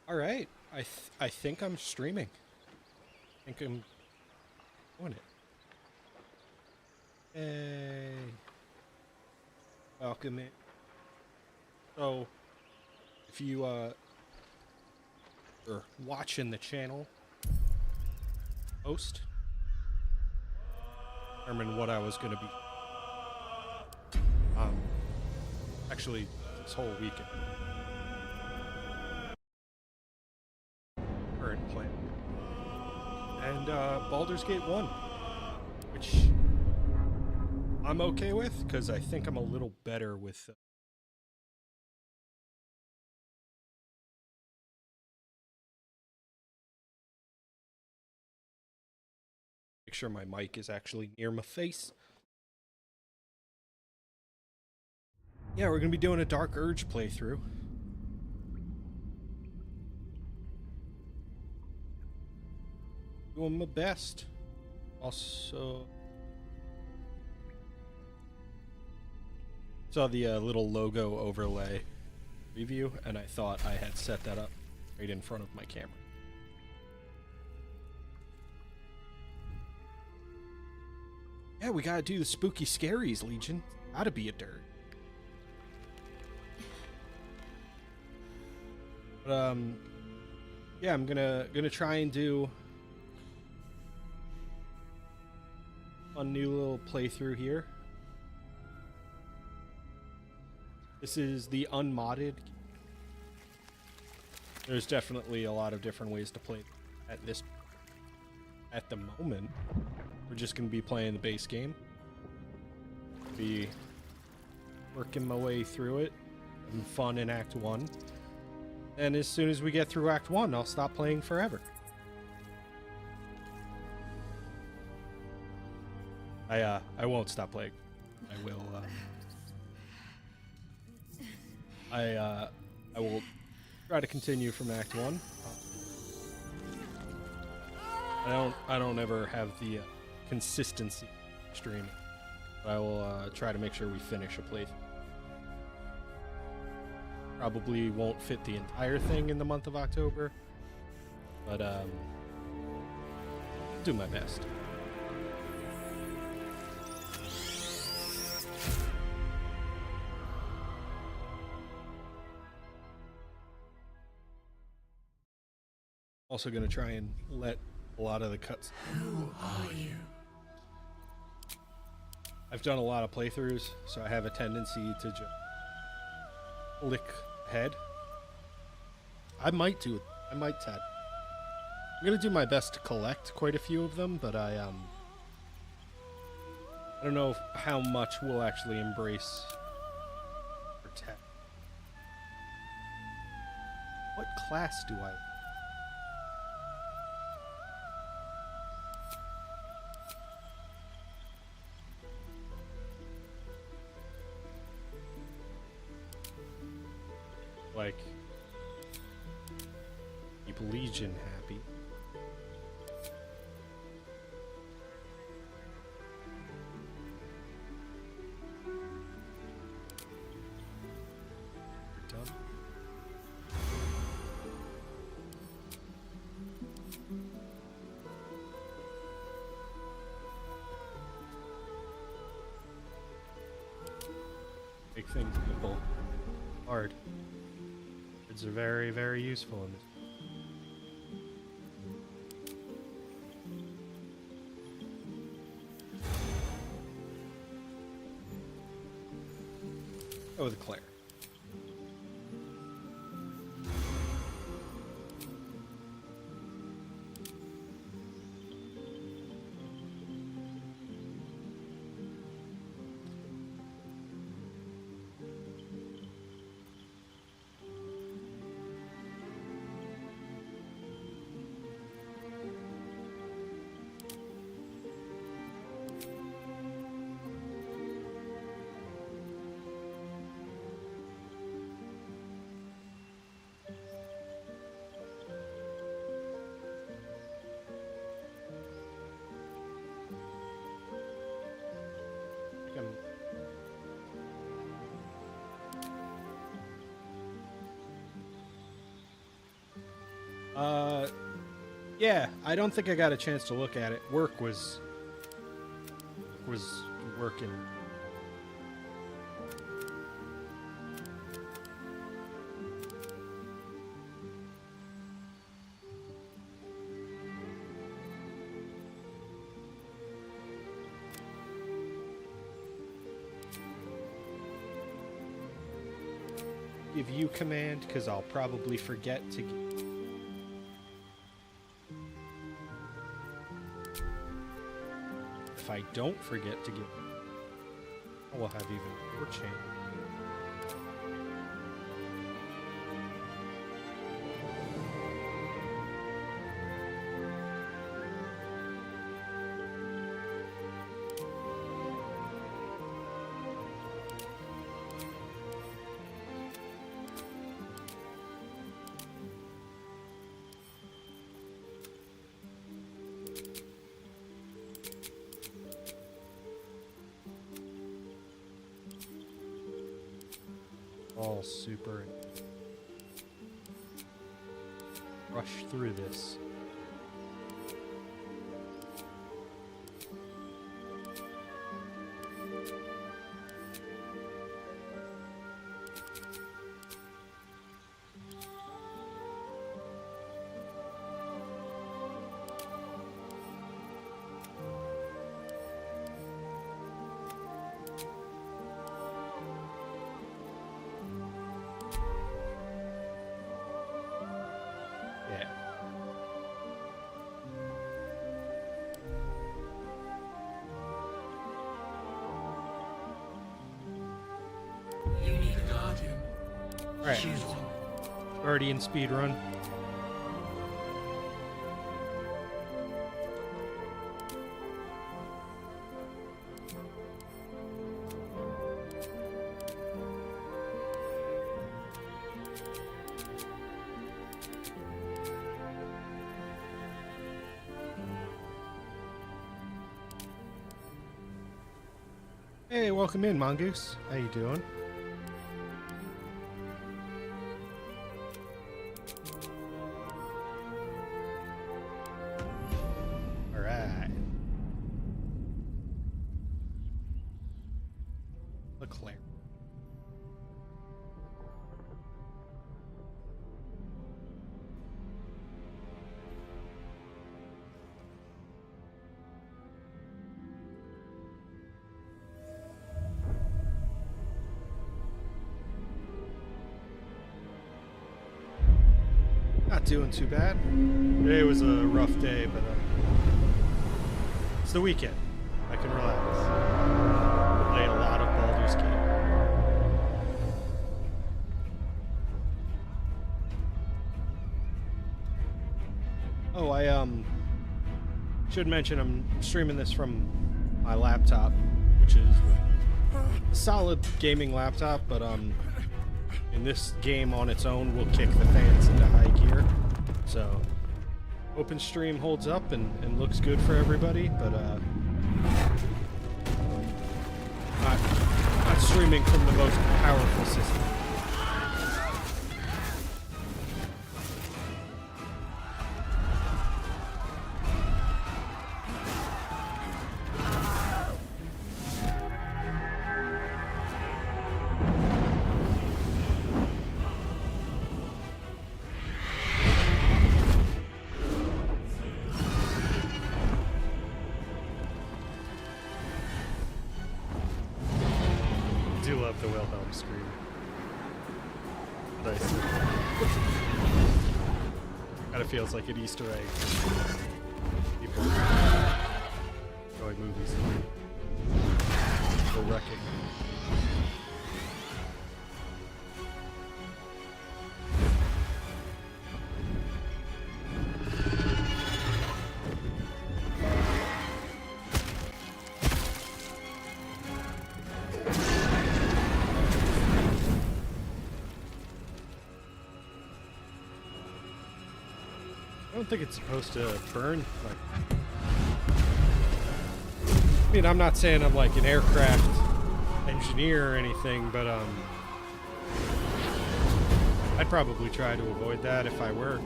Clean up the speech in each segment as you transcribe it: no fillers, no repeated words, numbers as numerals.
All right. I think I'm streaming. I think I'm doing it. Hey, welcome in. So, if you are watching the channel post, determine what I was going to be. Um, actually, this whole weekend, current plan, and Baldur's Gate 1, which I'm okay with because I think I'm a little better with. Make sure my mic is actually near my face. Yeah, we're gonna be doing a Dark Urge playthrough. Doing my best. Also, saw the little logo overlay preview, and I thought I had set that up right in front of my camera. Yeah, we gotta do the spooky scaries, Legion. Gotta be a dirt. But yeah, I'm gonna try and do a new little playthrough here. This is the unmodded. There's definitely a lot of different ways to play at this. At the moment, we're just gonna be playing the base game. Be working my way through it, having fun in Act 1. And as soon as we get through Act 1, I'll stop playing forever. I won't stop playing. I will I will try to continue from Act 1. I don't ever have the consistency streaming. But I will try to make sure we finish a playthrough. Probably won't fit the entire thing in the month of October, but do my best. Also gonna try and let a lot of the cuts. Who are you? I've done a lot of playthroughs, so I have a tendency to just lick ahead. I might do it. I might, Ted. I'm gonna do my best to collect quite a few of them, but I don't know how much we'll actually embrace for Ted. What class do I? Like, keep Legion happy. You're done. Make things simple. Hard. Words are very, very useful in this. Go with Claire. Yeah, I don't think I got a chance to look at it. Work was working. Give you command, because I'll probably forget to give. If I don't forget to give, I will have even more chance. All super. Rush through this. Alright. Guardian speedrun. Hey, welcome in, Mongoose. How you doing? Not doing too bad. Today was a rough day, but it's the weekend. I can relax. Play a lot of Baldur's Gate. Oh, I should mention I'm streaming this from my laptop, which is a solid gaming laptop, but in this game on its own will kick the fans into high gear. So OpenStream holds up and looks good for everybody, but not streaming from the most powerful system. I do love the Wilhelm scream. Nice. Kind of feels like an Easter egg. People enjoy movies. The wrecking. I don't think it's supposed to burn. I mean, I'm not saying I'm like an aircraft engineer or anything, but I'd probably try to avoid that if I were.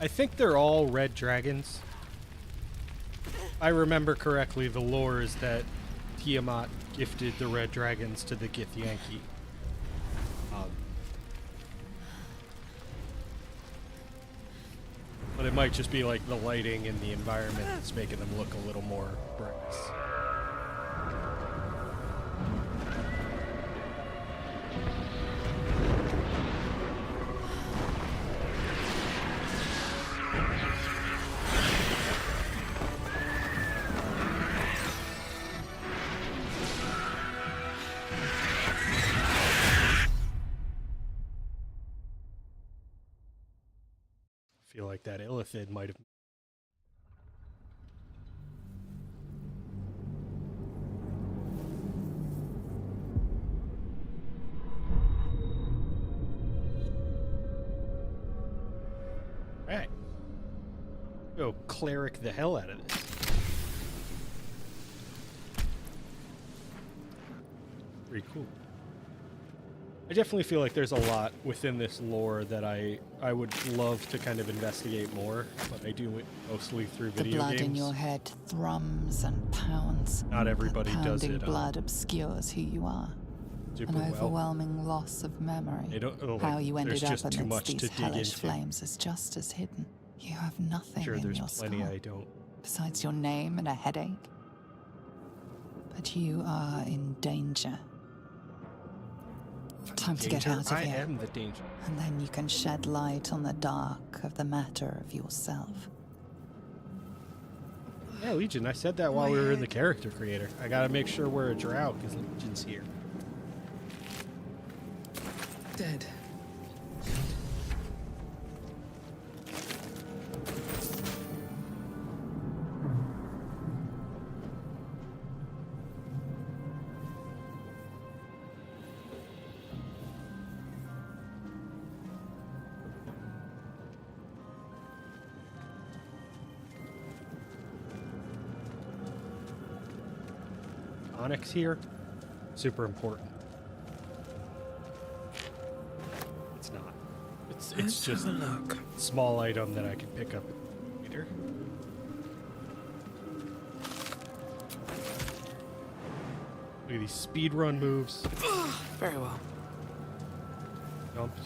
I think they're all red dragons. If I remember correctly, the lore is that Tiamat gifted the red dragons to the Githyanki. But it might just be like the lighting and the environment that's making them look a little more bright. Feel like that Illithid might have. Alright. Go cleric the hell out of this. Pretty cool. I definitely feel like there's a lot within this lore that I would love to kind of investigate more, but I do it mostly through video games. The blood in your head thrums and pounds. Not everybody does it. Pounding blood obscures who you are. Super An overwhelming loss of memory. They don't, like, how you ended there's up just too much amidst to these dig hellish into. flames is just as hidden. You have nothing Sure, in there's your plenty skull I don't. besides your name and a headache. But you are in danger. Time to get out of here. I am the danger. And then you can shed light on the dark of the matter of yourself. Yeah, Legion, I said that while we were in the character creator. I gotta make sure we're a drow because Legion's here. Dead. Onyx here, super important. It's not. It's just a small item that I can pick up later. Look at these speedrun moves. Very well. Jumped.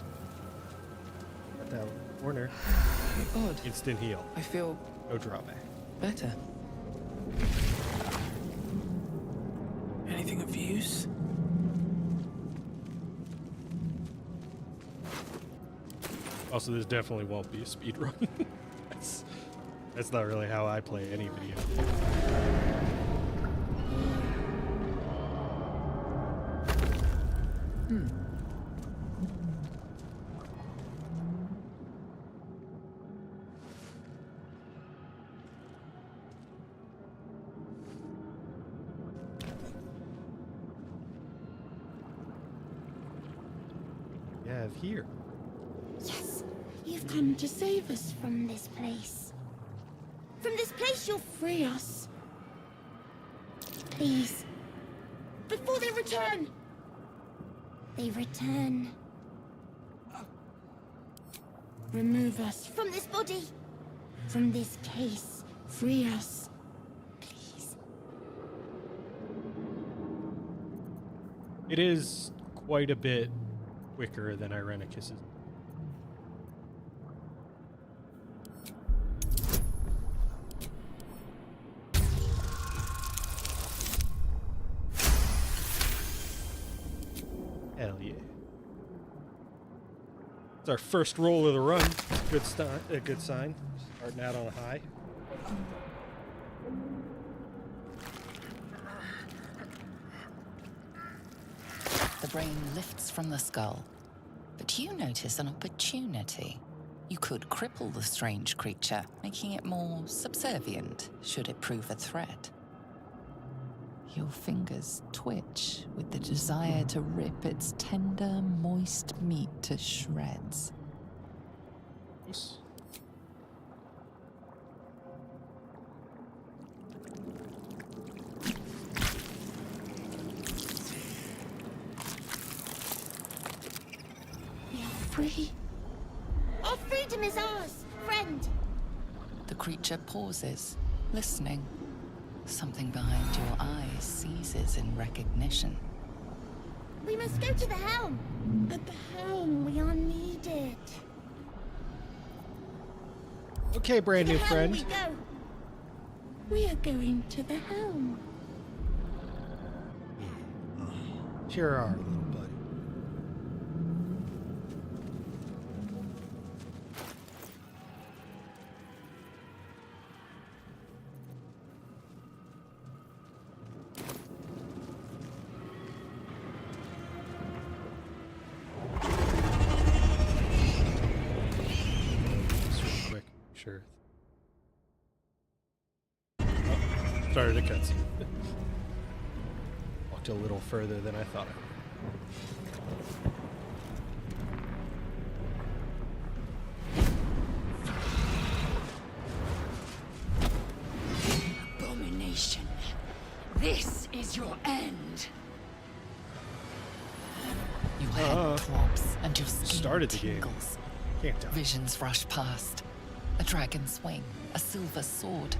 Got that corner. Odd. Instant heal. I feel No drawback. better. Anything of use? Also, this definitely won't be a speedrun. That's not really how I play any video game. Yeah, here. Yes, you've come to save us from this place. From this place, you'll free us. Please. Before they return. They return. Remove us from this body. From this case. Free us. Please. It is quite a bit quicker than Irenicus's. Hell yeah. It's our first roll of the run. Good start, a good sign. Starting out on a high. The brain lifts from the skull, but you notice an opportunity. You could cripple the strange creature, making it more subservient should it prove a threat. Your fingers twitch with the desire to rip its tender, moist meat to shreds. Oops. We are free. Our freedom is ours, friend. The creature pauses, listening. Something behind your eyes seizes in recognition. We must go to the helm. At the helm, we are needed. Okay, brand To new the helm friend. we go. We are going to the helm. Sure are, little buddy. Just real quick, sure. Oh, started a cutscene. Walked a little further than I thought I would. Abomination. This is your end. Your head throbs and your skin started the game. tingles. Can't tell. Visions rush past. A dragon's wing, a silver sword,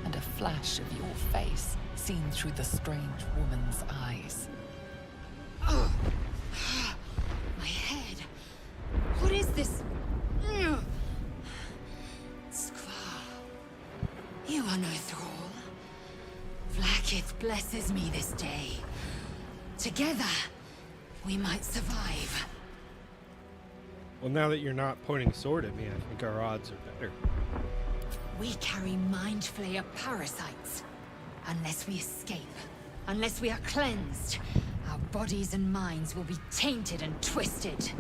and a flash of your face seen through the strange woman's eyes. My head. What is this? Skvar. You are no thrall. Vlaakith blesses me this day. Together, we might survive. Well, now that you're not pointing a sword at me, I think our odds are better. We carry Mind Flayer parasites. Unless we escape, unless we are cleansed, our bodies and minds will be tainted and twisted.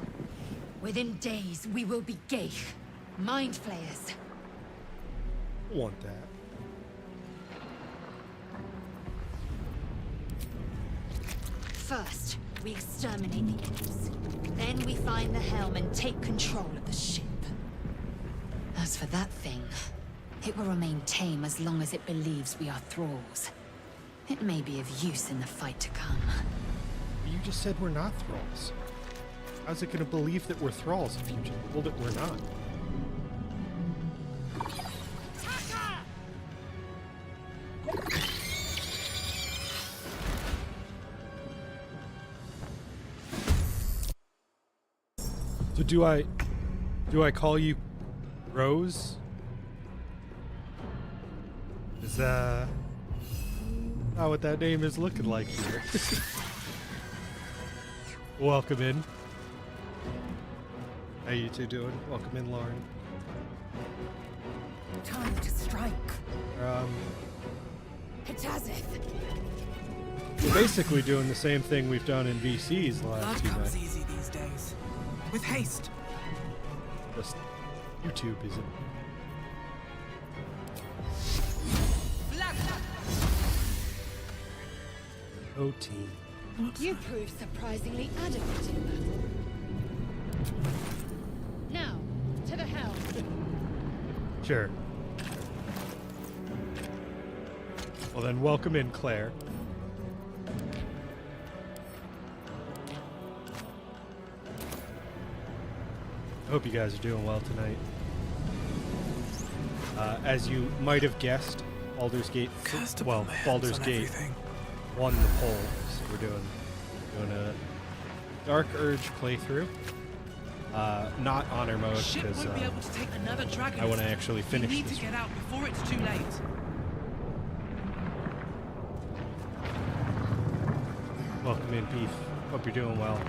Within days, we will be Geich, Mind Flayers. Want that. First, we exterminate the imps. Then we find the helm and take control of the ship. As for that thing, it will remain tame as long as it believes we are thralls. It may be of use in the fight to come. You just said we're not thralls. How's it gonna believe that we're thralls if you just told it we're not? So do I call you Rose? Is not what that name is looking like here. Welcome in. How you two doing? Welcome in, Lauren. Time to strike. Hitazith. We're basically doing the same thing we've done in VC's the last Blood two comes nights. easy these days. With haste. Just YouTube isn't. Oh, team. You prove surprisingly adequate in battle. Now, to the helm. Sure. Well then, welcome in, Claire. I hope you guys are doing well tonight. As you might have guessed, Baldur's Gate, Baldur's Gate won the poll. So we're doing a Dark Urge playthrough. Not honor mode Ship because won't be able to take another dragon. I want to actually finish We need this. to get out before it's too late. Welcome in, Beef. Hope you're doing well.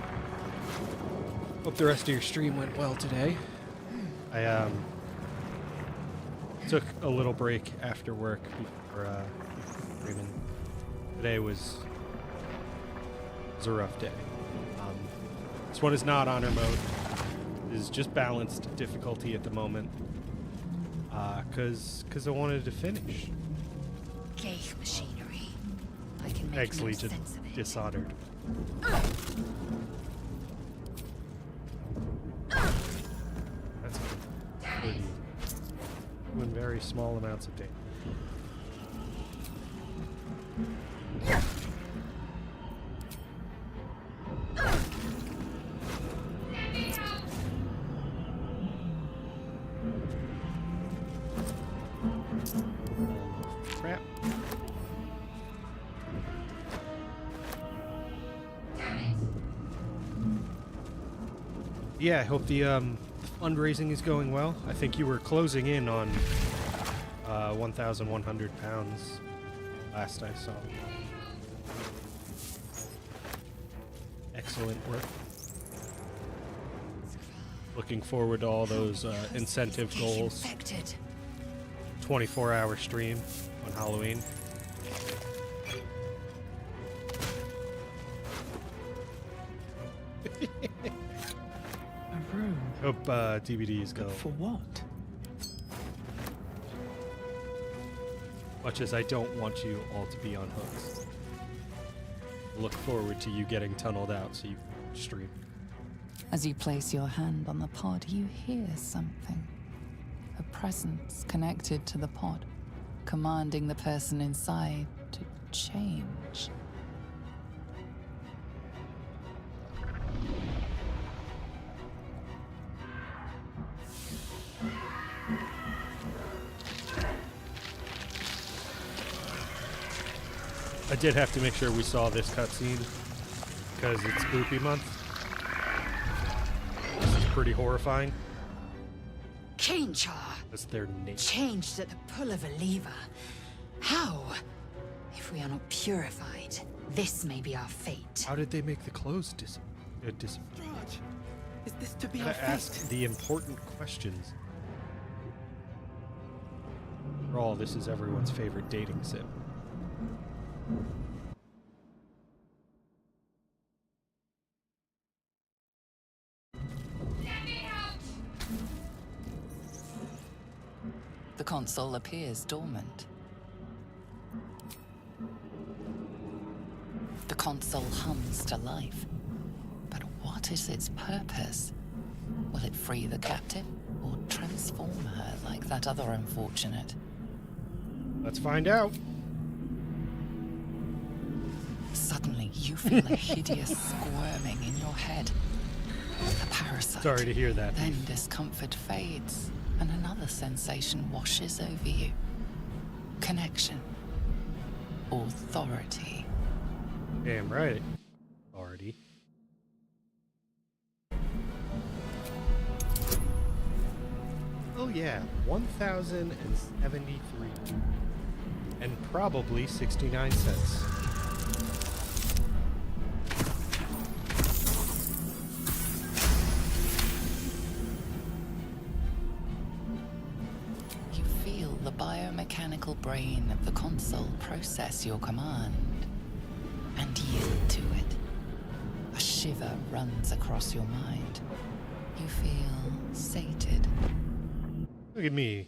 Hope the rest of your stream went well today. I took a little break after work before streaming. Today was a rough day. This one is not honor mode. It is just balanced difficulty at the moment. Cause I wanted to finish. Geich machinery. I can make Eggs no Legion sense of it. dishonored. That's pretty. Doing very small amounts of damage. Crap. Yeah, I hope the fundraising is going well. I think you were closing in on 1,100 pounds last I saw. Excellent work. Looking forward to all those incentive goals. Infected. 24-hour stream on Halloween. A room. Hope DVDs go. But for what? Much as I don't want you all to be on hooks. I look forward to you getting tunneled out so you stream. As you place your hand on the pod, you hear something. A presence connected to the pod, commanding the person inside to change. I did have to make sure we saw this cutscene because it's Spoopy month. This is pretty horrifying. Cainchar. That's their name. Changed at the pull of a lever. How? If we are not purified, this may be our fate. How did they make the clothes disappear? Strahd, is this to be our Gotta ask fate? the important questions. After all, this is everyone's favorite dating sim. The console appears dormant. The console hums to life. But what is its purpose? Will it free the captive or transform her like that other unfortunate? Let's find out. Suddenly, you feel a hideous squirming in your head. A parasite. Sorry to hear that. Then discomfort fades, and another sensation washes over you. Connection. Authority. Damn right. Already. Oh yeah, 1,073. And probably 69 cents. You feel the biomechanical brain of the console process your command and yield to it. A shiver runs across your mind. You feel sated. Look at me.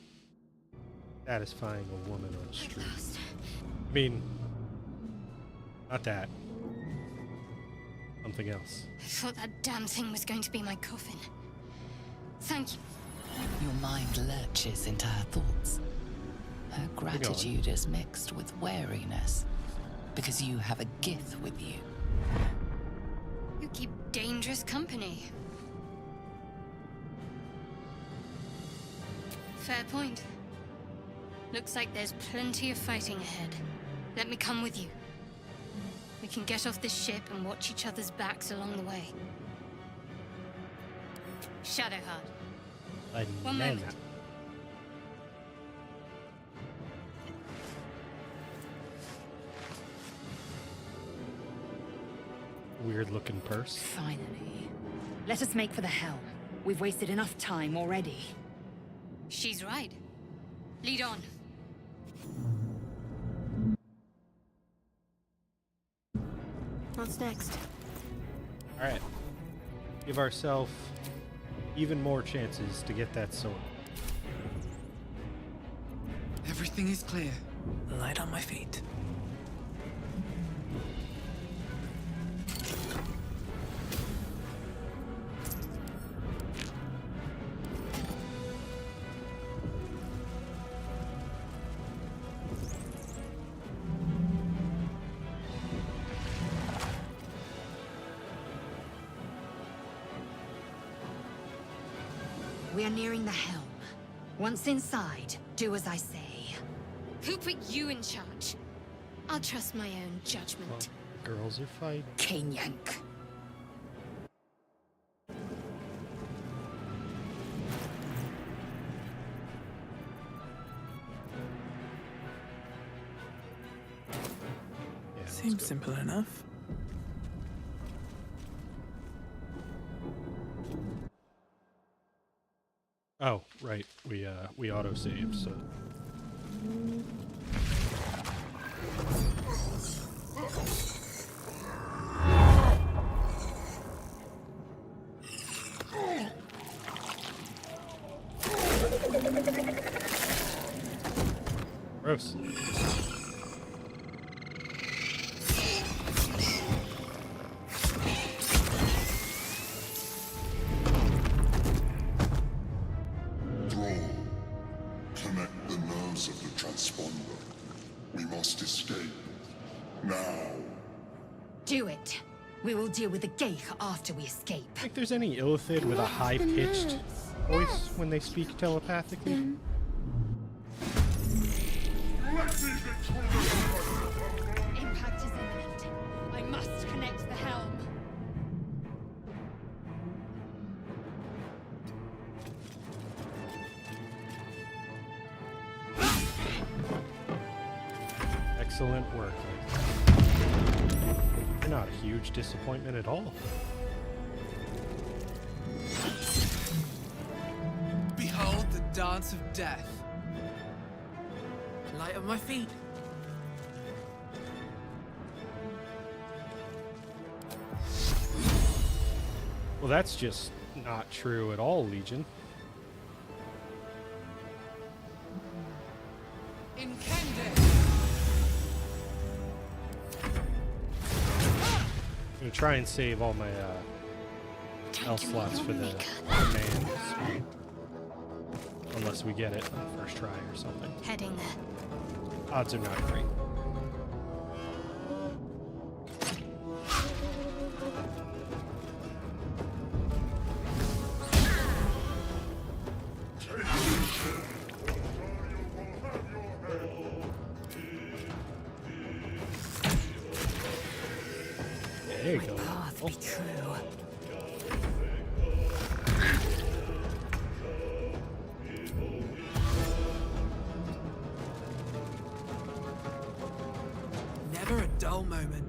Satisfying a woman on the street. I mean, not that. Something else. I thought that damn thing was going to be my coffin. Thank you. Your mind lurches into her thoughts. Her gratitude is mixed with wariness, because you have a Gith with you. You keep dangerous company. Fair point. Looks like there's plenty of fighting ahead. Let me come with you. We can get off this ship and watch each other's backs along the way. Shadowheart. One moment. Weird looking purse. Finally. Let us make for the helm. We've wasted enough time already. She's right. Lead on. What's next? Alright. Give ourselves even more chances to get that sword. Everything is clear. Light on my feet. We are nearing the helm. Once inside, do as I say. Who put you in charge? I'll trust my own judgment. Girls are fighting. Cane yank. Yeah, let's Seems go. simple enough. Oh, right. We auto save, so gross. Thrall, connect the nerves of the transponder. We must escape. Now. Do it. We will deal with the Geich after we escape. Think there's any Illithid with a high-pitched voice when they speak telepathically? Impact is imminent. I must connect the helm. Excellent work. You're not a huge disappointment at all. Behold the dance of death. Light on my feet. Well, that's just not true at all, Legion. Incende! I'm gonna try and save all my health slots for the commands. Unless we get it on the first try or something. Heading there. Odds are not great. There you go. Path be true. Never a dull moment.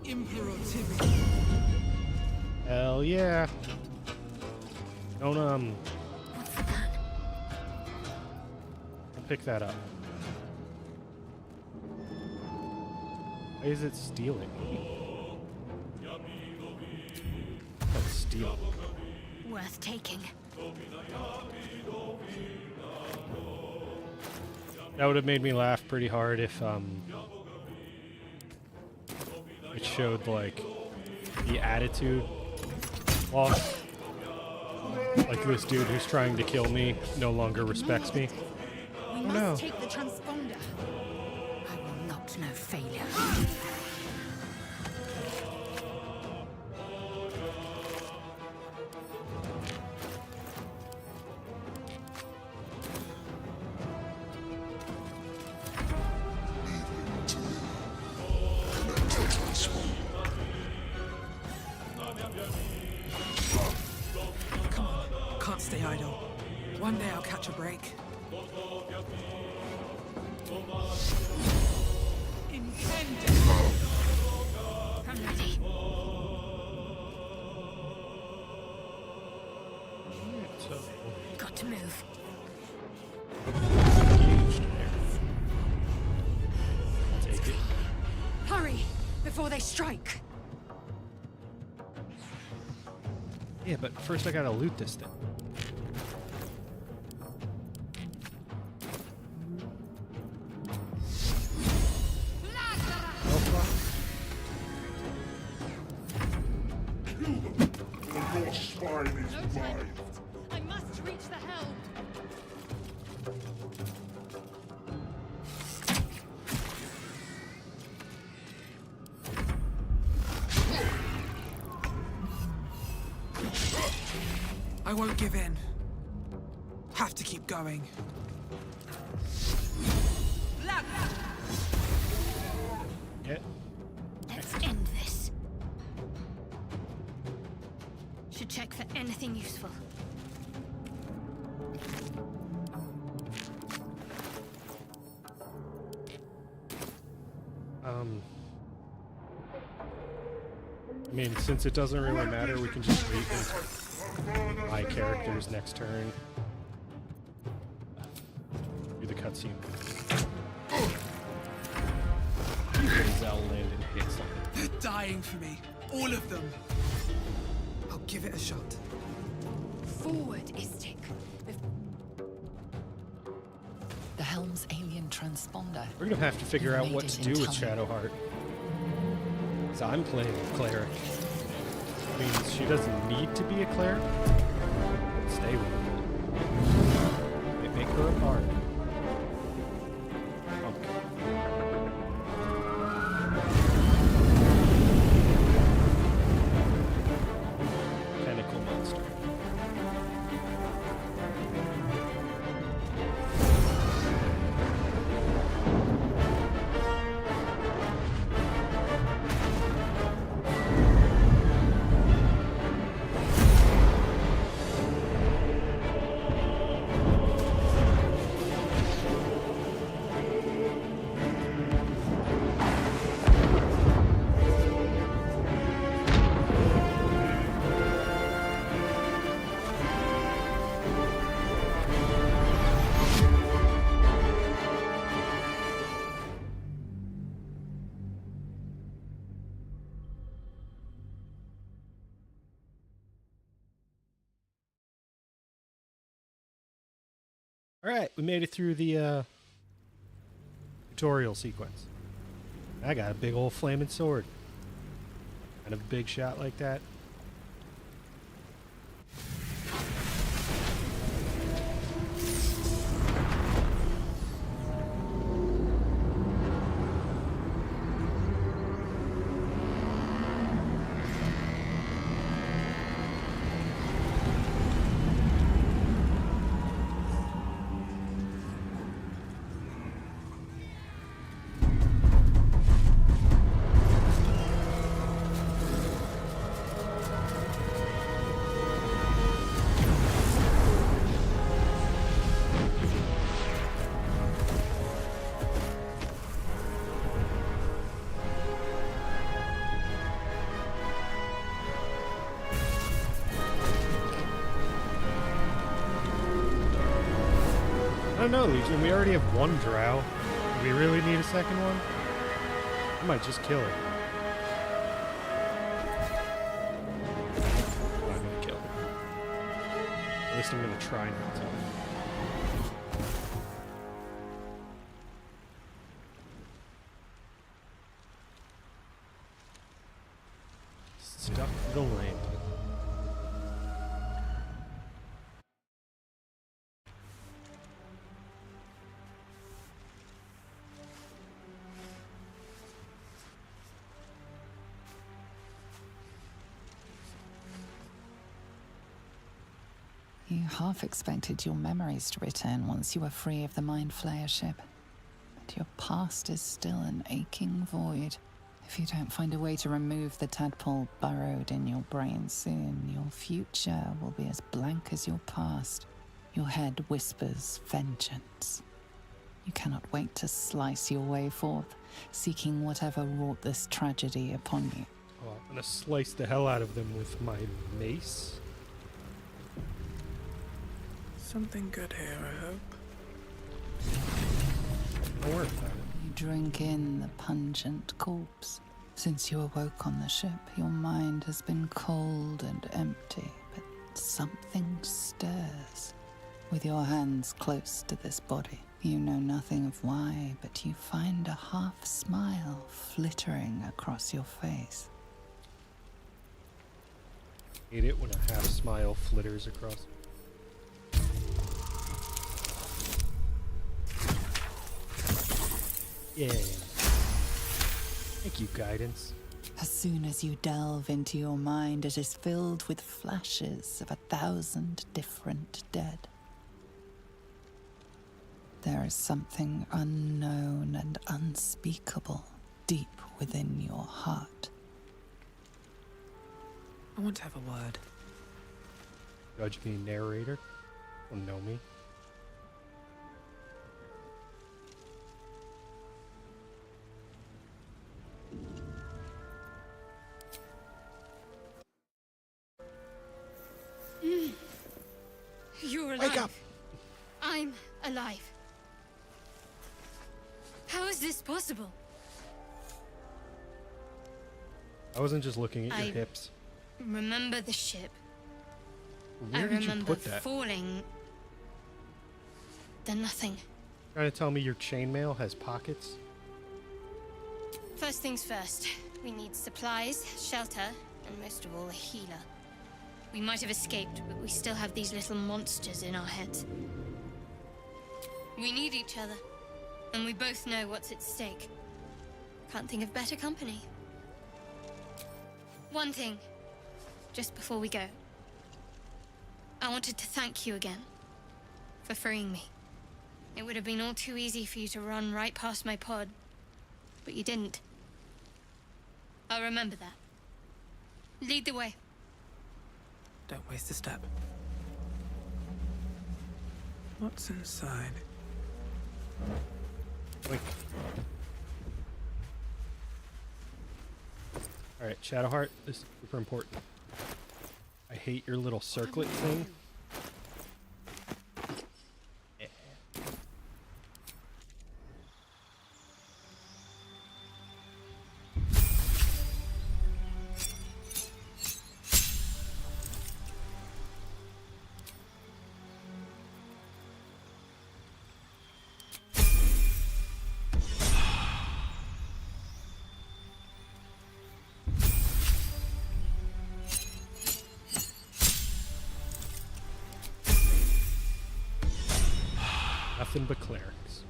Emperor Timmy. Hell yeah. Don't What's the plan? don't pick that up. Why is it stealing? That's steal. Worth taking. That would have made me laugh pretty hard if it showed like the attitude loss. Like this dude who's trying to kill me no longer respects me. We no. must take the transponder. I will not know failure. Connect the transponder. Come on, can't stay idle. One day I'll catch a break. Incende! I'm ready. Got to move. Take it. Hurry, before they strike. Yeah, but first I gotta loot this thing. Your spine is mine. I must reach the helm. I won't give in. Have to keep going. Yeah. Let's end this. Should check for anything useful. I mean, since it doesn't really matter, we can just wait until my character's next turn. Do the cutscene. Zell land and hit something. They're dying for me. All of them. I'll give it a shot. Forward, Istik. The Helm's alien transponder. We're gonna have to figure out Made what it to in do with time. Shadowheart. So I'm playing a cleric. I mean, she doesn't need to be a cleric. Stay with her. They make her a bard. Okay. Tentacle monster. All right, we made it through the tutorial sequence. I got a big old flaming sword. Kind of a big shot like that. I don't know, Legion. We already have one drow. Do we really need a second one? I might just kill it. I'm not gonna kill it. At least I'm gonna try not to. Stuck the landing. You half expected your memories to return once you were free of the Mind Flayer ship. But your past is still an aching void. If you don't find a way to remove the tadpole burrowed in your brain soon, your future will be as blank as your past. Your head whispers vengeance. You cannot wait to slice your way forth, seeking whatever wrought this tragedy upon you. Oh, I'm gonna slice the hell out of them with my mace. Something good here, I hope. Don't worry about it. You drink in the pungent corpse. Since you awoke on the ship, your mind has been cold and empty, but something stirs. With your hands close to this body, you know nothing of why, but you find a half smile flittering across your face. Hate it when a half smile flitters across. Yeah. Thank you, guidance. As soon as you delve into your mind, it is filled with flashes of 1,000 different dead. There is something unknown and unspeakable deep within your heart. I want to have a word. Judge me, narrator. Don't know me. You're alive. Wake up! I'm alive. How is this possible? I wasn't just looking at your I- hips. Remember the ship. Where I did you remember put that? falling. Then nothing. Trying to tell me your chainmail has pockets? First things first. We need supplies, shelter, and most of all, a healer. We might have escaped, but we still have these little monsters in our heads. We need each other, and we both know what's at stake. Can't think of better company. One thing, just before we go. I wanted to thank you again for freeing me. It would have been all too easy for you to run right past my pod, but you didn't. I'll remember that. Lead the way. Don't waste a step. What's inside? Wink. Alright, Shadowheart, this is super important. I hate your little circlet thing. Yeah. Nothing but clerics.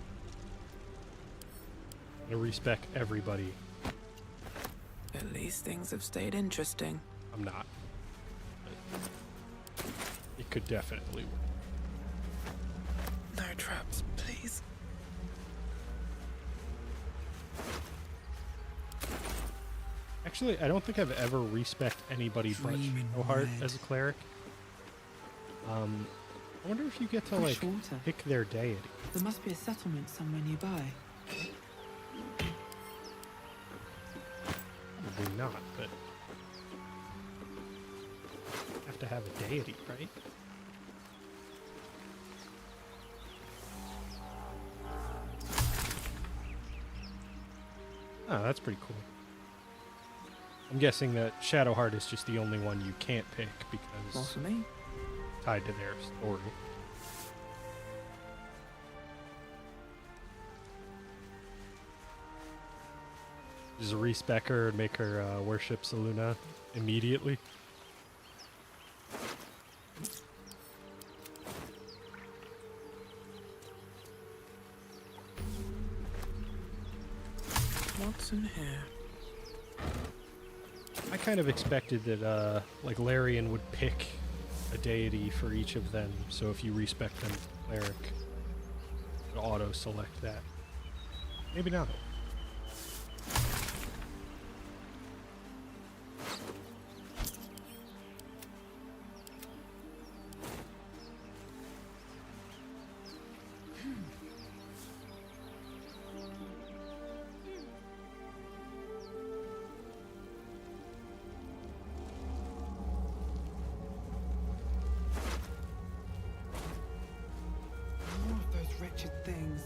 I respect everybody. At least things have stayed interesting. I'm not. But it could definitely work. No traps, please. Actually, I don't think I've ever respect anybody but Dreaming Shadowheart red. as a cleric. I wonder if you get to Fresh like water. pick their deity. There must be a settlement somewhere nearby. Probably not, but have to have a deity, right? Oh, that's pretty cool. I'm guessing that Shadowheart is just the only one you can't pick Not because for me. tied to their story. Does respec her and make her worship Selûne immediately? What's in here? I kind of expected that like Larian would pick a deity for each of them, so if you respec them cleric, it would auto select that. Maybe not. More of those wretched things.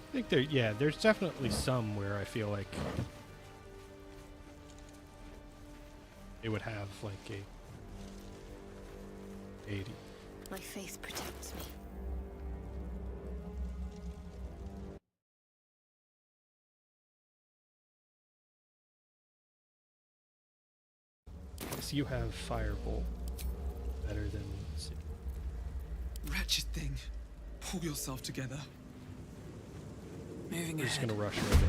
I think there, yeah, there's definitely some where I feel like it would have like a deity. My faith protects me. guess you have Firebolt. Better than... Wretched thing. Pull yourself together. Moving We're just ahead. gonna rush right in.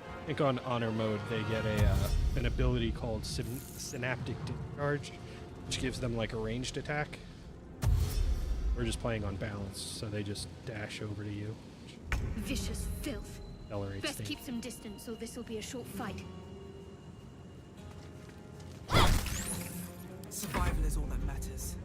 I think on honor mode they get an ability called Synaptic Discharge, which gives them like a ranged attack. We're just playing on balance, so they just dash over to you. Vicious filth. Accelerates Best things. keep some distance, or this will be a short fight. Survival is all that matters.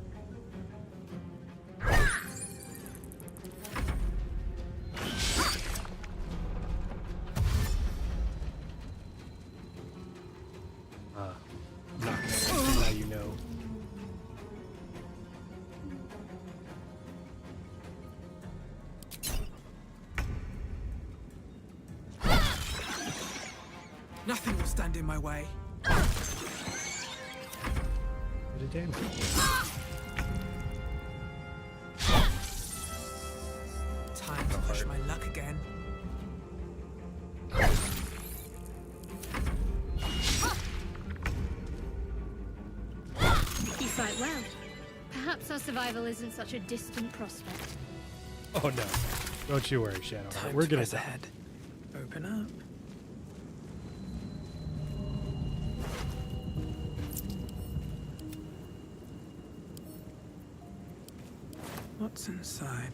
Not gonna now you know. Nothing will stand in my way. Bit of damage. Time to push my luck again. You fight well. Perhaps our survival isn't such a distant prospect. Oh no. Don't you worry, Shadowheart. Time We're to gonna press die. ahead. Open up. What's inside?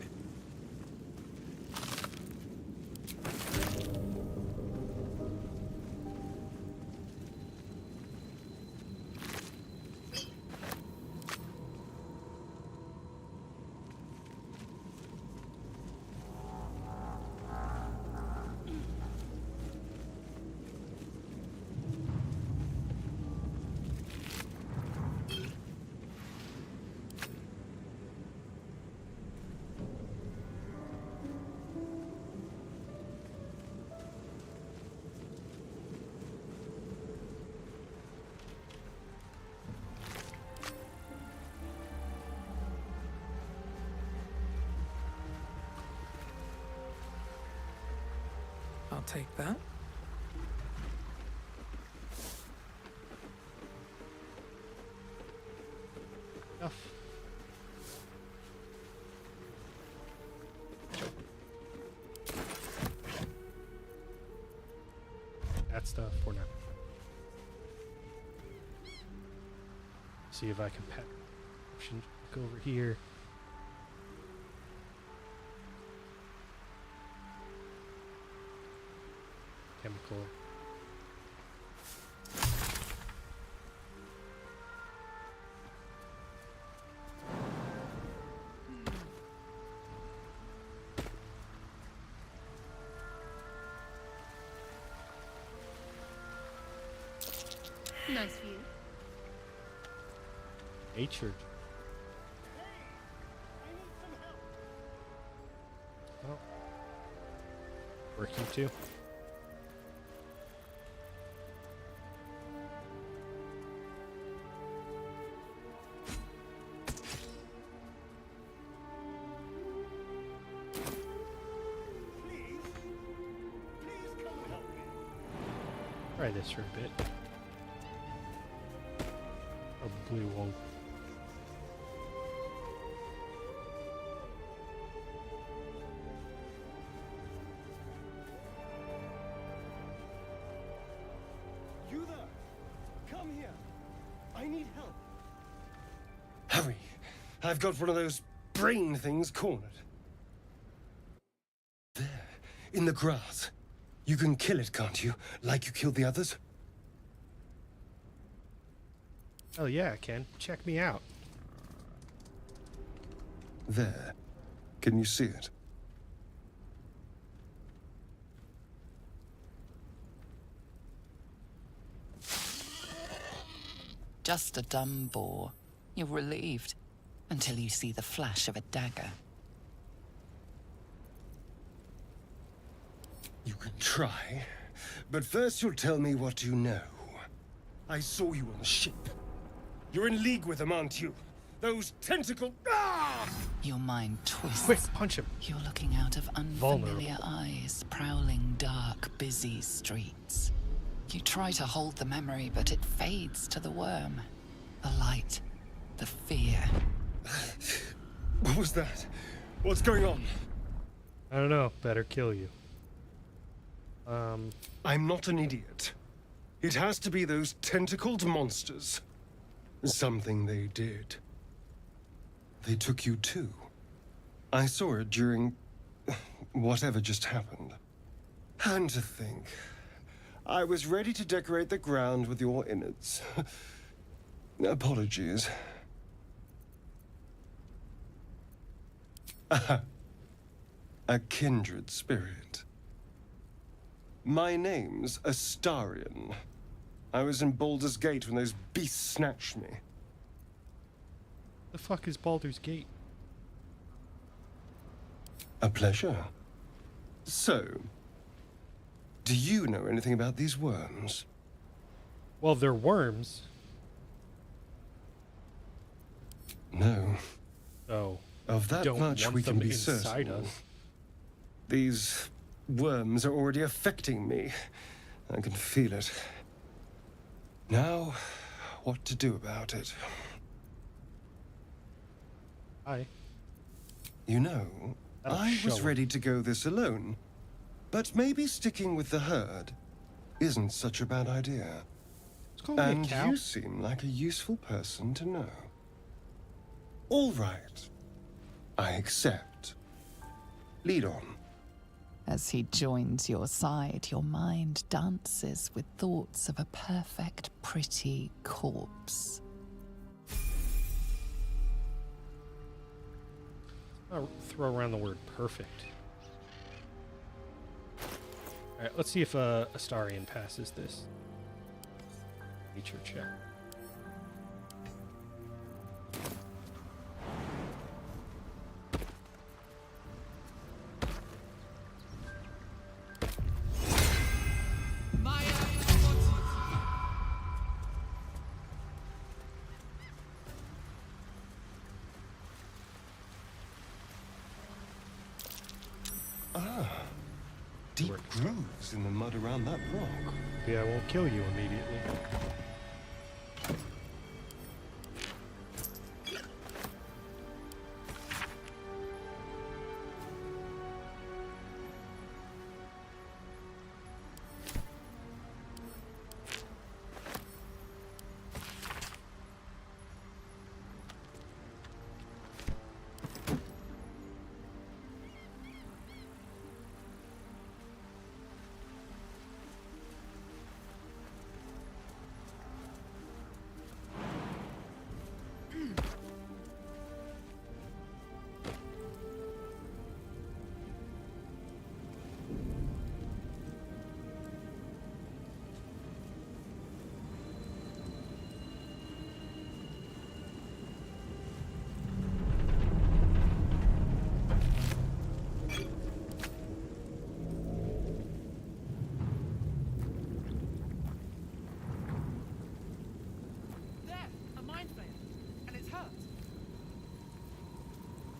I'll take that. Stuff. That stuff for now. See if I can pet option. Go over here. Chemical. Nice view. Nature. Oh. Working too. Try this for a bit. Probably won't. You there? Come here. I need help. Hurry! I've got one of those brain things cornered. There, in the grass. You can kill it, can't you? Like you killed the others? Oh yeah, I can. Check me out. There. Can you see it? Just a dumb boar. You're relieved until you see the flash of a dagger. You can try, but first you'll tell me what you know. I saw you on the ship. You're in league with them, aren't you? Those tentacle... Ah! Your mind twists. Quick, punch him. You're looking out of unfamiliar eyes, prowling dark, busy streets. You try to hold the memory, but it fades to the worm. The light, the fear. What was that? What's going on? I don't know. Better kill you. I'm not an idiot. It has to be those tentacled monsters. Something they did. They took you too. I saw it during whatever just happened. And to think, I was ready to decorate the ground with your innards. Apologies. A kindred spirit. My name's Astarion. I was in Baldur's Gate when those beasts snatched me. The fuck is Baldur's Gate? A pleasure. So, do you know anything about these worms? Well, they're worms. No. Oh. Of that Don't much want we can them be inside certain. us. These worms are already affecting me. I can feel it. Now, what to do about it? Hi. You know, That'll I show was 'em. ready to go this alone. But maybe sticking with the herd isn't such a bad idea. Let's call me a And cow. you seem like a useful person to know. All right. I accept. Lead on. As he joins your side, your mind dances with thoughts of a perfect, pretty corpse. I'll throw around the word perfect. Alright, let's see if Astarion passes this. Nature check. Deep grooves in the mud around that rock. Yeah, I won't kill you immediately.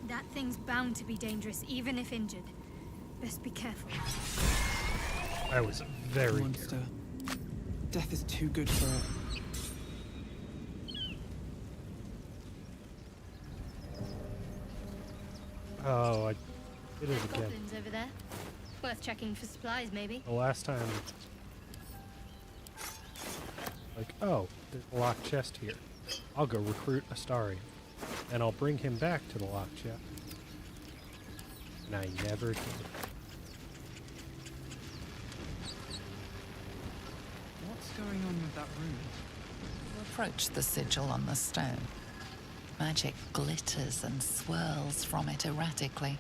That thing's bound to be dangerous, even if injured. Best be careful. I was very Monster. Death is too good for it. Oh, I did it again. Goblins over there. Worth checking for supplies, maybe. The last time... Like, oh, there's a locked chest here. I'll go recruit Astarion. And I'll bring him back to the locked chest. And I never did. What's going on with that room? You approach the sigil on the stone. Magic glitters and swirls from it erratically,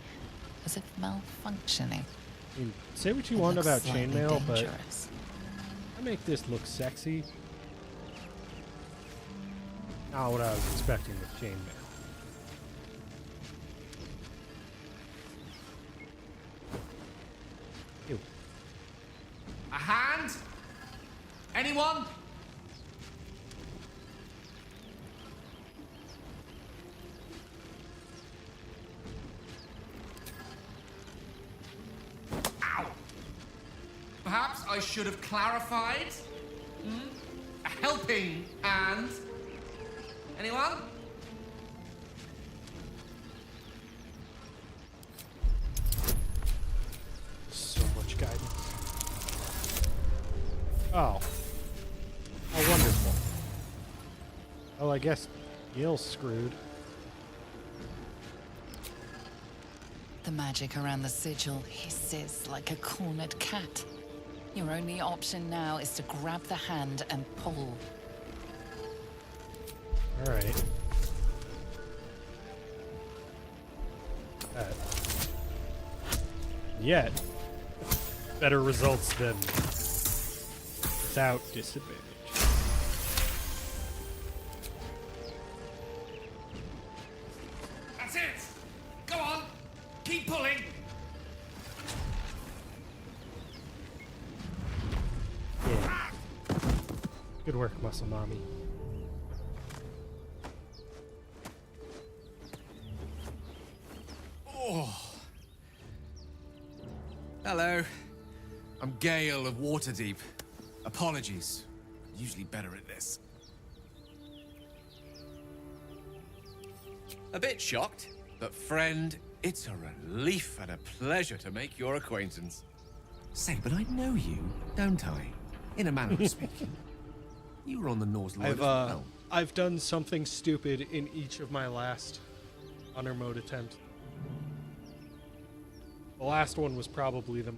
as if malfunctioning. I mean, say what you It want looks about slightly chainmail, but dangerous. I make this look sexy. Not what I was expecting with chainmail. Ew. A hand? Anyone? Perhaps I should have clarified? A helping hand? Anyone? So much guidance. Oh. Oh, wonderful. Well, I guess Gil's screwed. The magic around the sigil hisses like a cornered cat. Your only option now is to grab the hand and pull. Alright. Yet, better results than without disadvantage. That's it! Go on! Keep pulling! Yeah. Good work, Muscle Mommy. Oh. Hello. I'm Gale of Waterdeep. Apologies. Usually better at this. A bit shocked, but friend, it's a relief and a pleasure to make your acquaintance. Say, but I know you, don't I? In a manner of speaking. You were on the Norse Lord as well. I've done something stupid in each of my last honor mode attempts. The last one was probably the...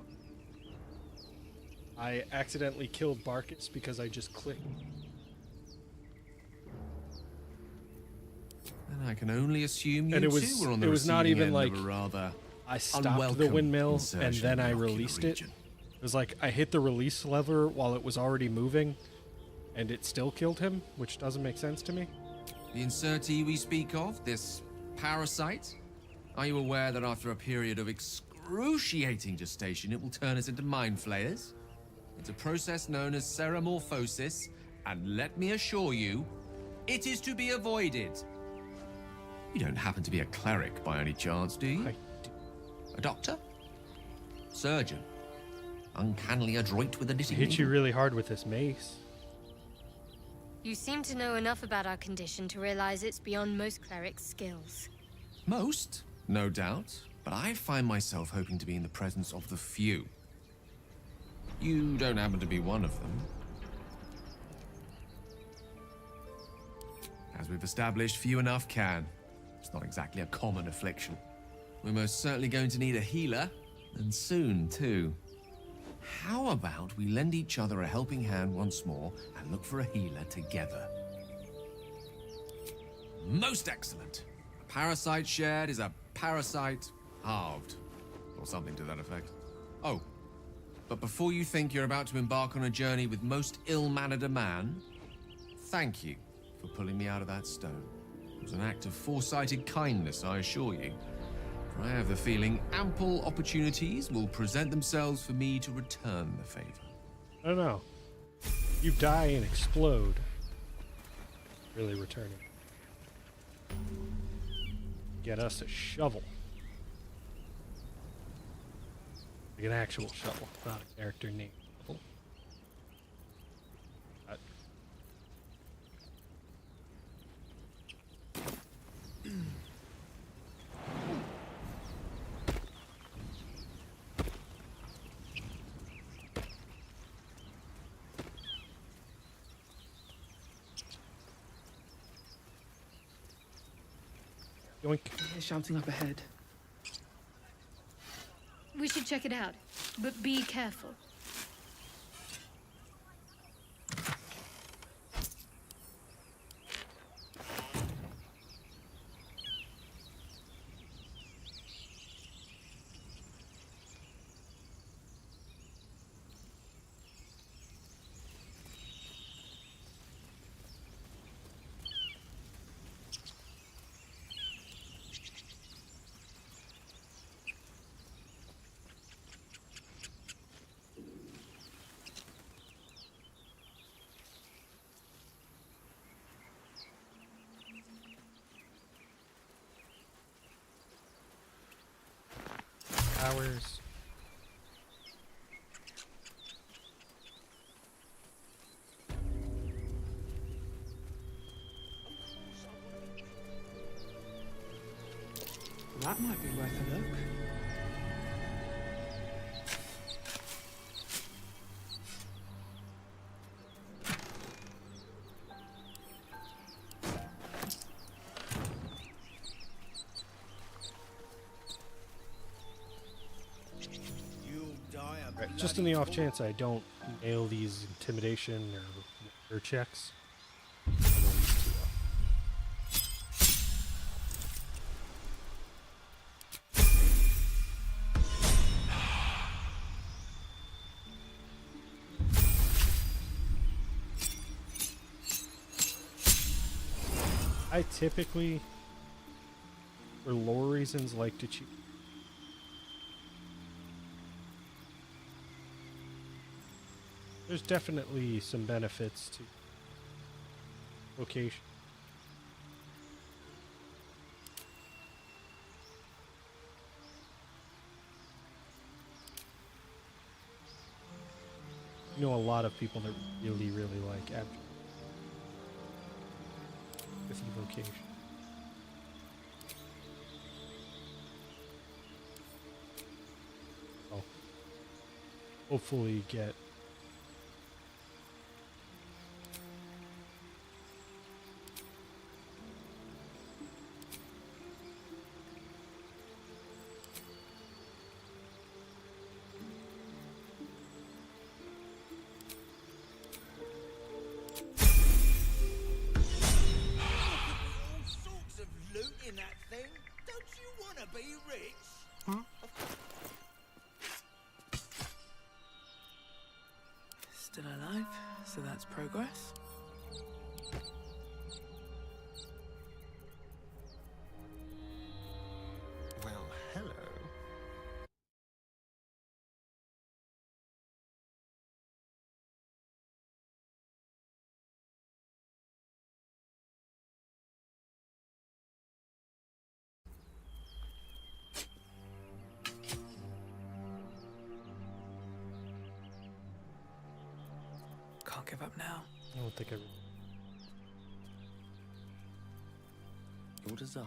I accidentally killed Barkus because I just clicked. And I can only assume you And it two was, were on the it was not receiving even end like of a rather I stopped the unwelcome windmill and insertion then in I the ocular released it. region. It was like I hit the release lever while it was already moving and it still killed him, which doesn't make sense to me. The insertee we speak of, this parasite, are you aware that after a period of excruciating gestation, it will turn us into mind flayers? It's a process known as ceramorphosis, and let me assure you, it is to be avoided. You don't happen to be a cleric by any chance, do you? I do. A doctor? Surgeon? Uncannily adroit with a knitting Hit you needle? really hard with this mace. You seem to know enough about our condition to realize it's beyond most clerics' skills. Most, no doubt, but I find myself hoping to be in the presence of the few. You don't happen to be one of them. As we've established, few enough can. It's not exactly a common affliction. We're most certainly going to need a healer, and soon, too. How about we lend each other a helping hand once more and look for a healer together? Most excellent. A parasite shared is a parasite halved, or something to that effect. Oh, but before you think you're about to embark on a journey with most ill-mannered a man, thank you for pulling me out of that stone. It was an act of foresighted kindness, I assure you. For I have the feeling ample opportunities will present themselves for me to return the favor. I don't know. You die and explode. Really returning. Get us a shovel. Like an actual shovel, not a character name shovel. Yoink. They're shouting up ahead. We should check it out, but be careful. Hours. That might be worth a look. Just in the off chance I don't nail these intimidation or checks. I will these two up. I typically, for lore reasons, like to cheat. There's definitely some benefits to location. You know, a lot of people that really, really like abject with evocation. Oh, hopefully get Still alive, so that's progress. Well, hello. Can't give up now. I don't think I. Your desire.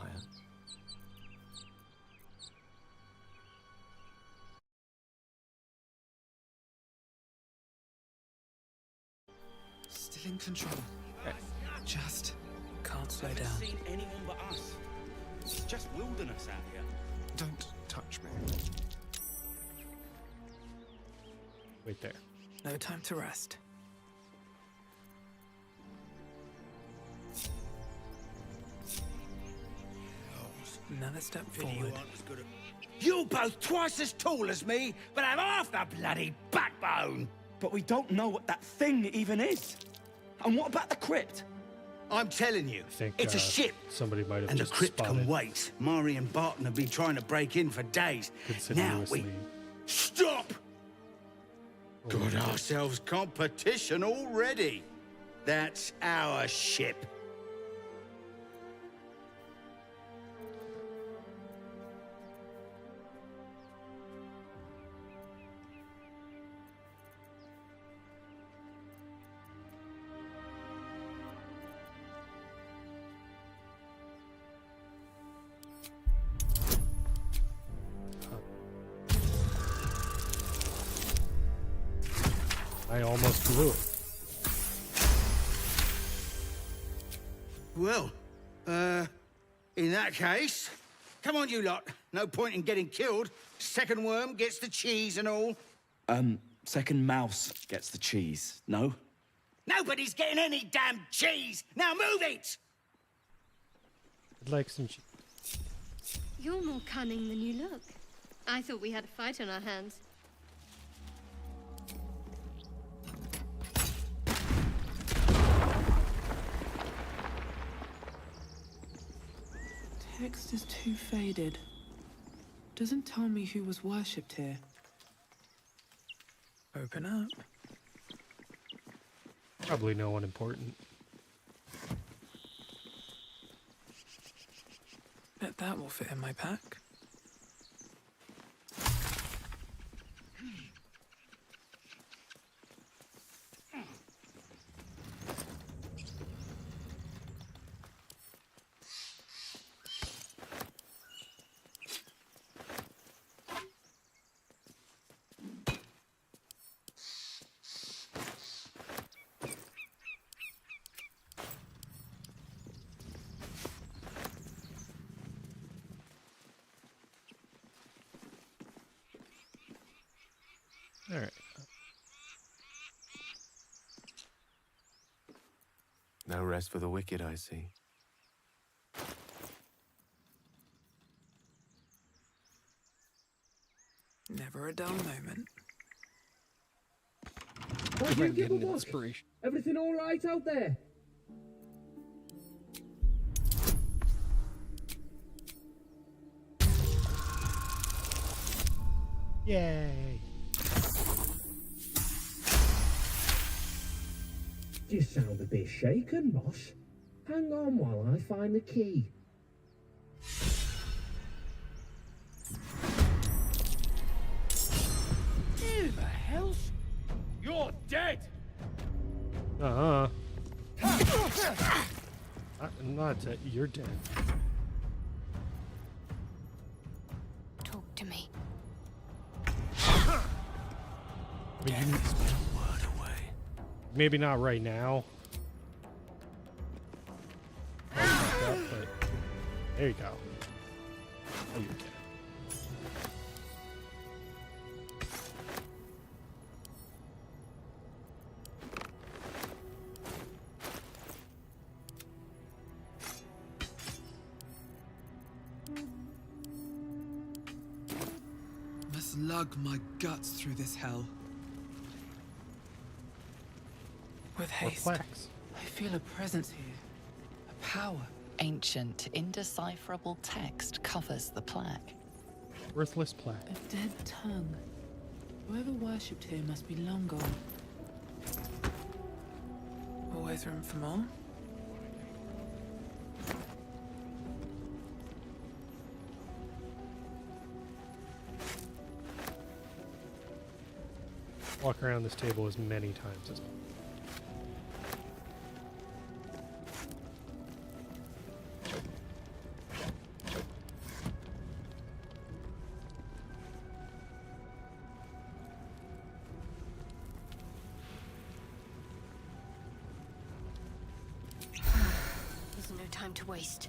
Still in control. Just Can't slow Haven't down. seen anyone but us. It's just wilderness out here. Don't touch me. Wait there. No time to rest. Another step forward. You're both twice as tall as me, but have half the bloody backbone. But we don't know what that thing even is. And what about the crypt? I'm telling you, I think it's a ship. Somebody might have And the just crypt spotted can wait. Mari and Barton have been trying to break in for days. Now continuously. we... Stop! Got ourselves competition already. That's our ship. I almost blew it. Well, in that case, come on, you lot. No point in getting killed. Second worm gets the cheese and all. Second mouse gets the cheese, no? Nobody's getting any damn cheese. Now move it! I'd like some cheese. You're more cunning than you look. I thought we had a fight on our hands. Text is too faded. Doesn't tell me who was worshipped here. Open up. Probably no one important. Bet that will fit in my pack. All right. No rest for the wicked, I see. Never a dull moment. What do you get an inspiration? Everything all right out there? Yay! You sound a bit shaken, boss. Hang on while I find the key. Who the hell's... You're dead! Uh-huh. Not you're dead. Talk to me. I mean, maybe not right now. But there you go. Oh, you're dead. Must lug my guts through this hell. With haste, plaques? I feel a presence here. A power. Ancient, indecipherable text covers the plaque. Worthless plaque. A dead tongue. Whoever worshipped here must be long gone. Always room for more? Walk around this table as many times as possible. There's no time to waste.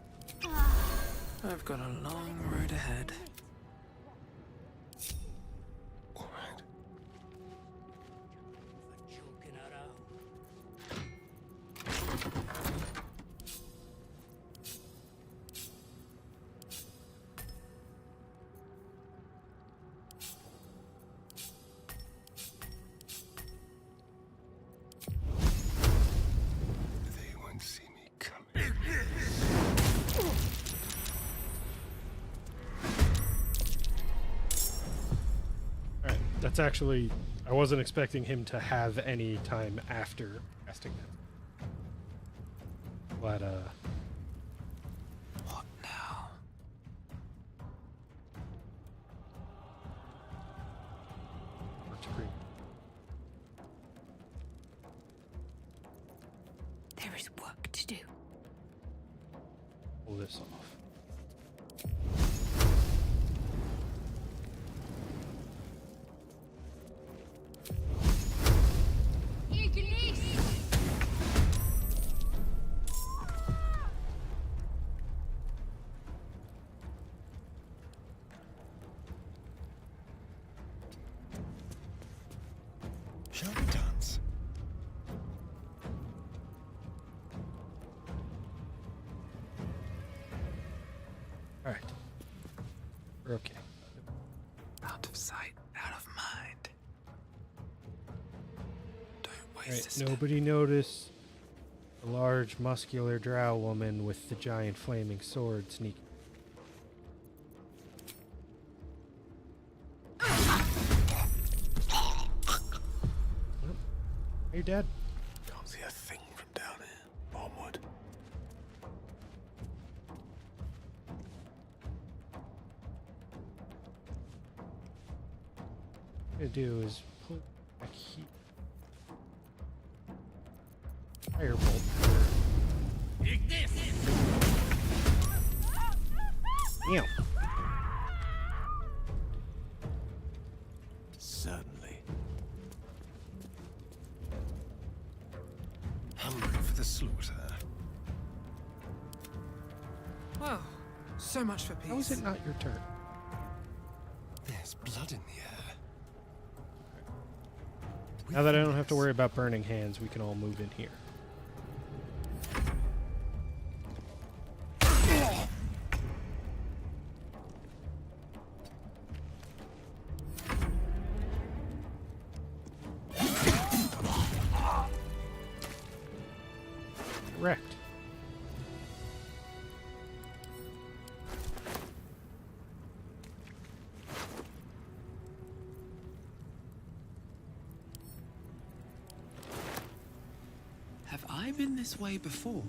I've got a long road ahead. They won't see me coming. Alright, that's actually... I wasn't expecting him to have any time after casting that. But, What now? much green. There is work to do. Pull this off. Shall we dance? Alright. We're okay. Out of sight, out of mind. Don't waste a Alright, step. nobody noticed the large, muscular drow woman with the giant flaming sword sneaking. You're dead. Can't see a thing from down here. Onward. What I'm gonna do is put back here. Firebolt. Damn. Certainly. Hungry for the slaughter. Whoa, so much for peace. How is it not your turn? There's blood in the air. Now that I don't have to worry about burning hands, we can all move in here. Correct. Have I been this way before?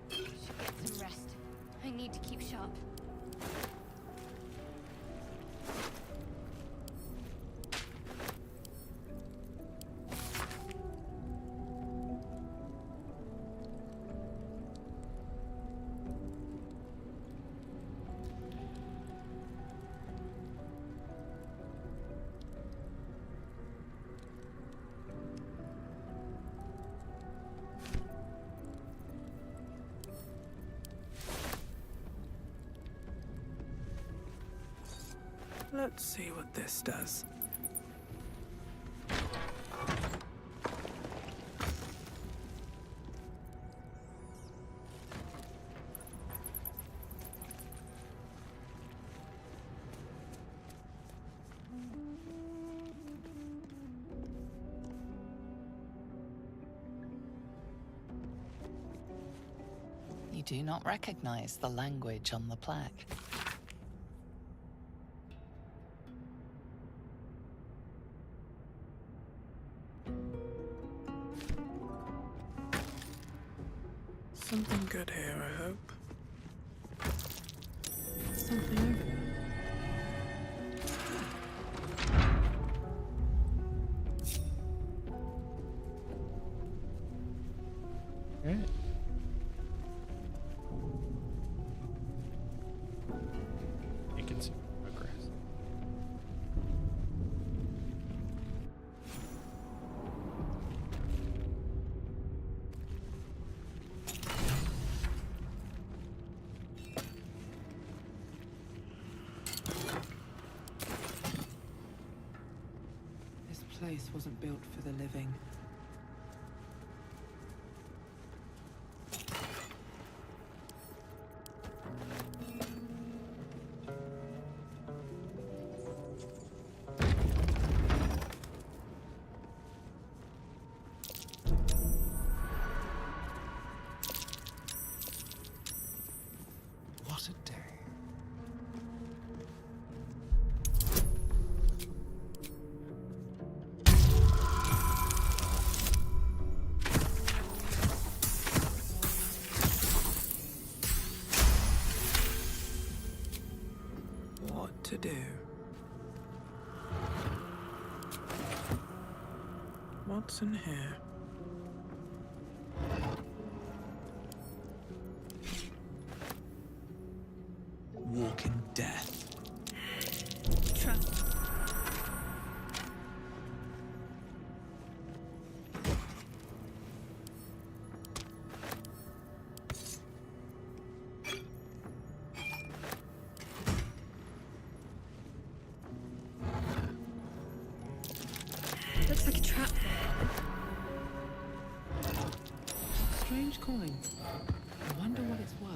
Should get some rest. I need to keep sharp. Let's see what this does. You do not recognize the language on the plaque. Something good here, I hope. Something over there. Alright. You can see progress. This place wasn't built for the living. What a day. What to do? What's in here? Walking death. Trap. Looks like a trap. Strange coin. I wonder what it's worth.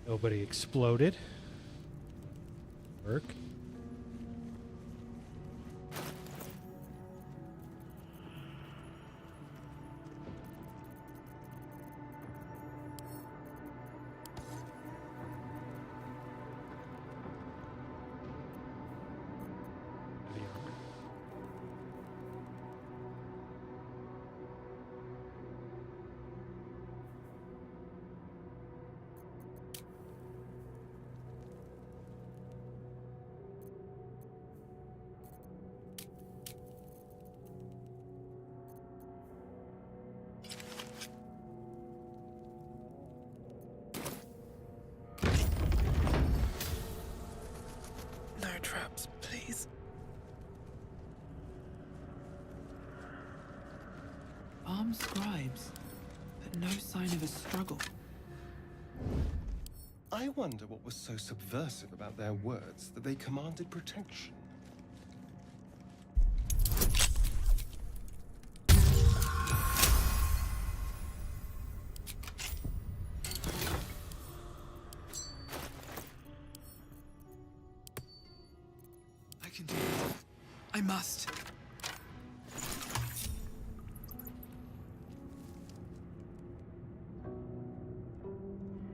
Nobody exploded. Work. Armed scribes, but no sign of a struggle. I wonder what was so subversive about their words that they commanded protection. I can do it. I must.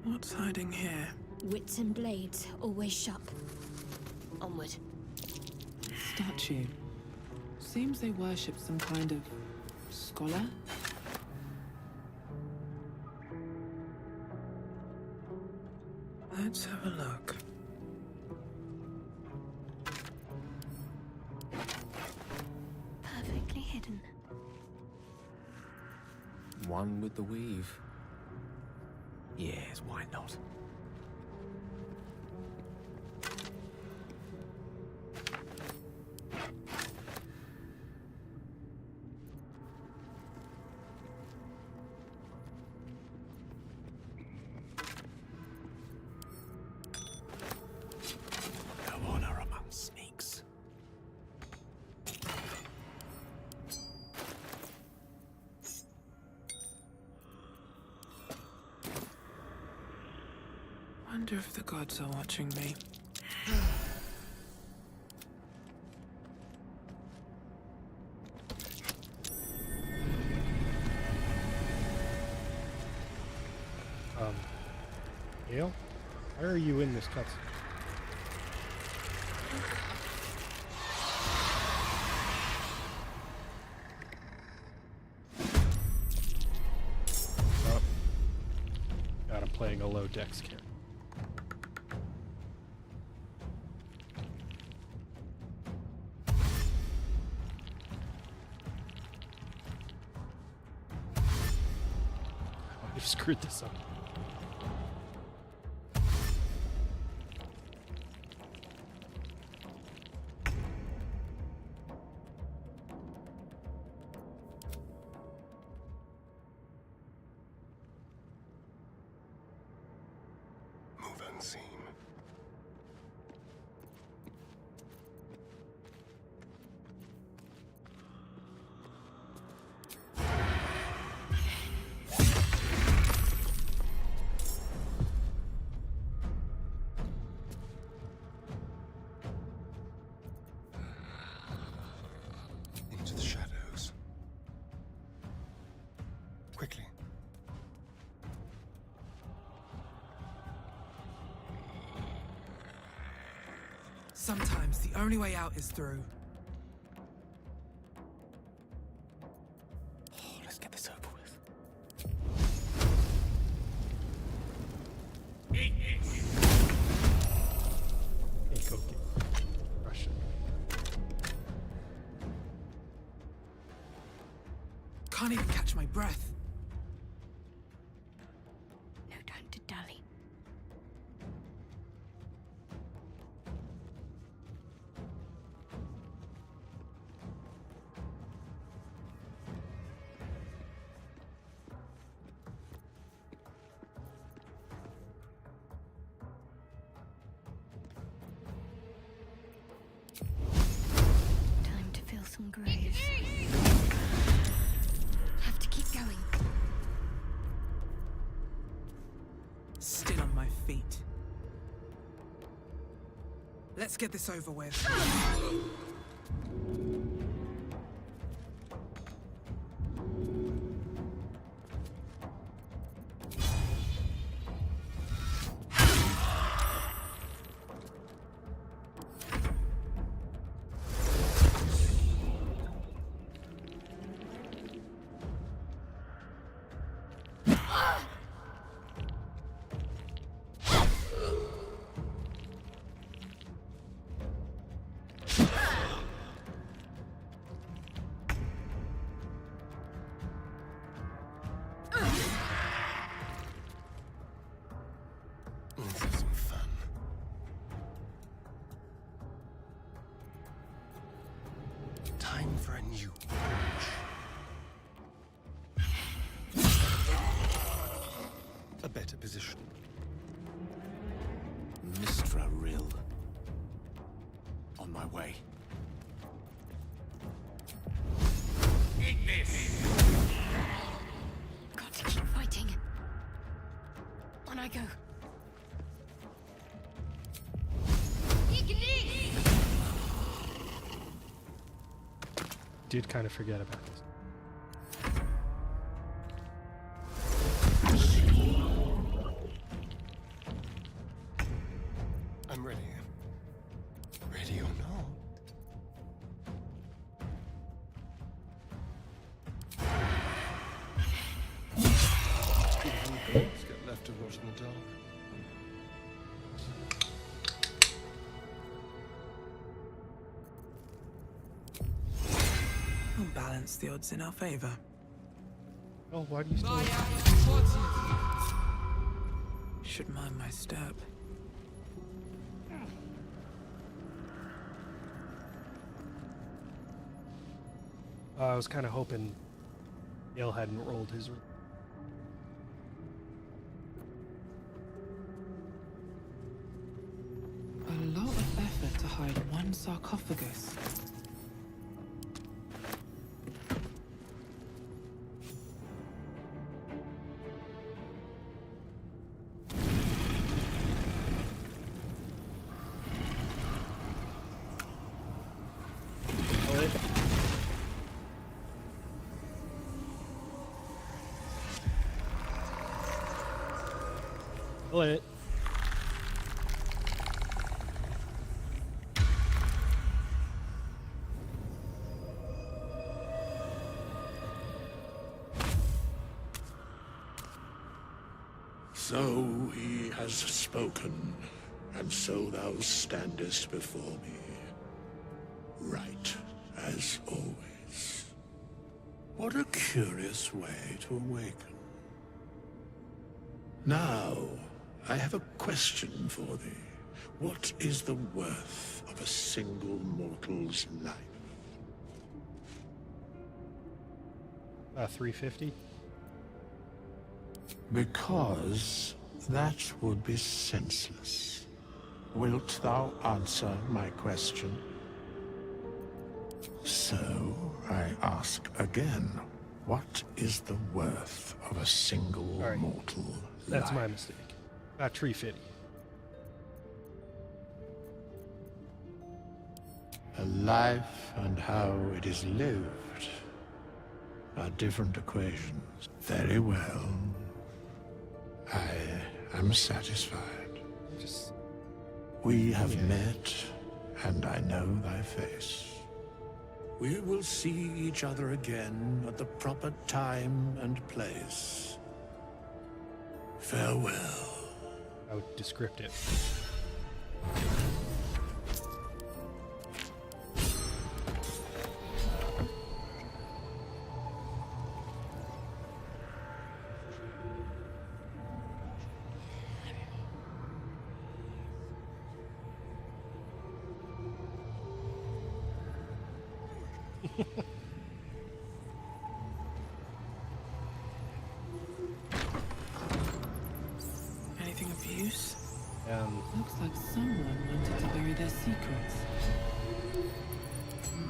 What's hiding here? Wits and blades, always sharp. Onward. Statue. Seems they worship some kind of scholar. Let's have a look. Perfectly hidden. One with the weave. Yes, why not? No honor among snakes. Wonder if the gods are watching me. Gale? Why are you in this cutscene? Oh. God, I'm playing a low dex character. You've screwed this up. Move unseen. Into the shadows. Quickly. Sometimes the only way out is through. Oh, let's get this over with. Hey, go get Russian. Can't even catch my breath. No time to dally. Time to fill some graves. Have to keep going. Still on my feet. Let's get this over with. Let's have some fun. Time for a new approach. my way. Got to keep fighting. On I go. Did kind of forget about this. I'm ready. Ready or not? Let's get left to rot in the dark. I'll balance the odds in our favor. Oh, why do you still... Should mind my step. I was kind of hoping Gale hadn't rolled his... A lot of effort to hide one sarcophagus. Lit. So he has spoken, and so thou standest before me, right as always. What a curious way to awaken. Now, I have a question for thee. What is the worth of a single mortal's life? 350. Because that would be senseless. Wilt thou answer my question? So, I ask again, what is the worth of a single mortal That's life? my mistake. 350. A life and how it is lived are different equations. Very well. I am satisfied. We have met, and I know thy face. We will see each other again at the proper time and place. Farewell. I would descript it. Anything of use? Looks like someone wanted to bury their secrets.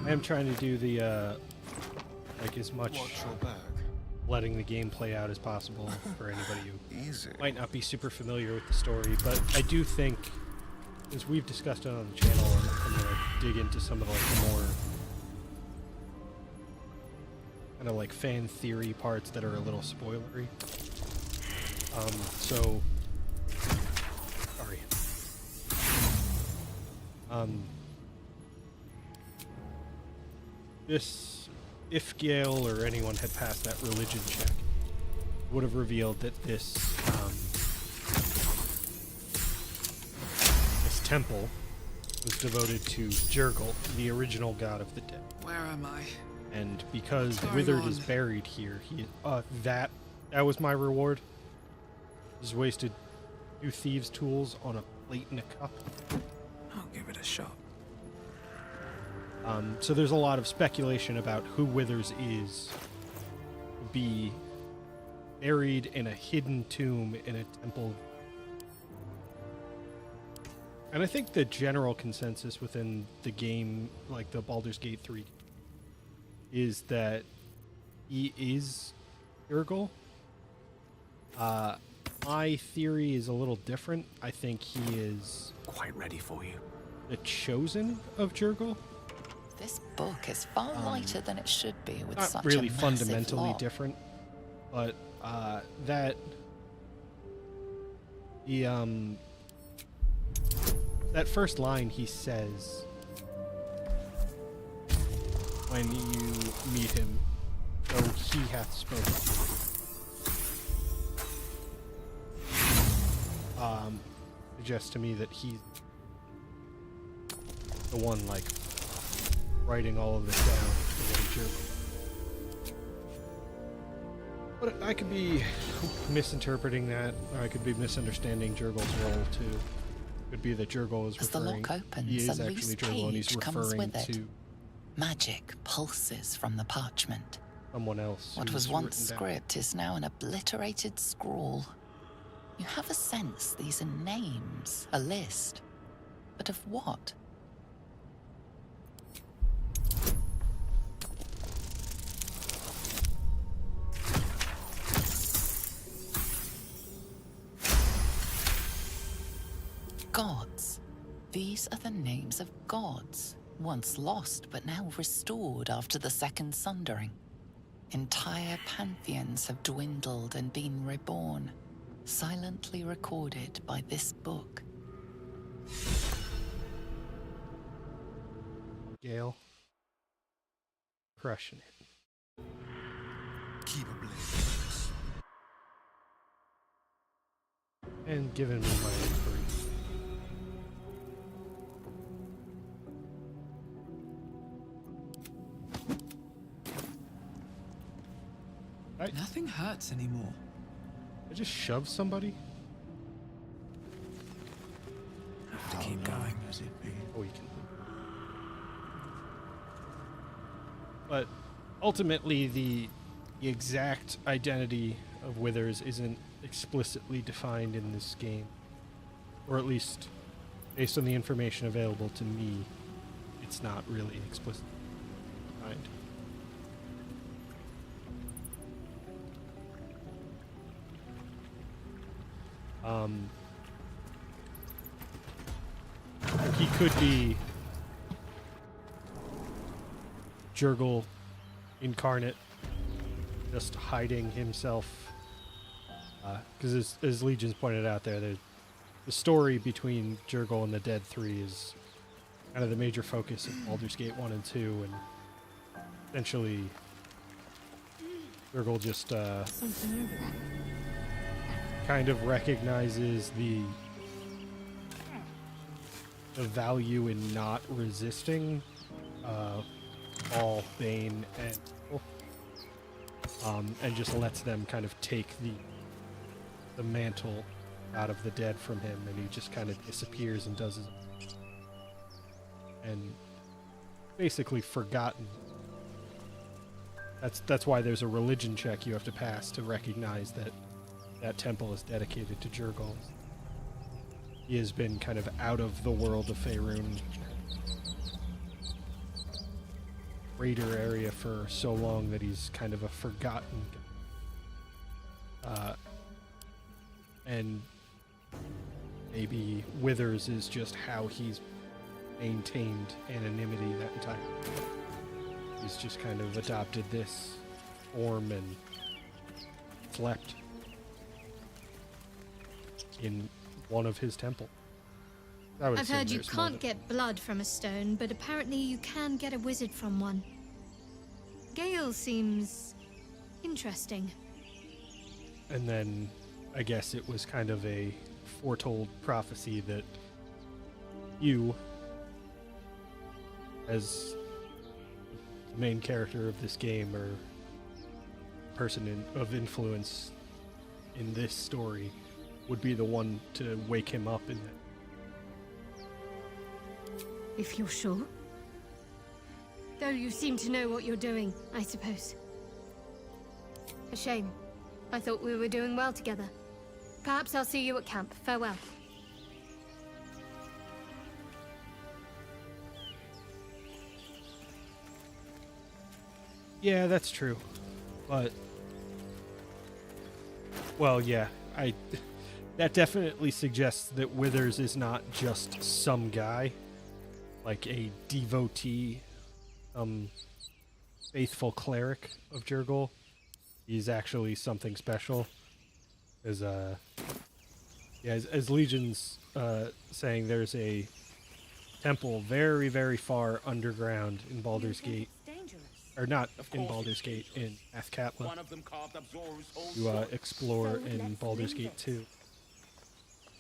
I am trying to do the, like, as much Watch your back. letting the game play out as possible for anybody who might not be super familiar with the story, but I do think, as we've discussed it on the channel, I'm going to dig into some of the more kind of like fan theory parts that are a little spoilery. So, sorry. This, if Gale or anyone had passed that religion check, would have revealed that this, this temple was devoted to Jurgle, the original god of the dead. Where am I? And because What's Withered going is on? buried here, that was my reward. Just wasted 2 thieves' tools on a plate and a cup. I'll give it a shot. So there's a lot of speculation about who Withers is. Be buried in a hidden tomb in a temple. And I think the general consensus within the game, like the Baldur's Gate 3, is that he is Urgal. My theory is a little different. I think he is quite ready for you. The chosen of Jurgal. This book is far lighter than it should be with Not such really a massive fundamentally lot. different, but that that first line he says when you meet him, though he hath spoken. Suggests to me that he's the one, like, writing all of this down for what he But I could be misinterpreting that, or I could be misunderstanding Jurgal's role too. Could be that Jurgal is As the referring. lock opens, he is a actually loose Jurgal, and he's page comes referring with it. to Magic pulses from the parchment. someone else. What who's was once written down. script is now an obliterated scrawl. You have a sense these are names, a list. But of what? Gods. These are the names of gods, once lost but now restored after the Second Sundering. Entire pantheons have dwindled and been reborn, silently recorded by this book. Gale. Crushing it. Keep a blaze. And giving me my inquiry. Nothing hurts anymore. I just shoved somebody? Have to keep going. Oh, you can. But ultimately, the exact identity of Withers isn't explicitly defined in this game. Or at least, based on the information available to me, it's not really explicitly defined. He could be Jurgal incarnate, just hiding himself. Because as Legion's pointed out there, the story between Jurgal and the Dead Three is kind of the major focus of Baldur's Gate 1 and 2, and essentially Jurgal just Something over there. kind of recognizes the value in not resisting all Bane and just lets them kind of take the mantle out of the dead from him, and he just kind of disappears and does his and basically forgotten. That's why there's a religion check you have to pass to recognize that that temple is dedicated to Jurgal. He has been kind of out of the world of Faerun raider area for so long that he's kind of a forgotten guy. And maybe Withers is just how he's maintained anonymity that entire time. He's just kind of adopted this form and slept in one of his temples. I've heard you can't get blood from a stone, but apparently you can get a wizard from one. Gale seems interesting. And then I guess it was kind of a foretold prophecy that you, as the main character of this game, or person of influence in this story, would be the one to wake him up in that. If you're sure. Though you seem to know what you're doing, I suppose. A shame. I thought we were doing well together. Perhaps I'll see you at camp. Farewell. Yeah, that's true. But well, yeah, that definitely suggests that Withers is not just some guy, like a devotee, faithful cleric of Jurgol. He's actually something special. As as Legion's saying, there's a temple very, very far underground in Baldur's Gate. Or not in Baldur's Gate, in Athkatla. You explore in Baldur's Gate 2.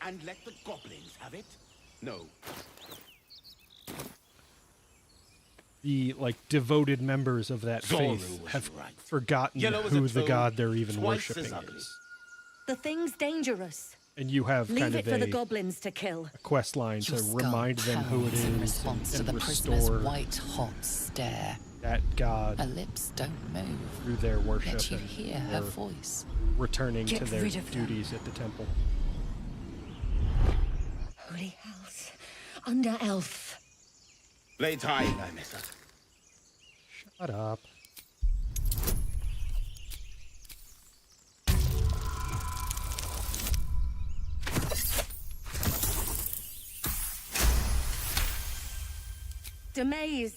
And let the goblins have it? No. The devoted members of that faith have forgotten who the god they're even worshipping is. The thing's dangerous. And you have Leave kind it of for the goblins to kill. a quest line to remind them who it is in response to and the prisoner's restore white-hot stare. that god Her lips don't move. through their worship Yet you and hear her their voice. returning Get to their rid of them. duties at the temple. Holy hells. Under elf. Blades high, Nymissa. Shut up. Demaze.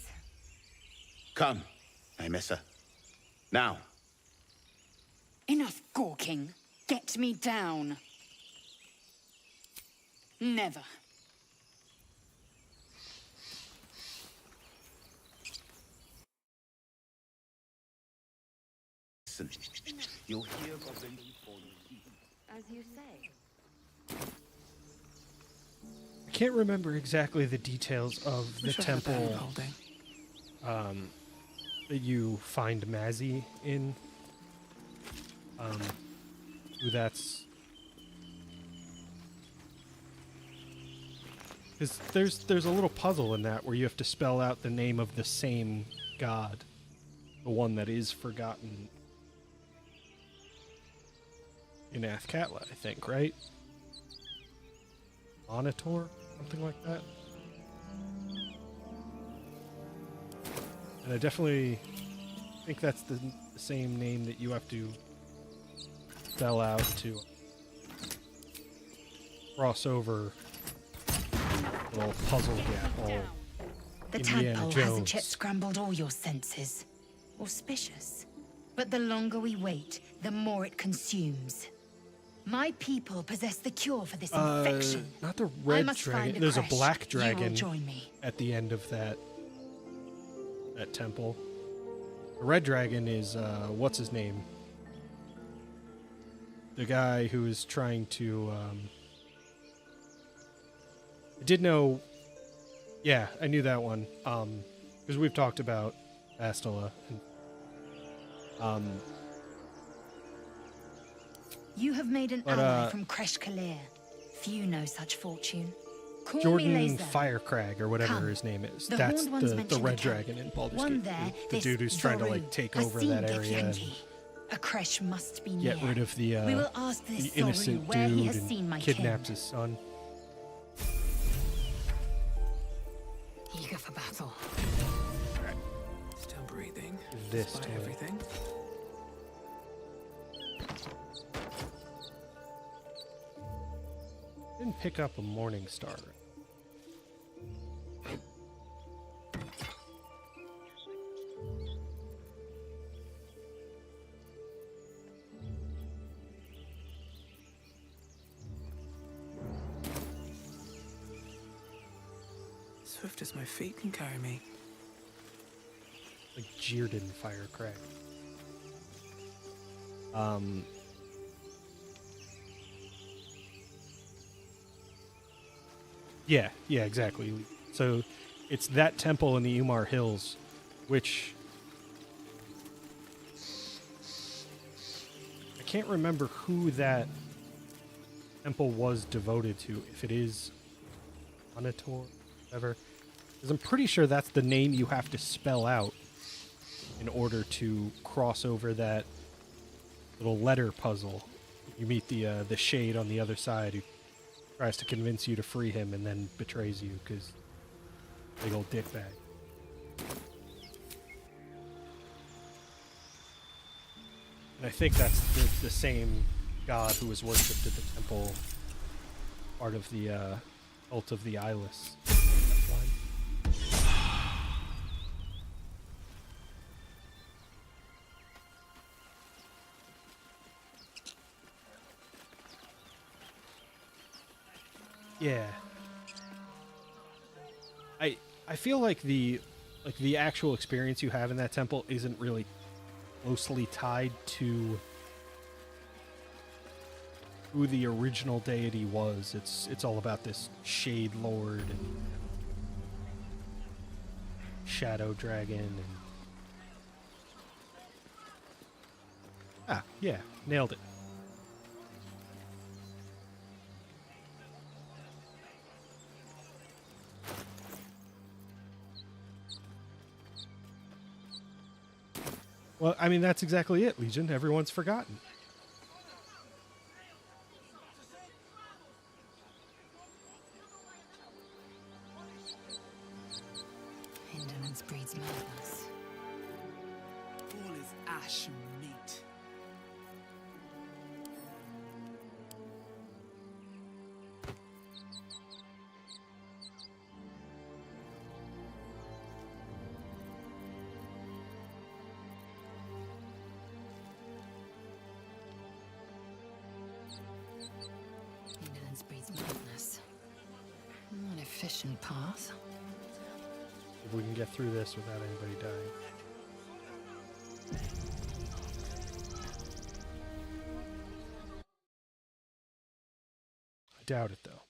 Come, Nymissa. Now. Enough gawking. Get me down. Never. Listen. You'll hear goblins before you. As you say. I can't remember exactly the details of the Wish I had that temple holding. that you find Mazzy in. Who that's... Because there's a little puzzle in that where you have to spell out the name of the same god. The one that is forgotten in Athkatla, I think, right? Monitor? Something like that. And I definitely think that's the same name that you have to spell out to cross over a little puzzle gap. All The Indiana tadpole Jones. hasn't yet scrambled all your senses. Auspicious. But the longer we wait, the more it consumes. My people possess the cure for this infection. Not the I red must find dragon. a There's a creche. black You will dragon join me. at the end of that temple. The red dragon is what's his name? The guy who is trying to. I did know. Yeah, I knew that one. Because we've talked about Astela. And, You have made an But, ally from Kresh Kalir. Few know such fortune. Call me Jordan Lae'zel. Firecrag, or whatever Come. his name is. The That's horned ones the mention red the camp. dragon in Baldur's One Gate. there, The this dude who's trying to Zoru, take has over seen that area and Githyanki. A Kresh must be near. get rid of the We will ask this the innocent Zoru where he dude has seen my and kin. kidnaps his son. Eager for battle. Still breathing. This despite to it. everything. Didn't pick up a morning star. Swift as my feet can carry me. Like Jirdan Firecrag. Yeah, exactly. So it's that temple in the Umar Hills, which I can't remember who that temple was devoted to, if it is Monitor, whatever. Because I'm pretty sure that's the name you have to spell out in order to cross over that little letter puzzle. You meet the shade on the other side who tries to convince you to free him and then betrays you because big old dickbag. And I think that's the same god who was worshipped at the temple, part of the cult of the Eyeless. Yeah. I feel like the actual experience you have in that temple isn't really closely tied to who the original deity was. It's all about this Shade Lord and Shadow Dragon and yeah, nailed it. Well, I mean, that's exactly it, Legion. Everyone's forgotten. Indolence breeds madness. All is ash and meat. Indolence breeds madness. An efficient path. If we can get through this without anybody dying. I doubt it, though.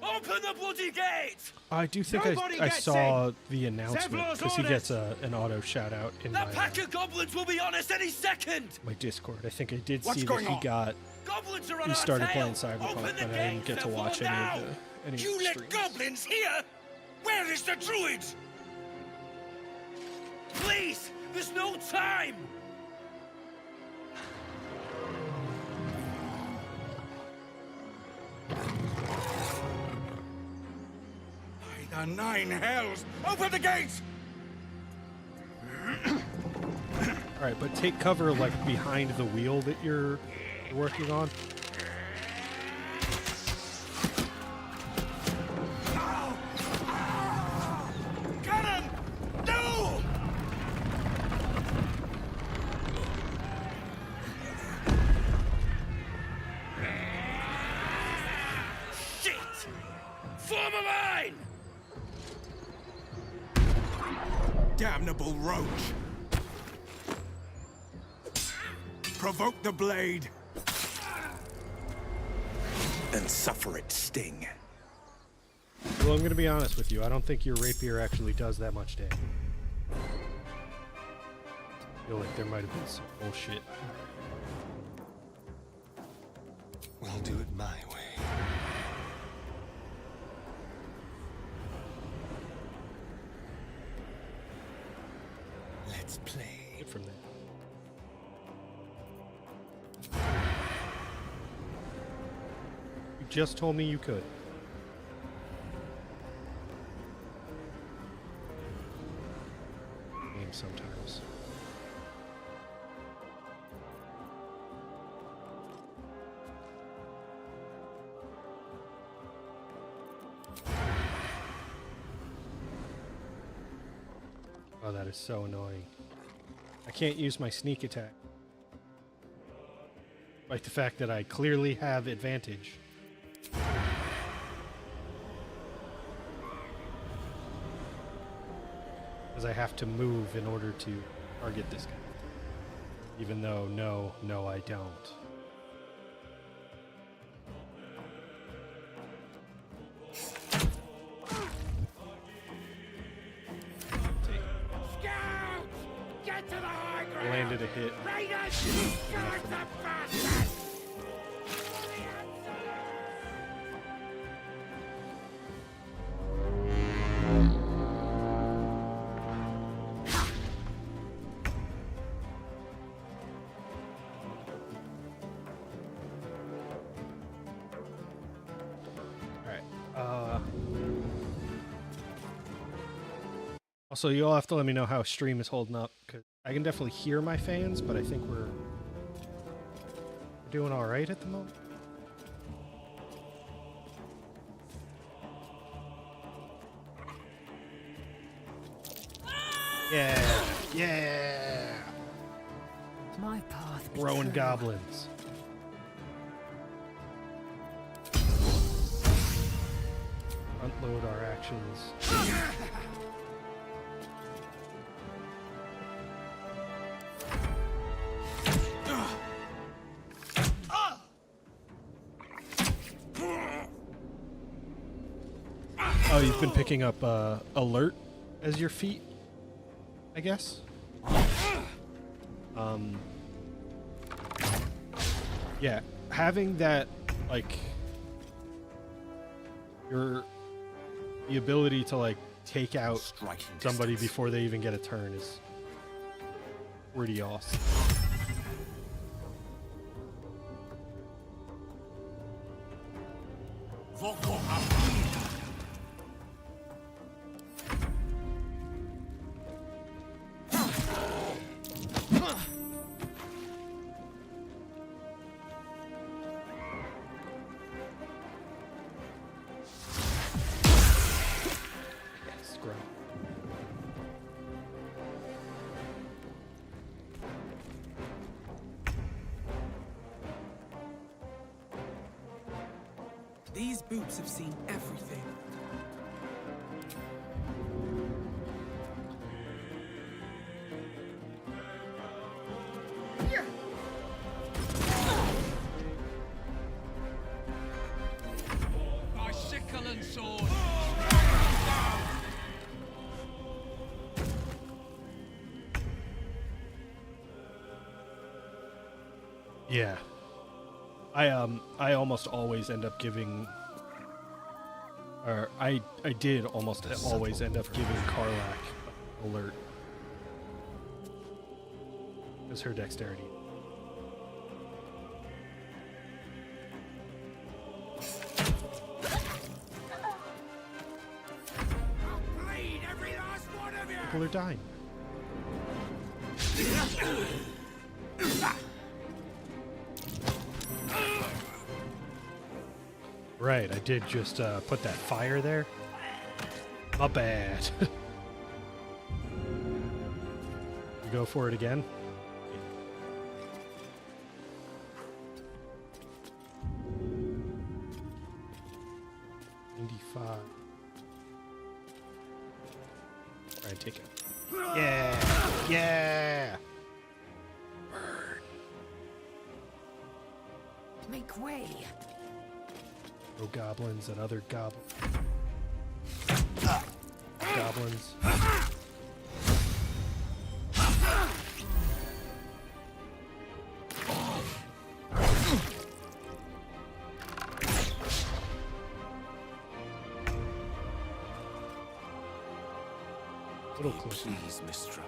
Open the bloody gate! I do think Nobody I gets saw the announcement Zevlor's because he orders. gets an auto shout out in That pack of goblins will be on us any second! my Discord. I think I did What's see that going he on? got. Goblins are on He our started tail. playing Cyberpunk, Open but the I didn't get to gates, watch now. any of You the let streams. goblins here? Where is the druid? Please, there's no time! By the nine hells! Open the gates! All right, but take cover like behind the wheel that you're working on. Got him! No! Shit! Form a line! Damnable roach! Provoke the blade! And suffer its sting. Well, I'm going to be honest with you. I don't think your rapier actually does that much damage. I feel like there might have been some bullshit. We'll do it my way. Let's play. Get from there. You just told me you could. Game sometimes. Oh, that is so annoying. I can't use my sneak attack. Like the fact that I clearly have advantage. Because I have to move in order to target this guy. Even though, no, I don't. Get to the high ground! Landed a hit. Raiders! Charge the bastards! Alright. Also, you'll have to let me know how stream is holding up, because I can definitely hear my fans, but I think we're doing all right at the moment. Yeah, yeah. My path. Throwing goblins. Front load our actions. Oh, you've been picking up alert as your feat, I guess. Yeah, having that, like, the ability to, like, take out somebody before they even get a turn is pretty awesome. These boots have seen everything. My sickle and sword. Yeah. I almost always end up giving, or I did almost always end up giving Karlach alert as her dexterity. People are dying. Right, I did just put that fire there. My bad. You go for it again. Alright, take it. Yeah! Yeah! Make way. No goblins and other goblins. Goblins. Little close. Please, Mistra.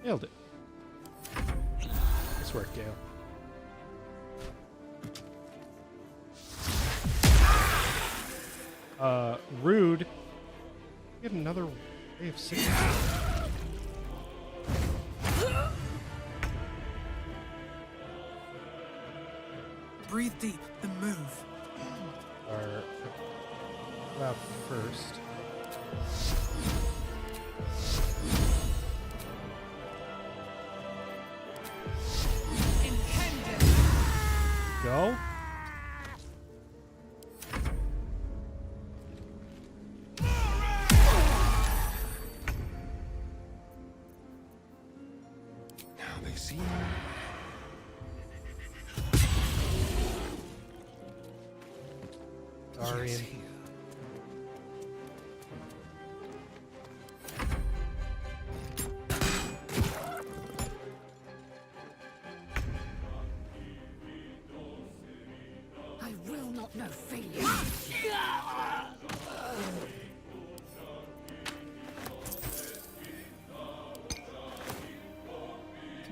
Nailed it. Nice work, Gale. Rude. Get another way of sitting. Breathe deep and move. Our first. Go. Now they see. Darian. got no feeling.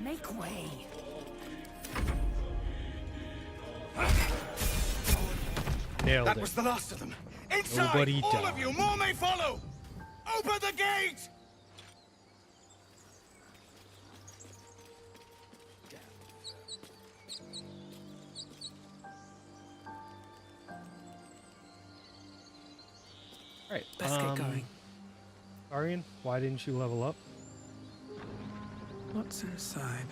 Make way. Nailed That it. was the last of them. Inside! Nobody All died. of you, more may follow! Open the gate! Alright, Let's get going. Arian, why didn't you level up? What's inside?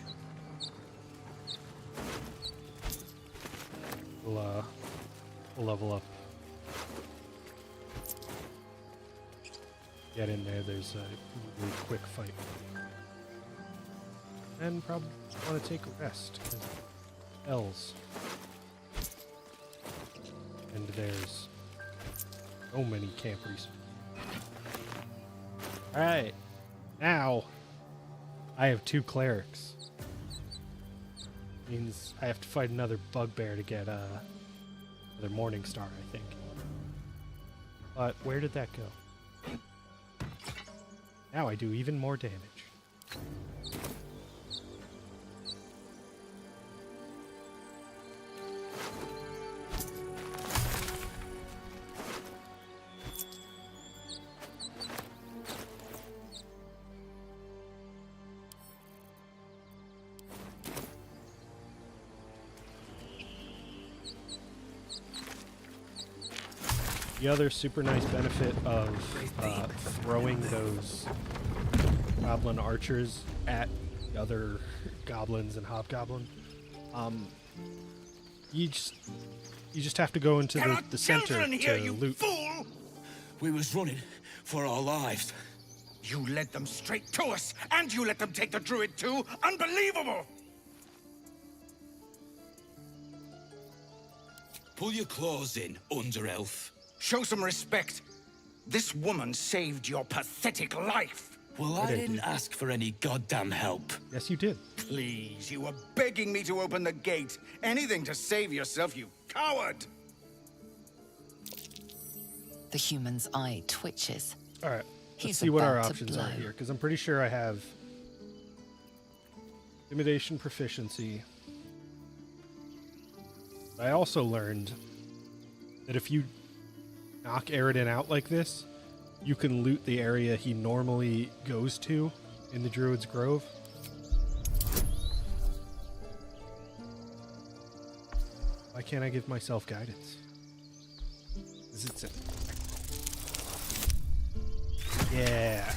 We'll level up. Get in there, there's a really quick fight. And probably want to take a rest, 'cause L's. And there's so many campers. Alright, now I have 2 clerics. Means I have to fight another bugbear to get another Morning Star, I think. But where did that go? Now I do even more damage. The other super nice benefit of throwing those goblin archers at the other goblins and hobgoblin, you just have to go into the center Here, to you loot. fool! We was running for our lives. You led them straight to us, and you let them take the druid too. Unbelievable! Pull your claws in, Underelf. Show some respect. This woman saved your pathetic life. Well, I didn't ask for any goddamn help. Yes, you did. Please, you were begging me to open the gate. Anything to save yourself, you coward! The human's eye twitches. All right, let's He's see what our about to options are blow. here, because I'm pretty sure I have intimidation proficiency. I also learned that if you knock Aridin out like this, you can loot the area he normally goes to in the Druid's Grove. Why can't I give myself guidance? Is it Yeah.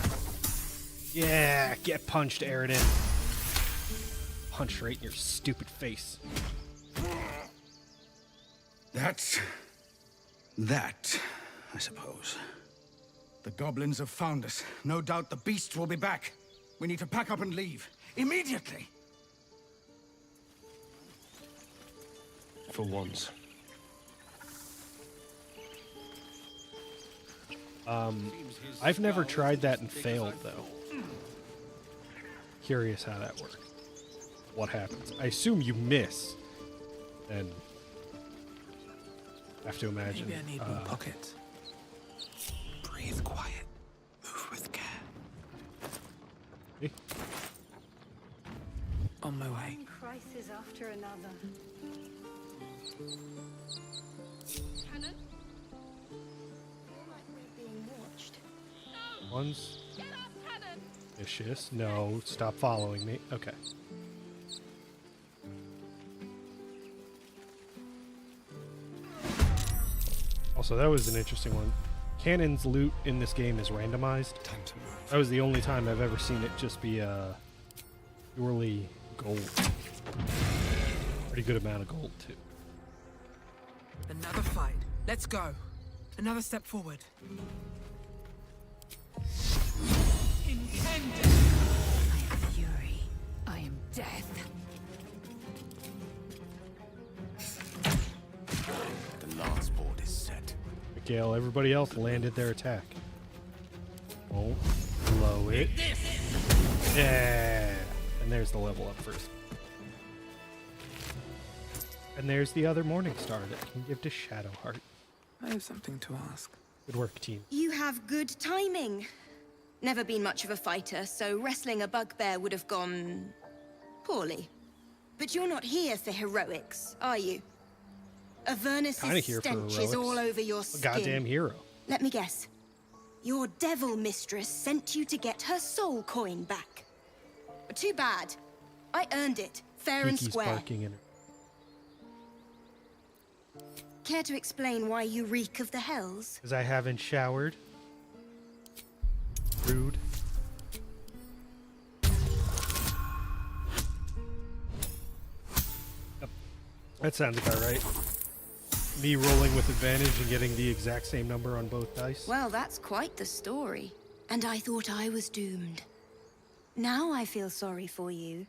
Yeah, get punched, Aridin. Punch right in your stupid face. That's that, I suppose. The goblins have found us. No doubt the beasts will be back. We need to pack up and leave. Immediately! For once. I've never tried that and failed, though. Curious how that works. What happens? I assume you miss. And I have to imagine. Maybe I need more pockets. Breathe quiet. Move with care. Hey. On my way. One crisis after another. Cannon? Like we're being watched. One's Get up, Cannon! vicious. No, stop following me. Okay. Also, that was an interesting one. Cannon's loot in this game is randomized. Time to move. That was the only time I've ever seen it just be purely gold. Pretty good amount of gold, too. Another fight. Let's go. Another step forward. Intended. I am fury. I am death. The last board is set. Mikael, everybody else landed their attack. Won't blow it. Yeah. And there's the level up first. And there's the other Morning Star that can give to Shadowheart. I have something to ask. Good work, team. You have good timing. Never been much of a fighter, so wrestling a bugbear would have gone poorly. But you're not here for heroics, are you? Avernus' Kinda here for stench is heroics. all over your A skin. goddamn hero. Let me guess. Your devil mistress sent you to get her soul coin back. Too bad. I earned it, fair and Kiki's square. barking in her. Care to explain why you reek of the hells? Because I haven't showered. Rude. Yep. That sounds about right. Me rolling with advantage and getting the exact same number on both dice. Well, that's quite the story. And I thought I was doomed. Now I feel sorry for you.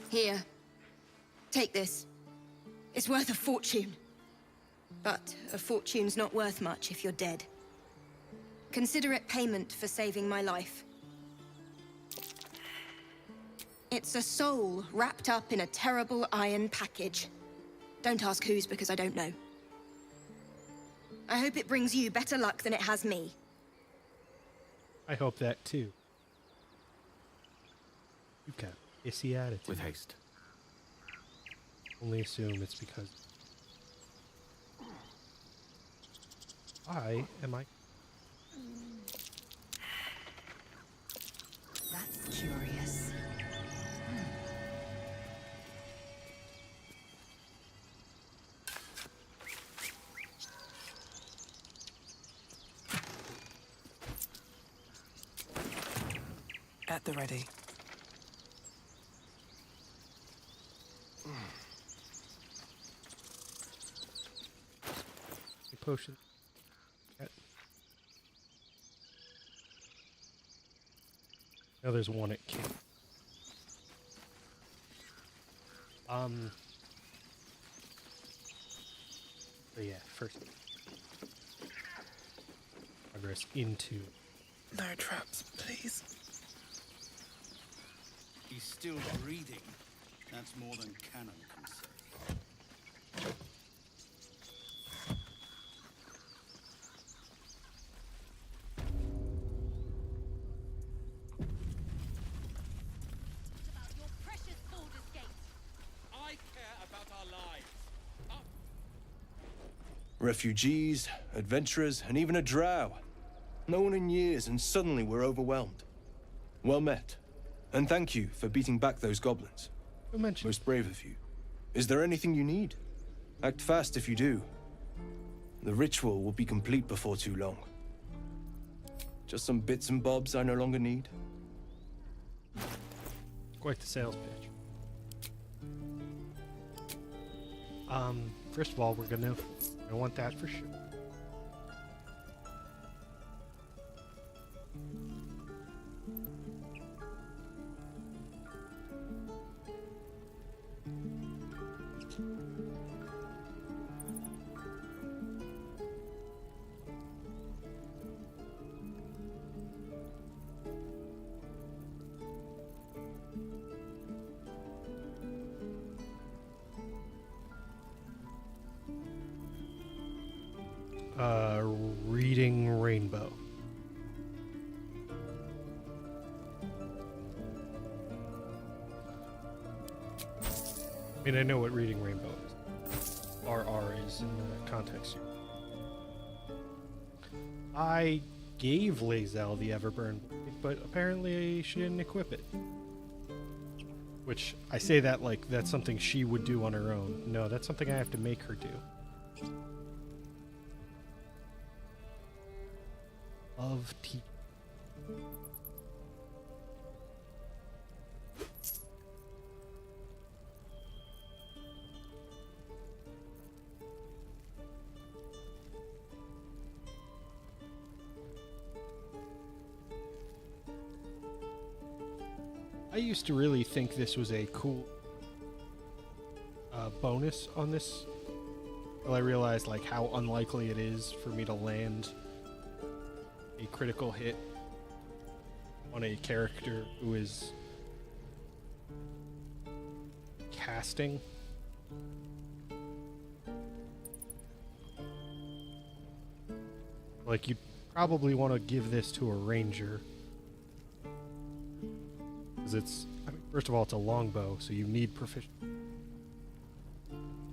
Here. Take this. It's worth a fortune. But a fortune's not worth much if you're dead. Consider it payment for saving my life. It's a soul wrapped up in a terrible iron package. Don't ask whose, because I don't know. I hope it brings you better luck than it has me. I hope that too. You've got issy attitude. With haste. Only assume it's because. Why am I? That's curious. At the ready. Potion. Cat. No, there's one at camp. So yeah, first progress into. No traps, please. He's still breathing. That's more than Canon can say. Refugees, adventurers, and even a drow. No one in years, and suddenly we're overwhelmed. Well met. And thank you for beating back those goblins. Most brave of you. Is there anything you need? Act fast if you do. The ritual will be complete before too long. Just some bits and bobs I no longer need. Quite the sales pitch. First of all, we're gonna want that for sure. Reading Rainbow. I mean, I know what Reading Rainbow is. RR is in the context here. I gave Lae'zel the Everburn, but apparently she didn't equip it. Which, I say that like that's something she would do on her own. No, that's something I have to make her do. Of tea. I used to really think this was a cool bonus on this, until I realized like how unlikely it is for me to land a critical hit on a character who is casting Like, you'd probably want to give this to a ranger. Because it's, I mean, first of all, it's a longbow, so you need proficiency.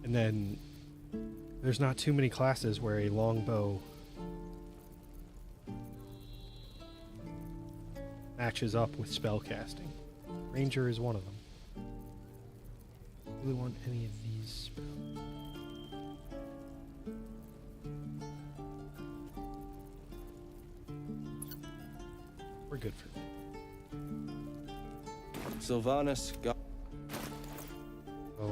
And then, there's not too many classes where a longbow matches up with spellcasting. Ranger is one of them. Really want any of these spells. We're good for that. Sylvanas got. Oh.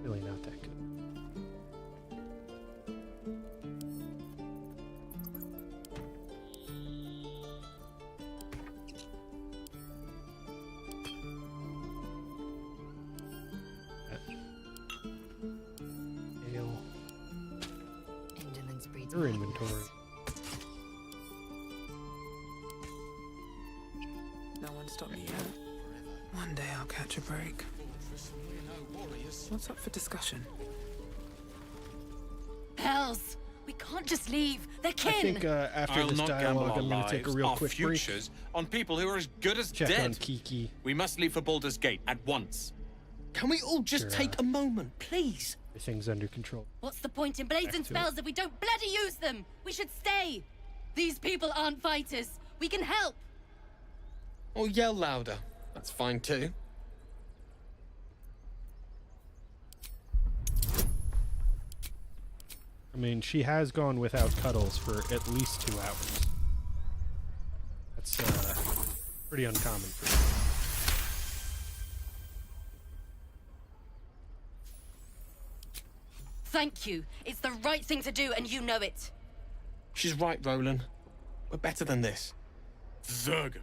Really not that good. Ale. Indolence breeds Your madness. inventory. No one stopped me yet. One day I'll catch a break. What's up for discussion? Hells! We can't just leave. They're I kin! think after I'll this not dialogue, gamble I'm going to take a our real lives, quick our break. futures, on people who are as good as Check dead. on Kiki. We must leave for Baldur's Gate at once. Can we all just Sure. take a moment, please? Everything's under control. What's the point in blades and Back to spells if we don't bloody use them? We should stay! These people aren't fighters. We can help! Or yell louder. That's fine too. I mean, she has gone without cuddles for at least 2 hours. That's pretty uncommon for her. Thank you. It's the right thing to do, and you know it. She's right, Roland. We're better than this. Zergan.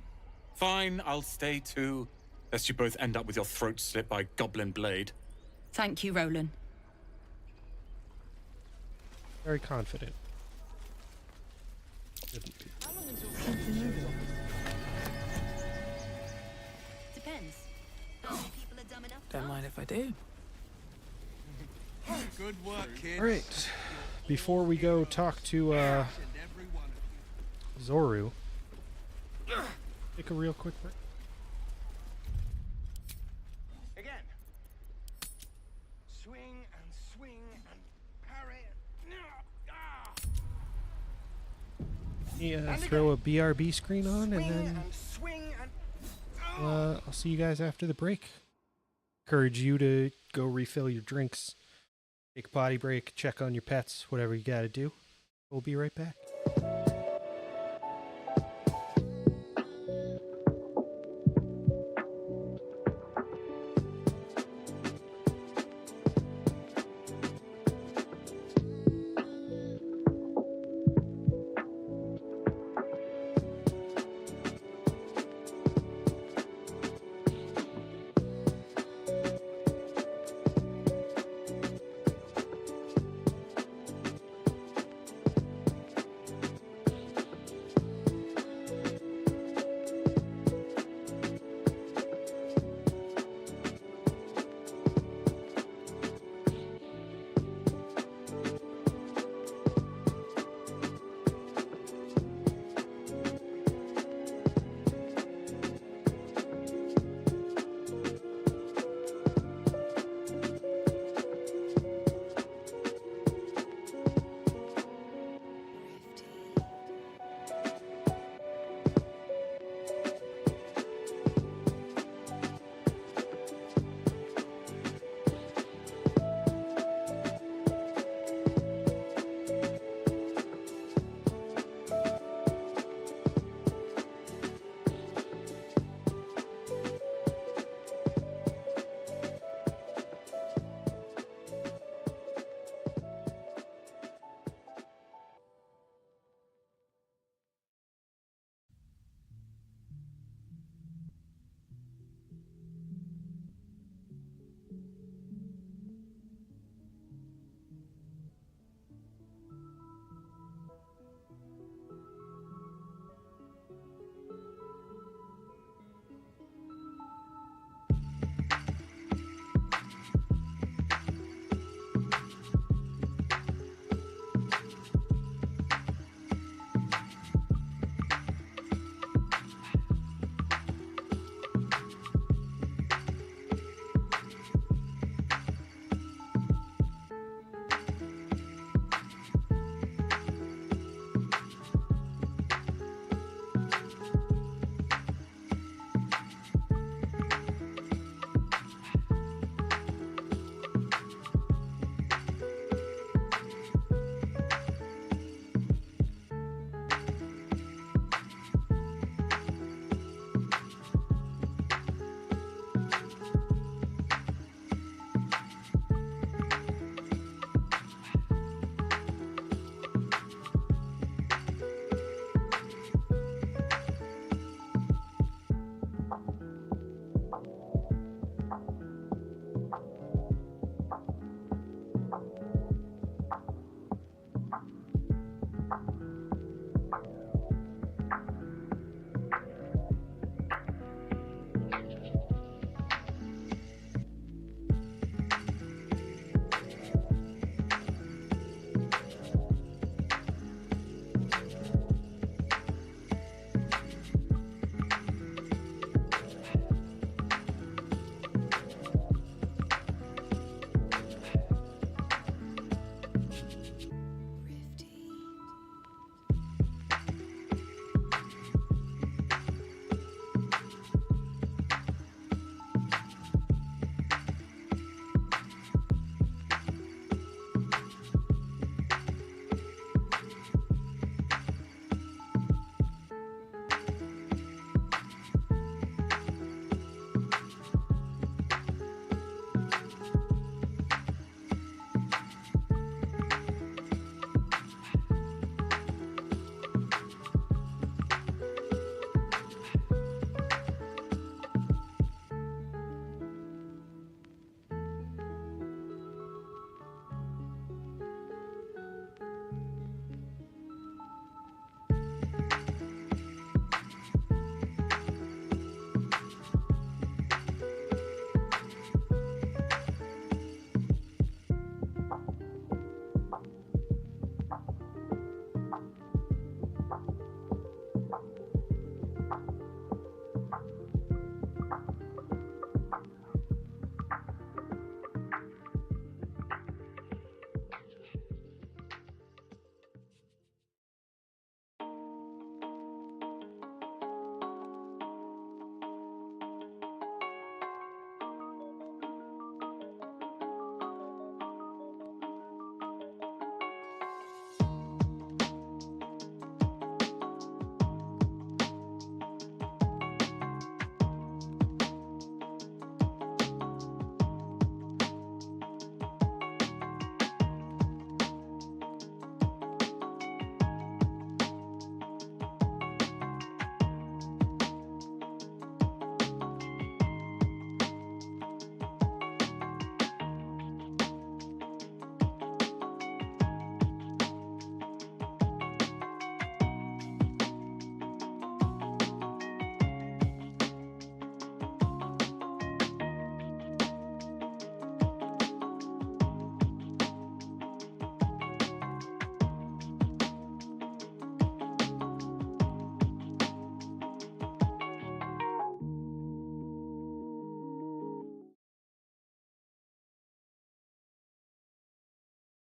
Fine, I'll stay too. Lest you both end up with your throat slit by Goblin Blade. Thank you, Roland. Very confident. Shouldn't be. Depends. People are dumb enough. Don't mind if I do. Good work, kid. All right. Before we go talk to Zoru, take a real quick break. Again. Swing and swing and parry. Throw a BRB screen on, and then And swing and I'll see you guys after the break. Encourage you to go refill your drinks, take a potty break, check on your pets, whatever you got to do. We'll be right back.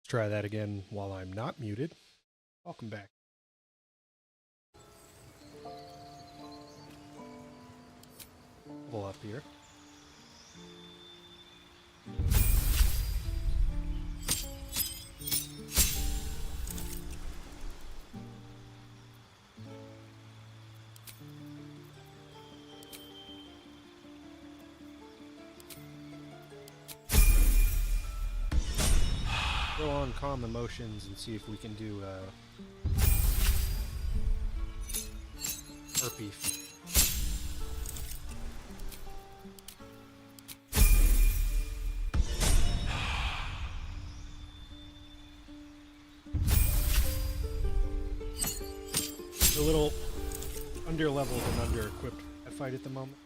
Let's try that again while I'm not muted. Welcome back. Level up here. Go on, calm emotions, and see if we can do Harpy. A little under-leveled and under-equipped that fight at the moment.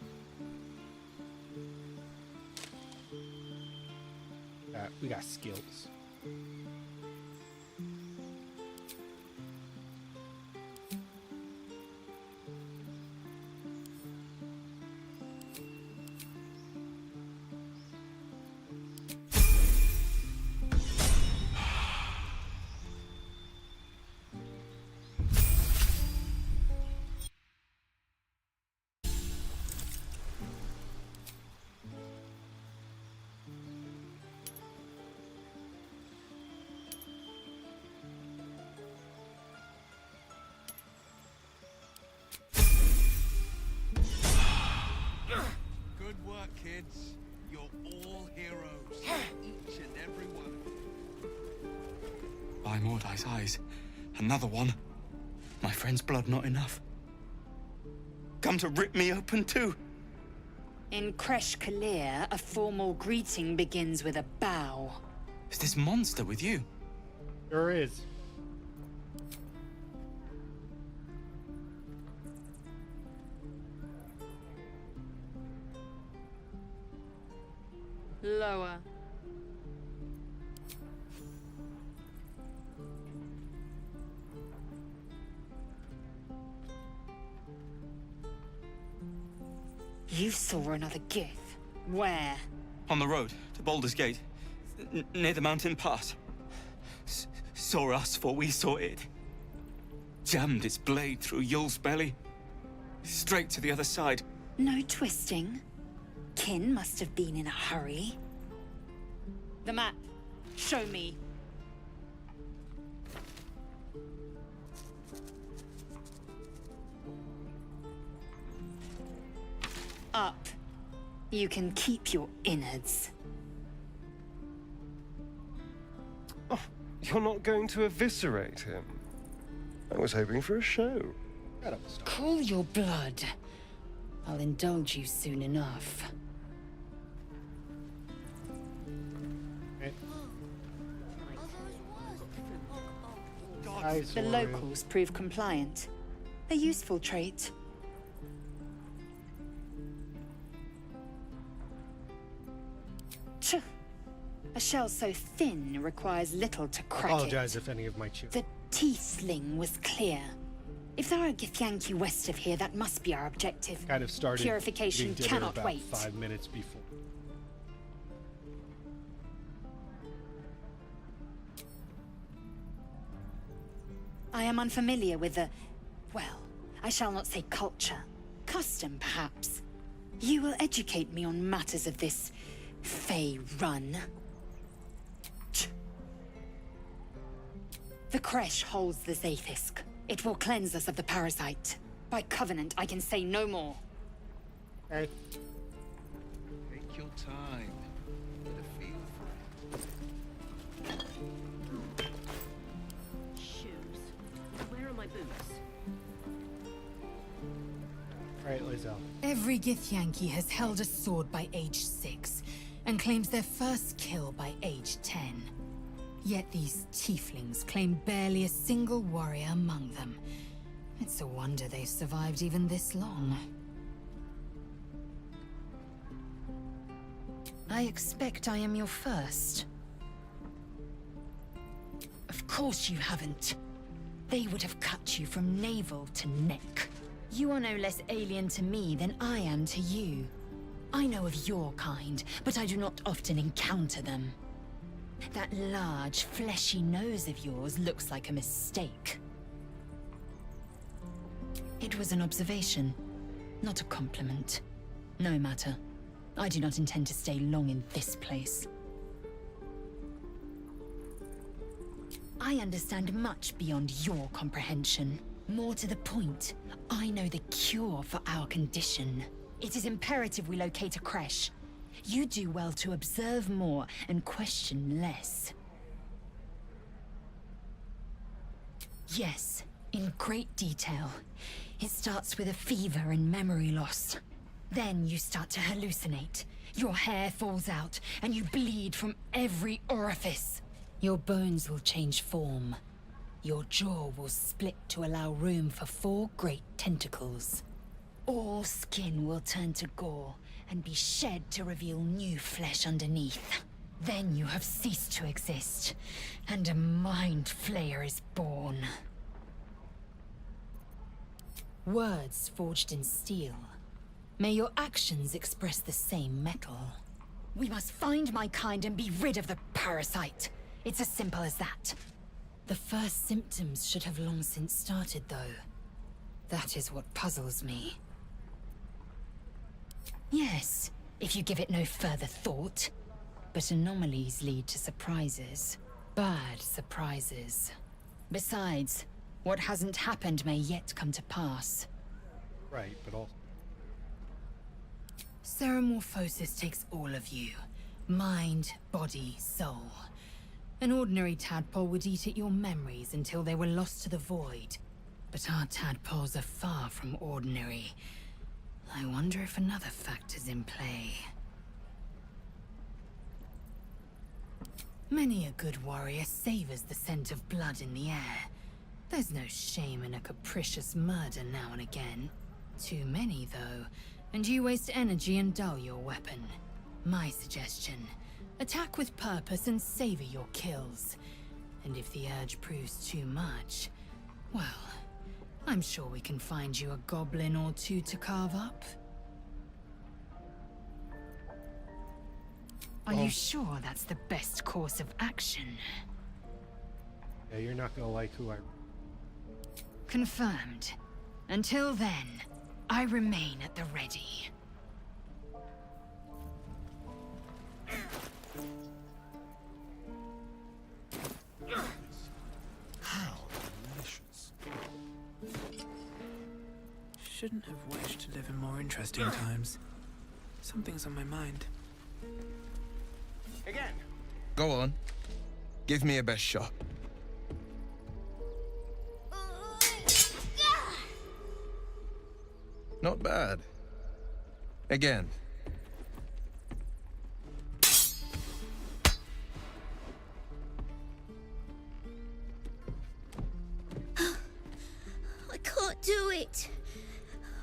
We got skills. Good work, kids. You're all heroes. Each and every one. By Mordai's eyes, another one. My friend's blood not enough. Come to rip me open too. In Kresh Kalir, a formal greeting begins with a bow. Is this monster with you? Sure is. Lower. You saw another Gith. Where? On the road to Baldur's Gate, near the mountain pass. Saw us before we saw it. Jammed its blade through Yul's belly. Straight to the other side. No twisting. Kin must have been in a hurry. The map. Show me. Up. You can keep your innards. Oh, you're not going to eviscerate him? I was hoping for a show. Cool your blood. I'll indulge you soon enough. The locals prove compliant. A useful trait. A shell so thin requires little to I crack apologize it. if any of my children. The Tiefling was clear. If there are Githyanki west of here, that must be our objective. Kind of started Purification getting dinner cannot about wait. 5 minutes before. I am unfamiliar with the... well, I shall not say culture. Custom, perhaps. You will educate me on matters of this... Fey run. The Kresh holds the Zaithisk. It will cleanse us of the parasite. By covenant, I can say no more. Take your time. Get a feel for it. Shoes. Where are my boots? Right, Lae'zel. Every Githyanki has held a sword by age 6, and claims their first kill by age 10. Yet these tieflings claim barely a single warrior among them. It's a wonder they've survived even this long. I expect I am your first. Of course you haven't. They would have cut you from navel to neck. You are no less alien to me than I am to you. I know of your kind, but I do not often encounter them. That large, fleshy nose of yours looks like a mistake. It was an observation, not a compliment. No matter. I do not intend to stay long in this place. I understand much beyond your comprehension. More to the point, I know the cure for our condition. It is imperative we locate a creche. You do well to observe more and question less. Yes, in great detail. It starts with a fever and memory loss. Then you start to hallucinate. Your hair falls out, and you bleed from every orifice. Your bones will change form. Your jaw will split to allow room for 4 great tentacles. All skin will turn to gore and be shed to reveal new flesh underneath. Then you have ceased to exist, and a Mind Flayer is born. Words forged in steel. May your actions express the same metal. We must find my kind and be rid of the parasite. It's as simple as that. The first symptoms should have long since started, though. That is what puzzles me. Yes, if you give it no further thought. But anomalies lead to surprises. Bad surprises. Besides, what hasn't happened may yet come to pass. Right, but also... Ceremorphosis takes all of you. Mind, body, soul. An ordinary tadpole would eat at your memories until they were lost to the void. But our tadpoles are far from ordinary. I wonder if another factor's in play. Many a good warrior savors the scent of blood in the air. There's no shame in a capricious murder now and again. Too many, though, and you waste energy and dull your weapon. My suggestion, attack with purpose and savor your kills. And if the urge proves too much, well, I'm sure we can find you a goblin or two to carve up. Are you sure that's the best course of action? Yeah, you're not gonna like who I... Confirmed. Until then, I remain at the ready. How delicious. Shouldn't have wished to live in more interesting times. Something's on my mind. Again. Go on. Give me a best shot. Not bad. Again. I can't do it.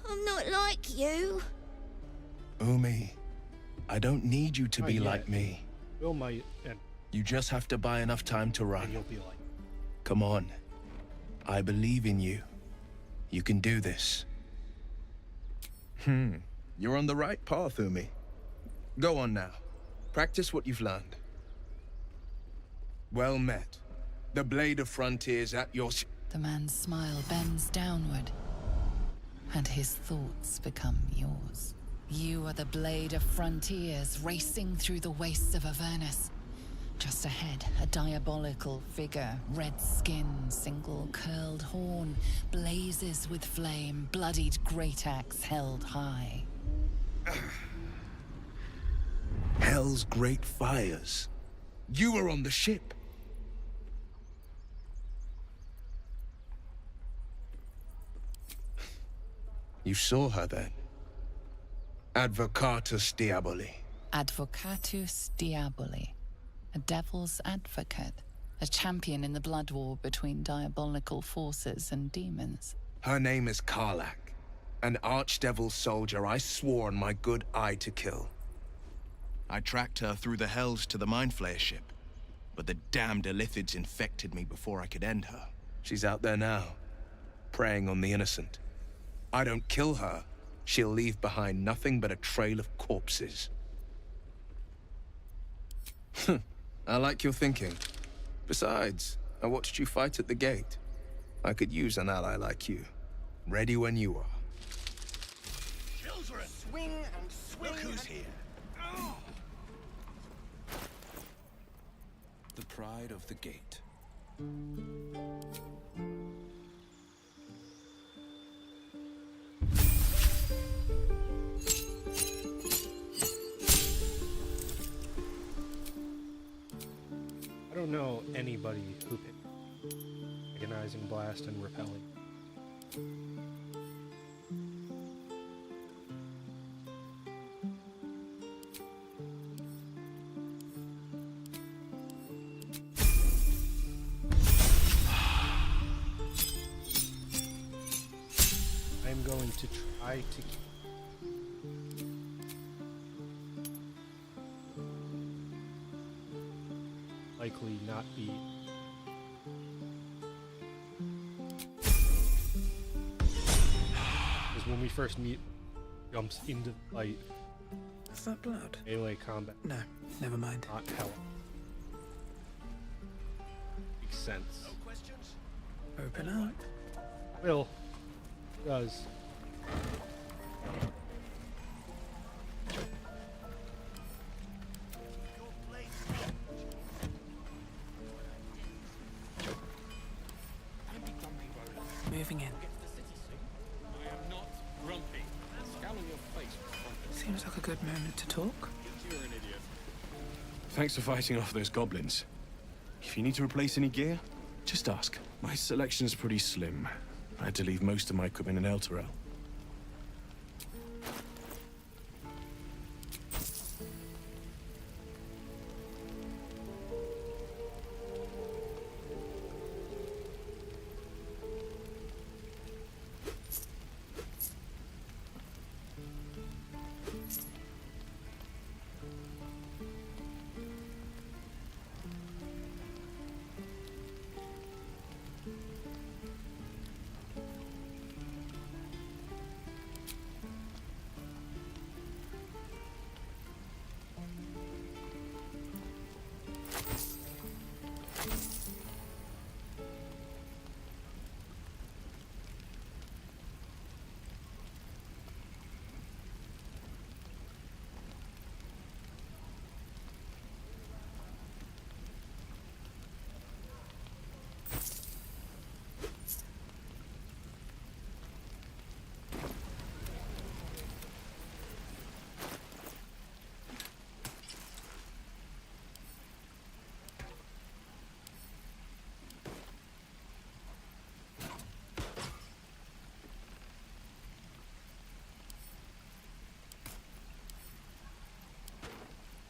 I'm not like you. Umi, I don't need you to Not be yet. like me. Will might, and You just have to buy enough time to run. you'll be like... Come on. I believe in you. You can do this. You're on the right path, Umi. Go on now. Practice what you've learned. Well met. The Blade of Frontiers at your... The man's smile bends downward, and his thoughts become yours. You are the Blade of Frontiers, racing through the wastes of Avernus. Just ahead, a diabolical figure, red skin, single curled horn, blazes with flame, bloodied great axe held high. Hell's great fires. You were on the ship. You saw her then. Advocatus Diaboli. Advocatus Diaboli. A devil's advocate. A champion in the blood war between diabolical forces and demons. Her name is Karlach. An archdevil soldier I swore on my good eye to kill. I tracked her through the hells to the Mind Flayer ship. But the damned Illithids infected me before I could end her. She's out there now, preying on the innocent. I don't kill her, she'll leave behind nothing but a trail of corpses. I like your thinking. Besides, I watched you fight at the gate. I could use an ally like you. Ready when you are. Children! Swing and swing. Look who's here. The pride of the gate. I don't know anybody who picked Agonizing Blast and Repelling. I'm going to try to likely not be because when we first meet, jumps into the fight. Is that blood? Melee combat. No, never mind. Not hell. Makes sense. No questions? Open up. Will does. Moving in. I am not grumpy. Scowl on your face. Seems like a good moment to talk. You're an idiot. Thanks for fighting off those goblins. If you need to replace any gear, just ask. My selection's pretty slim. I had to leave most of my equipment in Elturel.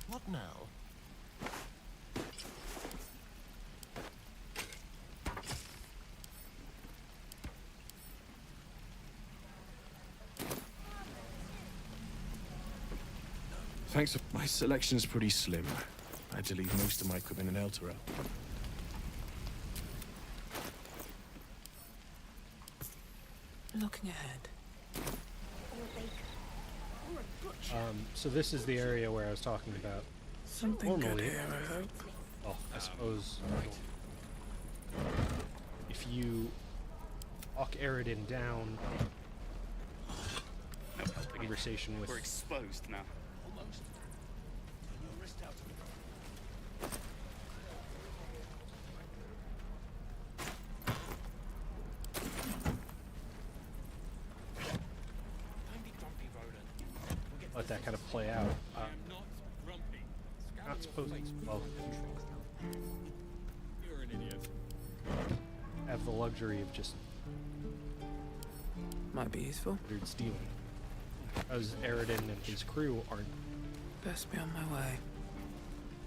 What now? Thanks. My selection's pretty slim. I had to leave most of my equipment in Elturel. Looking ahead. So this is the area where I was talking about. Something good here, I hope. Well, I suppose if you walk Eridan down, No helping it. conversation with We're exposed now. Almost. Turn your wrist out of it. let that kind of play out. Not supposed to, well, You're an idiot. have the luxury of just Might be useful. stealing. Because Eridan and his crew aren't. Best be on my way.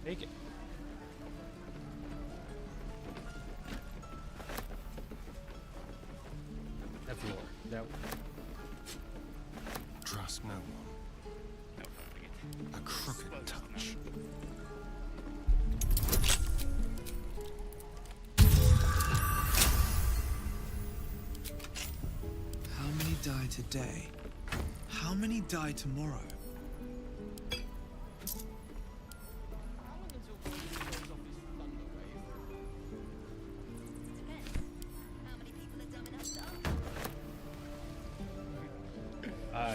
Take it. Everywhere. That Trust no one. A crooked touch. How many die today? How many die tomorrow?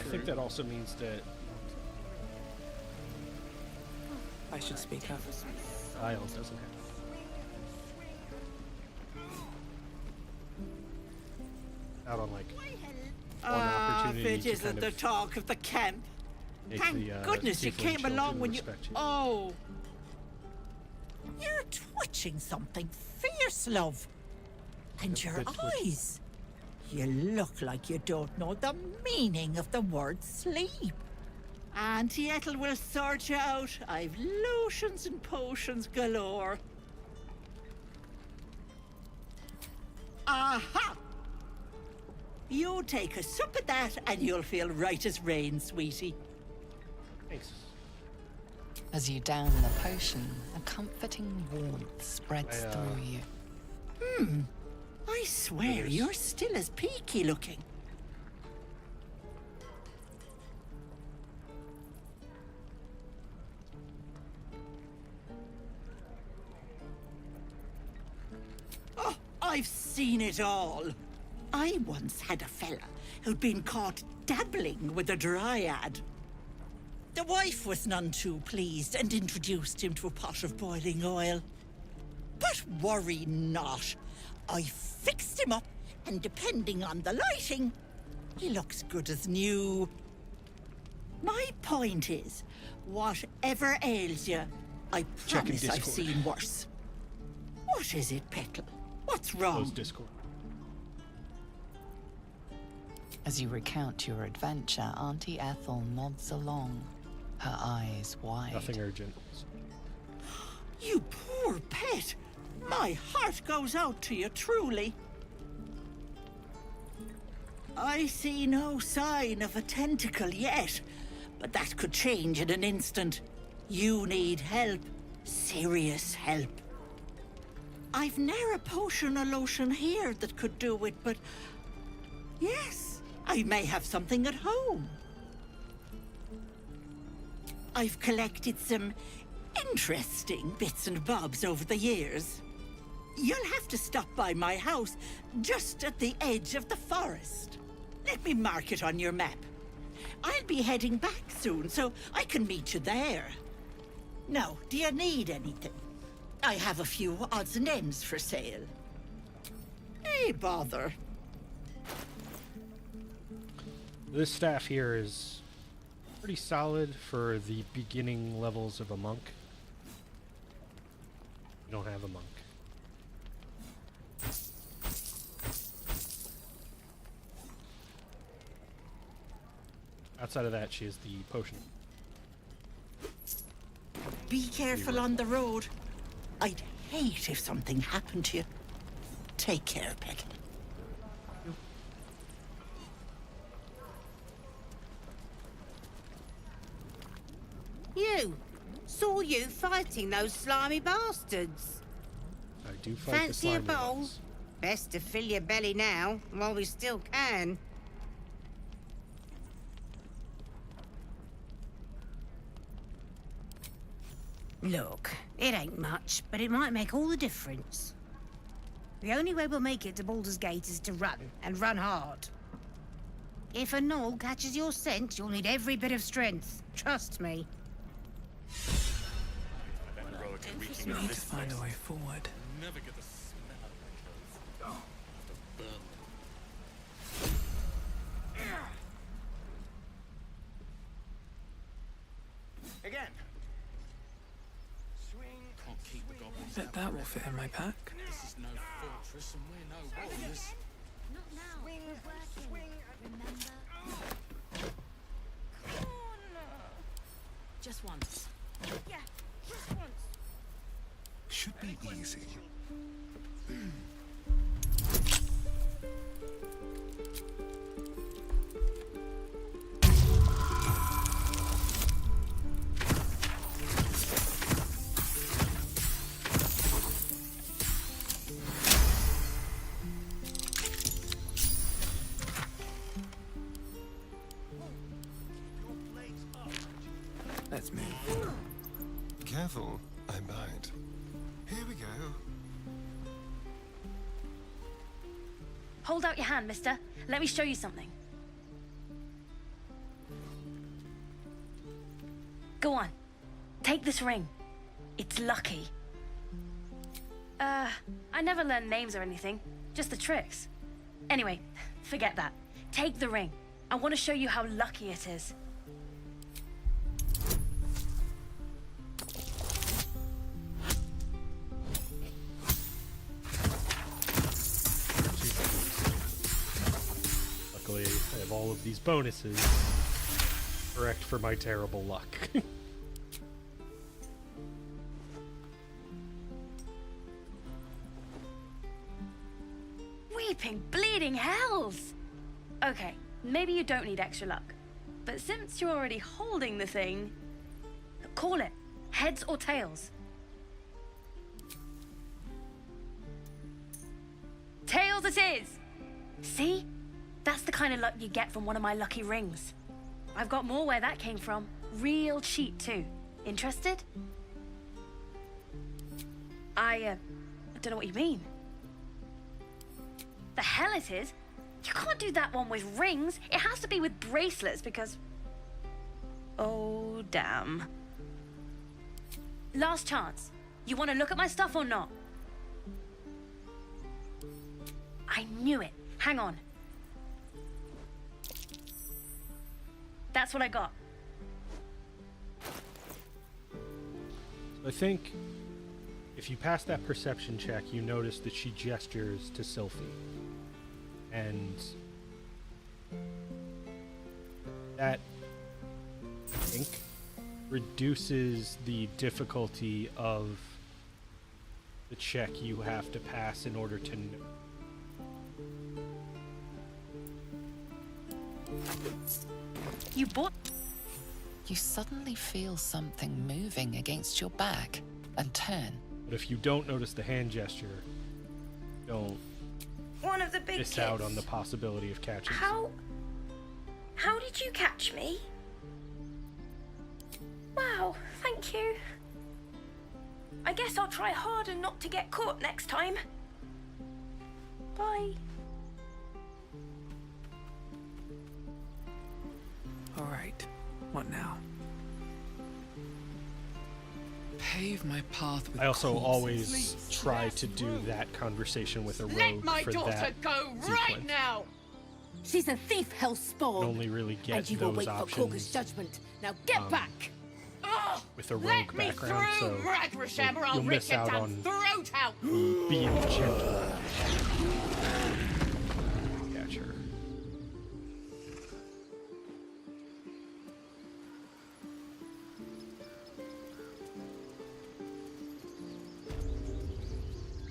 think that also means that I should speak up. Isles doesn't have. Out on like one If opportunity it to isn't kind the of talk of the camp. make Thank the, goodness you tiefling came children along when you. respect you. Oh. You're twitching something fierce, love. And your bit twitchy. eyes. You look like you don't know the meaning of the word sleep. Auntie Ethel will sort you out. I've lotions and potions galore. Aha! You take a sup of that and you'll feel right as rain, sweetie. Thanks. As you down the potion, a comforting warmth spreads through you. I swear you're still as peaky looking. Oh, I've seen it all. I once had a fella who'd been caught dabbling with a dryad. The wife was none too pleased and introduced him to a pot of boiling oil. But worry not. I fixed him up, and depending on the lighting, he looks good as new. My point is, whatever ails you, I Checking promise I've Discord. seen worse. What is it, Petal? What's wrong? Close Discord. As you recount your adventure, Auntie Ethel nods along, her eyes wide. Nothing urgent. You poor pet! My heart goes out to you, truly. I see no sign of a tentacle yet, but that could change in an instant. You need help. Serious help. I've ne'er a potion or lotion here that could do it, but... yes, I may have something at home. I've collected some interesting bits and bobs over the years. You'll have to stop by my house, just at the edge of the forest. Let me mark it on your map. I'll be heading back soon, so I can meet you there. Now, do you need anything? I have a few odds and ends for sale. Hey, bother. This staff here is pretty solid for the beginning levels of a monk. You don't have a monk. Outside of that, she has the potion. Be careful on the road. I'd hate if something happened to you. Take care, Petal. You! Saw you fighting those slimy bastards. I do fight the Fancy a slimy bowl? ones. Best to fill your belly now, while we still can. Look, it ain't much, but it might make all the difference. The only way we'll make it to Baldur's Gate is to run, and run hard. If a gnoll catches your scent, you'll need every bit of strength. Trust me. We need to find a way forward. Never get the smell of my clothes. After burn Again. Can't keep the goblins Bet that will fit in my pack. This is no fortress and we're no warriors. Not now. We're working. Remember? Just once. Yeah, just once. Should be easy. Let's move. Careful, I bite. Here we go. Hold out your hand, mister. Let me show you something. Go on. Take this ring. It's lucky. I never learned names or anything. Just the tricks. Anyway, forget that. Take the ring. I want to show you how lucky it is. Luckily, I have all of these bonuses. Correct for my terrible luck. Weeping, bleeding hells! Okay, maybe you don't need extra luck. But since you're already holding the thing, call it. Heads or tails? Tails it is! See? That's the kind of luck you get from one of my lucky rings. I've got more where that came from. Real cheap, too. Interested? I don't know what you mean. The hell it is? You can't do that one with rings. It has to be with bracelets because... Oh, damn. Last chance. You want to look at my stuff or not? I knew it. Hang on. That's what I got. I think if you pass that perception check, you notice that she gestures to Sylphie. And that, I think, reduces the difficulty of the check you have to pass in order to know. You bought... You suddenly feel something moving against your back and turn. But if you don't notice the hand gesture, don't One of the big miss kids. out on the possibility of catching. How did you catch me? Wow, thank you. I guess I'll try harder not to get caught next time. Bye. All right, what now? Pave my path with I also corpses. always try to do that conversation with a rogue Let my for daughter that go right sequence. now! She's a thief, You Hellspawn. only really get And you will those wait for Corker's options judgment. Now get back! with a rogue Let me background, through, so Ragrasham, or I'll you'll rip miss your out damn on throat out! being gentle. Catch her.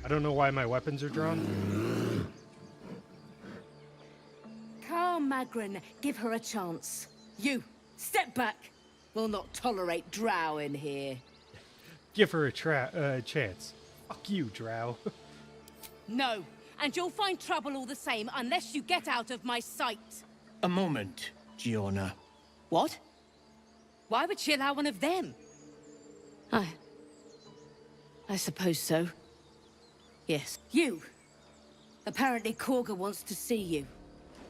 I don't know why my weapons are drawn. Carl Magrin, give her a chance. You, step back. We'll not tolerate drow in here. Give her a chance. Fuck you, Drow. No, and you'll find trouble all the same unless you get out of my sight. A moment, Giona. What? Why would she allow one of them? I suppose so. Yes. You! Apparently Korga wants to see you.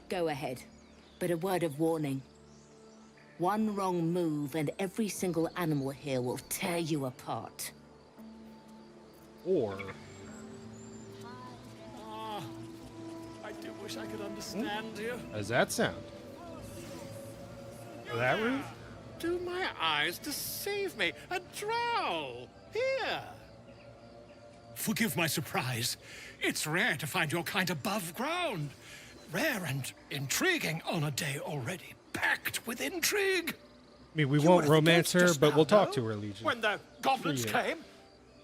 Go ahead. But a word of warning. One wrong move and every single animal here will tear you apart. Or... I do wish I could understand you. How does that sound? That route? Do my eyes deceive me? A drow! Here! Forgive my surprise. It's rare to find your kind above ground. Rare and intriguing on a day already packed with intrigue. I mean, we You won't were the romance ghost her, just but now, we'll talk no? to her, Legion. When the goblins Free it. came?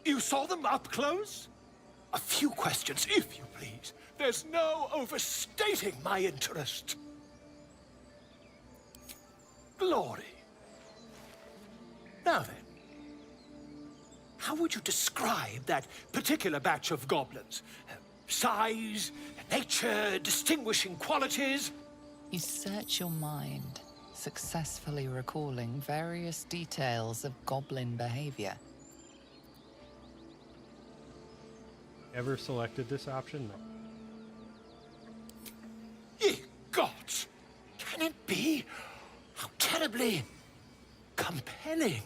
You saw them up close? A few questions, if you please. There's no overstating my interest. Glory. Now then, how would you describe that particular batch of goblins? Size, nature, distinguishing qualities? You search your mind, successfully recalling various details of goblin behavior. Ever selected this option? No. Ye gods! Can it be? How terribly compelling.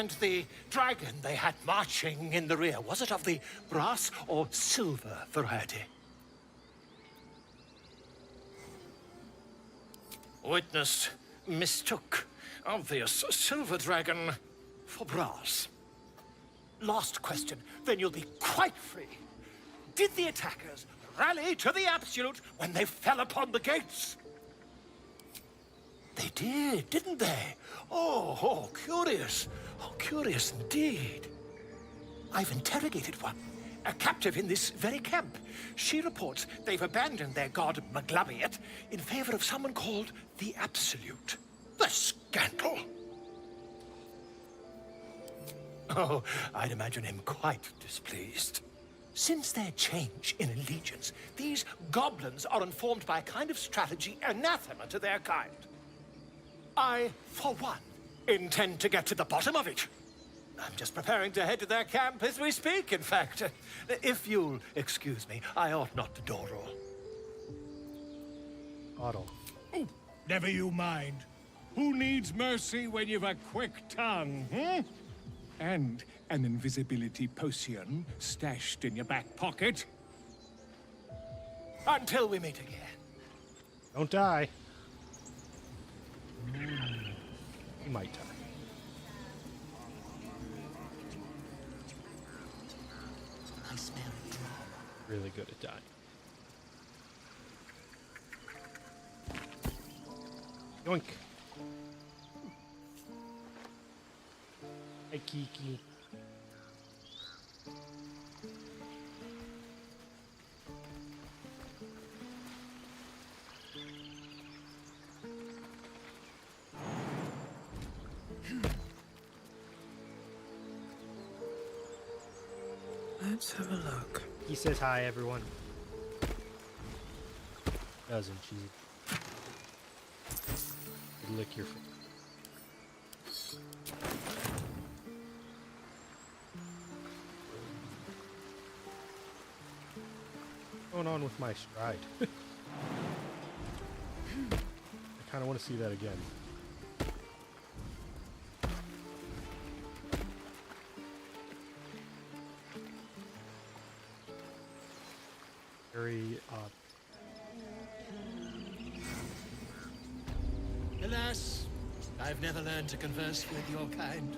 And the dragon they had marching in the rear, was it of the brass or silver variety? Witness mistook obvious silver dragon for brass. Last question, then you'll be quite free. Did the attackers rally to the Absolute when they fell upon the gates? They did, didn't they? Oh, curious. Oh, curious indeed. I've interrogated one, a captive in this very camp. She reports they've abandoned their god Maglabiet in favor of someone called the Absolute. The scandal! Oh, I'd imagine him quite displeased. Since their change in allegiance, these goblins are informed by a kind of strategy anathema to their kind. I, for one, intend to get to the bottom of it. I'm just preparing to head to their camp as we speak, in fact. If you'll excuse me, I ought not to dawdle. Otto. Oh, never you mind. Who needs mercy when you've a quick tongue, hmm? And an invisibility potion stashed in your back pocket? Until we meet again. Don't die. You might die. I smell drama. Really good at dying. Yoink. Hey, Kiki. Let's have a look. He says hi, everyone. Doesn't she? Lick your foot. What's going on with my stride? I kind of want to see that again. Very odd. Alas, I've never learned to converse with your kind.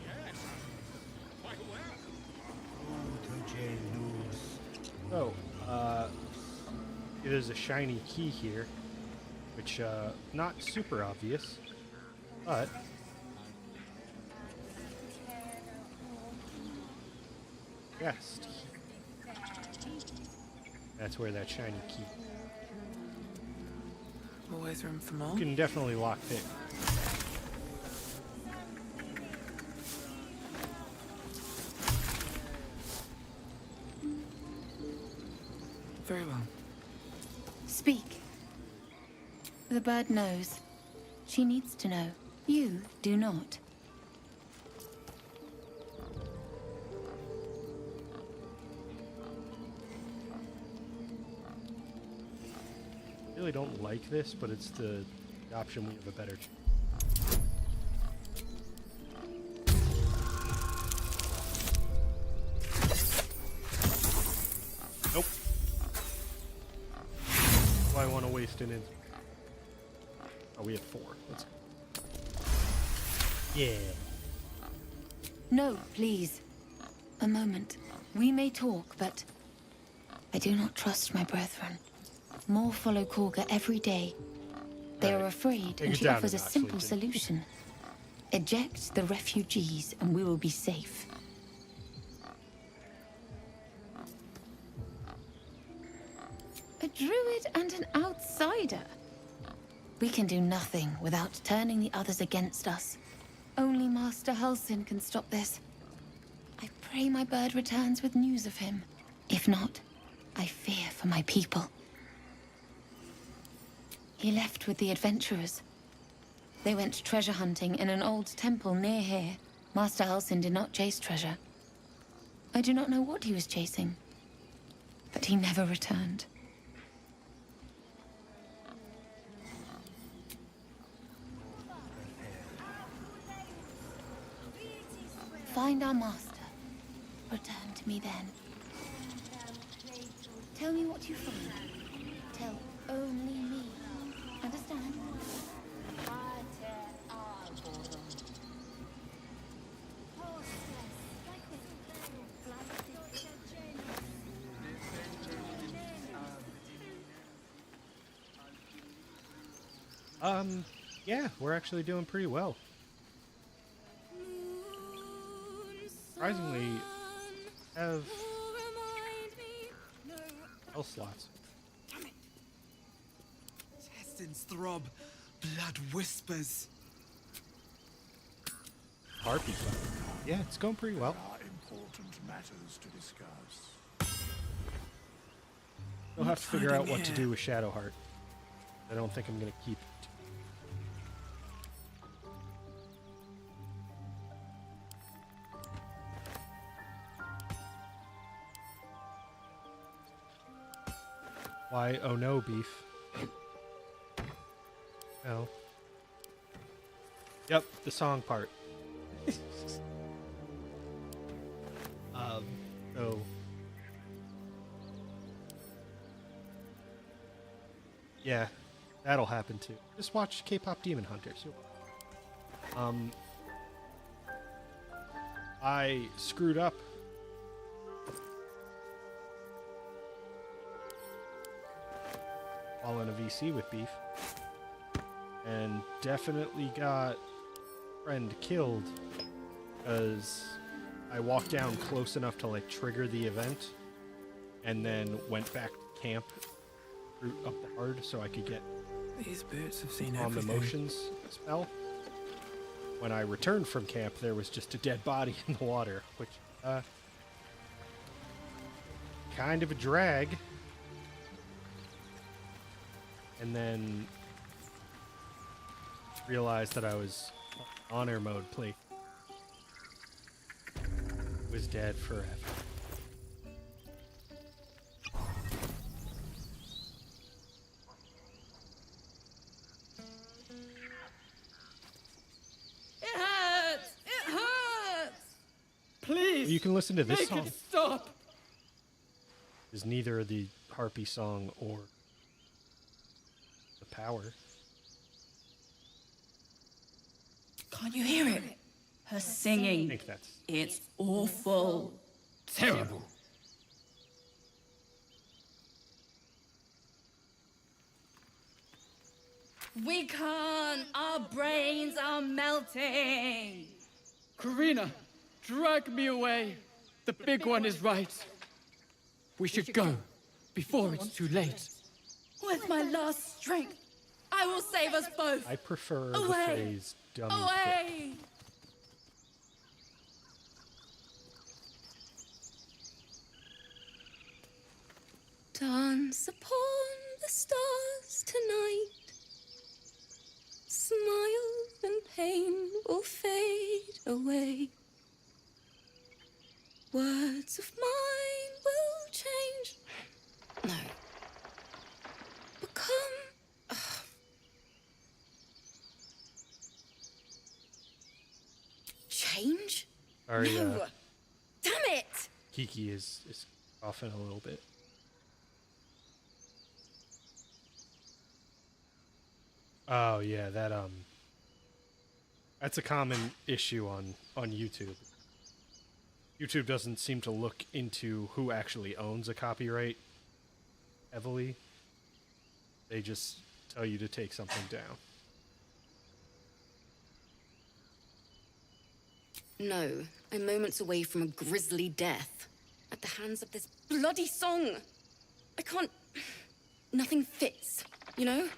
Yes, quite well. So, there's a shiny key here, which, not super obvious, but guest. That's where that shiny key. Always room for more. You can definitely lock pick. Very well. Speak. The bird knows. She needs to know. You do not. I really don't like this, but it's the option we have a better. Nope. Do I want to waste an instant? Oh, we have 4. Let's go. Yeah. No, please. A moment. We may talk, but I do not trust my brethren. More follow Korga every day. They are afraid, and she offers a simple solution. Eject the refugees, and we will be safe. A druid and an outsider. We can do nothing without turning the others against us. Only Master Halsin can stop this. I pray my bird returns with news of him. If not, I fear for my people. He left with the adventurers. They went treasure hunting in an old temple near here. Master Halsin did not chase treasure. I do not know what he was chasing, but he never returned. find our master. Return to me then. Tell me what you find. Tell only me. Understand? Yeah, we're actually doing pretty well. Surprisingly, have health slots. Intestines throb, blood whispers. Harpy fight. Yeah, it's going pretty well. Important matters to discuss. We'll have to figure out what to do with Shadowheart. I don't think I'm gonna keep it. Why? Oh no, Beef. No. Yep, the song part. So. Yeah, that'll happen too. Just watch K-pop Demon Hunters. I screwed up. While in a VC with Beef. And definitely got friend killed because I walked down close enough to like trigger the event and then went back to camp up the hard so I could get These boots have seen on the everything. motions spell. When I returned from camp, there was just a dead body in the water, which kind of a drag. And then realized that I was honor mode play. Was dead forever. It hurts! It hurts! Please. You can listen to this make song. it stop! Is neither the Harpy song or the Power. Can't you hear it? Her singing. I think that's It's awful. Terrible. We can't! Our brains are melting! Karina, drag me away. The big one is right. We should go before it's too late. With my last strength, I will save us both! I prefer the Away. phrase dummy fit. Away! Dance upon the stars tonight. Smile and pain will fade away. Words of mine will change. No. Become. Change? Sorry, No! Damn it! Kiki is coughing a little bit. Oh yeah, that's a common issue on YouTube. YouTube doesn't seem to look into who actually owns a copyright heavily. They just tell you to take something down. No, I'm moments away from a grisly death. At the hands of this bloody song. I can't. Nothing fits, you know?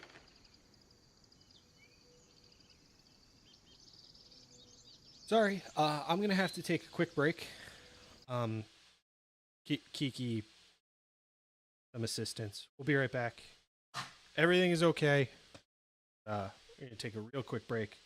Sorry, I'm gonna have to take a quick break. Kiki, some assistance. We'll be right back. Everything is okay. We're gonna take a real quick break.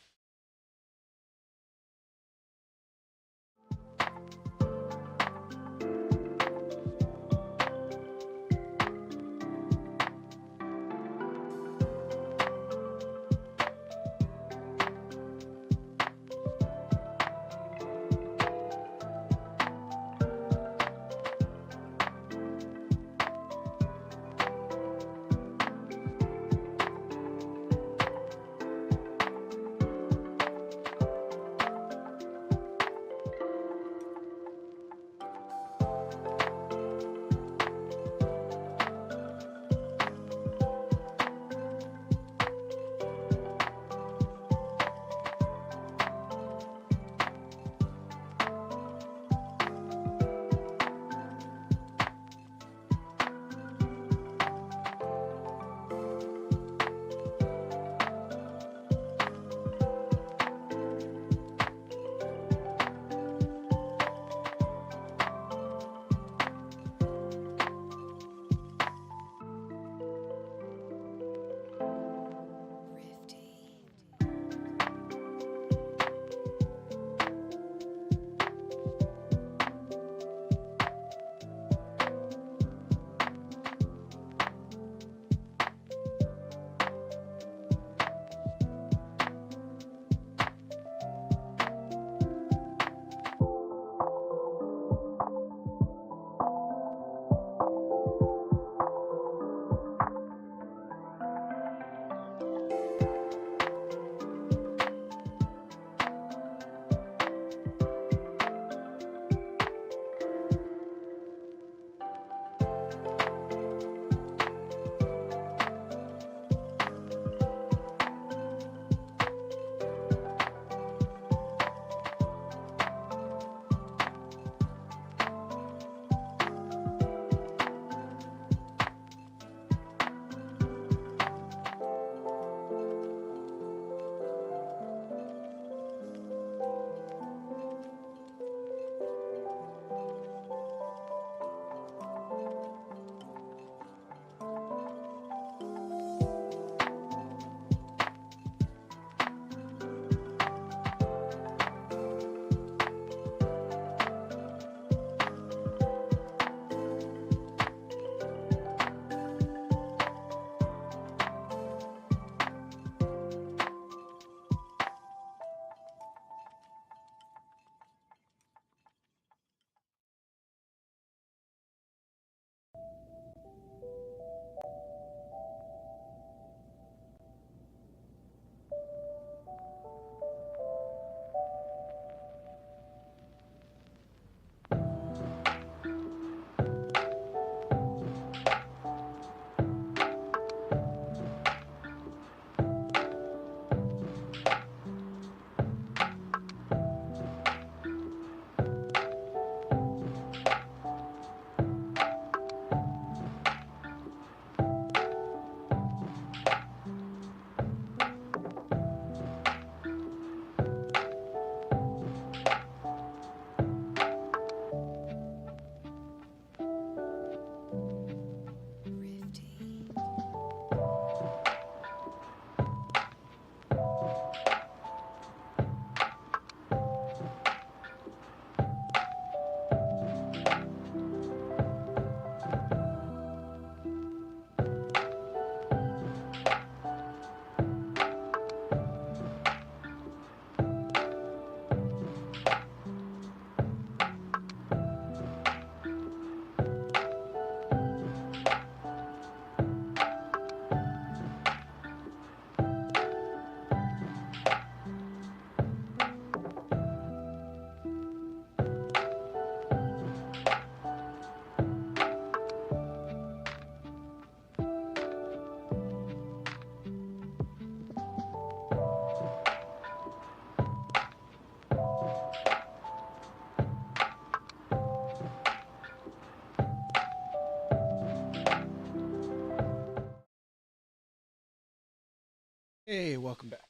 Hey, welcome back.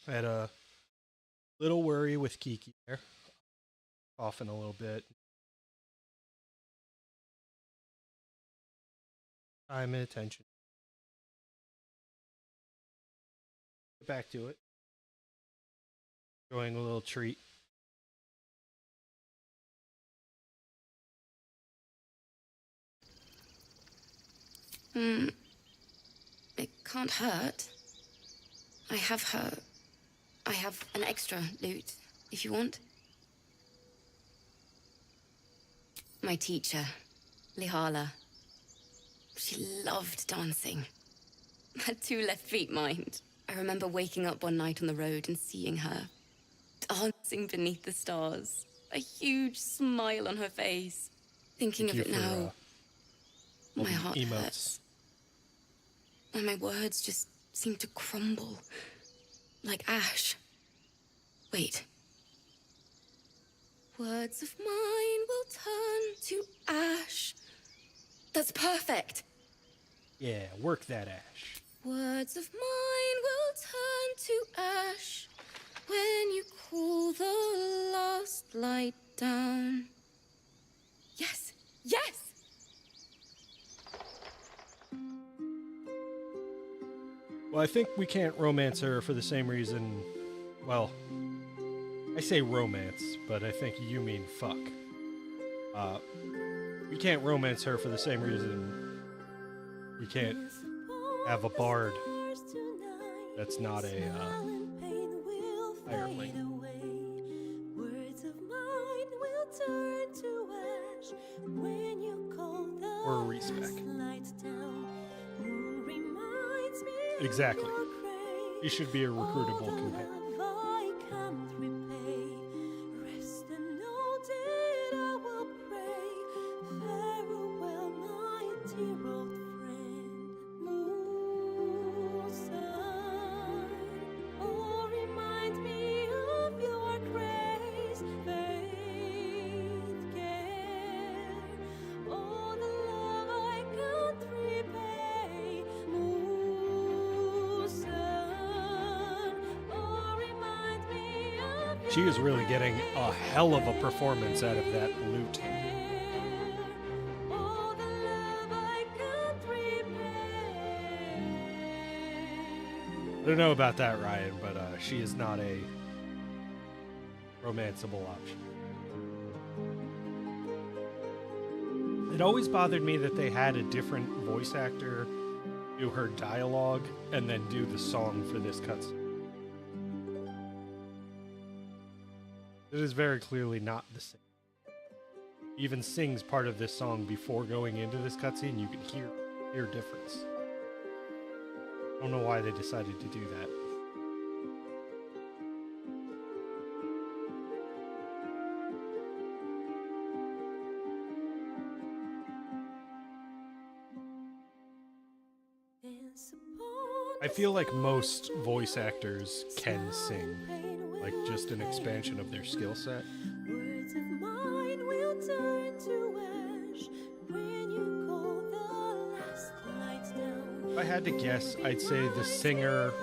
I had a little worry with Kiki there. Coughing a little bit. Time and attention. Get back to it. Enjoying a little treat. It can't hurt. I have an extra lute, if you want. My teacher, Lihala. She loved dancing. Had 2 left feet, mind. I remember waking up one night on the road and seeing her dancing beneath the stars. A huge smile on her face. Thinking of it now, my heart hurts. And my words just seem to crumble. Like ash. Wait. Words of mine will turn to ash. That's perfect. Yeah, work that ash. Words of mine will turn to ash when you cool the last light down. Yes, yes! Well, I think we can't romance her for the same reason. Well, I say romance, but I think you mean fuck. We can't romance her for the same reason we can't have a bard that's not a hireling. Or a respec. Exactly. He should be a recruitable companion. She is really getting a hell of a performance out of that lute. I don't know about that, Ryan, but she is not a romanceable option. It always bothered me that they had a different voice actor do her dialogue and then do the song for this cutscene. It is very clearly not the same. He even sings part of this song before going into this cutscene. You can hear difference. I don't know why they decided to do that. I feel like most voice actors can sing, like just an expansion of their skill set. Words of mine will turn to ash when you call the last lights down. If I had to guess, I'd say the singer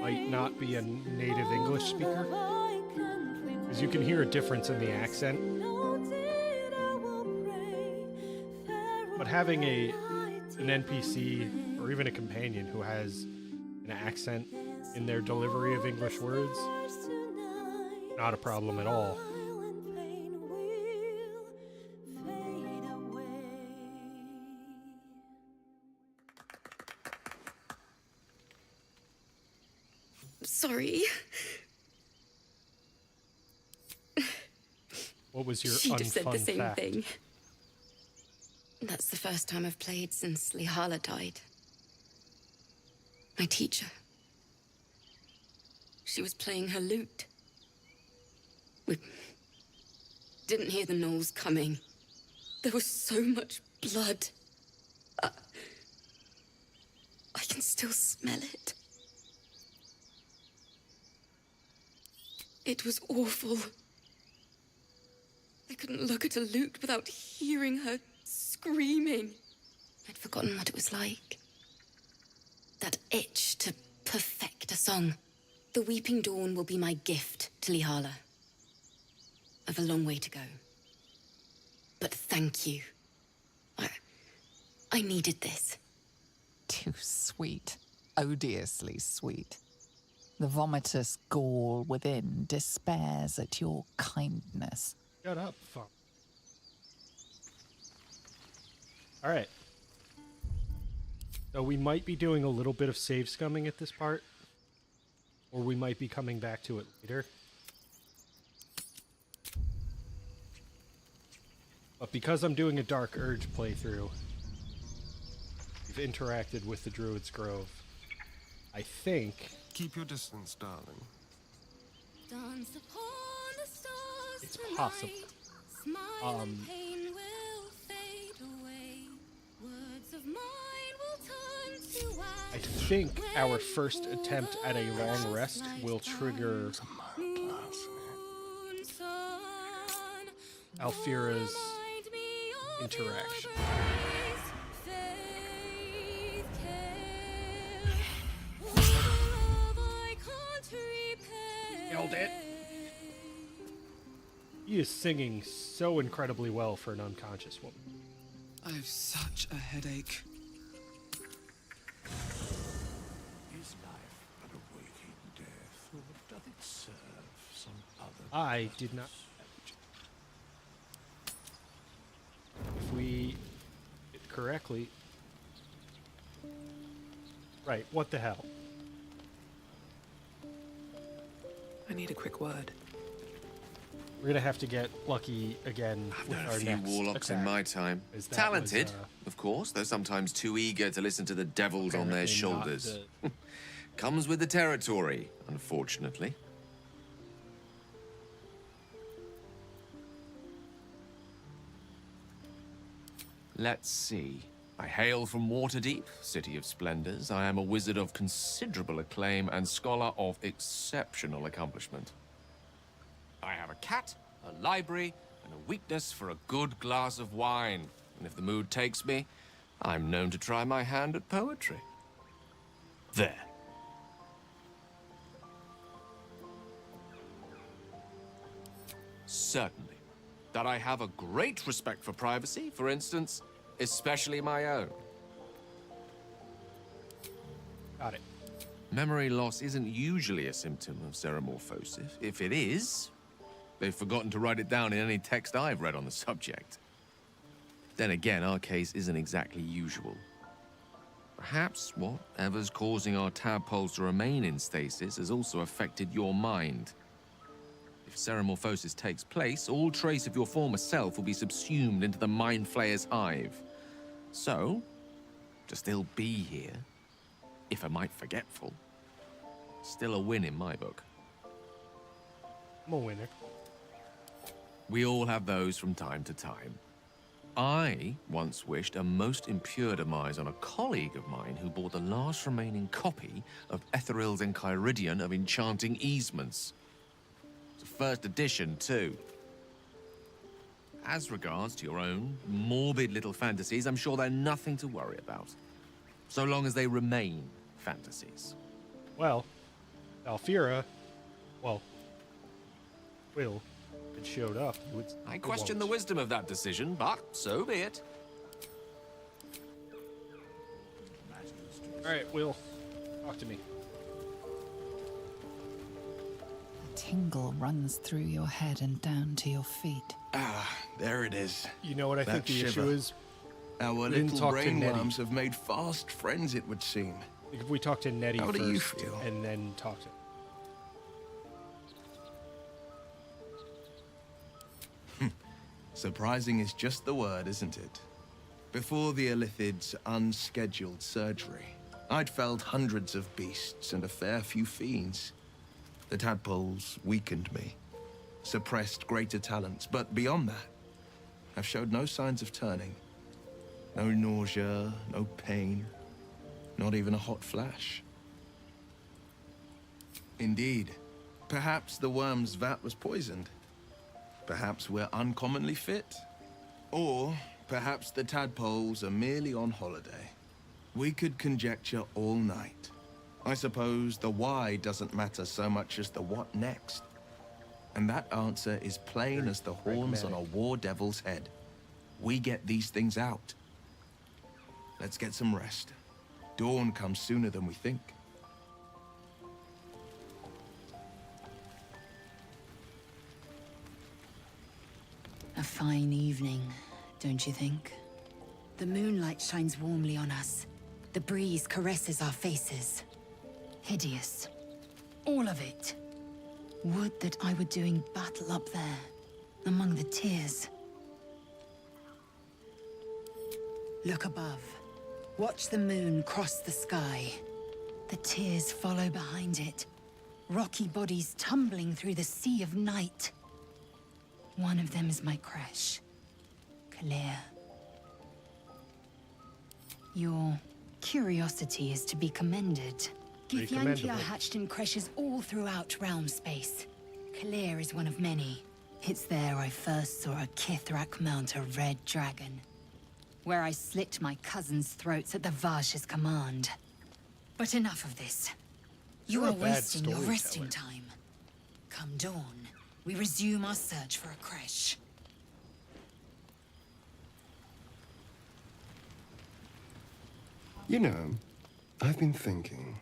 might not be a native English speaker, because you can hear a difference in the accent. But having an NPC or even a companion who has an accent in their delivery of English words, not a problem at all. Sorry. What was your She just said the unfun same fact? thing. That's the first time I've played since Lihala died. My teacher. She was playing her lute. We didn't hear the gnolls coming. There was so much blood. I can still smell it. It was awful. I couldn't look at a lute without hearing her screaming. I'd forgotten what it was like. That itch to perfect a song. The Weeping Dawn will be my gift to Lihala. I've a long way to go. But thank you. I needed this. Too sweet. Odiously sweet. The vomitous gall within despairs at your kindness. Shut up, fuck. Alright. So we might be doing a little bit of save scumming at this part. Or we might be coming back to it later. But because I'm doing a Dark Urge playthrough, we've interacted with the Druid's Grove. I think... Keep your distance, darling. Dance upon the stars it's tonight. possible. Smile and pain will fade away. Words of mine will turn to ash. I think our first attempt at a long rest will trigger Alfira's interaction. Nailed it. He is singing so incredibly well for an unconscious woman. I have such a headache. Is life but a waking death, or doth it serve some other? I did not. If we did it correctly. Right, what the hell? I need a quick word. We're gonna have to get lucky again with Done our a few next warlocks attack, in my time. as that Talented, was, of course, though sometimes too eager to listen to the devils on their apparently not shoulders. Comes with the territory, unfortunately. Let's see. I hail from Waterdeep, city of splendors. I am a wizard of considerable acclaim and scholar of exceptional accomplishment. I have a cat, a library, and a weakness for a good glass of wine. And if the mood takes me, I'm known to try my hand at poetry. There. Certainly. That I have a great respect for privacy, for instance, especially my own. Got it. Memory loss isn't usually a symptom of Ceremorphosis. If it is, they've forgotten to write it down in any text I've read on the subject. Then again, our case isn't exactly usual. Perhaps whatever's causing our tadpoles to remain in stasis has also affected your mind. If Ceremorphosis takes place, all trace of your former self will be subsumed into the Mind Flayer's hive. So, to still be here, if a mite forgetful, still a win in my book. I'm a winner. We all have those from time to time. I once wished a most impure demise on a colleague of mine who bore the last remaining copy of Etheril's Enchiridion of Enchanting Easements. It's a first edition, too. As regards to your own morbid little fantasies, I'm sure they're nothing to worry about. So long as they remain fantasies. Well, Alfira, well, Will, it showed up. I question the wisdom of that decision, but so be it. Alright, Will, talk to me. A tingle runs through your head and down to your feet. Ah, there it is. You know what I think That the issue shiver. is? Our We didn't little talk to Nettie. brainworms have made fast friends, it would seem. If we talk to Nettie How first, do you feel? and then talk to Surprising is just the word, isn't it? Before the Illithid's unscheduled surgery, I'd felled hundreds of beasts and a fair few fiends. The tadpoles weakened me, suppressed greater talents, but beyond that, I've showed no signs of turning. No nausea, no pain, not even a hot flash. Indeed, perhaps the worm's vat was poisoned. Perhaps we're uncommonly fit. Or perhaps the tadpoles are merely on holiday. We could conjecture all night, I suppose the why doesn't matter so much as the what next. And that answer is plain as the horns on a war devil's head. We get these things out. Let's get some rest. Dawn comes sooner than we think. A fine evening, don't you think? The moonlight shines warmly on us. The breeze caresses our faces. Hideous. All of it. Would that I were doing battle up there, among the tears. Look above. Watch the moon cross the sky. The tears follow behind it. Rocky bodies tumbling through the sea of night. One of them is my crush, Kalir. Your curiosity is to be commended. Githyanki are hatched in creches all throughout realm space. Kalir is one of many. It's there I first saw a Kithrak mount a red dragon, where I slit my cousins' throats at the Vash's command. But enough of this. You are wasting your resting time. Come dawn, we resume our search for a creche. You know, I've been thinking,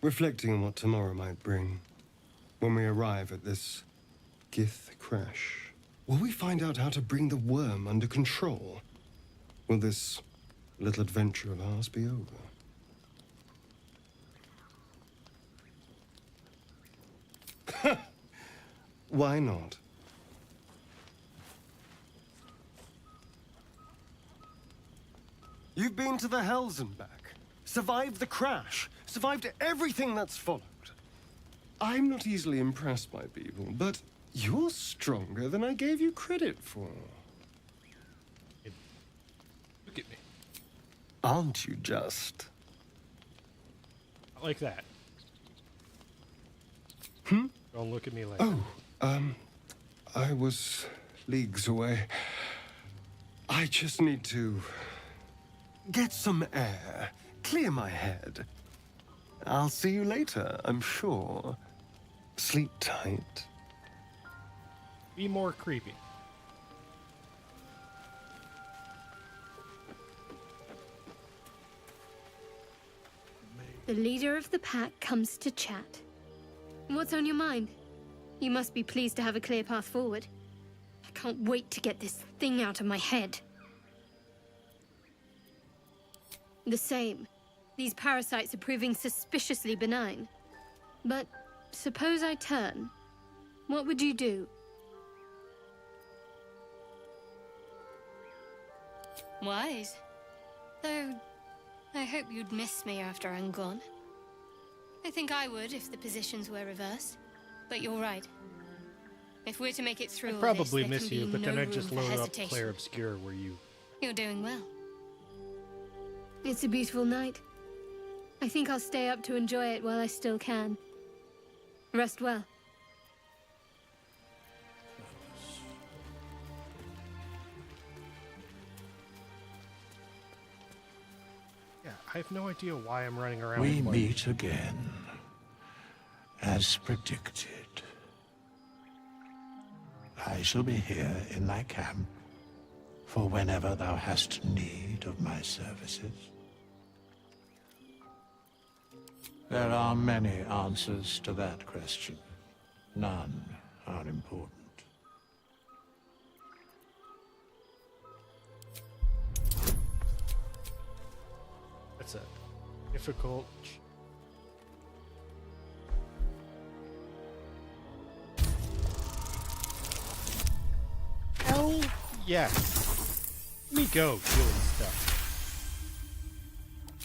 reflecting on what tomorrow might bring. When we arrive at this Gith crash, will we find out how to bring the worm under control? Will this little adventure of ours be over? Why not? You've been to the Hells and back, survived the crash, survived everything that's followed. I'm not easily impressed by people, but you're stronger than I gave you credit for. Look at me. Aren't you just? Not like that. Hmm? Don't look at me like that. I was leagues away. I just need to get some air, clear my head. I'll see you later, I'm sure. Sleep tight. Be more creepy. The leader of the pack comes to chat. What's on your mind? You must be pleased to have a clear path forward. I can't wait to get this thing out of my head. The same. These parasites are proving suspiciously benign. But suppose I turn. What would you do? Wise. Though, I hope you'd miss me after I'm gone. I think I would if the positions were reversed. But you're right. If we're to make it through I'd all probably this, there miss can you, be but no then I'd just room for load up hesitation. Claire Obscure where you... You're doing well. It's a beautiful night. I think I'll stay up to enjoy it while I still can. Rest well. Yeah, I have no idea why I'm running around. We like- meet again, as predicted. I shall be here in thy camp for whenever thou hast need of my services. There are many answers to that question. None are important. That's a difficult... Hell yeah. Let me go doing stuff.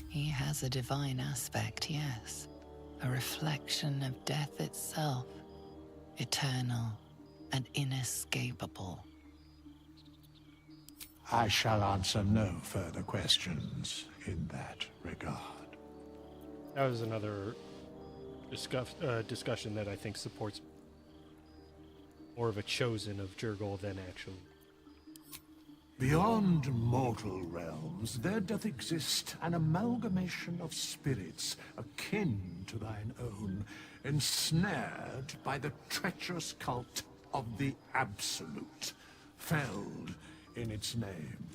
He has a divine aspect, yes. A reflection of death itself. Eternal and inescapable. I shall answer no further questions in that regard. That was another discussion that I think supports more of a chosen of Jurgle than actually Beyond mortal realms, there doth exist an amalgamation of spirits akin to thine own, ensnared by the treacherous cult of the Absolute, felled in its name.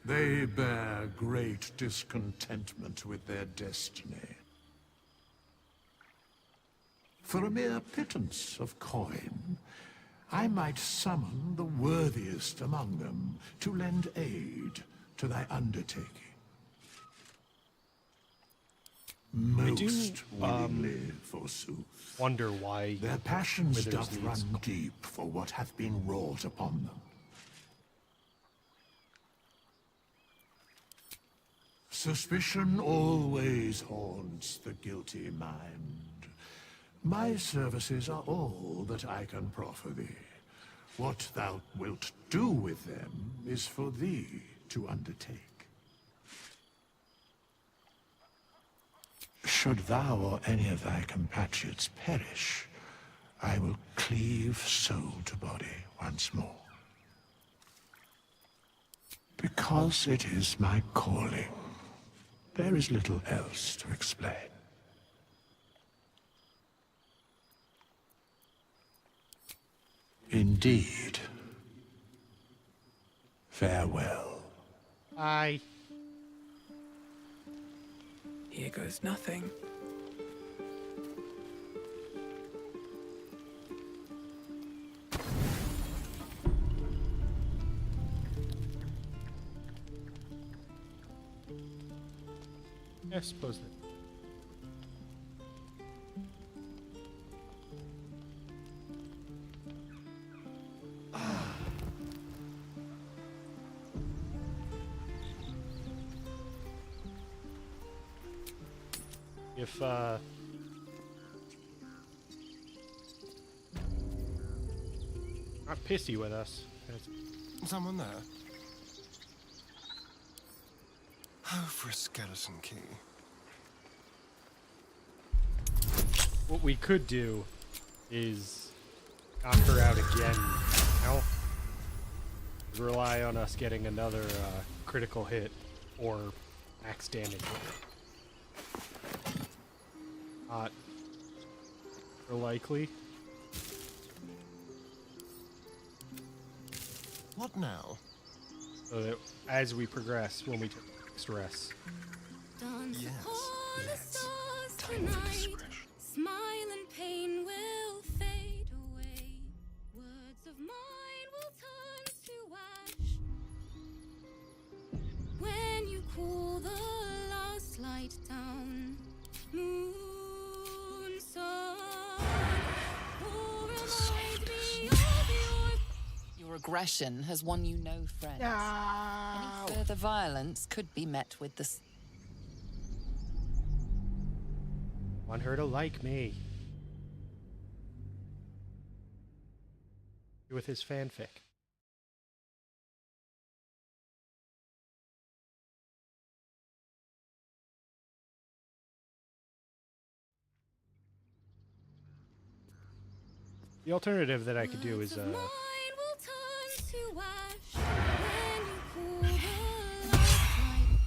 They bear great discontentment with their destiny. For a mere pittance of coin, I might summon the worthiest among them to lend aid to thy undertaking. Most willingly, forsooth. Wonder why their passions Withers doth run needs- deep for what hath been wrought upon them. Suspicion always haunts the guilty mind. My services are all that I can proffer thee. What thou wilt do with them is for thee to undertake. Should thou or any of thy compatriots perish, I will cleave soul to body once more. Because it is my calling, there is little else to explain. Indeed. Farewell. Bye. Here goes nothing. I suppose that. If not pissy with us. Someone there? Oh, for a skeleton key. What we could do is knock her out again now. Rely on us getting another critical hit or max damage. Not likely. What now? So that as we progress, when we take extra rest. Yes. Let's. Time for discretion. Smile and pain will fade away. Words of mine will turn to ash. When you cool the last light down, moon, sun, will remind me of Your aggression has won you no friends. Any further violence could be met with the... Want her to like me. With his fanfic. The alternative that I could do is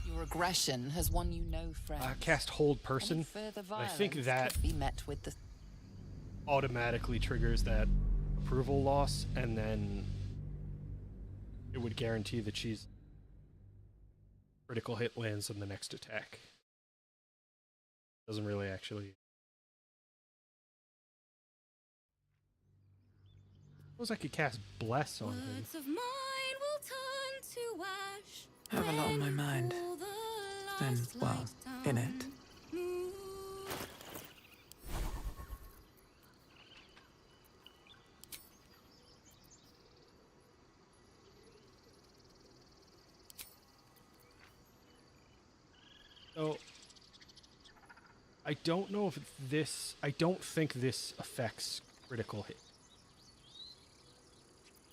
Your aggression has won you no friends. cast hold person. Any further I think violence that could be met with the... automatically triggers that approval loss, and then it would guarantee that she's critical hit lands on the next attack. Doesn't really actually. Suppose I could cast Bless on him. words of mine will turn to ash. I have a lot on my mind. And, well, in it. So I don't know if this. I don't think this affects critical hit.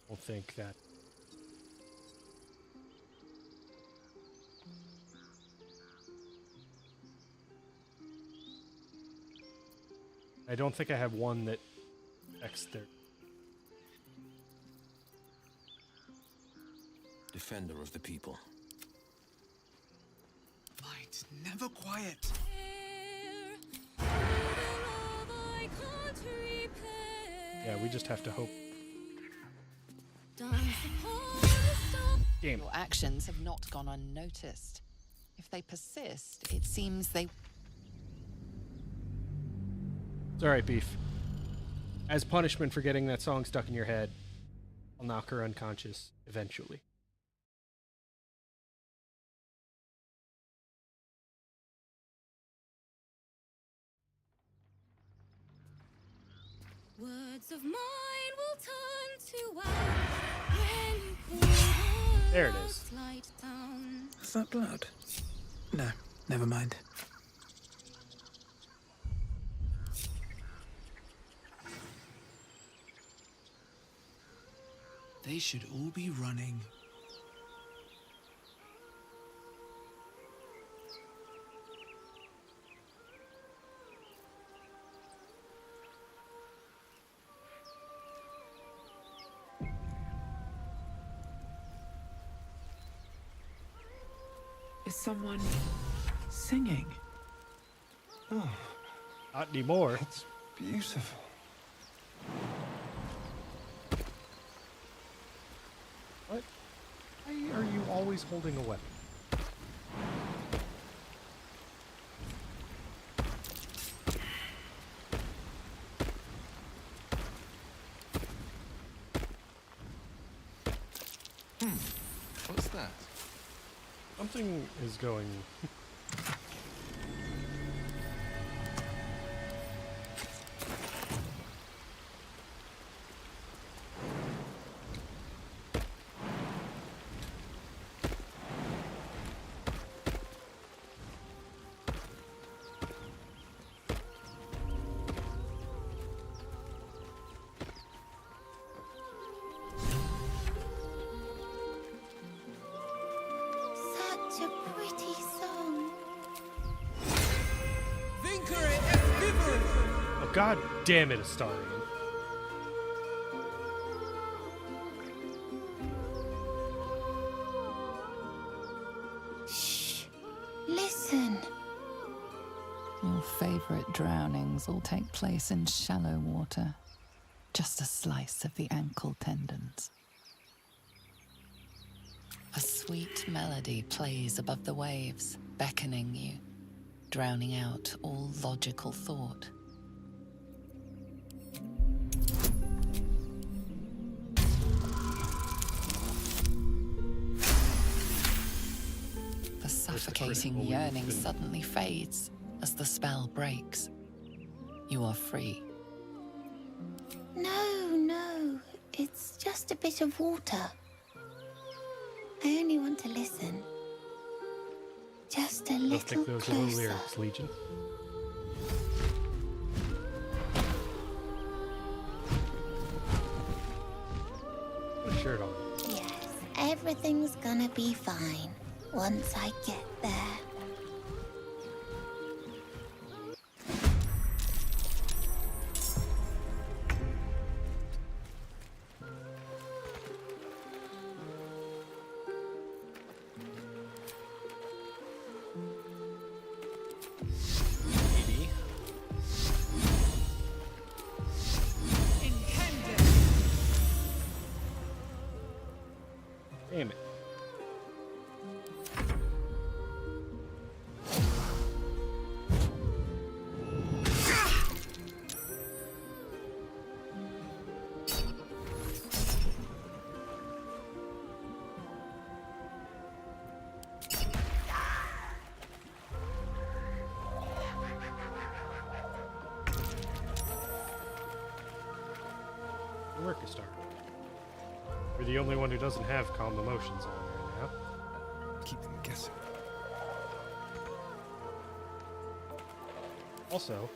I don't think that. I don't think I have one that affects their. defender of the people. Light, never quiet. Yeah, we just have to hope. Damn. Your actions have not gone unnoticed. If they persist, it seems they... It's alright, Beef. As punishment for getting that song stuck in your head, I'll knock her unconscious eventually. Words of mine will turn to ash when you pull the There it is. last light down. Is that blood? No, never mind. They should all be running. Is someone singing? Oh, not anymore. It's beautiful. What? Why are you always holding a weapon? What's that? Something is going... Such a pretty song. Oh, god damn it, Astarion. Shh. Listen. Your favorite drownings all take place in shallow water. Just a slice of the ankle tendons. A sweet melody plays above the waves, beckoning you, drowning out all logical thought. The suffocating critical yearning we've been- suddenly fades as the spell breaks. You are free. No. It's just a bit of water. I only want to listen. Just a I don't little think those are the closer. lyrics, Legion. Put a shirt on. Yes, everything's gonna be fine once I get there. Maybe. Damn it. Good work, Astar. You're the only one who doesn't have calm emotions on right now. Keep them guessing. Also,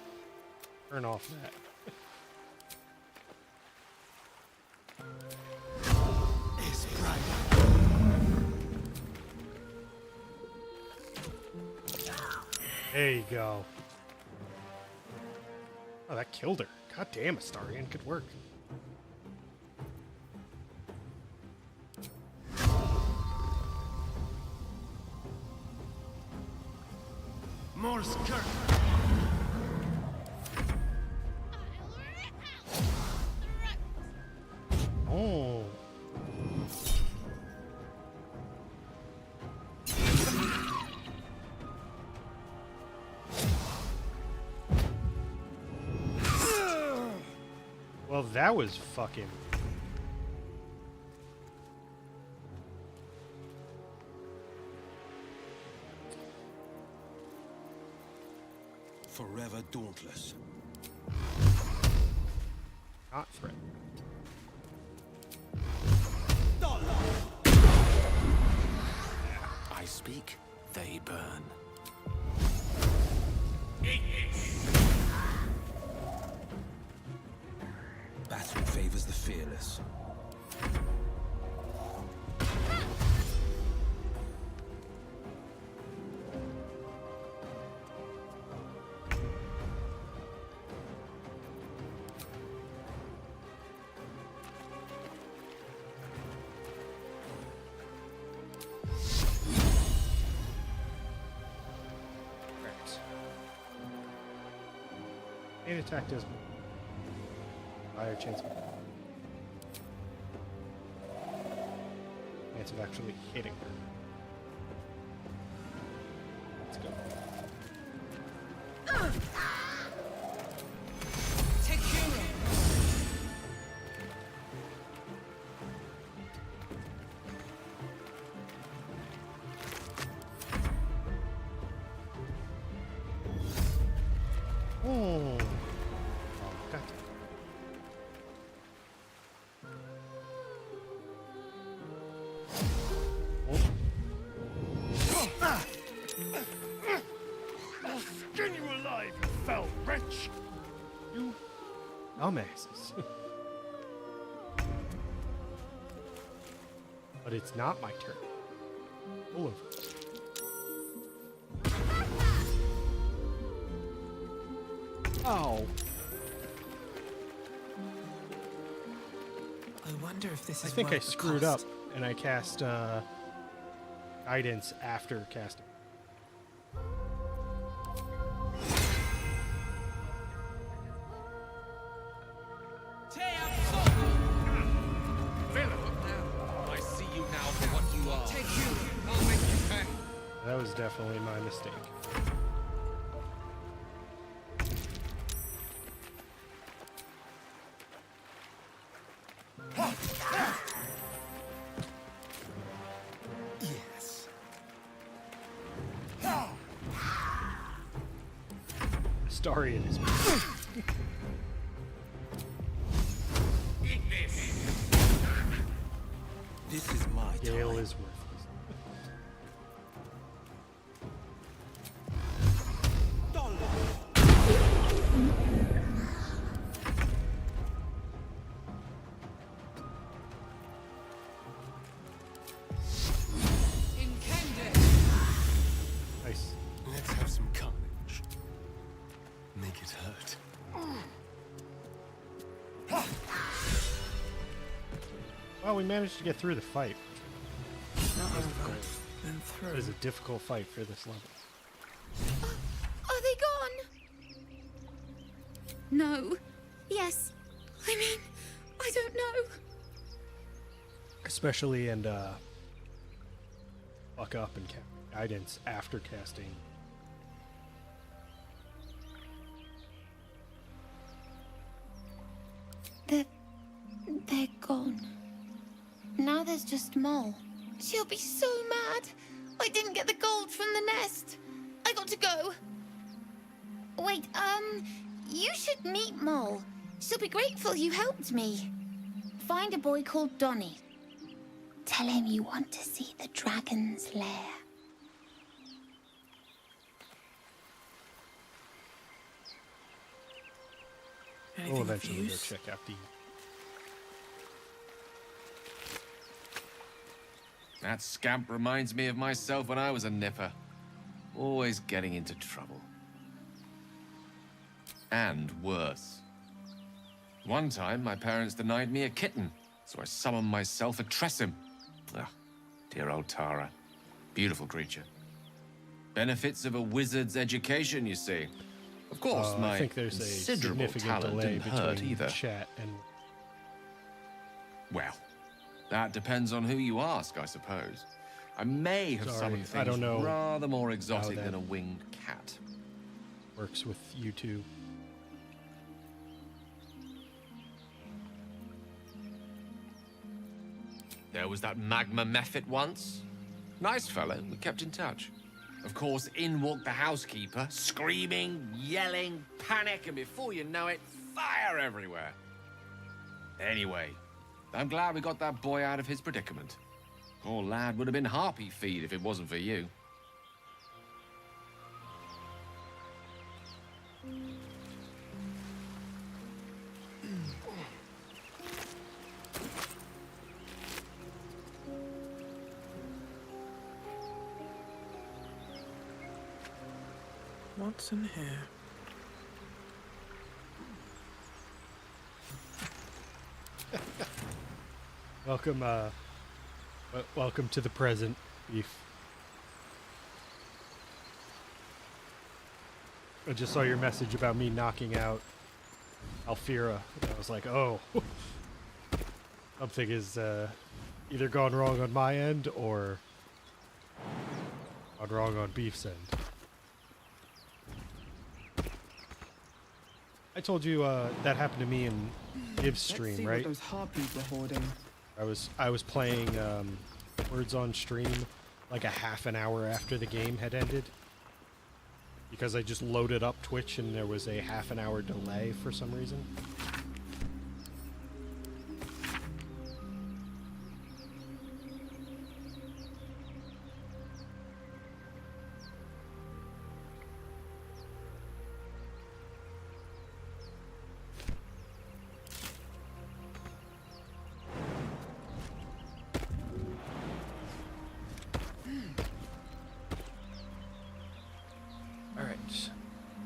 turn off that. It's bright. There you go. Oh, that killed her. God damn, Astarion. Good work. Norse Kirk. Oh. Well, that was fucking... Forever dauntless. Not threat. I speak, they burn. Battle favors the fearless. Main attack does higher chance of actually hitting her. Let's go. Take hero. Oh. God. I'll skin you alive, you foul wretch! You dumbasses. But it's not my turn. Full of Oh. I wonder if this is I think I worth the screwed up cost. and I cast guidance after casting. I see you now for what you are. Take hero. I'll make you pay. That was definitely my mistake. Yes. Astarion is This is my Gale time. is worthless. Nice. Let's have some carnage. Make it hurt. Well, we managed to get through the fight. Not over, then through. It is a difficult fight for this level. Are they gone? No. Yes. I mean, I don't know. Especially and fuck up and guidance after casting. They're gone. Now there's just Mole. She'll be so mad. I didn't get the gold from the nest. I got to go. Wait, you should meet Mole. She'll be grateful you helped me. Find a boy called Donny. Tell him you want to see the dragon's lair. We'll eventually go check out the... That scamp reminds me of myself when I was a nipper. Always getting into trouble. And worse. One time, my parents denied me a kitten, so I summoned myself a Tressim. Ugh, dear old Tara. Beautiful creature. Benefits of a wizard's education, you see. Of course, my I think there's a considerable significant talent delay didn't hurt between either. chat and... Well, that depends on who you ask, I suppose. I may have Sorry, summoned I things don't know rather more how exotic that than a winged cat. works with YouTube. There was that Magma Mephit once. Nice fellow, we kept in touch. Of course, in walked the housekeeper, screaming, yelling, panic, and before you know it, fire everywhere. Anyway, I'm glad we got that boy out of his predicament. Poor lad would have been harpy feed if it wasn't for you. What's in here? Welcome, welcome to the present, Beef. I just saw your message about me knocking out Alfira. And I was like, oh, something is either gone wrong on my end or gone wrong on Beef's end. I told you that happened to me in Gibbs' stream, Let's see right? what those harpies were hoarding. I was playing Words on stream like a half an hour after the game had ended because I just loaded up Twitch and there was a half an hour delay for some reason.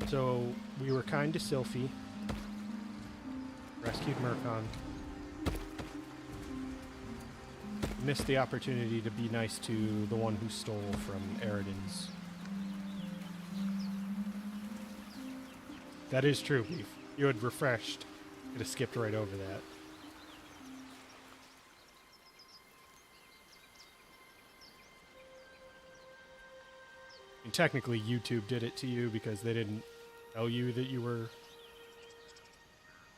So we were kind to Sylphie, rescued Murkon, missed the opportunity to be nice to the one who stole from Eridan's. That is true, Beef. You had refreshed. Could have skipped right over that. And technically, YouTube did it to you because they didn't tell you that you were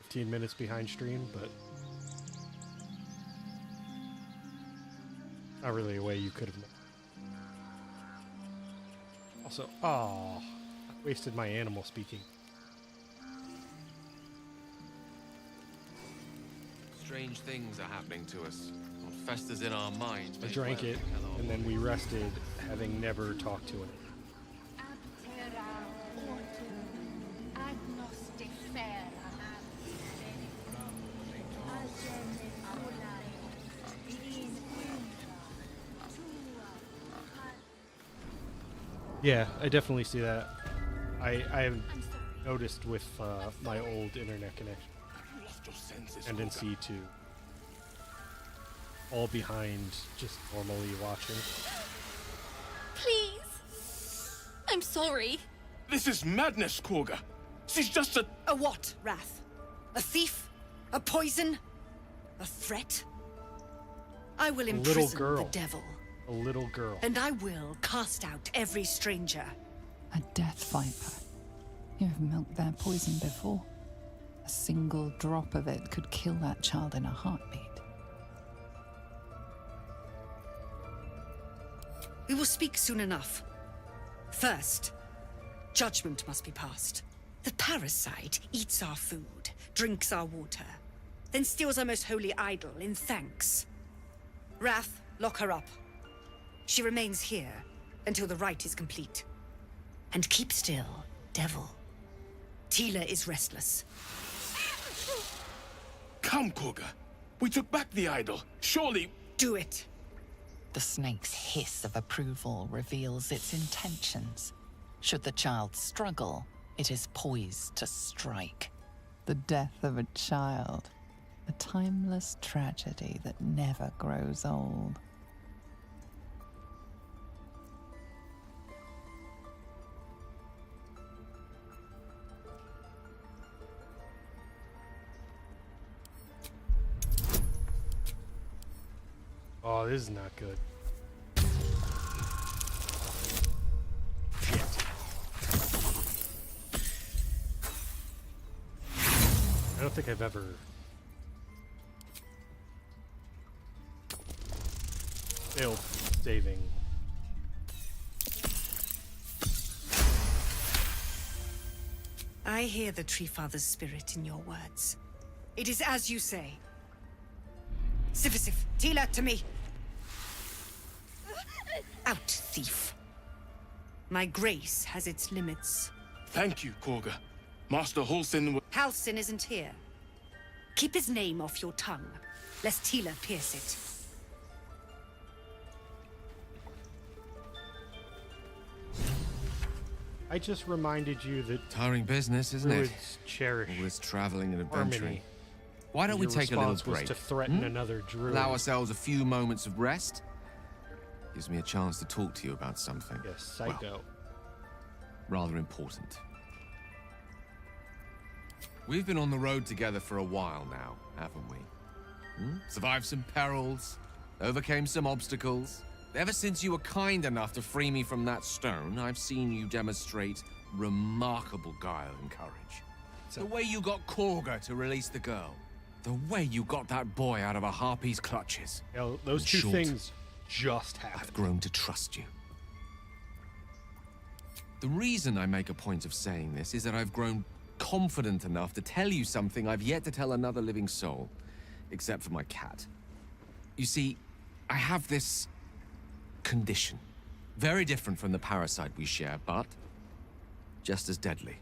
15 minutes behind stream, but not really a way you could have known. Also, I wasted my animal speaking. Strange things are happening to us. What festers in our minds. I drank it, and then we rested, having never talked to it. Yeah, I definitely see that. I have noticed with my old internet connection tendency to fall behind just normally watching. Please. I'm sorry. This is madness, Korga. She's just a... A what, Wrath? A thief? A poison? A threat? I will A little imprison girl. the devil. A little girl. And I will cast out every stranger. A death viper. You have milked their poison before. A single drop of it could kill that child in a heartbeat. We will speak soon enough. First, judgment must be passed. The parasite eats our food, drinks our water, then steals our most holy idol in thanks. Wrath, lock her up. She remains here until the rite is complete. And keep still, devil. Tila is restless. Come, Korga. We took back the idol. Surely... Do it. The snake's hiss of approval reveals its intentions. Should the child struggle, it is poised to strike. The death of a child. A timeless tragedy that never grows old. Oh, this is not good. I don't think I've ever failed saving. I hear the Tree Father's spirit in your words. It is as you say. Sivasif, Tila, to me! Out, thief. My grace has its limits. Thank you, Korga. Master Halsin. Halsin isn't here. Keep his name off your tongue, lest Tila pierce it. I just reminded you that tiring business, isn't druids it? Cherish all this traveling and adventuring. harmony. Why don't we Your take a little response was break? to threaten another druid. Allow ourselves a few moments of rest. Gives me a chance to talk to you about something. Yes, psycho. Rather important. We've been on the road together for a while now, haven't we? Survived some perils, overcame some obstacles. Ever since you were kind enough to free me from that stone, I've seen you demonstrate remarkable guile and courage. The way you got Korga to release the girl. The way you got that boy out of a harpy's clutches. Yeah, those In two short, things just happened. I've grown to trust you. The reason I make a point of saying this is that I've grown confident enough to tell you something I've yet to tell another living soul, except for my cat. You see, I have this condition. Very different from the parasite we share, but just as deadly.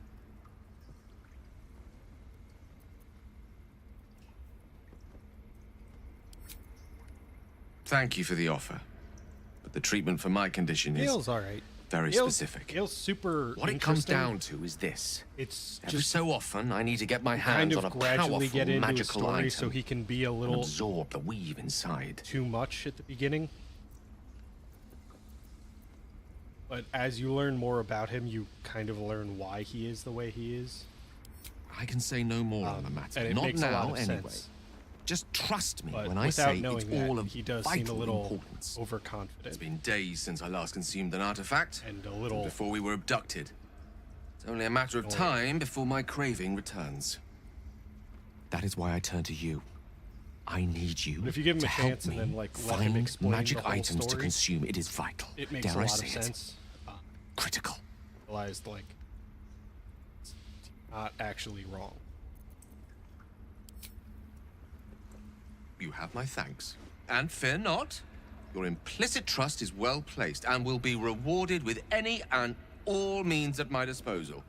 Thank you for the offer, but the treatment for my condition is Gale's all right. very Gale's- specific. Gale's super What it comes interesting. down to is this. It's Every just so often, I need to get my kind hands of on a gradually powerful get into a magical story item so he can be a and little absorb the weave inside. too much at the beginning. But as you learn more about him, you kind of learn why he is the way he is. I can say no more on the matter. And it Not makes a lot now, of anyway. sense. Just trust me But when I without say knowing it's that, all of he does vital seem a little importance. overconfident. It's been days since I last consumed an artifact, and a little before we were abducted. It's only a matter of annoying. time before my craving returns. That is why I turn to you. I need you But if you give him to a help chance and me then, like, let him find explain magic the whole items to story, consume. It is vital. It makes Dare a I lot say of it? sense. Critical. Realized, like, it's not actually wrong. You have my thanks. And fear not. Your implicit trust is well placed and will be rewarded with any and all means at my disposal.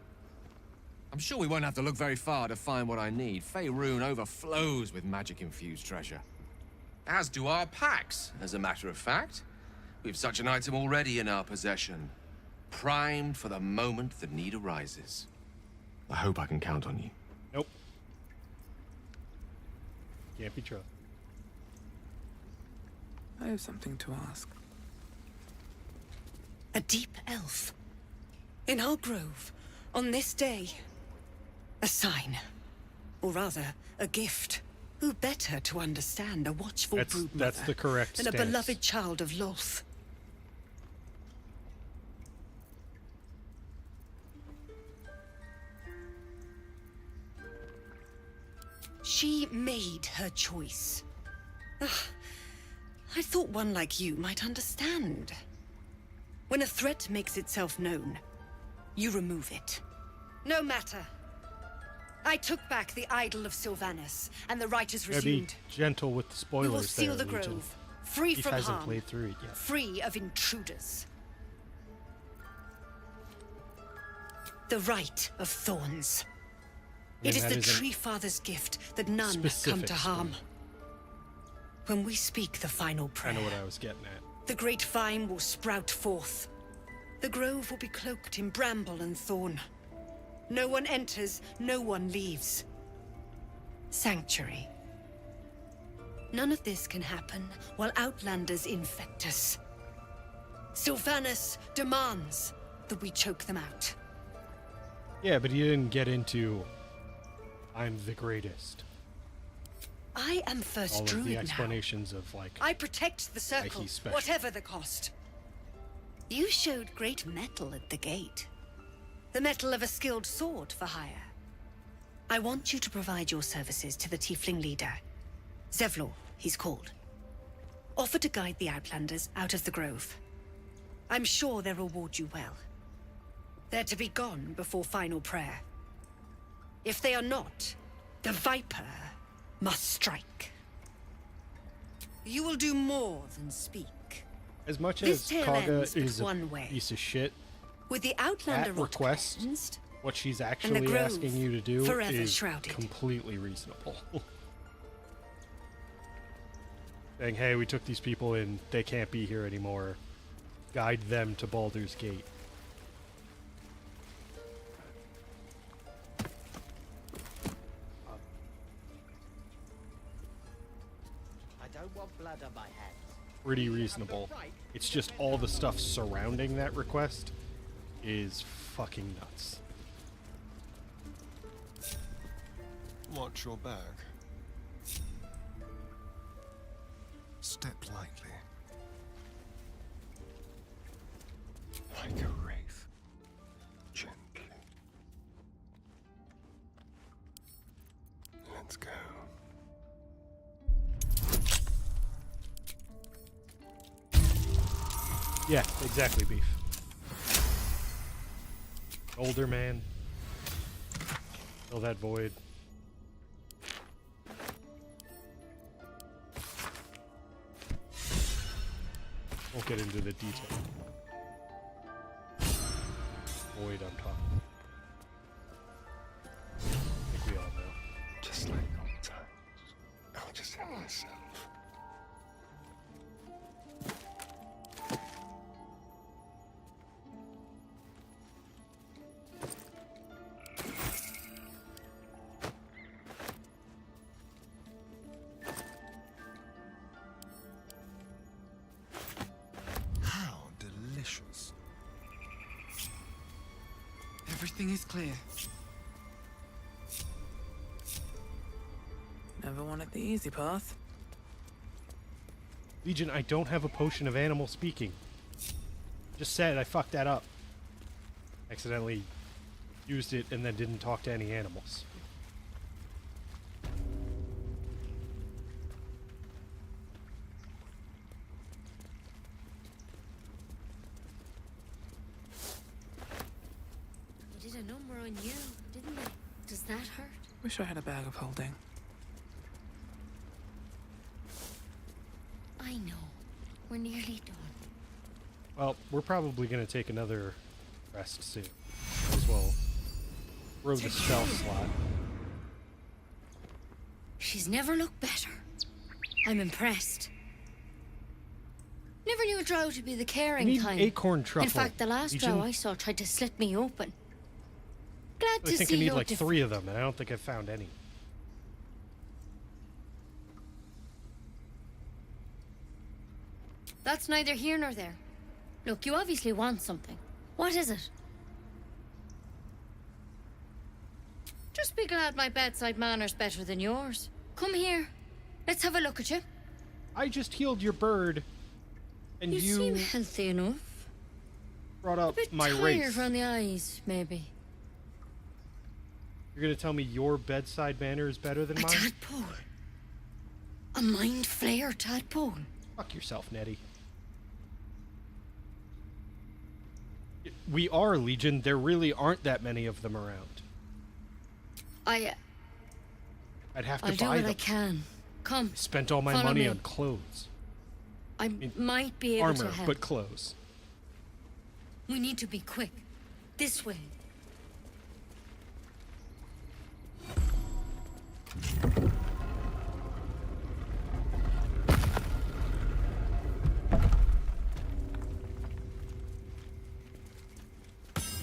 I'm sure we won't have to look very far to find what I need. Faerun overflows with magic-infused treasure. As do our packs, as a matter of fact. We've such an item already in our possession. Primed for the moment the need arises. I hope I can count on you. Nope. Can't be trusted. I have something to ask. A deep elf. In our grove, on this day. A sign. Or rather, a gift. Who better to understand a watchful broodmother That's the correct than a stance. beloved child of Lolth? She made her choice. I thought one like you might understand. When a threat makes itself known, you remove it. No matter. I took back the idol of Sylvanas, and the rite is Gotta resumed. be gentle with the spoilers. We will seal there, the Legion. grove, free He from hasn't harm, played through it yet. free of intruders. The rite of thorns. Man, It is that the is an Tree Father's gift that none come specific to harm. When we speak the final prayer, I know what I was getting at. the great vine will sprout forth. The grove will be cloaked in bramble and thorn. No one enters, no one leaves. Sanctuary. None of this can happen while Outlanders infect us. Sylvanas demands that we choke them out. Yeah, but he didn't get into I'm the greatest. I am first all of druid the now. explanations of like I protect the why circle, he's special. whatever the cost. You showed great mettle at the gate. The mettle of a skilled sword for hire. I want you to provide your services to the tiefling leader. Zevlor, he's called. Offer to guide the Outlanders out of the grove. I'm sure they'll reward you well. They're to be gone before final prayer. If they are not, the Viper must strike. You will do more than speak. As much This as tale Kaga ends but is a one way. piece of shit, With the Outlander at rot request, cleansed, what she's and the actually grove asking you to do forever is shrouded. completely reasonable. Saying, hey, we took these people in, they can't be here anymore. Guide them to Baldur's Gate. I don't want blood on my hands. Pretty reasonable. It's just all the stuff surrounding that request is fucking nuts. Watch your back. Step lightly. Like a wraith. Gently. Let's go. Yeah, exactly, Beef. Older man. Fill that void. Won't get into the detail. Void on top. I think we all know. Just like old times. I'll just have myself. How delicious. Everything is clear. Never wanted the easy path. Legion, I don't have a potion of animal speaking. Just said I fucked that up. Accidentally used it and then didn't talk to any animals. They did a number on you, didn't they? Does that hurt? Wish I had a bag of holding. I know. We're nearly done. Well, we're probably going to take another rest soon. Might as well throw the spell slot. She's never looked better. I'm impressed. Never knew a drow to be the caring need kind. acorn truffle, In fact, the last Legion. drow I saw tried to slit me open. Glad I to think see I need you're like different. 3 of them, and I don't think I've found any. That's neither here nor there. Look, you obviously want something. What is it? Just be glad my bedside manner's better than yours. Come here. Let's have a look at you. I just healed your bird, and You you seem healthy enough. brought A up bit my tired race. around the eyes, maybe. You're gonna tell me your bedside manner is better than A mine? tadpole. A mind flayer tadpole. Fuck yourself, Nettie. We are Legion. There really aren't that many of them around. I'd have to I'll do buy what them. I can. Come. Spent all my follow money me. on clothes. I might be able Armor, to help. but clothes. We need to be quick. This way.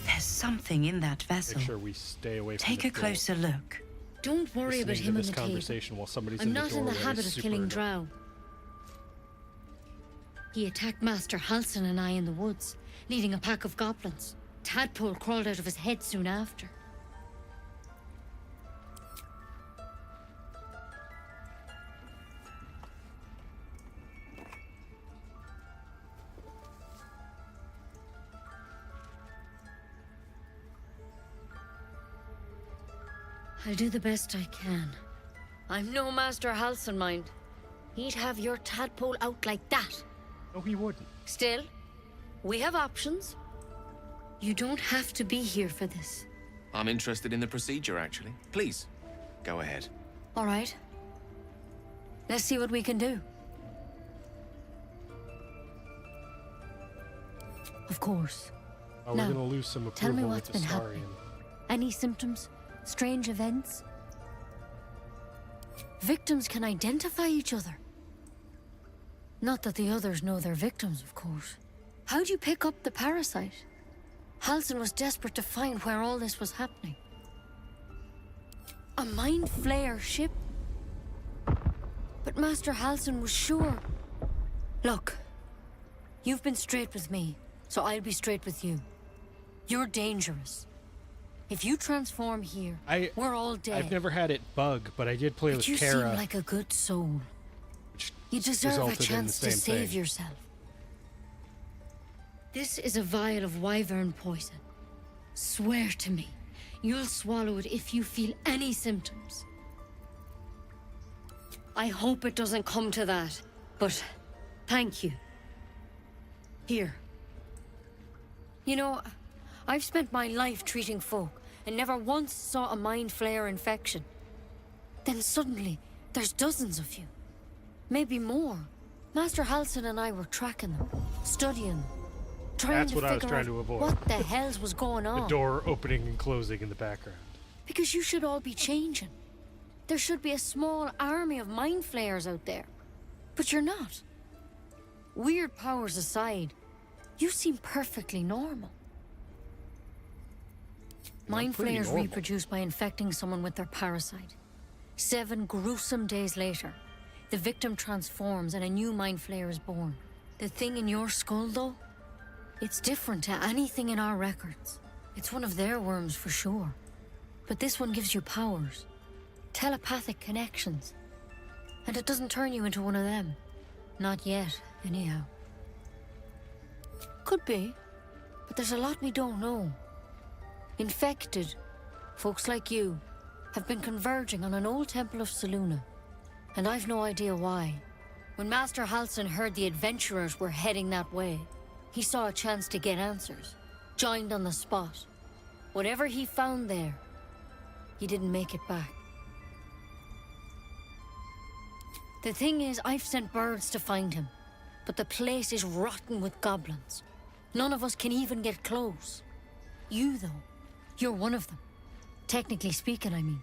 There's something in that vessel. Make sure we stay away from Take the a door. closer look. Don't worry about Listening him to on this the table. conversation while somebody's I'm in the not in the doorway habit is of super killing annoying. drow. He attacked Master Halsin and I in the woods, leading a pack of goblins. Tadpole crawled out of his head soon after. I'll do the best I can. I'm no Master Halsin, mind. He'd have your tadpole out like that. No, he wouldn't. Still, we have options. You don't have to be here for this. I'm interested in the procedure, actually. Please, go ahead. All right. Let's see what we can do. Of course. Oh, we're Now, gonna lose some tell me approval what's with been the happening. Starian. Any symptoms? Strange events? Victims can identify each other. Not that the others know they're victims, of course. How'd you pick up the parasite? Halsin was desperate to find where all this was happening. A Mind Flayer ship? But Master Halsin was sure. Look, you've been straight with me, so I'll be straight with you. You're dangerous. If you transform here, we're all dead. I've never had it bug, but I did play But with you Kara. seem like a good soul. You deserve a resulted in the chance to same save thing. yourself. This is a vial of wyvern poison. Swear to me, you'll swallow it if you feel any symptoms. I hope it doesn't come to that, but thank you. Here. You know, I've spent my life treating folk and never once saw a Mind Flayer infection. Then suddenly, there's dozens of you. Maybe more. Master Halsin and I were tracking them, studying them, trying That's to what I was figure trying out to avoid. what the hells was going on. The door opening and closing in the background. Because you should all be changing. There should be a small army of Mind Flayers out there. But you're not. Weird powers aside, you seem perfectly normal. Mind pretty Flayers normal. reproduce by infecting someone with their parasite. 7 gruesome days later, the victim transforms and a new Mind Flayer is born. The thing in your skull, though, it's different to anything in our records. It's one of their worms for sure. But this one gives you powers. Telepathic connections. And it doesn't turn you into one of them. Not yet, anyhow. Could be, but there's a lot we don't know. Infected, folks like you, have been converging on an old temple of Selûne, and I've no idea why. When Master Halsin heard the adventurers were heading that way, he saw a chance to get answers, joined on the spot. Whatever he found there, he didn't make it back. The thing is, I've sent birds to find him, but the place is rotten with goblins. None of us can even get close. You, though, you're one of them. Technically speaking, I mean.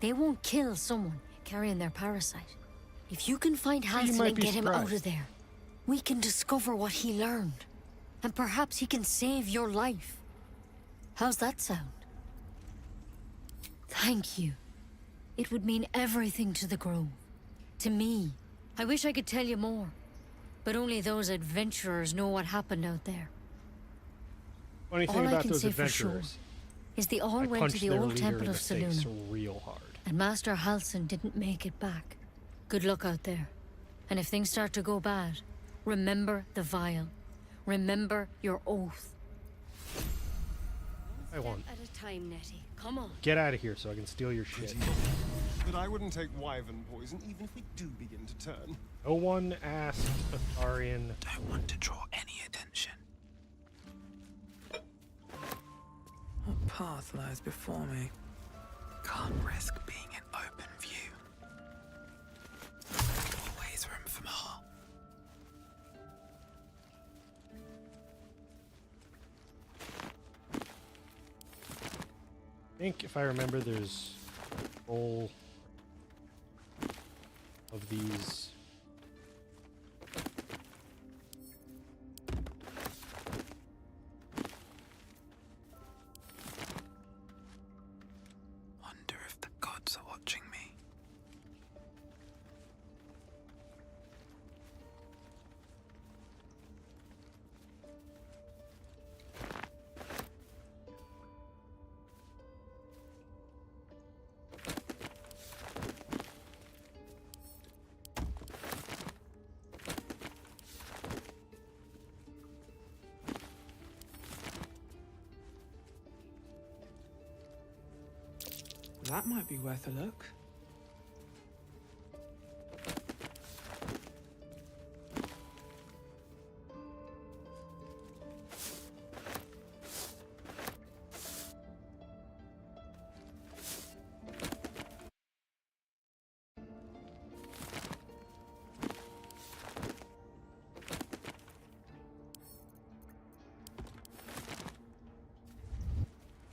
They won't kill someone carrying their parasite. If you can find Halsin might and be get him out surprised. of there, we can discover what he learned. And perhaps he can save your life. How's that sound? Thank you. It would mean everything to the Grove. To me. I wish I could tell you more. But only those adventurers know what happened out there. Funny thing All I about can those say for sure adventurers, is they all I went to punched the their old leader temple in of the face Selûne. real hard. And Master Halsin didn't make it back. Good luck out there. And if things start to go bad, remember the vial. Remember your oath. I want. At a time, Nettie. Come on. Get out of here so I can steal your shit. But I wouldn't take wyvern poison even if we do begin to turn. No one asked Atharian. Don't want to draw any attention. What path lies before me? Can't risk being in open view. Always room for more. I think if I remember, there's all of these. Wonder if the gods are watching me. That might be worth a look.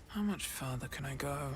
How much farther can I go?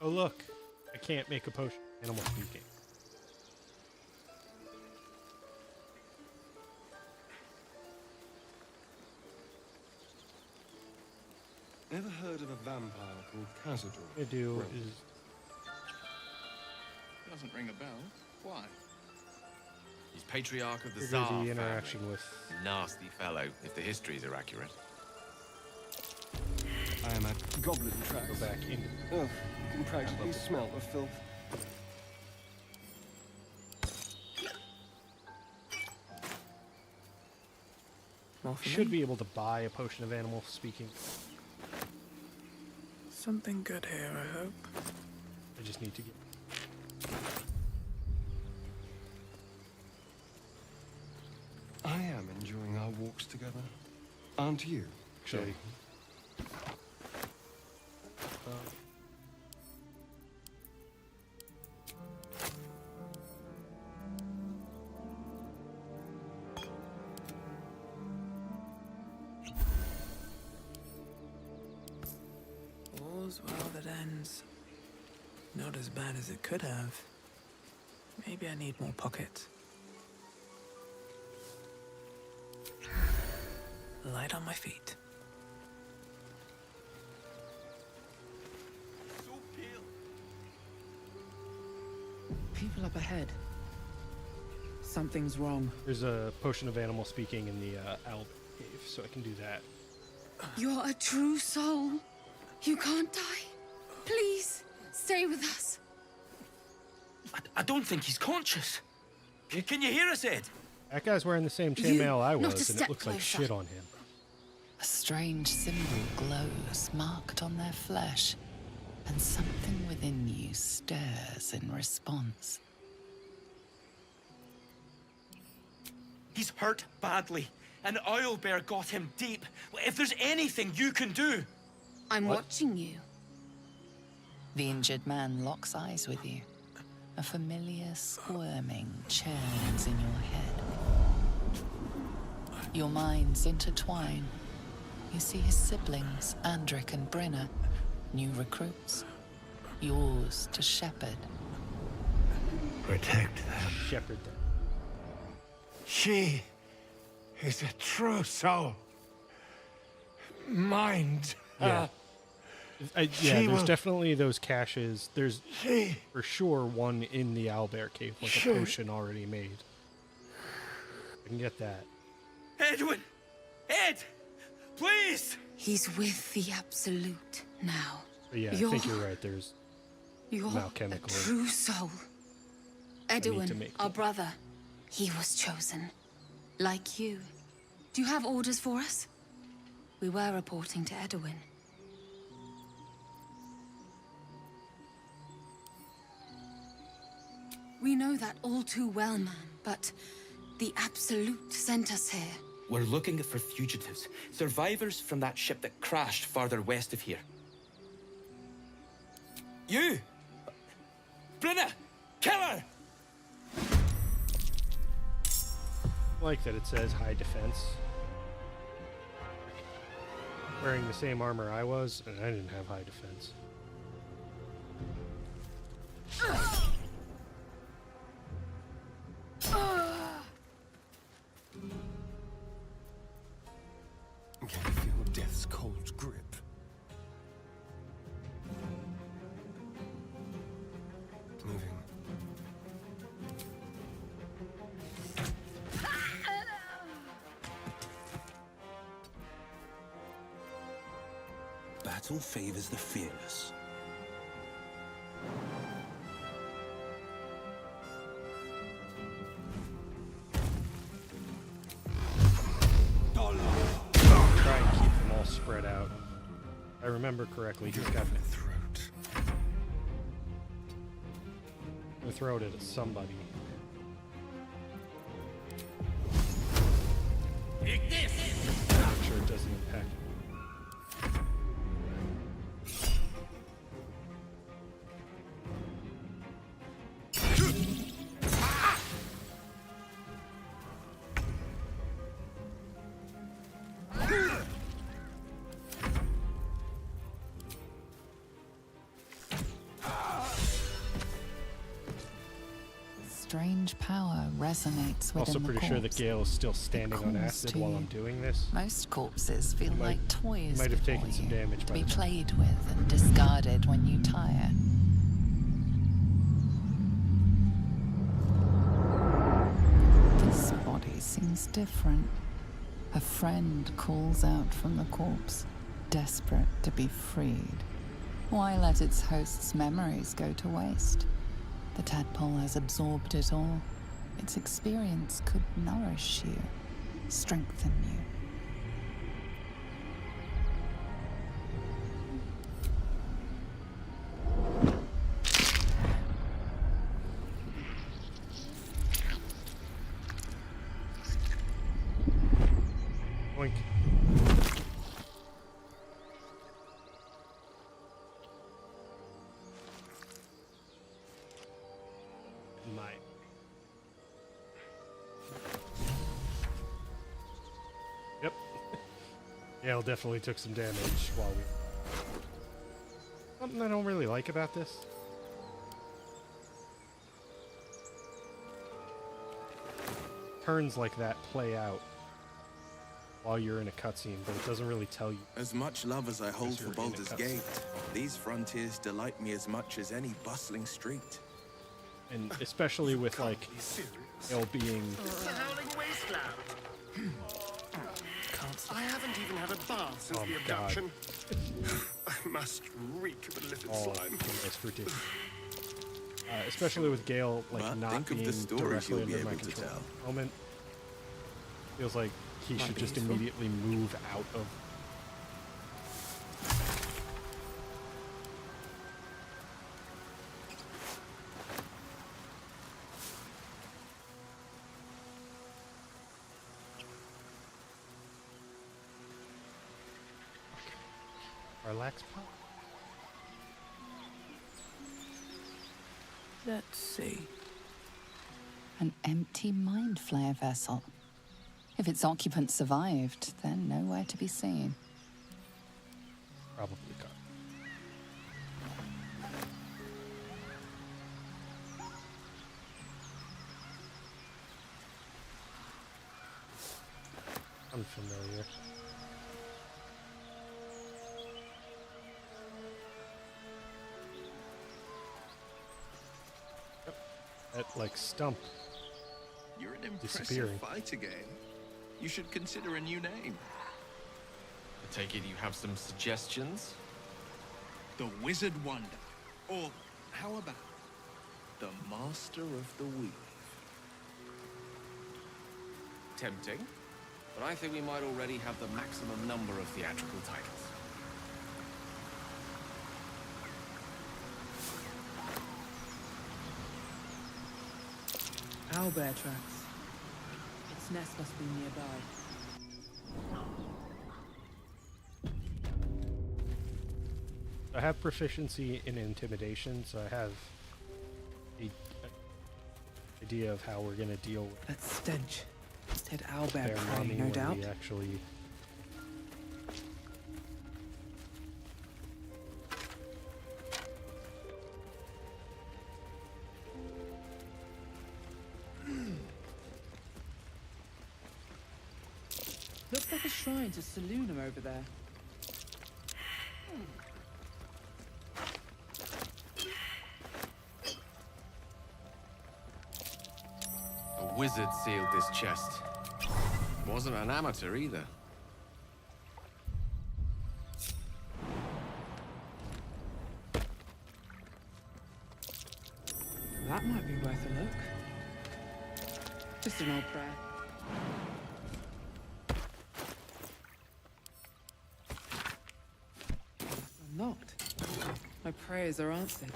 Oh look, I can't make a potion. Animal speaking. Ever heard of a vampire called Cazador? I do. Is Doesn't ring a bell. Why? He's patriarch of the Figures Tsar the interaction family. with- Nasty fellow, if the histories are accurate. I am at goblin tracks. Go back in. Oh, you can practically smell the filth. More for Should me? be able to buy a potion of animal speaking. Something good here, I hope. I just need to get. I am enjoying our walks together. Aren't you? Actually, All's well that ends. Not as bad as it could have. Maybe I need more pockets. Light on my feet. People up ahead. Something's wrong. there's a potion of animal speaking in the Alb cave, so I can do that. You're a true soul. You can't die. Please, stay with us. I don't think he's conscious. Can you hear us, Ed? That guy's wearing the same You, chainmail I not a was, and it step looks like closer. shit on him. A strange symbol glows marked on their flesh, and something within you stirs in response. He's hurt badly. An owlbear got him deep. If there's anything you can do... I'm watching you. The injured man locks eyes with you. A familiar squirming churns in your head. Your minds intertwine. You see his siblings, Andric and Brenna, new recruits. Yours to shepherd. Protect them. Shepherd them. She is a true soul. Mind. Yeah. Yeah, She there's will- definitely those caches. There's She- for sure one in the owlbear cave with a Sure. potion already made. I can get that. Edwin! Ed! Please! He's with the Absolute now. But yeah, I think you're right. There's You're a alchemical. true soul. need to Edwin, make our brother, he was chosen. Like you. Do you have orders for us? We were reporting to Edwin. We know that all too well, man, but the Absolute sent us here. We're looking for fugitives. Survivors from that ship that crashed farther west of here. You! Brenna! Kill her! I like that it says high defense. Wearing the same armor I was, and I didn't have high defense. Can you feel death's cold grip? council favors the fearless. Try and keep them all spread out. If I remember correctly, he's got throat. I'm gonna throw it at somebody. Take this! Make sure it doesn't impact. Strange power resonates within Also the pretty sure that corpse. Gale is still standing on calls acid to while you. I'm doing this. Most corpses feel Might- like toys might have before taken some you, damage to by be the time. played with and discarded when you tire. This body seems different. A friend calls out from the corpse, desperate to be freed. Why let its host's memories go to waste? The tadpole has absorbed it all. Its experience could nourish you, strengthen you. Oink. My. Yep. Gale definitely took some damage while we. Something I don't really like about this. Turns like that play out while you're in a cutscene, but it doesn't really tell you. As much love as I hold Because for you're in a Baldur's cutscene. Gate, these frontiers delight me as much as any bustling street. And especially with like Gale being It's the howling wasteland. I haven't even had a bath since Oh, the God. abduction. I must reek of the little all slime. almost ridiculous. Especially with Gale like But not think of being the stories directly you'll be under my able to control tell. at the moment. Feels like he Might should be just useful. immediately move out of. Relax, pal. Let's see. An empty mind flare vessel. If its occupant survived, they're nowhere to be seen. Probably gone. Unfamiliar. Yep. That like stump. You're an impressive Disappearing. fighter, Gale. You should consider a new name. I take it you have some suggestions? The Wizard Wonder. Or how about The Master of the Weave. Tempting. But I think we might already have the maximum number of theatrical titles. Owlbear tracks. Its nest must be nearby. I have proficiency in intimidation, so I have a idea of how we're gonna deal with That stench. Dead owlbear their prey, mommy no when doubt. we actually. Looks like a shrine to Salunum over there. A wizard sealed this chest. Wasn't an amateur either. that might be worth a look. Just an old prayer. Unlocked. My prayers are answered.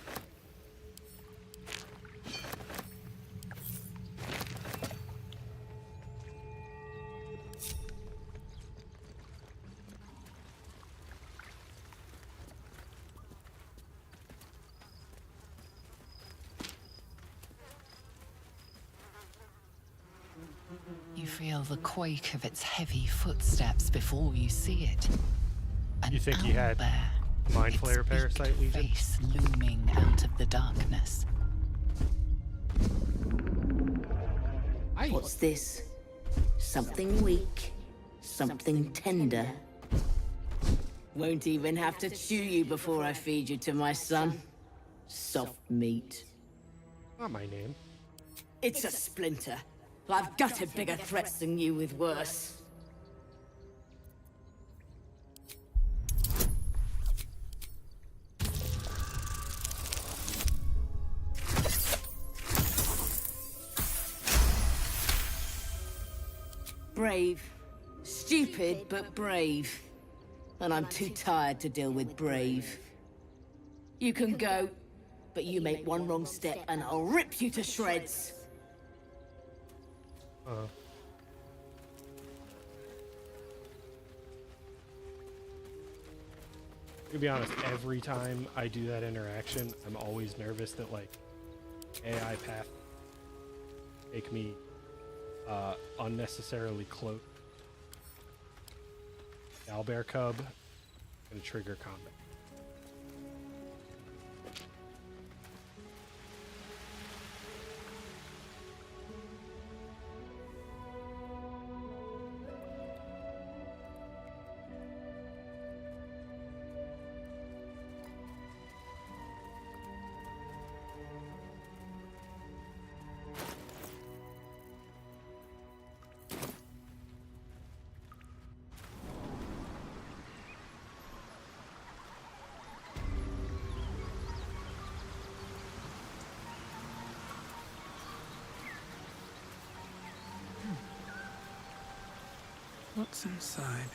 You feel the quake of its heavy footsteps before you see it. You think he had Mind Flayer Parasite Legion? Face looming out of the darkness. What's this? Something weak, something tender. Won't even have to chew you before I feed you to my son. Soft meat. Not my name. It's a splinter. I've gutted bigger threats than you with worse. Brave. Stupid, but brave. And I'm too tired to deal with brave. You can go, but you make one wrong step and I'll rip you to shreds. To be honest, every time I do that interaction, I'm always nervous that, like, AI path make me unnecessarily cloak. Owlbear Cub and trigger combat. What's inside?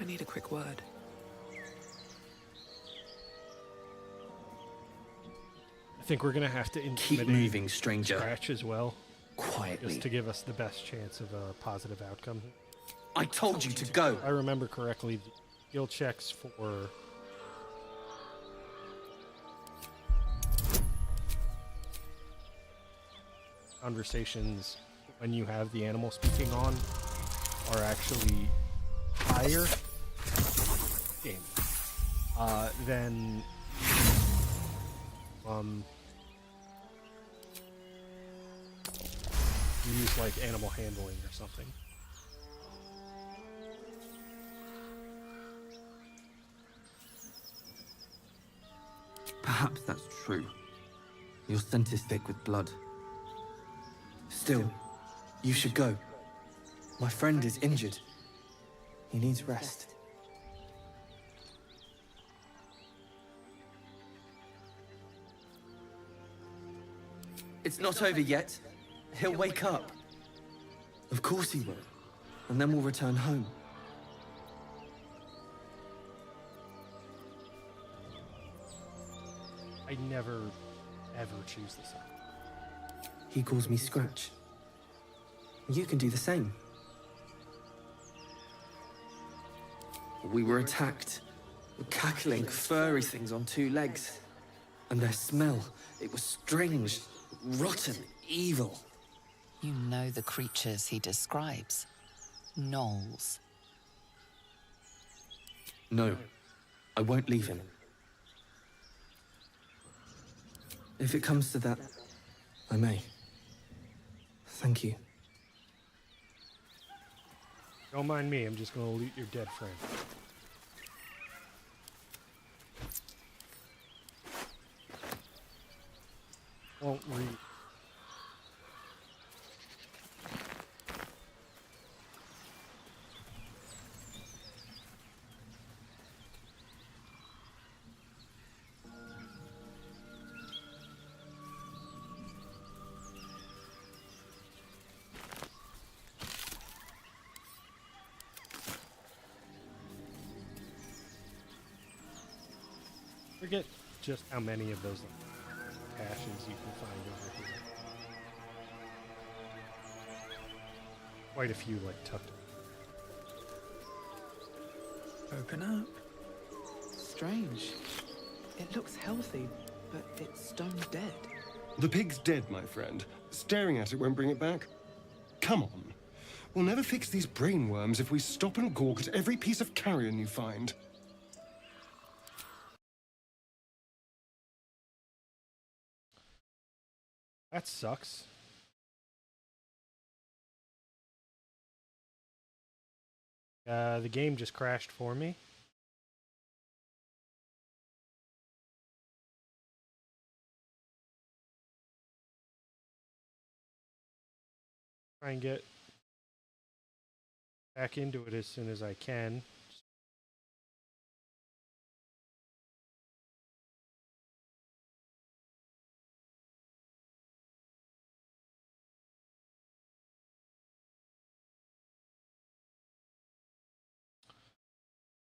I need a quick word. I think we're gonna have to intimidate moving, stranger. Scratch as well. Quietly. Just to give us the best chance of a positive outcome. I told you to go. If I remember correctly, the skill checks for conversations when you have the animal speaking on are actually higher than you use like animal handling or something. Perhaps that's true. Your scent is thick with blood. Still, you should go. My friend is injured. He needs rest. It's not over yet. He'll wake up. Of course he will. And then we'll return home. I never, ever choose this. He calls me Scratch. You can do the same. We were attacked. Cackling, furry things on two legs. And their smell, it was strange, rotten, evil. You know the creatures he describes. Gnolls. No, I won't leave him. If it comes to that, I may. Thank you. Don't mind me, I'm just gonna loot your dead friend. Won't read. Forget just how many of those caches you can find over here. Quite a few, like, tucked. Open up. Strange. It looks healthy, but it's stone dead. The pig's dead, my friend. Staring at it won't bring it back. Come on. We'll never fix these brain worms if we stop and gawk at every piece of carrion you find. That sucks. The game just crashed for me. Try and get back into it as soon as I can.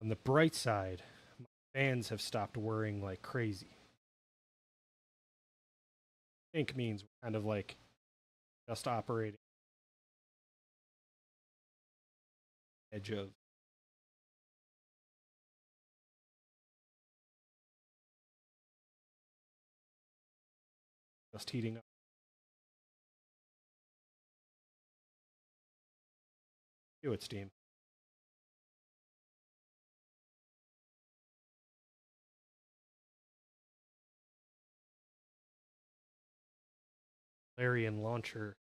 On the bright side, my fans have stopped whirring like crazy. I think means we're kind of like just operating edge of just heating up. Do it, Steam. Larian launcher.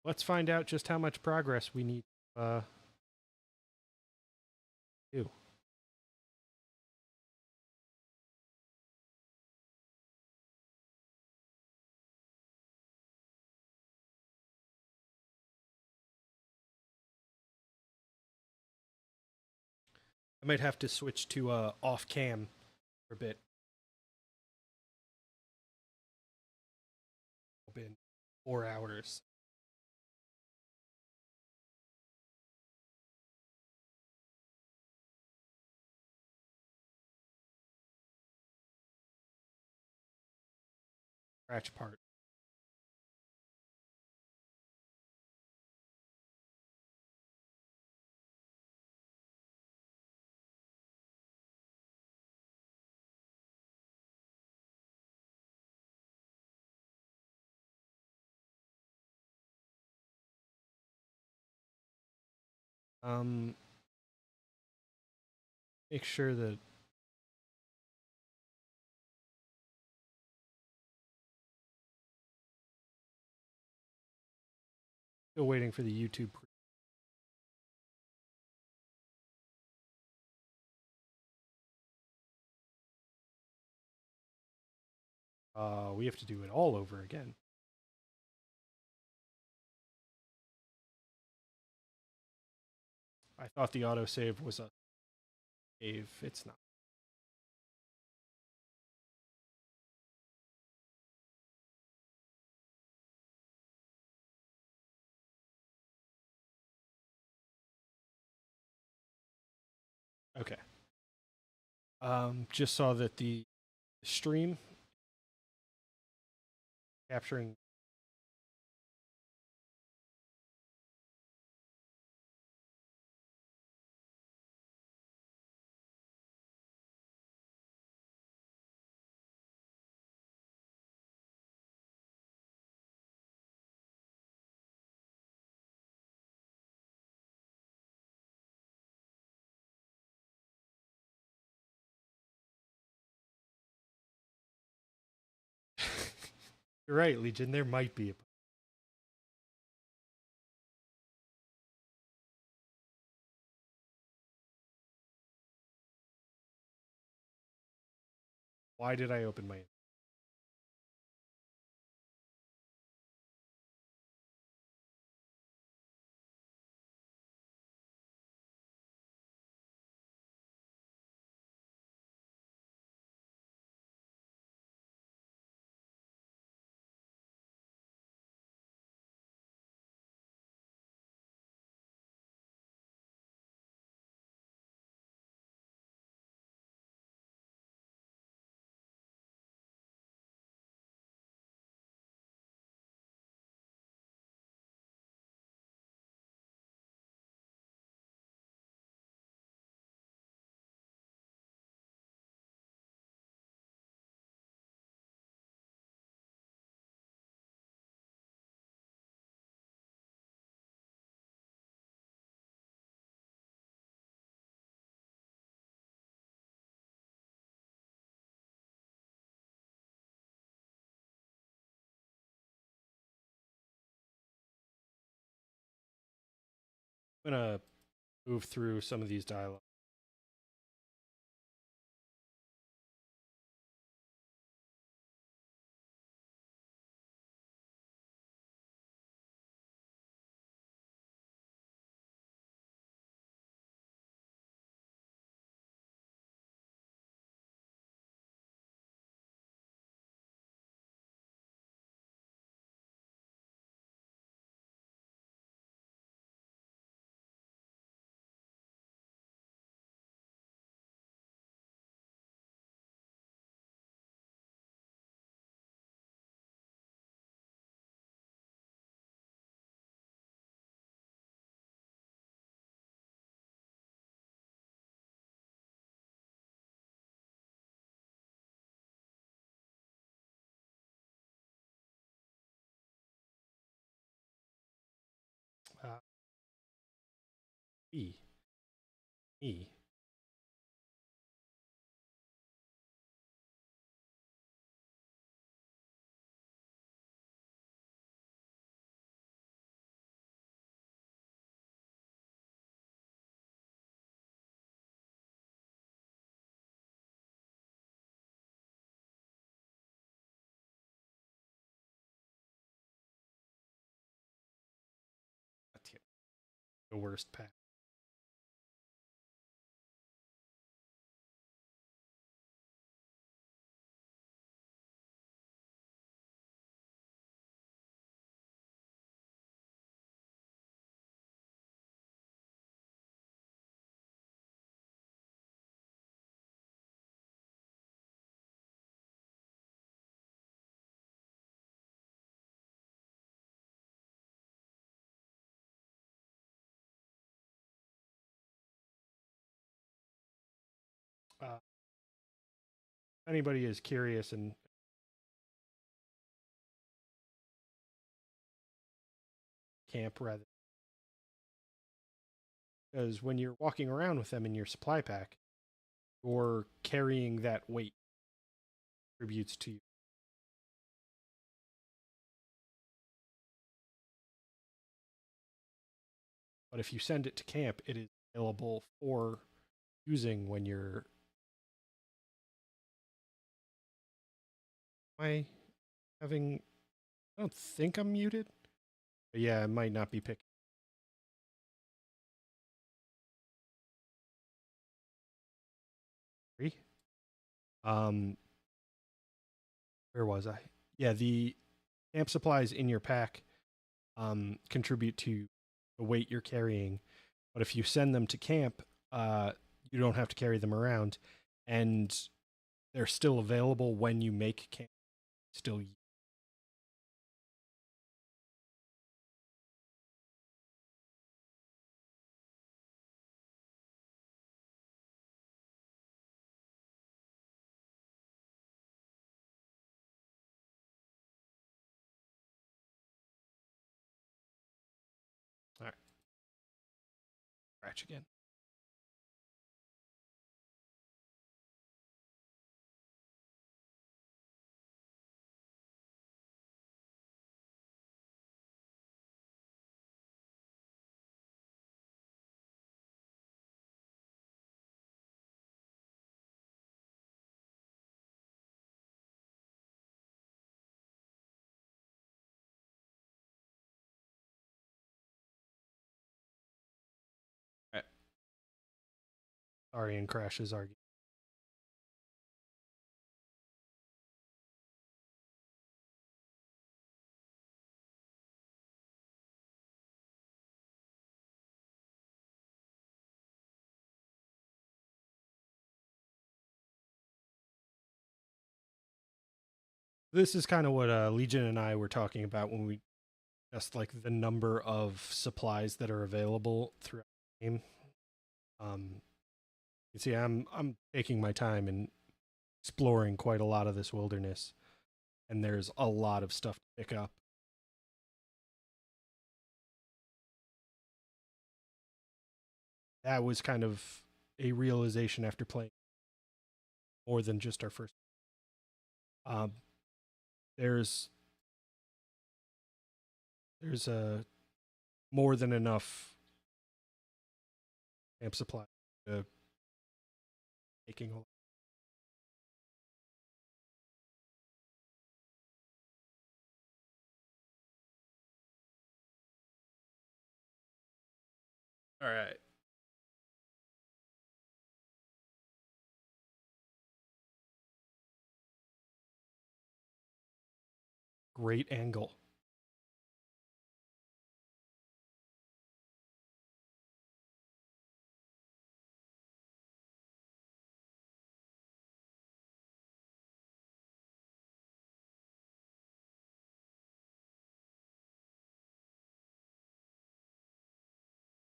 Let's find out just how much progress we need to do. I might have to switch to off cam for a bit. It's been 4 hours. Scratch part. Make sure that still waiting for the YouTube. We have to do it all over again. I thought the autosave was a save. It's not. Okay. Just saw that the stream capturing. You're right, Legion. There might be a. Why did I open my? I'm gonna move through some of these dialogue. E. The worst pack. If anybody is curious and camp rather, because when you're walking around with them in your supply pack, you're carrying that weight, contributes to you. But if you send it to camp, it is available for using when you're. Am I having? I don't think I'm muted. But yeah, I might not be picking. Where was I? Yeah, the camp supplies in your pack contribute to the weight you're carrying, but if you send them to camp, you don't have to carry them around, and they're still available when you make camp. Still. All right. Scratch again. All right. Arian crashes argument. This is kind of what Legion and I were talking about when we just like the number of supplies that are available throughout the game. You see, I'm taking my time and exploring quite a lot of this wilderness, and there's a lot of stuff to pick up. That was kind of a realization after playing more than just our first. There's a more than enough camp supply to taking a. All right. Great angle.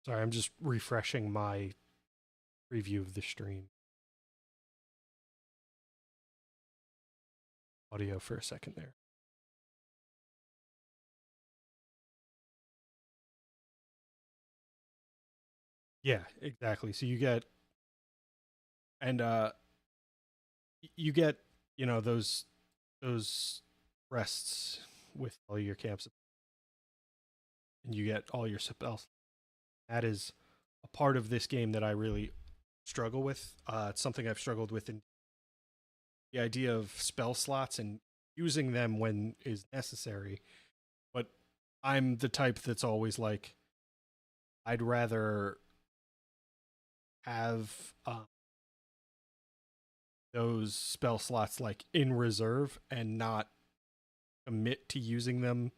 Sorry, I'm just refreshing my preview of the stream. Audio for a second there. Yeah, exactly. So you get, and you get, you know, those rests with all your camps, and you get all your spells. That is a part of this game that I really struggle with. It's something I've struggled with in the idea of spell slots and using them when is necessary. But I'm the type that's always like, I'd rather have those spell slots like in reserve and not commit to using them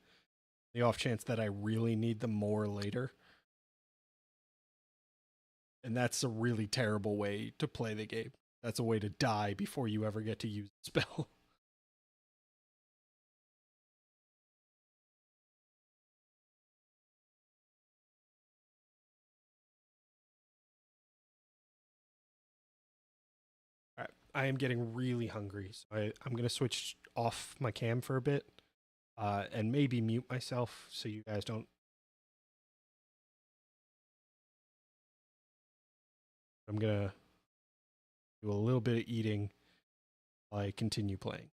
the off chance that I really need them more later. And that's a really terrible way to play the game. That's a way to die before you ever get to use the spell. All right, I am getting really hungry, so I'm going to switch off my cam for a bit and maybe mute myself so you guys don't. I'm going to do a little bit of eating while I continue playing.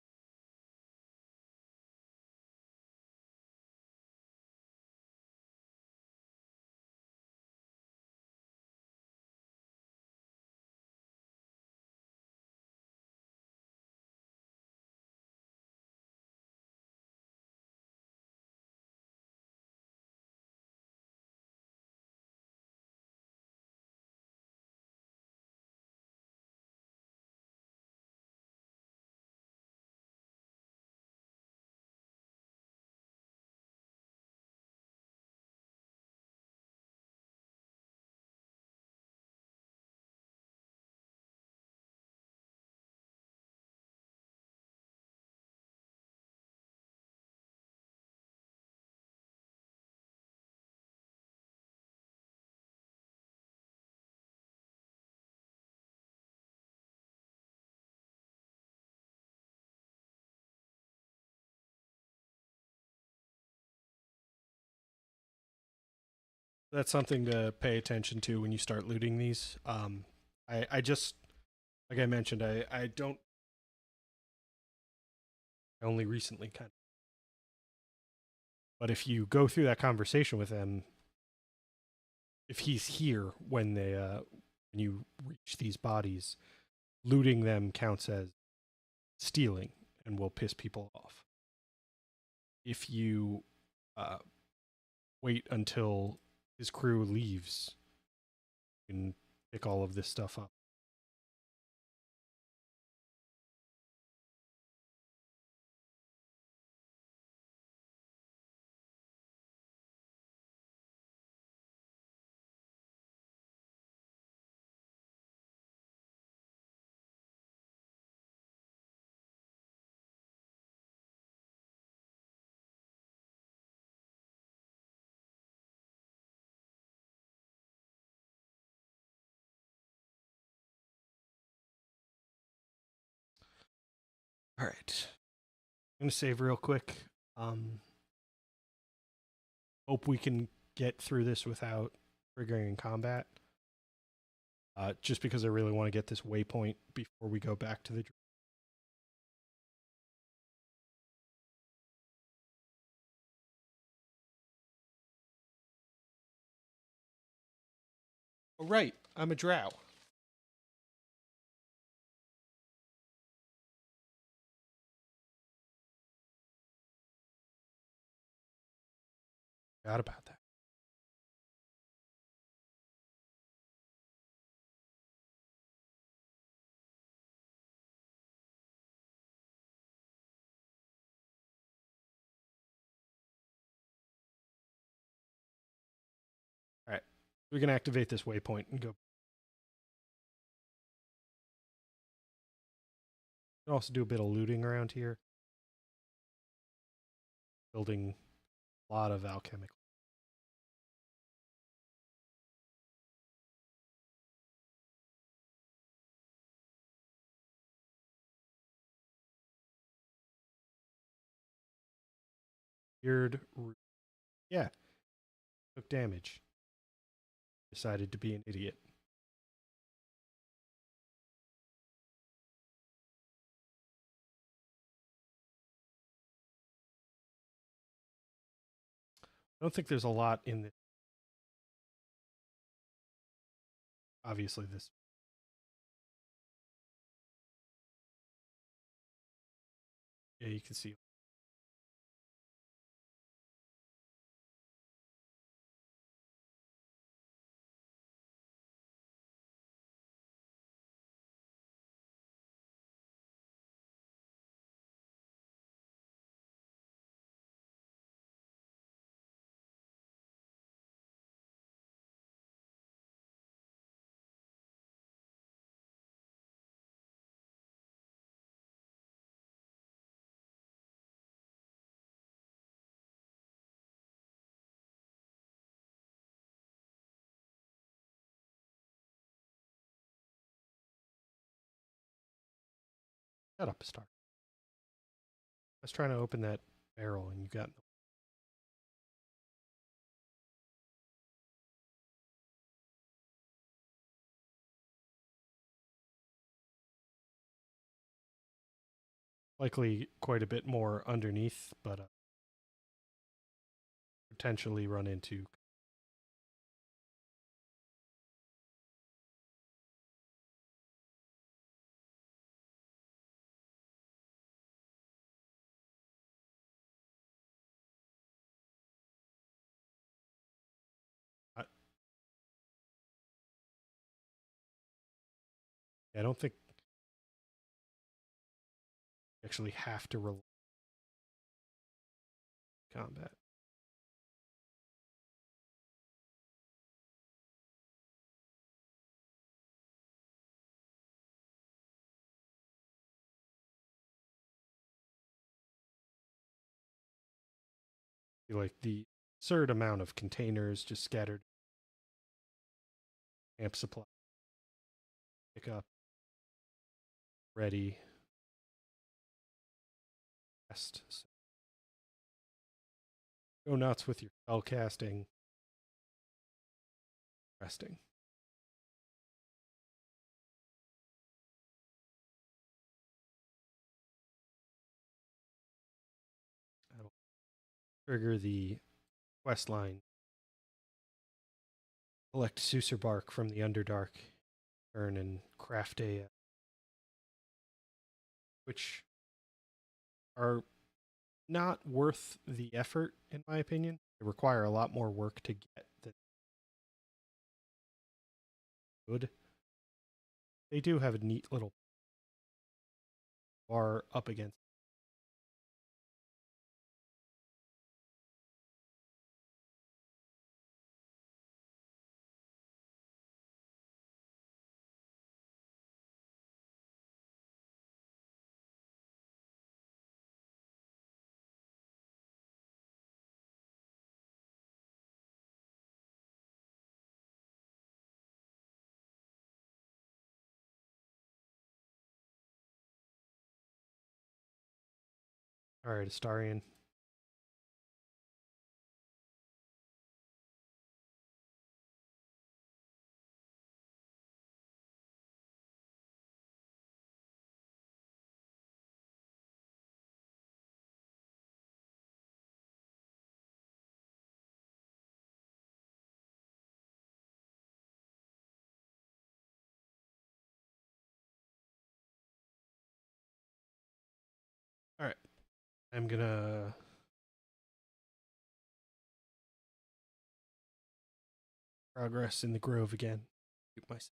That's something to pay attention to when you start looting these. I just, like I mentioned, I only recently kind of. But if you go through that conversation with him, if he's here when when you reach these bodies, looting them counts as stealing and will piss people off. If you wait until his crew leaves, you can pick all of this stuff up. All right. I'm going to save real quick. Hope we can get through this without triggering in combat. Just because I really want to get this waypoint before we go back to the... Oh, right. I'm a drow. Forgot about that. All right. We can activate this waypoint and go. We can also do a bit of looting around here. Building a lot of alchemical. Weird. Yeah. Took damage. Decided to be an idiot. I don't think there's a lot in this. Obviously, this. Yeah, you can see. Shut up, Star. I was trying to open that barrel and you got. Likely quite a bit more underneath, but potentially run into. I don't think you actually have to rely on combat. Like the absurd amount of containers just scattered. Amp supply. Pick up. Ready. Test. Go nuts with your spell casting. Interesting. That'll trigger the quest line. Collect Susur bark from the Underdark. Turn and craft a which are not worth the effort, in my opinion. They require a lot more work to get than good. They do have a neat little bar up against. All right, Astarion. All right. I'm gonna progress in the grove again. Keep myself.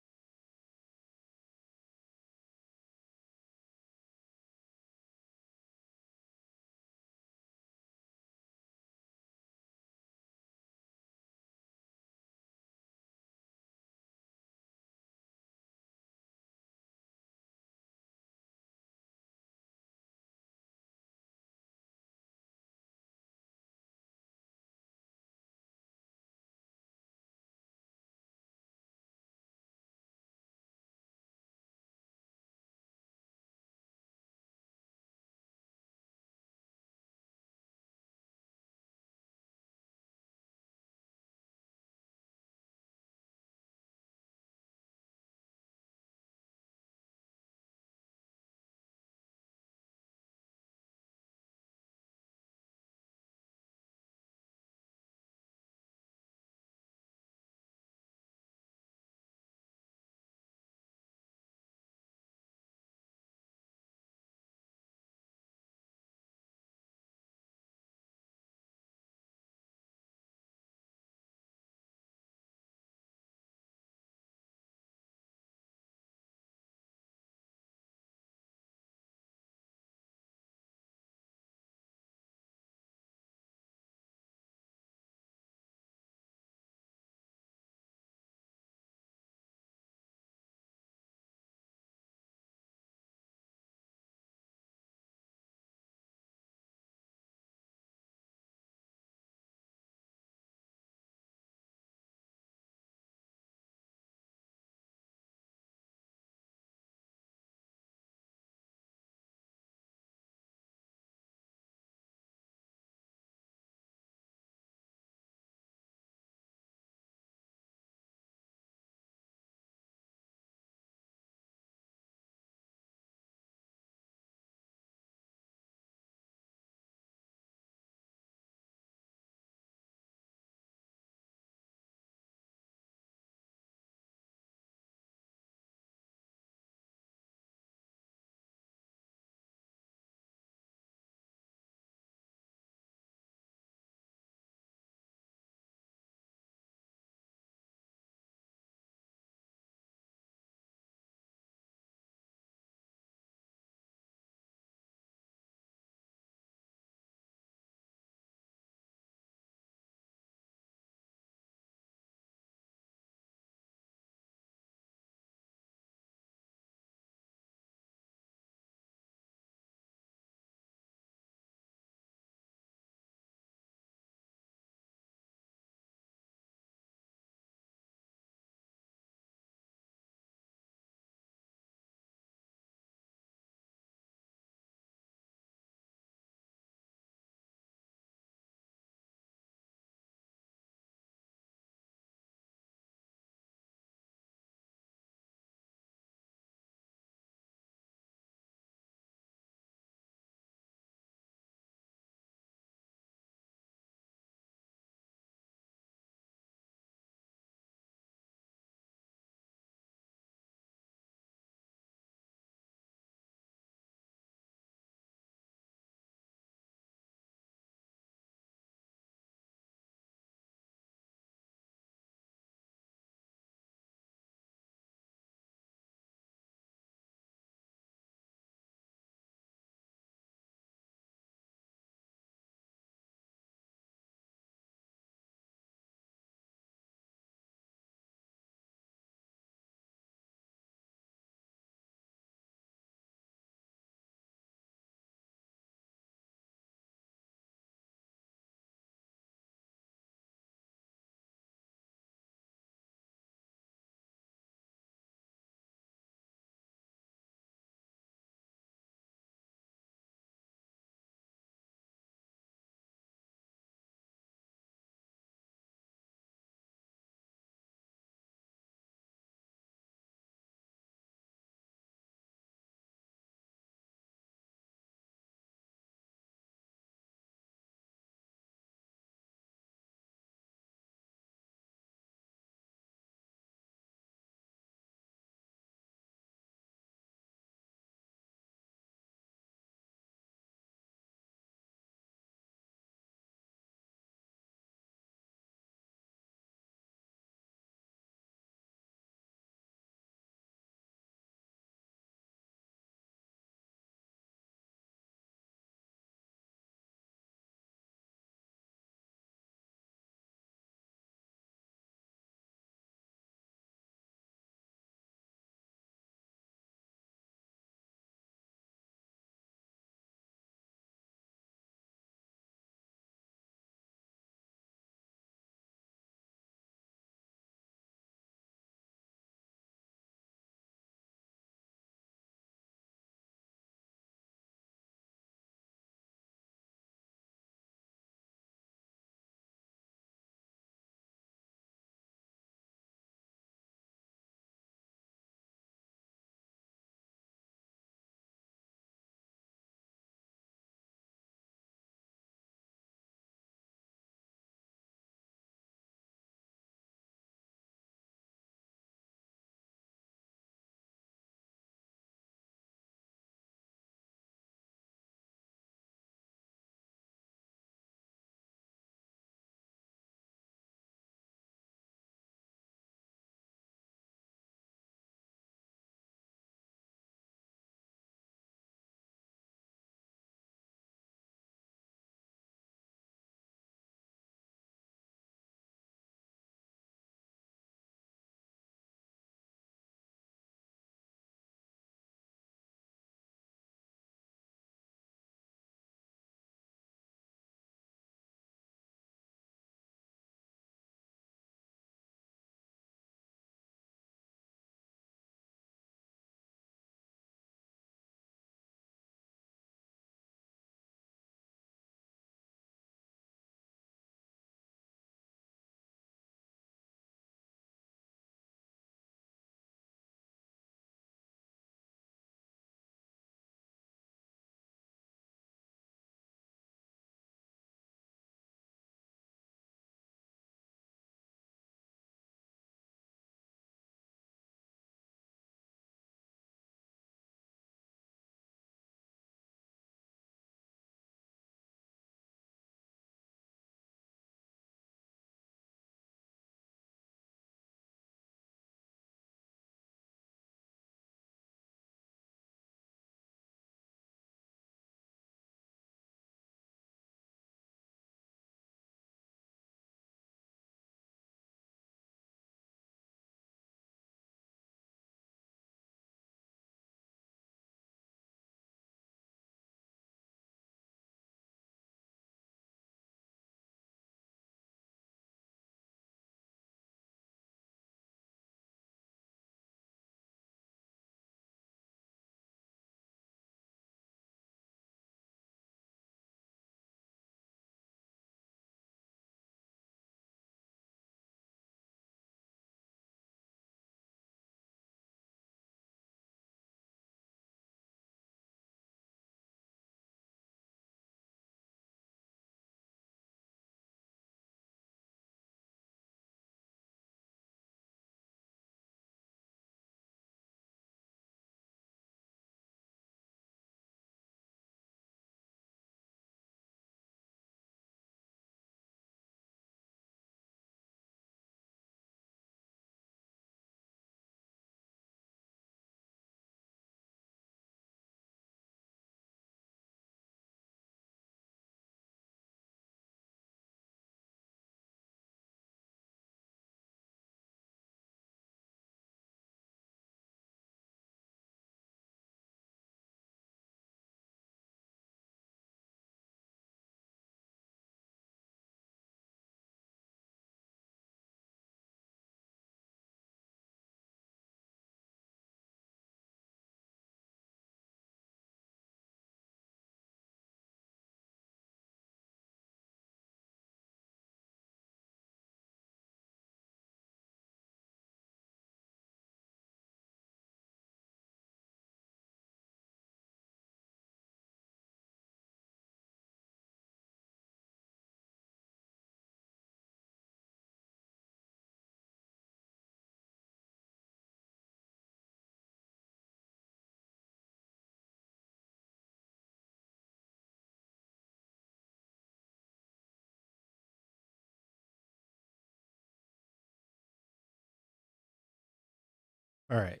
All right.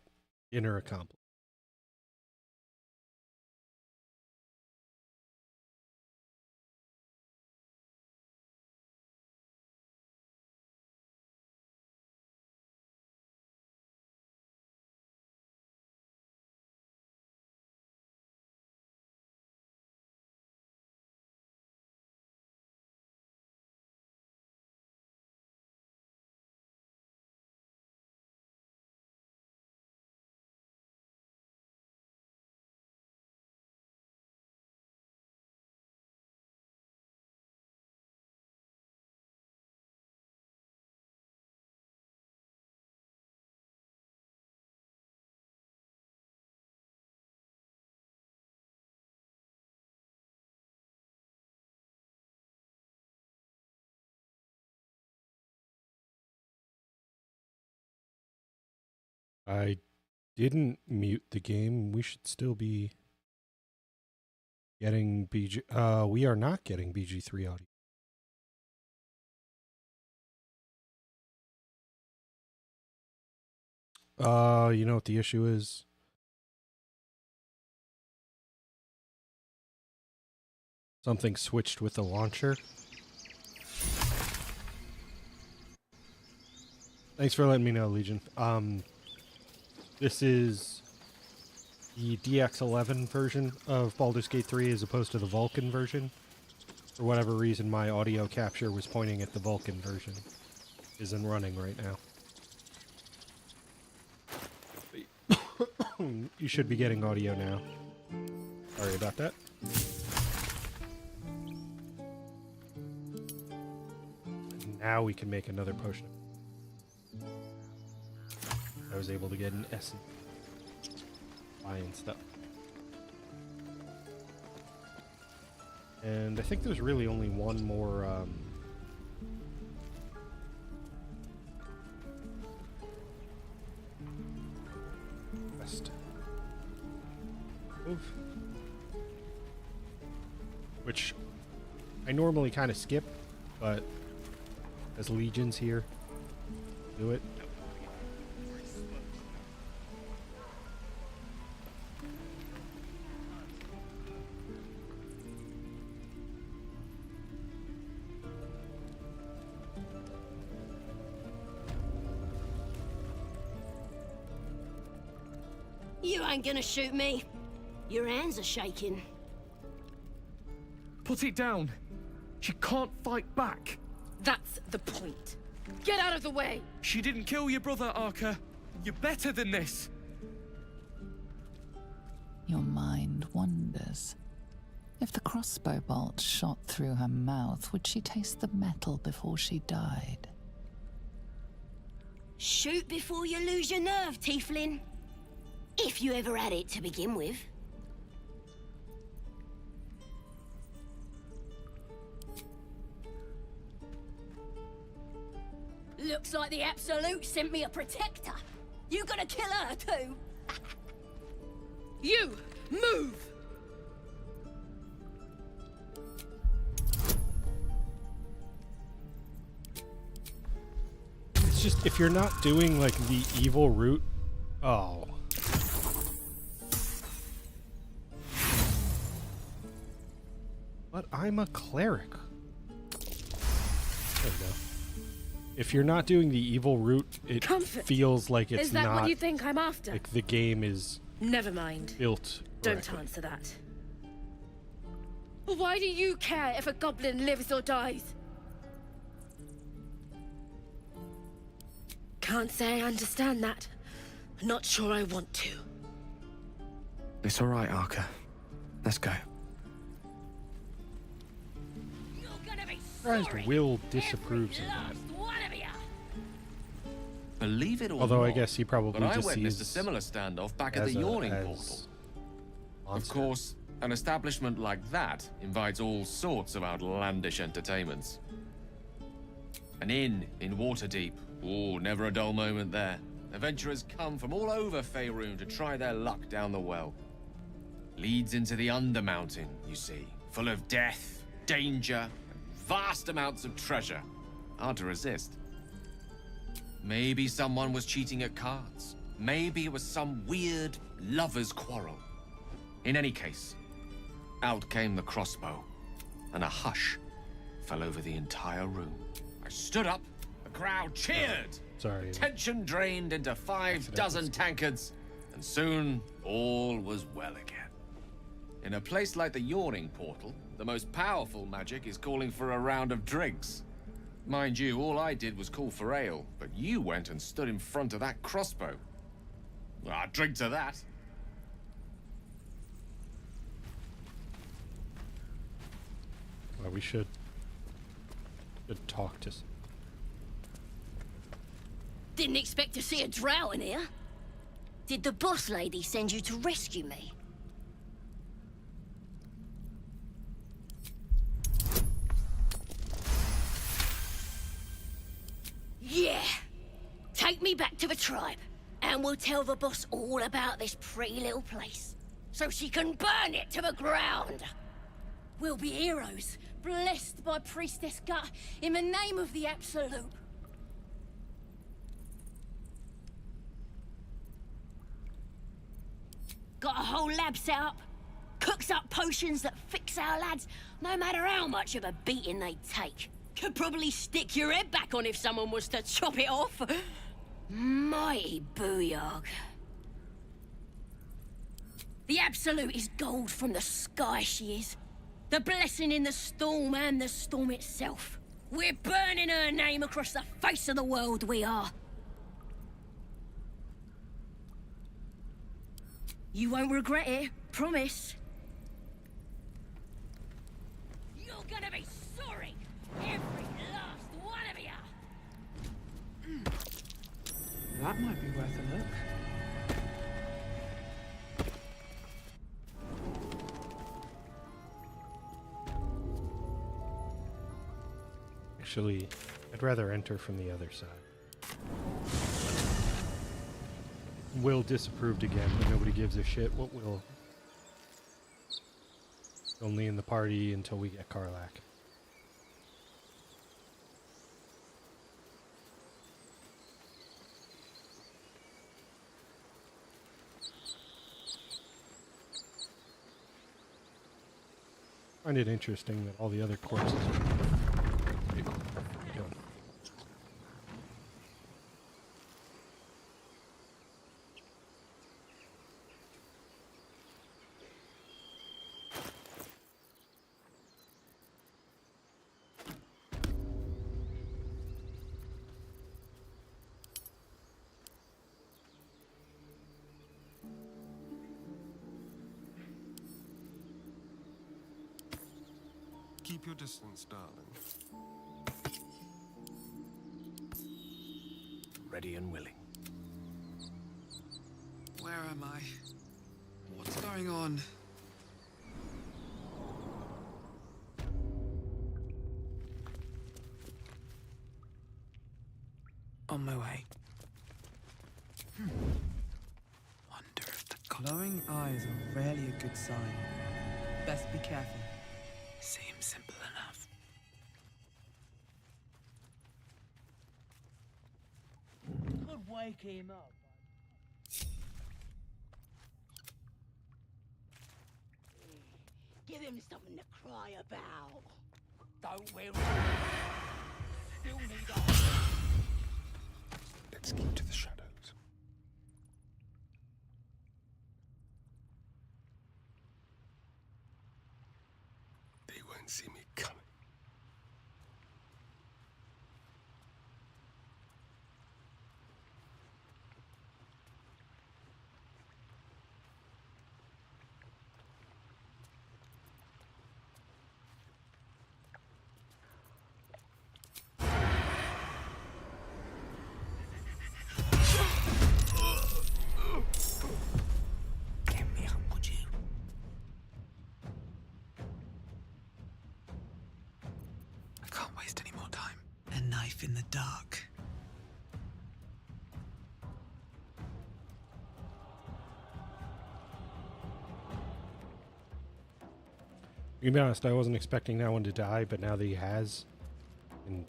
Dinner accomplished. I didn't mute the game. We should still be getting BG. We are not getting BG3 audio. You know what the issue is? Something switched with the launcher. Thanks for letting me know, Legion. This is the DX11 version of Baldur's Gate 3 as opposed to the Vulcan version. For whatever reason, my audio capture was pointing at the Vulcan version. Isn't running right now. You should be getting audio now. Sorry about that. Now we can make another potion. I was able to get an essence. Buying stuff. And I think there's really only one more quest. Move. Which I normally kind of skip, but as Legion's here, do it. You ain't gonna shoot me. Your hands are shaking. Put it down. She can't fight back. That's the point. Get out of the way! She didn't kill your brother, Arca. You're better than this. Your mind wanders. If the crossbow bolt shot through her mouth, would she taste the metal before she died? Shoot before you lose your nerve, Tiefling. If you ever had it to begin with. Looks like the Absolute sent me a protector. You gonna kill her too? You! Move! It's just, if you're not doing, like, the evil route... Oh. But I'm a cleric. There we go. If you're not doing the evil route, it feels like it's Is that not... what you think I'm after? Like, the game is... Never mind. Built Don't correctly. answer that. Why do you care if a goblin lives or dies? Can't say I understand that. Not sure I want to. It's all right, Arca. Let's go. Surprised Will disapproves of that. Believe it or Although not, I guess he probably but I just witnessed a sees similar standoff back at as the a- Yawning as Portal. Of monster. course, an establishment like that invites all sorts of outlandish entertainments. An inn in Waterdeep. Oh, never a dull moment there. Adventurers come from all over Faerun to try their luck down the well. Leads into the Undermountain, you see, full of death, danger, and vast amounts of treasure. Hard to resist. Maybe someone was cheating at cards, Maybe it was some weird lover's quarrel. In any case, out came the crossbow, and a hush fell over the entire room. I stood up, the crowd cheered. Sorry. Tension drained into 5 dozen tankards, and soon all was well again. In a place like the Yawning Portal, the most powerful magic is calling for a round of drinks. Mind you, all I did was call for ale, but you went and stood in front of that crossbow. Well, I'd drink to that. Well, we should talk to... Didn't expect to see a drow in here. Did the boss lady send you to rescue me? Yeah. Take me back to the tribe, and we'll tell the boss all about this pretty little place, so she can burn it to the ground. We'll be heroes, blessed by Priestess Gut, in the name of the Absolute. Got a whole lab set up. Cooks up potions that fix our lads, no matter how much of a beating they take. Could probably stick your head back on if someone was to chop it off. Mighty booyog. The Absolute is gold from the sky, she is. The blessing in the storm and the storm itself. We're burning her name across the face of the world, we are. You won't regret it, promise. You're gonna be sorry, every last one of you. That might be worth a look. Actually, I'd rather enter from the other side. Will disapproved again, but nobody gives a shit what Will. Only in the party until we get Karlach. I find it interesting that all the other corpses are pretty cool. Yeah. Keep your distance, darling. Ready and willing. Where am I? What's going on? On my way. Wonder if the glowing eyes are rarely a good sign. Best be careful. Seems simple enough. Could wake him up. Give him something to cry about. Don't we? Still need us. Let's keep to the shadows. They won't see me coming. In the dark. To be honest, I wasn't expecting that one to die, but now that he has, and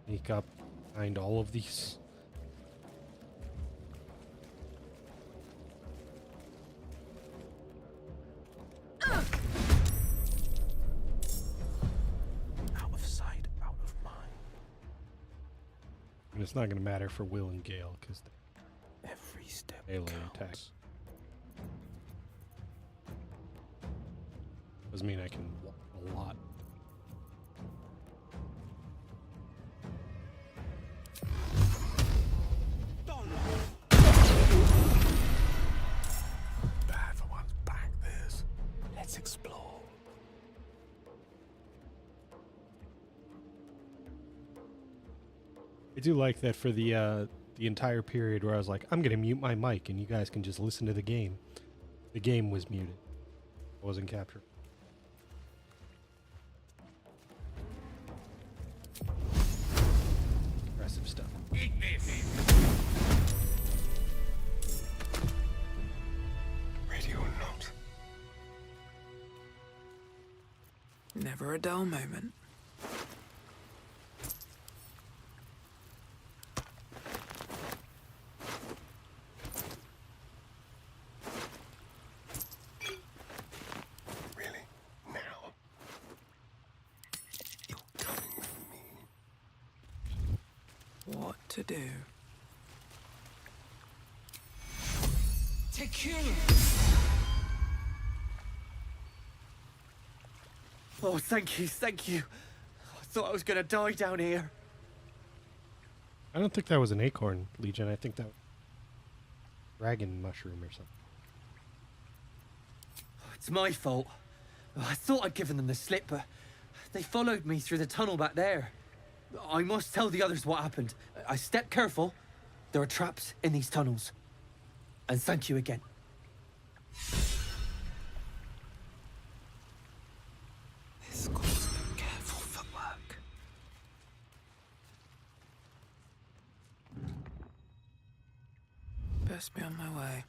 sneak up behind all of these. And it's not going to matter for Will and Gale because Every step they lay attacks. Doesn't mean I can walk a lot. bad for one's back, this. Let's explore. I do like that for the entire period where I was like, I'm gonna mute my mic and you guys can just listen to the game. The game was muted. It wasn't captured. Impressive stuff. Eat this! Ready or not. Never a dull moment. Really? Now? You're coming with me. What to do? Tequila! Oh, thank you, thank you. I thought I was gonna die down here. I don't think that was an acorn, Legion. I think that was dragon mushroom or something. It's my fault. I thought I'd given them the slip, but they followed me through the tunnel back there. I must tell the others what happened. I stepped careful. There are traps in these tunnels. And thank you again. This calls for careful footwork. Best be on my way.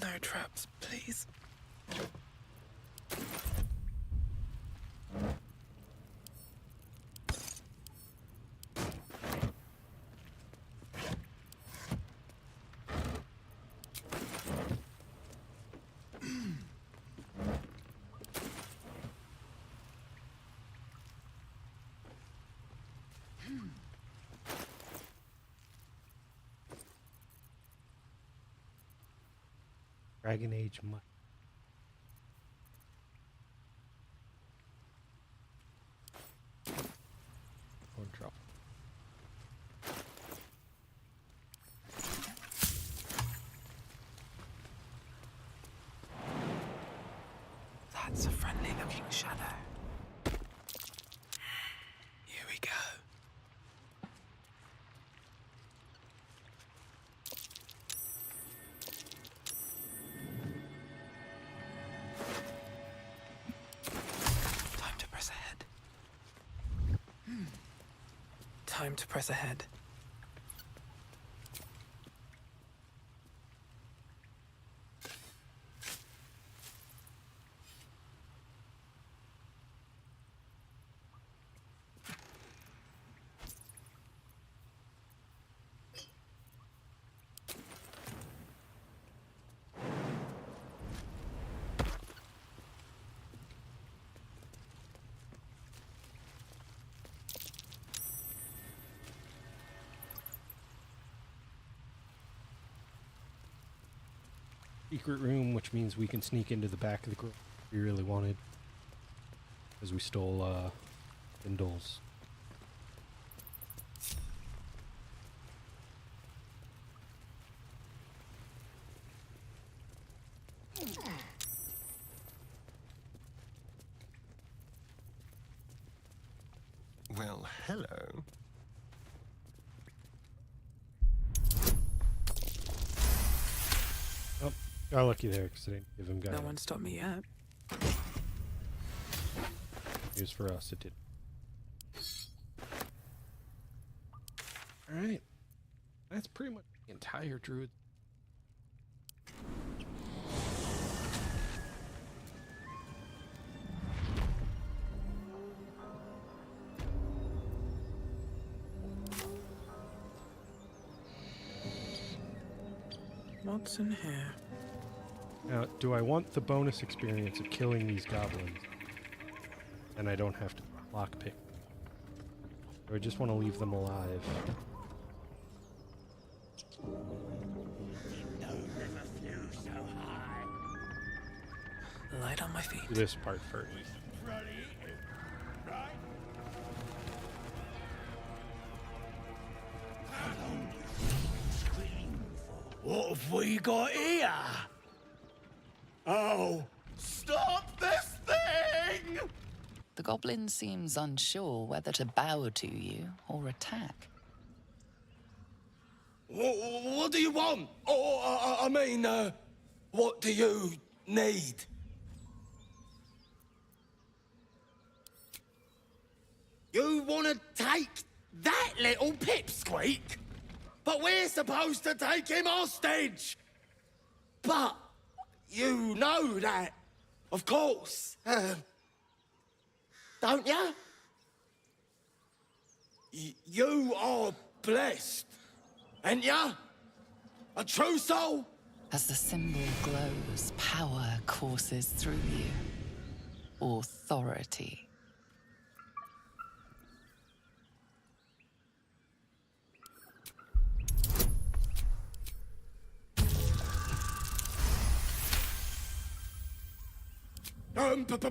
No traps, please. Dragon Age much. Or drop. That's a friendly looking shadow. Here we go. Time to press ahead. Time to press ahead. Secret room, which means we can sneak into the back of the group if we really wanted. Because we stole, Indul's. Well, hello. Oh, got lucky there because I didn't give him guidance. No one stopped me yet. News for us, it did. Alright. That's pretty much the entire druid. What's in here? Now, do I want the bonus experience of killing these goblins? And I don't have to lockpick. Or I just want to leave them alive. Light on my feet. Do this part first. What have we got here? Oh, stop this thing! The goblin seems unsure whether to bow to you or attack. What do you want? Oh, I mean, what do you need? You want to take that little pipsqueak? But we're supposed to take him hostage! But you know that, of course. Don't ya? You are blessed, ain't ya? A true soul? As the symbol glows, power courses through you. Authority.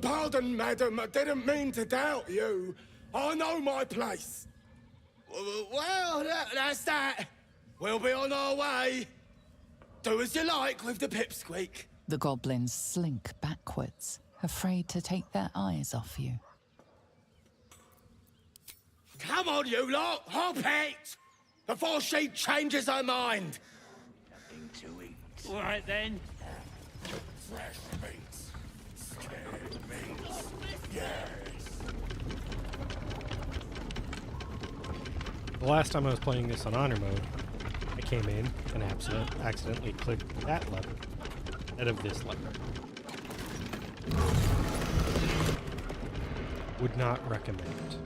Pardon, madam. I didn't mean to doubt you. I know my place. Well, that's that. We'll be on our way. Do as you like with the pipsqueak. The goblins slink backwards, afraid to take their eyes off you. Come on, you lot. Hop it! Before she changes her mind. Nothing to eat. All right, then. Fresh meats. Scared meats. Yes. The last time I was playing this on honor mode, I came in and accidentally clicked that lever instead of this lever. Would not recommend.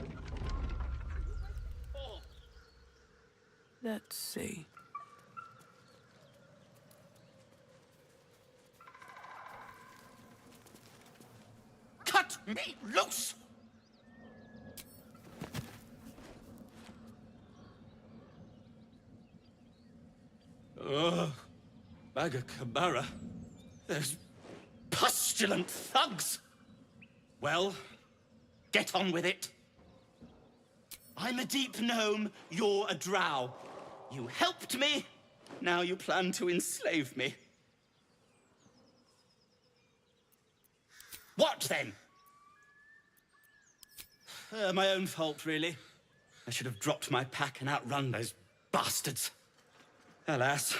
Let's see. Cut me loose! Bagakabara. Those pustulant thugs. Well, get on with it. I'm a deep gnome, you're a drow. You helped me, now you plan to enslave me. What then? My own fault, really. I should have dropped my pack and outrun those bastards. Alas.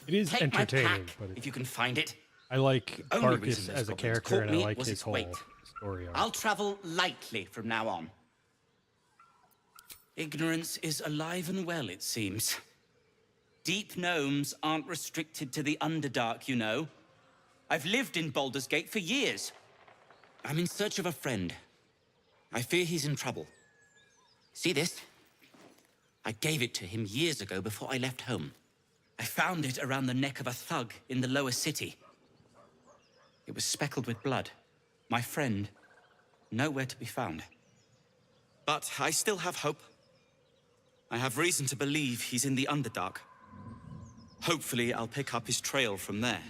It is Take entertaining, my pack, but if you can find it. I like Only Barkus reason those as a goblins character, caught and I me like was his its whole weight. story arc. I'll travel lightly from now on. Ignorance is alive and well, it seems. Deep gnomes aren't restricted to the Underdark, you know. I've lived in Baldur's Gate for years. I'm in search of a friend. I fear he's in trouble. See this? I gave it to him years ago before I left home. I found it around the neck of a thug in the lower city. It was speckled with blood. My friend, nowhere to be found. But I still have hope. I have reason to believe he's in the Underdark. Hopefully, I'll pick up his trail from there.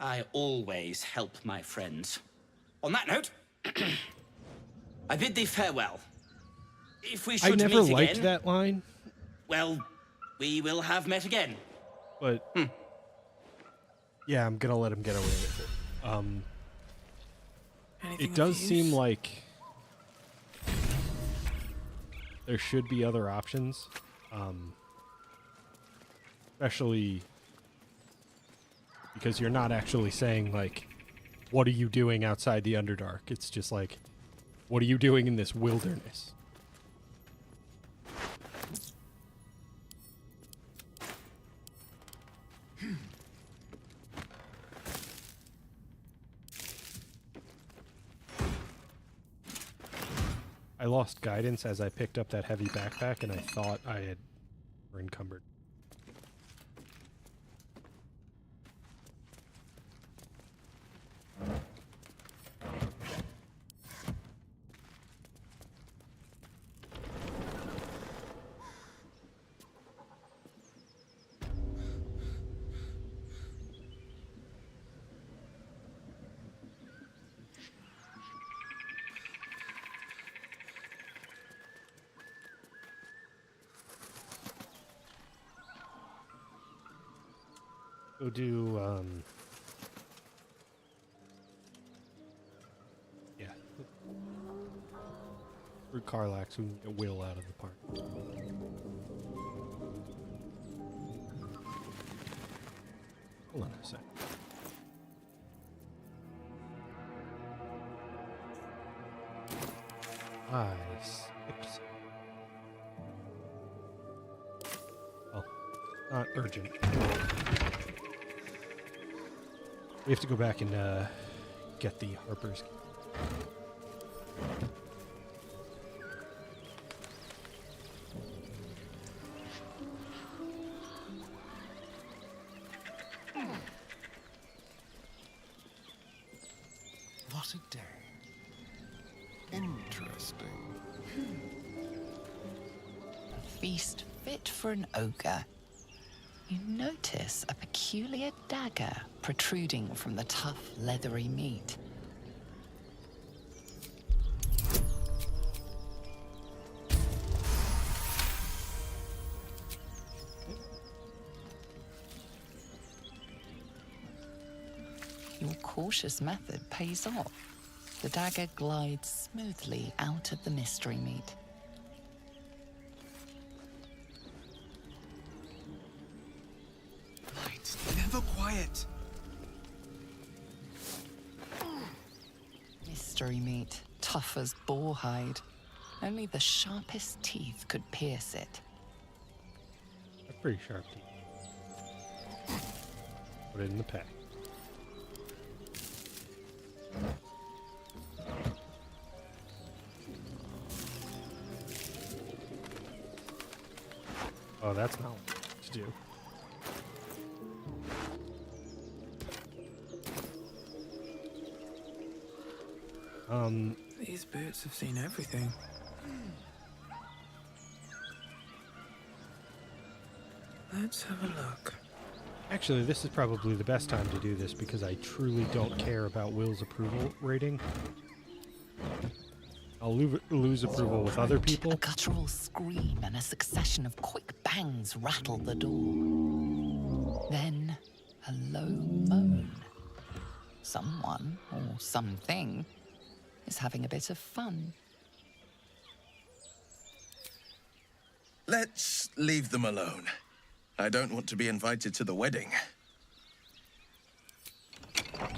I always help my friends. On that note, I bid thee farewell. If we should I never meet liked again, that line, well, we will have met again. but yeah, I'm gonna let him get away with it. Anything It does of use? seem like there should be other options, especially because you're not actually saying, like, what are you doing outside the Underdark? It's just like, what are you doing in this wilderness? lost guidance as I picked up that heavy backpack, and I thought I had were encumbered. Go do, yeah. Through Karlax, we can get Will out of the park. Hold on a sec. I skipped. Oh, not urgent. We have to go back and get the Harper's. What a day. Interesting. A feast fit for an ogre. You notice a peculiar dagger protruding from the tough, leathery meat. Your cautious method pays off. The dagger glides smoothly out of the mystery meat. Never quiet. Mystery meat, tough as boar hide. Only the sharpest teeth could pierce it. That's pretty sharp teeth. Put it in the pack. Oh, that's not what to do. These boots have seen everything. Let's have a look. Actually, this is probably the best time to do this because I truly don't care about Will's approval rating. I'll lose approval with other people. A guttural scream and a succession of quick bangs rattle the door. Then a low moan. Someone, or something, is having a bit of fun. Let's leave them alone. I don't want to be invited to the wedding.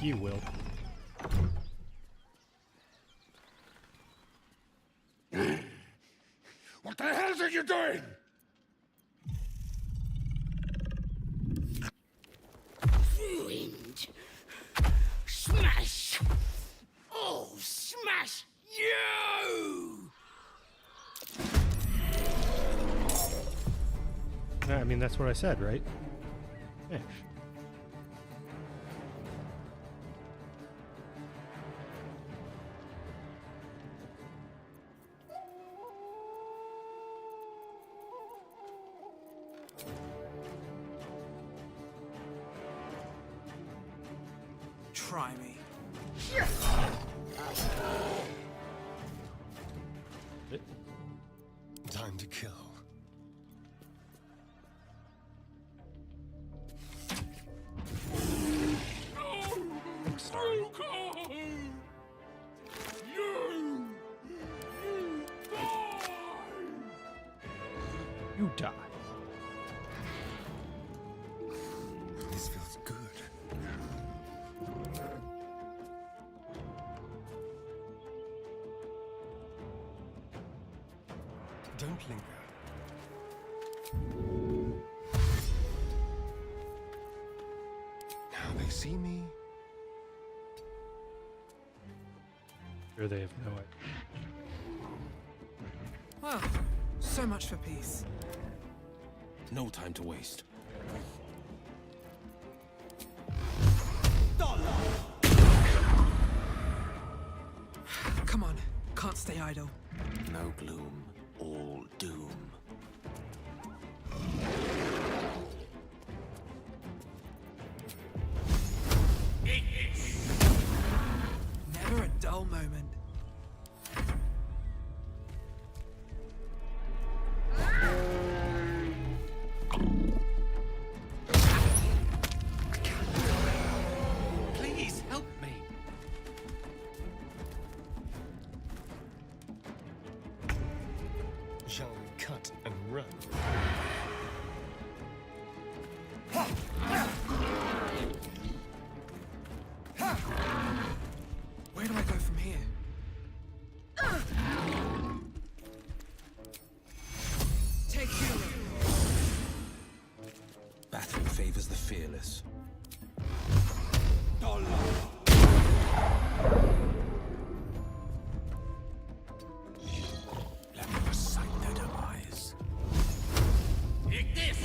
You will. What the hell are you doing? Ruined. Smash! Oh, smash you! I mean, that's what I said, right? Smash. Try me. Time to kill. I'm sorry. You die. This feels good. Don't linger. Now they see me. Sure, they have no idea. Well, so much for peace. No time to waste. Come on, can't stay idle. No gloom, all doom. Never a dull moment. Please help me. Shall we cut and run? Where do I go from here? Take hero. Battle favors the fearless. Let me recite their demise. Take this!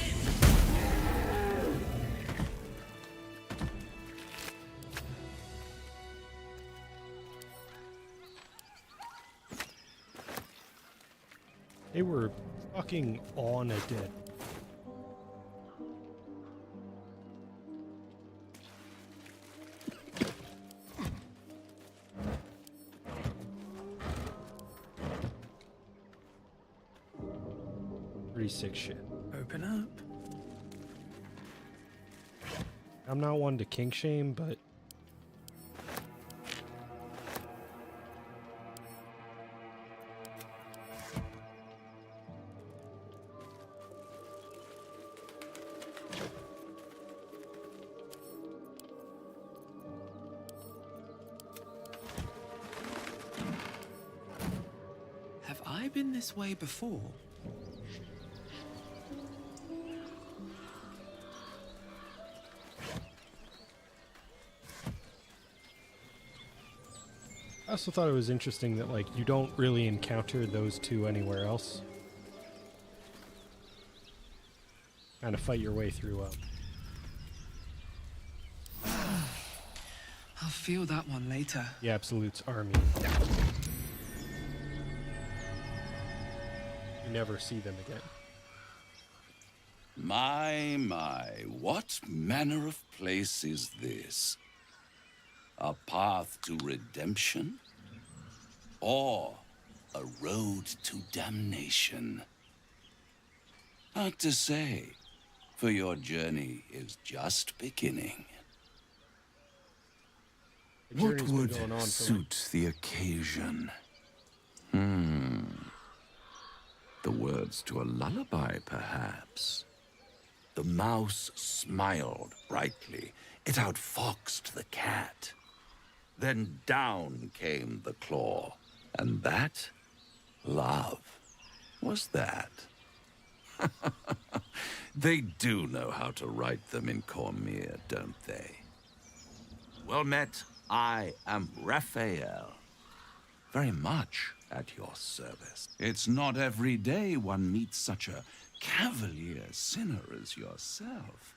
They were fucking on a dead. Pretty sick shit. Open up. I'm not one to kink shame, but Have I been this way before? I also thought it was interesting that, like, you don't really encounter those two anywhere else. Kind of fight your way through I'll feel that one later. the Absolute's army. You never see them again. My, what manner of place is this? A path to redemption? Or a road to damnation? Hard to say, for your journey is just beginning. The What journey's been would going on for, suit the occasion? The words to a lullaby, perhaps. The mouse smiled brightly. It outfoxed the cat. Then down came the claw. And that? Love. Was that? They do know how to write them in Cormyr, don't they? Well met. I am Raphael. Very much at your service. It's not every day one meets such a cavalier sinner as yourself.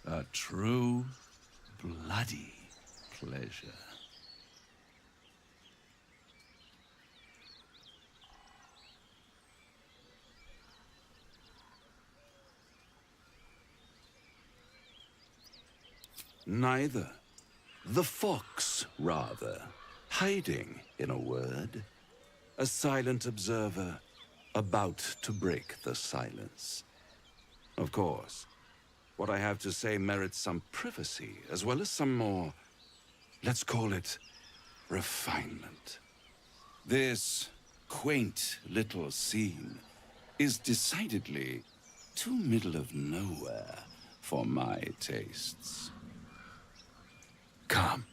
A true, bloody pleasure. Neither. The fox, rather. Hiding, in a word. A silent observer, about to break the silence. Of course, what I have to say merits some privacy, as well as some more, let's call it, refinement. This quaint little scene is decidedly too middle of nowhere for my tastes. Come.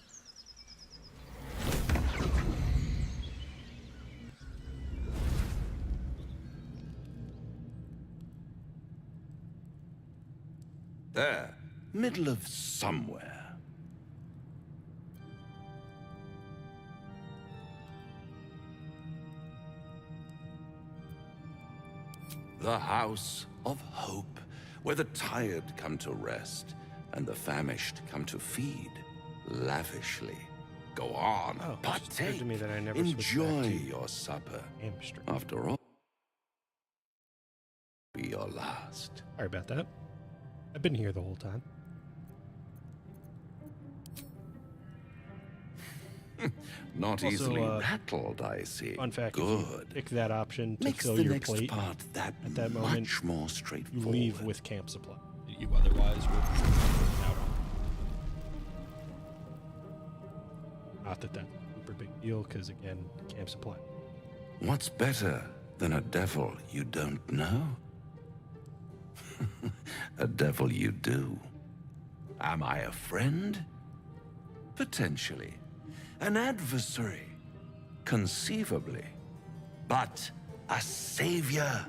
There, middle of somewhere. The House of Hope, where the tired come to rest and the famished come to feed lavishly. Go on, Oh, it's partake. weird to me that I never switched back Enjoy to your supper. hamstring. After all, be your last. Sorry about that. I've been here the whole time. Not Also, easily rattled, I see. Fun fact: Good. if you pick that option to Makes fill the your next plate part that at that moment, much more you straightforward. leave with camp supply that you otherwise would miss out on. Not that that's a super big deal, because again, camp supply. What's better than a devil you don't know? A devil you do. Am I a friend? Potentially. An adversary? Conceivably. But a savior?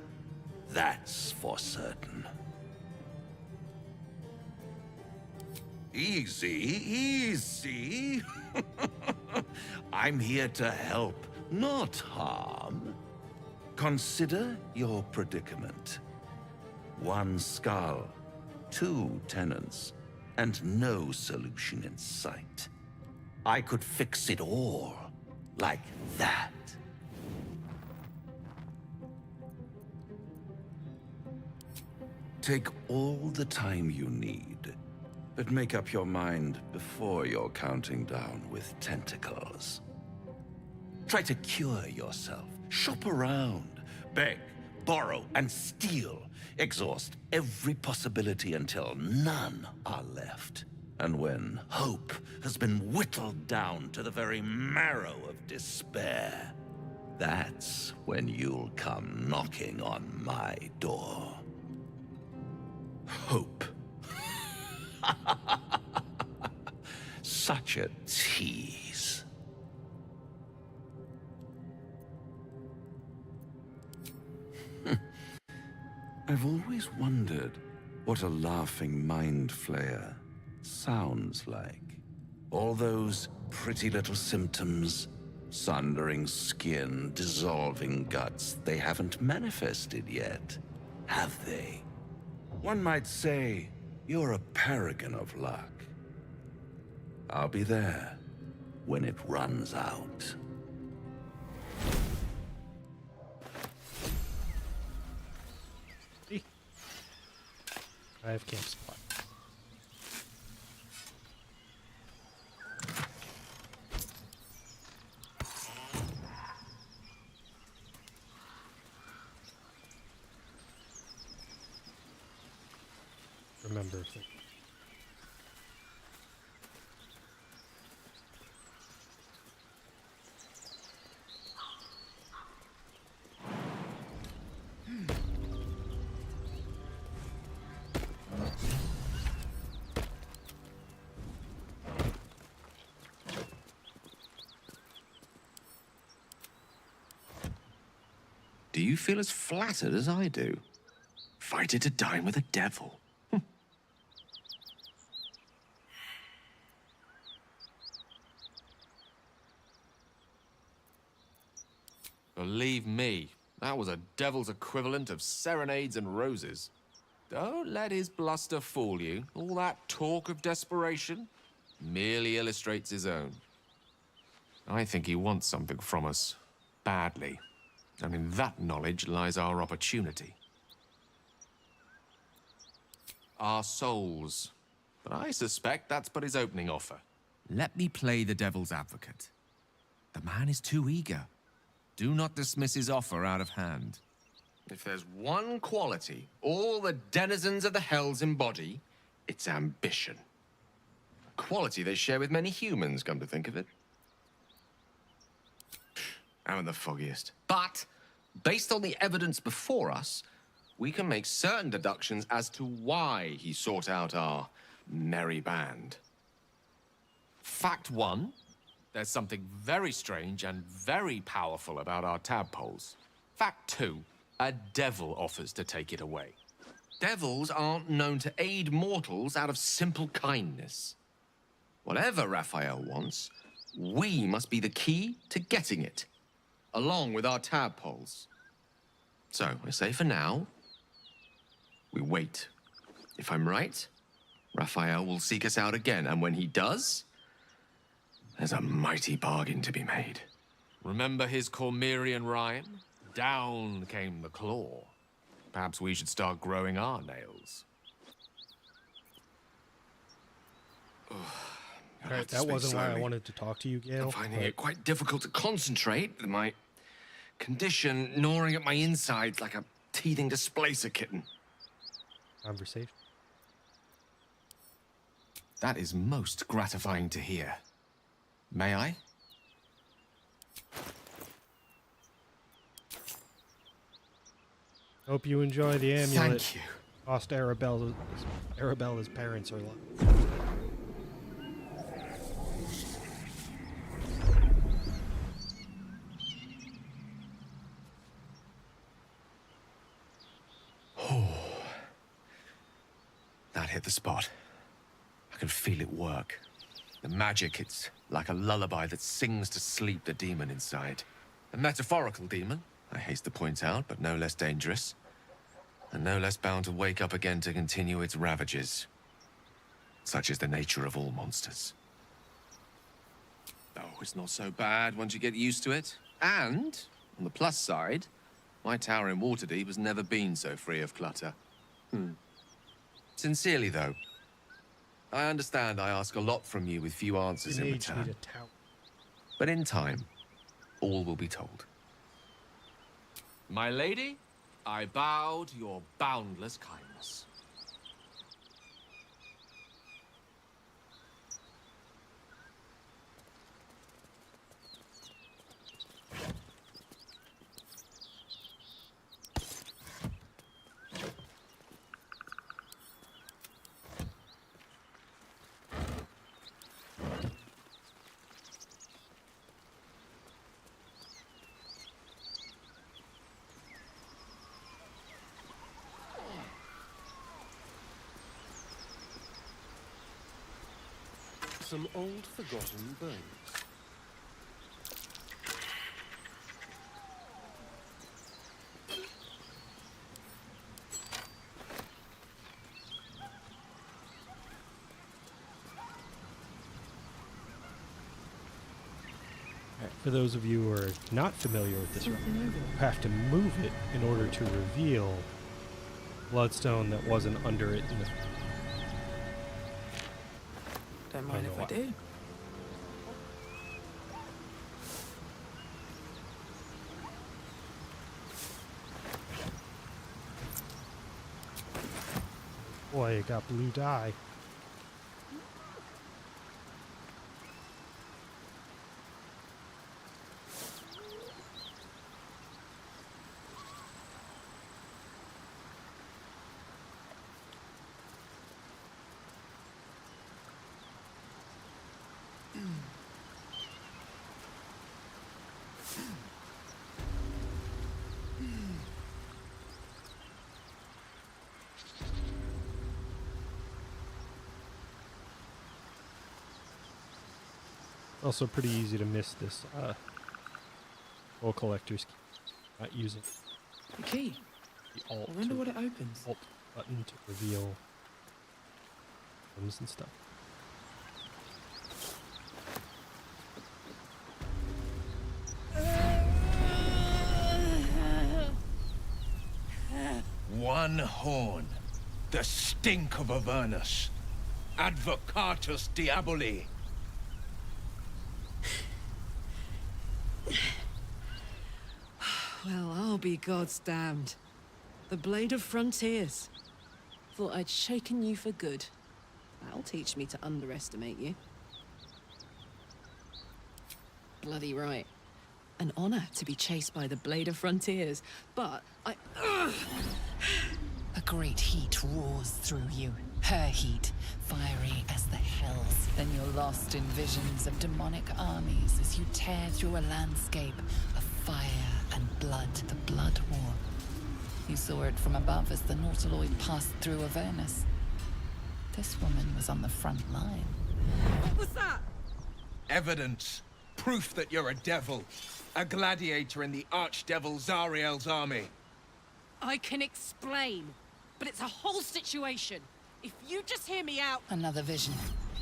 That's for certain. Easy, easy. I'm here to help, not harm. Consider your predicament. 1 skull, 2 tenants, and no solution in sight. I could fix it all, like that. Take all the time you need, but make up your mind before you're counting down with tentacles. Try to cure yourself. Shop around. Beg, borrow, and steal. Exhaust every possibility until none are left. And when hope has been whittled down to the very marrow of despair, that's when you'll come knocking on my door. Hope. Such a tease. I've always wondered what a laughing mind flayer sounds like. All those pretty little symptoms, sundering skin, dissolving guts, they haven't manifested yet, have they? One might say you're a paragon of luck. I'll be there when it runs out. I have camp supply. Remember things. Do you feel as flattered as I do? Fighting to dine with a devil. Believe me, that was a devil's equivalent of serenades and roses. Don't let his bluster fool you. All that talk of desperation merely illustrates his own. I think he wants something from us, badly. And in that knowledge lies our opportunity. Our souls. But I suspect that's but his opening offer. Let me play the devil's advocate. The man is too eager. Do not dismiss his offer out of hand. If there's one quality all the denizens of the hells embody, it's ambition. A quality they share with many humans, come to think of it. I'm the foggiest. But, based on the evidence before us, we can make certain deductions as to why he sought out our merry band. Fact 1, there's something very strange and very powerful about our tadpoles. Fact 2, a devil offers to take it away. Devils aren't known to aid mortals out of simple kindness. Whatever Raphael wants, we must be the key to getting it, along with our tadpoles. So, I say for now, We wait. If I'm right, Raphael will seek us out again, and when he does, there's a mighty bargain to be made. Remember his Cormyrean rhyme? Down came the claw. Perhaps we should start growing our nails. Alright, that wasn't why I wanted to talk to you, Gale. I'm finding it quite difficult to concentrate with my condition gnawing at my insides like a teething displacer kitten. Conversation. That is most gratifying to hear. May I? Hope you enjoy the amulet. Thank you. Cost Arabella's parents are alive. That hit the spot. I can feel it work. The magic, it's like a lullaby that sings to sleep the demon inside. A metaphorical demon, I haste to point out, but no less dangerous. And no less bound to wake up again to continue its ravages. Such is the nature of all monsters. Oh, it's not so bad once you get used to it. And, on the plus side, my tower in Waterdeep has never been so free of clutter. Sincerely, though, I understand I ask a lot from you with few answers in return. But in time, all will be told. My lady, I bow to your boundless kindness. Some old forgotten bones. For those of you who are not familiar with this relic, you have to move it in order to reveal bloodstone that wasn't under it in the... Don't mind if I do. Boy, it got blue dye. Also pretty easy to miss this full collector's key. Not using The key. the alt, I wonder what it opens. alt button to reveal items and stuff. One horn. The stink of Avernus. Advocatus Diaboli. Well, I'll be God's damned. The Blade of Frontiers. Thought I'd shaken you for good. That'll teach me to underestimate you. Bloody right. An honor to be chased by the Blade of Frontiers, but I... A great heat roars through you. Her heat, fiery as the hells. Then you're lost in visions of demonic armies as you tear through a landscape of fire and blood. The Blood War. You saw it from above as the Nautiloid passed through Avernus. This woman was on the front line. What was that? Evidence. Proof that you're a devil. A gladiator in the archdevil Zariel's army. I can explain. but it's a whole situation. If you just hear me out... Another vision.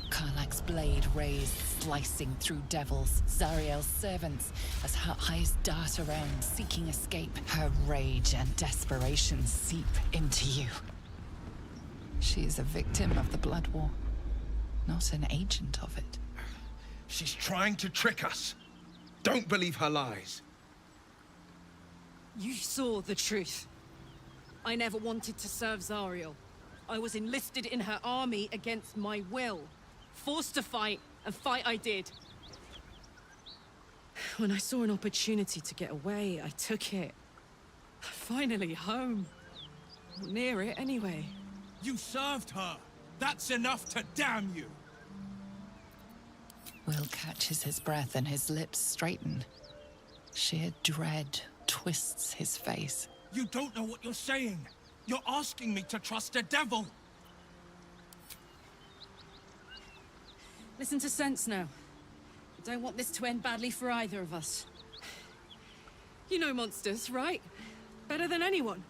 Karlach's blade raised, slicing through devils, Zariel's servants, as her eyes dart around, seeking escape. Her rage and desperation seep into you. She is a victim of the Blood War, not an agent of it. She's trying to trick us. Don't believe her lies. You saw the truth. I never wanted to serve Zariel. I was enlisted in her army against my will. Forced to fight, and fight I did. When I saw an opportunity to get away, I took it. Finally home. Or near it, anyway. You served her. That's enough to damn you. Will catches his breath and his lips straighten. Sheer dread twists his face. You don't know what you're saying. You're asking me to trust a devil. Listen to sense now. I don't want this to end badly for either of us. You know monsters, right? Better than anyone.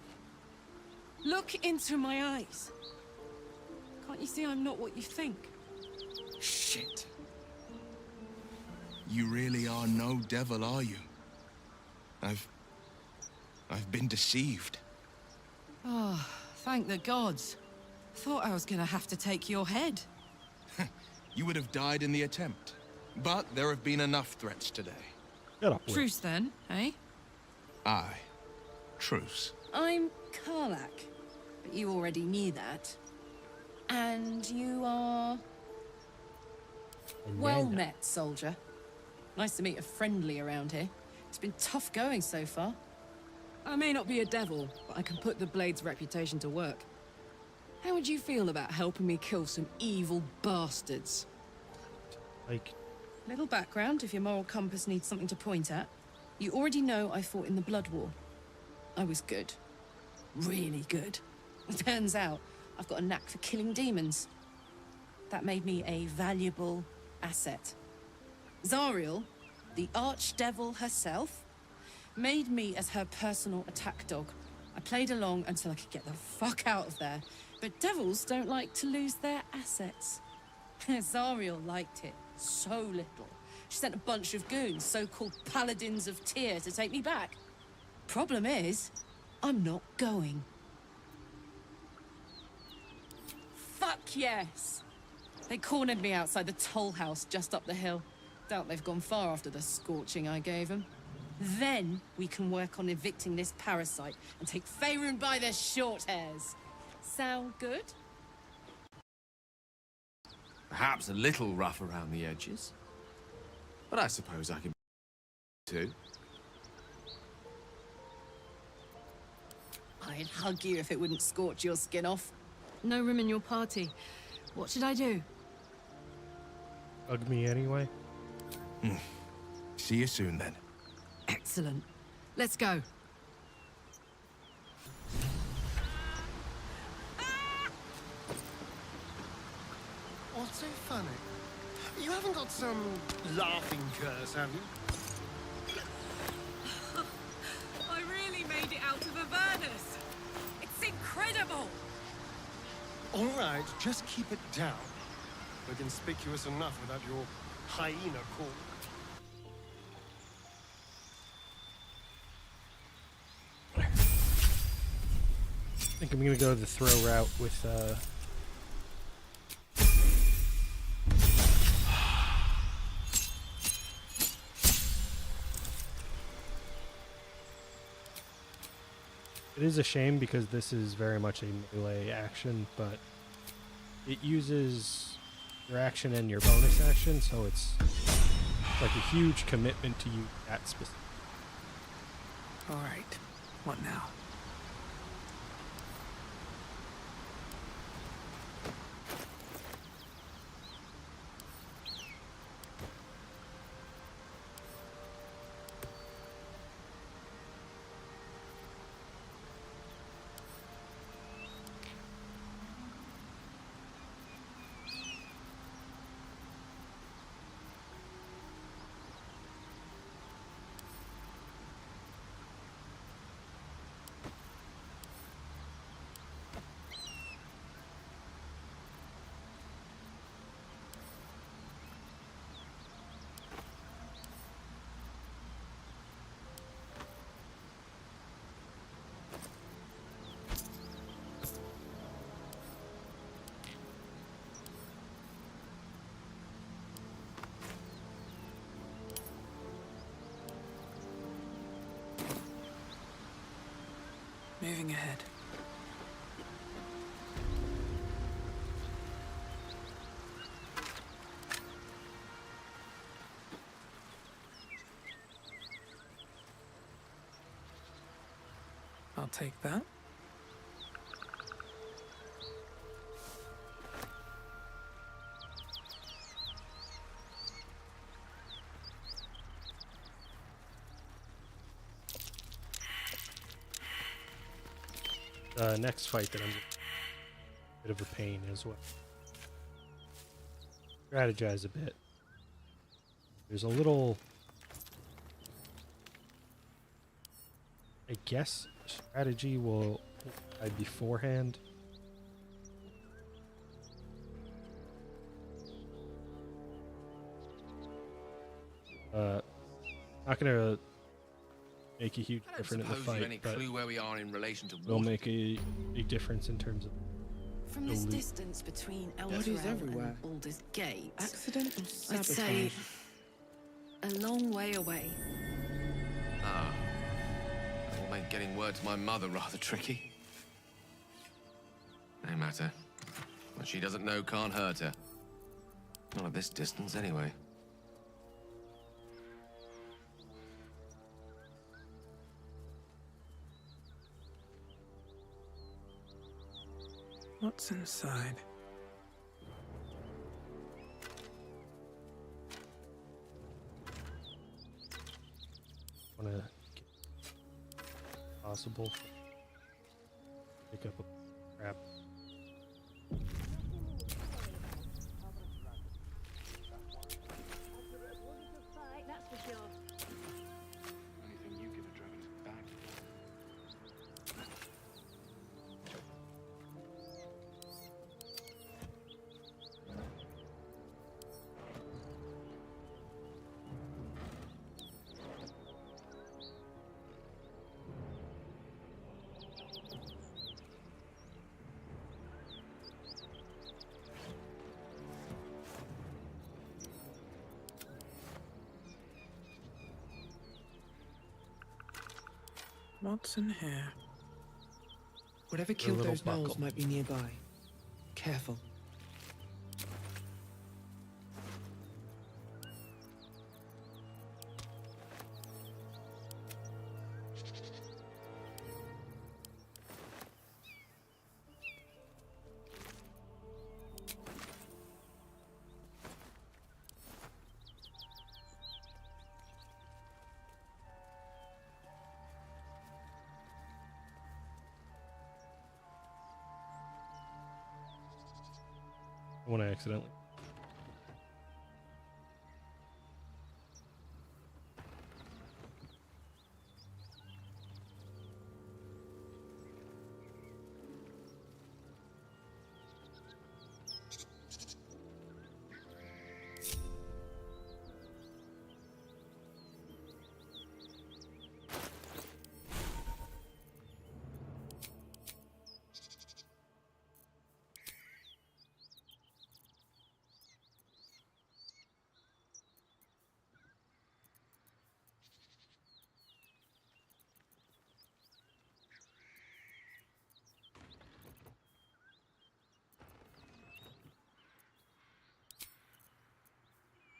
Look into my eyes. Can't you see I'm not what you think? Shit. You really are no devil, are you? I've been deceived. Oh, thank the gods. Thought I was gonna have to take your head. You would have died in the attempt. But there have been enough threats today. Shut up, Truce then, eh? Aye. Truce. I'm Karlach, but you already knew that. And you are... Well met, soldier. Nice to meet a friendly around here. It's been tough going so far. I may not be a devil, but I can put the Blade's reputation to work. How would you feel about helping me kill some evil bastards? Like... Little background, if your moral compass needs something to point at. You already know I fought in the Blood War. I was good. Really good. Turns out, I've got a knack for killing demons. That made me a valuable asset. Zariel, the archdevil herself, made me as her personal attack dog. I played along until I could get the fuck out of there. But devils don't like to lose their assets. Zariel liked it so little. She sent a bunch of goons, so-called paladins of Tyr, to take me back. Problem is, I'm not going. Fuck yes! They cornered me outside the toll house just up the hill. Doubt they've gone far after the scorching I gave them. Then we can work on evicting this parasite and take Faerun by their short hairs. Sound good? Perhaps a little rough around the edges. But I suppose I can too. I'd hug you if it wouldn't scorch your skin off. No room in your party. What should I do? Hug me anyway. See you soon, then. Excellent. Let's go. What's so funny? You haven't got some laughing curse, have you? I really made it out of Avernus. It's incredible. All right, just keep it down. We're conspicuous enough without your hyena call. I think I'm gonna go the throw route with It is a shame because this is very much a melee action, but it uses your action and your bonus action, so it's like a huge commitment to use that specific. All right. What now? Moving ahead. I'll take that. Next fight that I'm a bit of a pain as well. Strategize a bit. There's a little, I guess, strategy will beforehand. Not gonna make a huge difference in the Suppose you've any fight, but clue where we are in relation to will water? make a big difference in terms of From the this loot. distance between Bodies Elturel everywhere. and Baldur's Gate, Accidental I'd say sabotage. a long way away. Ah. That will make getting word to my mother rather tricky. No matter. What she doesn't know can't hurt her. Not at this distance, anyway. What's inside? Want to get possible pick up a crap. That's for sure. Anything you give a dragon's back. What's in here? Whatever A killed little those gnolls buckle. might be nearby. Careful. I want to accidentally.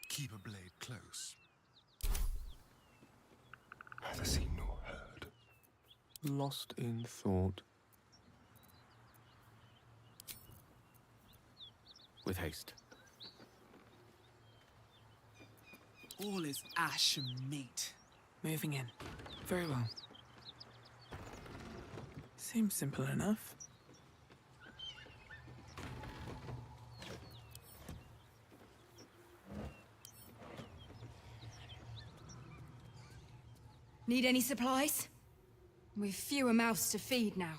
Keep a blade close. Neither seen nor heard. Lost in thought. With haste. All is ash and meat. Moving in. Very well. Seems simple enough. Need any supplies? We've fewer mouths to feed now.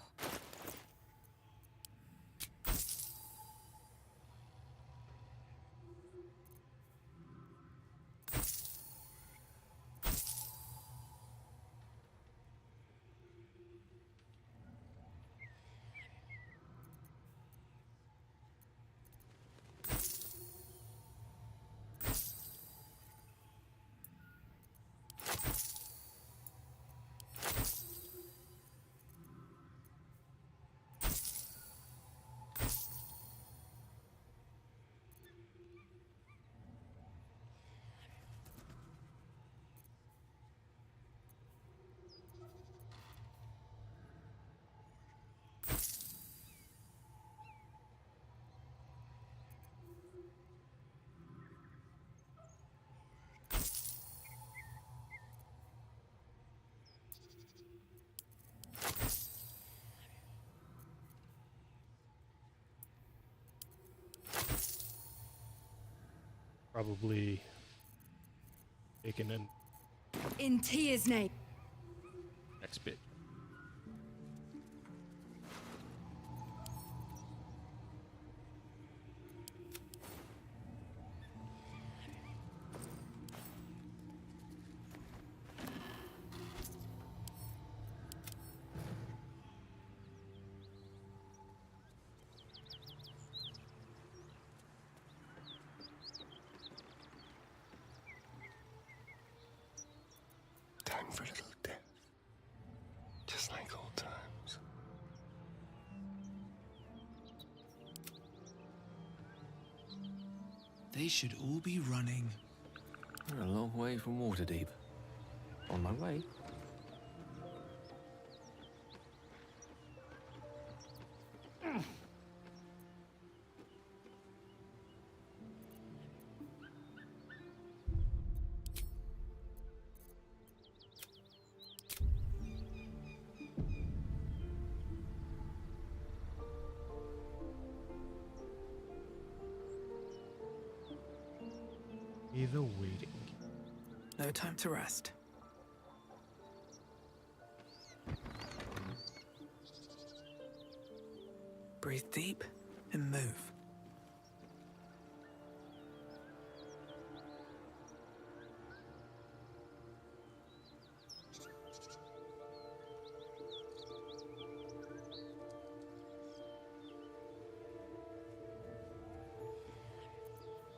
Probably taken in In Tia's name. next bit. Time for a little death. Just like old times. They should all be running. We're a long way from Waterdeep. On my way. Either waiting. No time to rest. Breathe deep and move.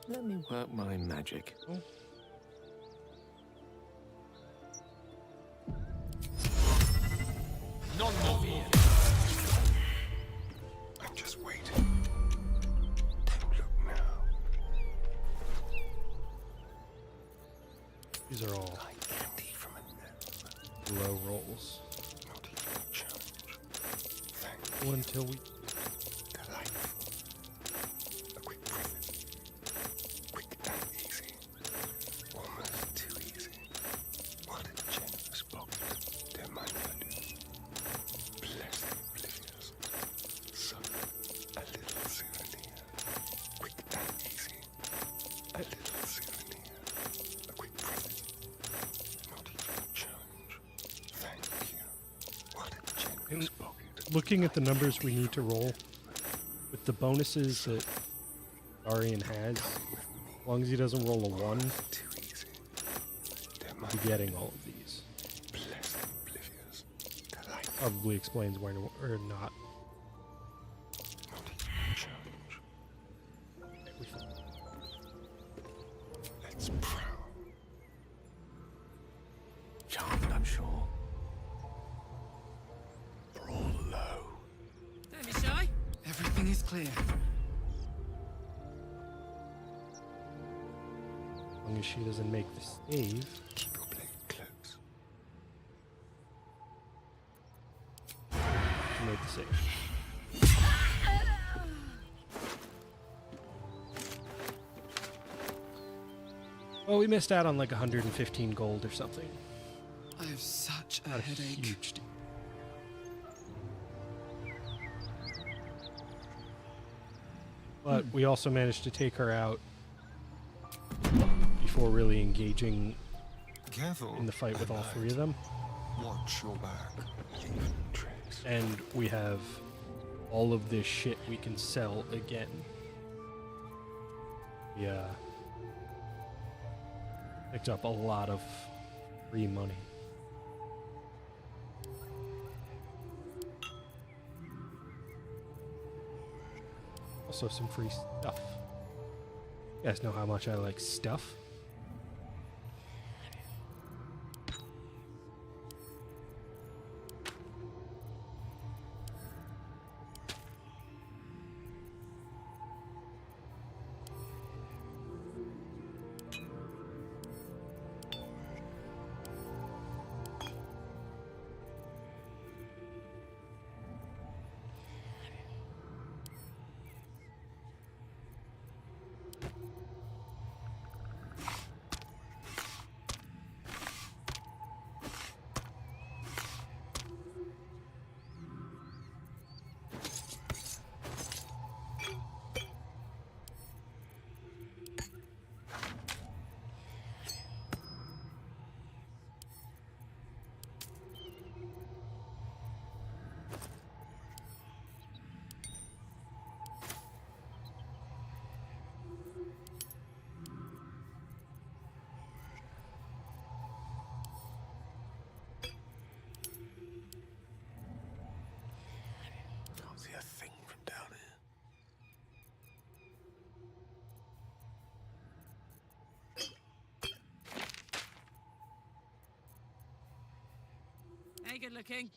Let me work my magic. None more fear. I'm just waiting. Don't look now. These are all Like candy from a gnome. low rolls. Not even a challenge. Thank you. Until we Delightful. A quick breath. Quick and easy. Almost too easy. What a generous box. Dear my word. Blessed oblivious. So, a little souvenir. Quick and easy. A little souvenir. A quick present. Not even a challenge. Thank you. What a generous pocket. looking at the numbers we need to roll with the bonuses that Darian has. As long as he doesn't roll a 1, we'll be getting all of these. Blessed oblivious. Delightful. Probably explains why or not. Not even a challenge. Let's prowl. Charmed, I'm sure. Brawl low. Don't be shy. Everything is clear. As long as she doesn't make the save. Keep your blade close. She made the save. Well, we missed out on like 115 gold or something. I have such a Not a headache. huge deal. But we also managed to take her out before really engaging Careful. in the fight with all three of them. Watch your back. Leave no trace. And we have all of this shit we can sell again. Yeah. Picked up a lot of free money. Also some free stuff. You guys know how much I like stuff. Okay, good looking.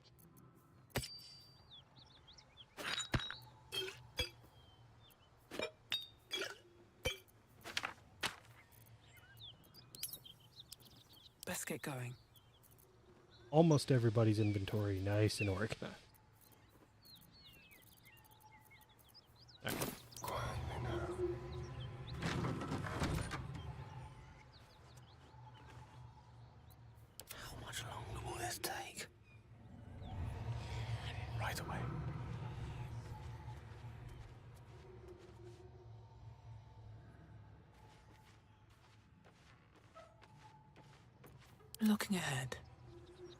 Let's get going. Almost everybody's inventory nice and organized. How much longer will this take? Right away. Looking ahead,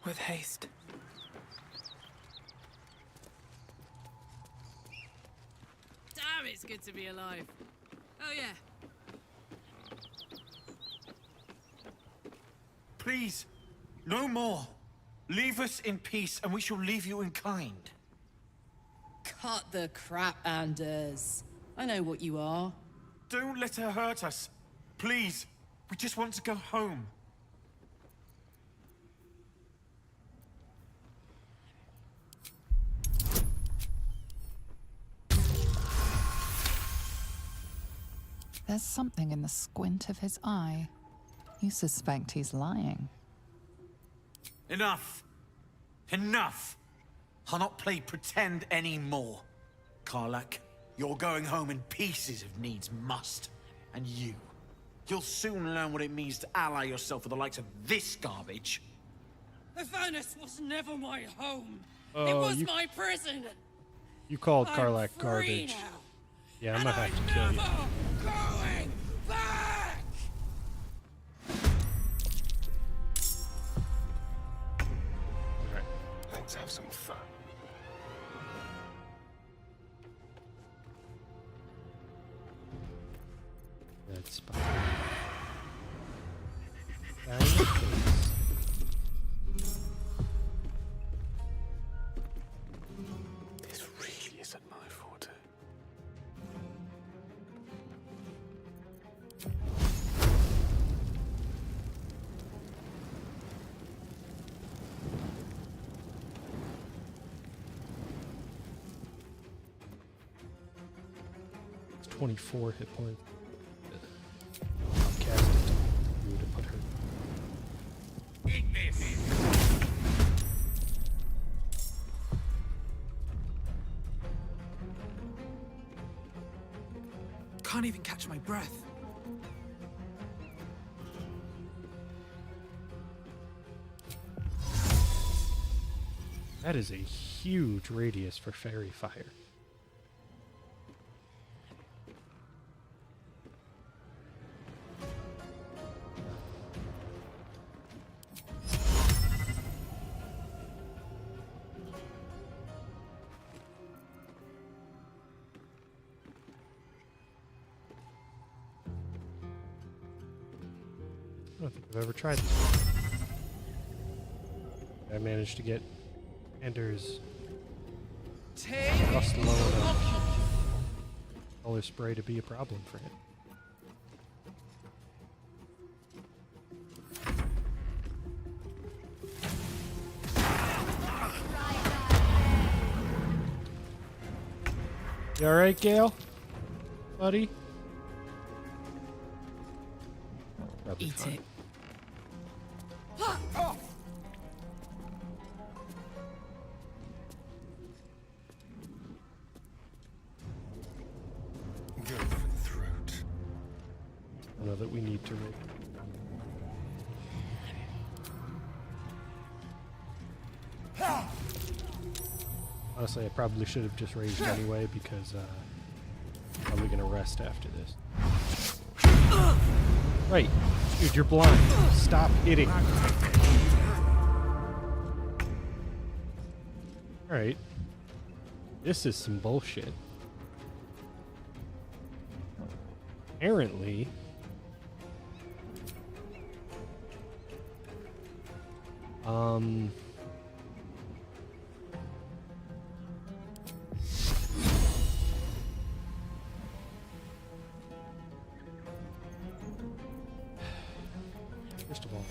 with haste. Damn, it's good to be alive. Oh yeah. Please, no more. Leave us in peace, and we shall leave you in kind. Cut the crap, Anders. I know what you are. Don't let her hurt us. Please, we just want to go home. There's something in the squint of his eye. You suspect he's lying. Enough! Enough! I'll not play pretend anymore. Karlach, you're going home in pieces if needs must. And you'll soon learn what it means to ally yourself with the likes of this garbage. Avernus was never my home. Oh, It was my prison. You called I'm Karlach free garbage. now, Yeah, I'm and gonna have I'm to kill you. never going back. Alright. Let's have some fun. That's spot. Down the face. This really isn't my forte. It's 24 hit points. I'll cast it to you to put her. Eat this! Can't even catch my breath. That is a huge radius for fairy fire. I don't think I've ever tried this. I managed to get Anders just low enough color spray to be a problem for him. You alright, Gale? Buddy? Probably Eat fine. it. Go for the throat. I know that we need to. Honestly, I probably should have just raised anyway because I'm probably gonna rest after this. Right, dude, you're blind. Stop hitting. All right, this is some bullshit. Apparently, first of all,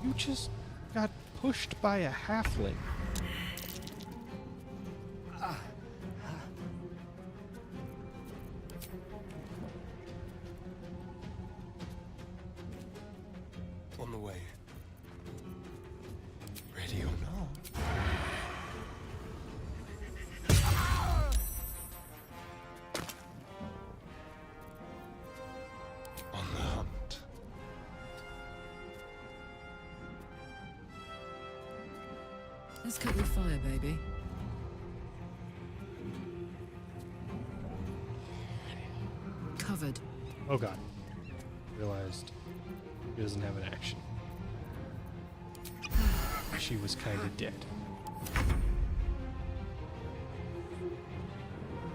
You just got pushed by a halfling. On the way. Ready or not? On the hunt. Let's cut your fire, baby. Covered. Oh god. Realized he doesn't have an action. She was kind of dead.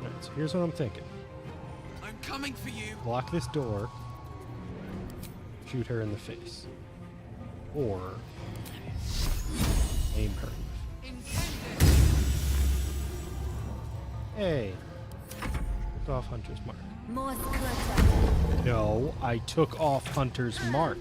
Alright, so here's what I'm thinking. I'm coming for you. Block this door. Shoot her in the face. Or aim her. Hey. Took off Hunter's mark. No, I took off Hunter's mark.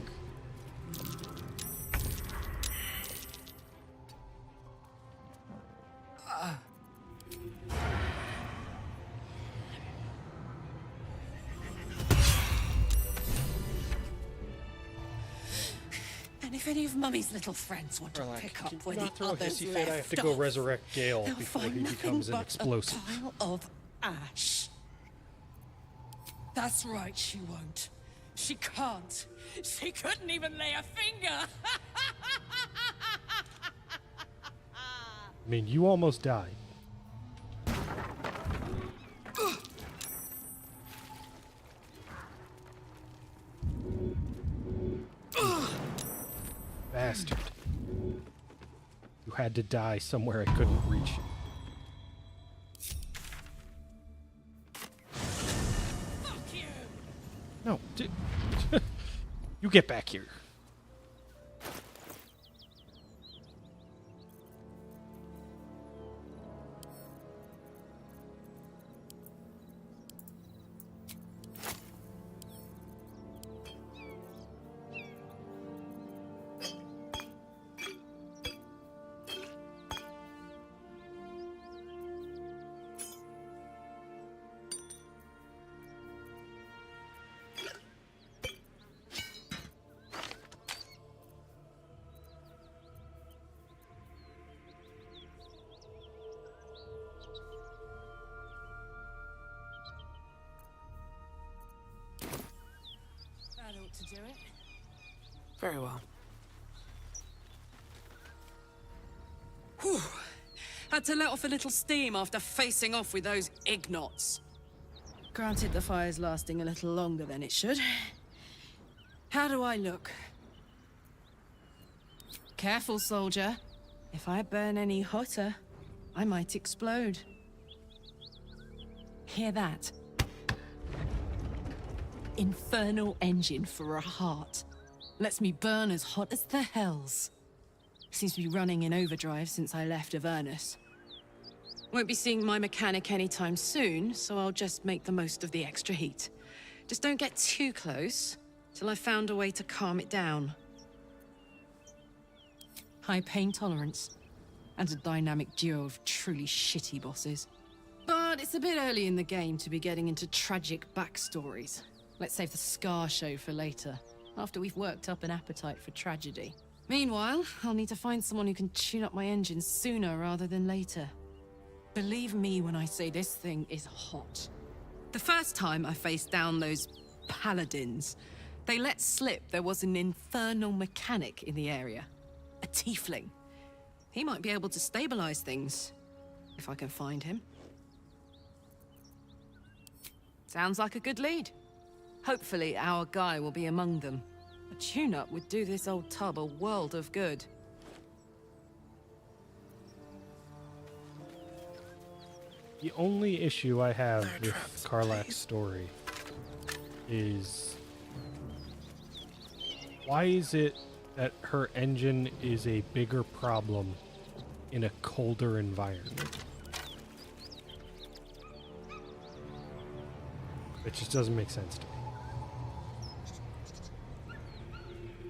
And if any of Mummy's little friends want to pick up where the others I have left to go off, resurrect Gale they'll before find he nothing becomes an but explosive. a pile of ash. That's right, she won't. She can't. She couldn't even lay a finger. I mean, you almost died. Bastard. You had to die somewhere I couldn't reach. No, you get back here. That ought to do it. Very well. Whew. Had to let off a little steam after facing off with those Ignots. Granted, the fire's lasting a little longer than it should. How do I look? Careful, soldier. If I burn any hotter, I might explode. Hear that? Infernal engine for a heart. Lets me burn as hot as the hells. Seems to be running in overdrive since I left Avernus. Won't be seeing my mechanic anytime soon, so I'll just make the most of the extra heat. Just don't get too close, till I've found a way to calm it down. High pain tolerance, and a dynamic duo of truly shitty bosses. But it's a bit early in the game to be getting into tragic backstories. Let's save the Scar show for later, after we've worked up an appetite for tragedy. Meanwhile, I'll need to find someone who can tune up my engine sooner rather than later. Believe me when I say this thing is hot. The first time I faced down those paladins, they let slip there was an infernal mechanic in the area. A tiefling. He might be able to stabilize things, if I can find him. Sounds like a good lead. Hopefully our guy will be among them. A tune-up would do this old tub a world of good. The only issue I have with Karlach's story is, why is it that her engine is a bigger problem in a colder environment. It just doesn't make sense to me.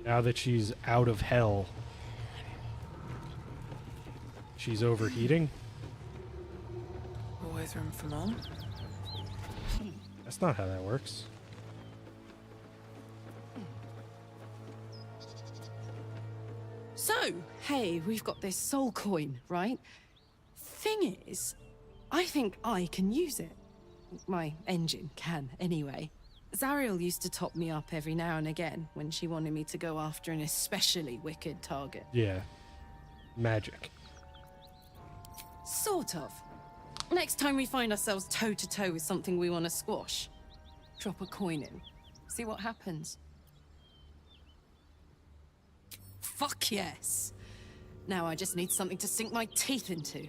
Now that she's out of hell, she's overheating? Always room for more. That's not how that works. So, hey, we've got this soul coin, right? Thing is, I think I can use it. My engine can, anyway. Zariel used to top me up every now and again when she wanted me to go after an especially wicked target. Yeah. Magic. Sort of. Next time we find ourselves toe-to-toe with something we want to squash, drop a coin in. See what happens. Fuck yes. Now I just need something to sink my teeth into.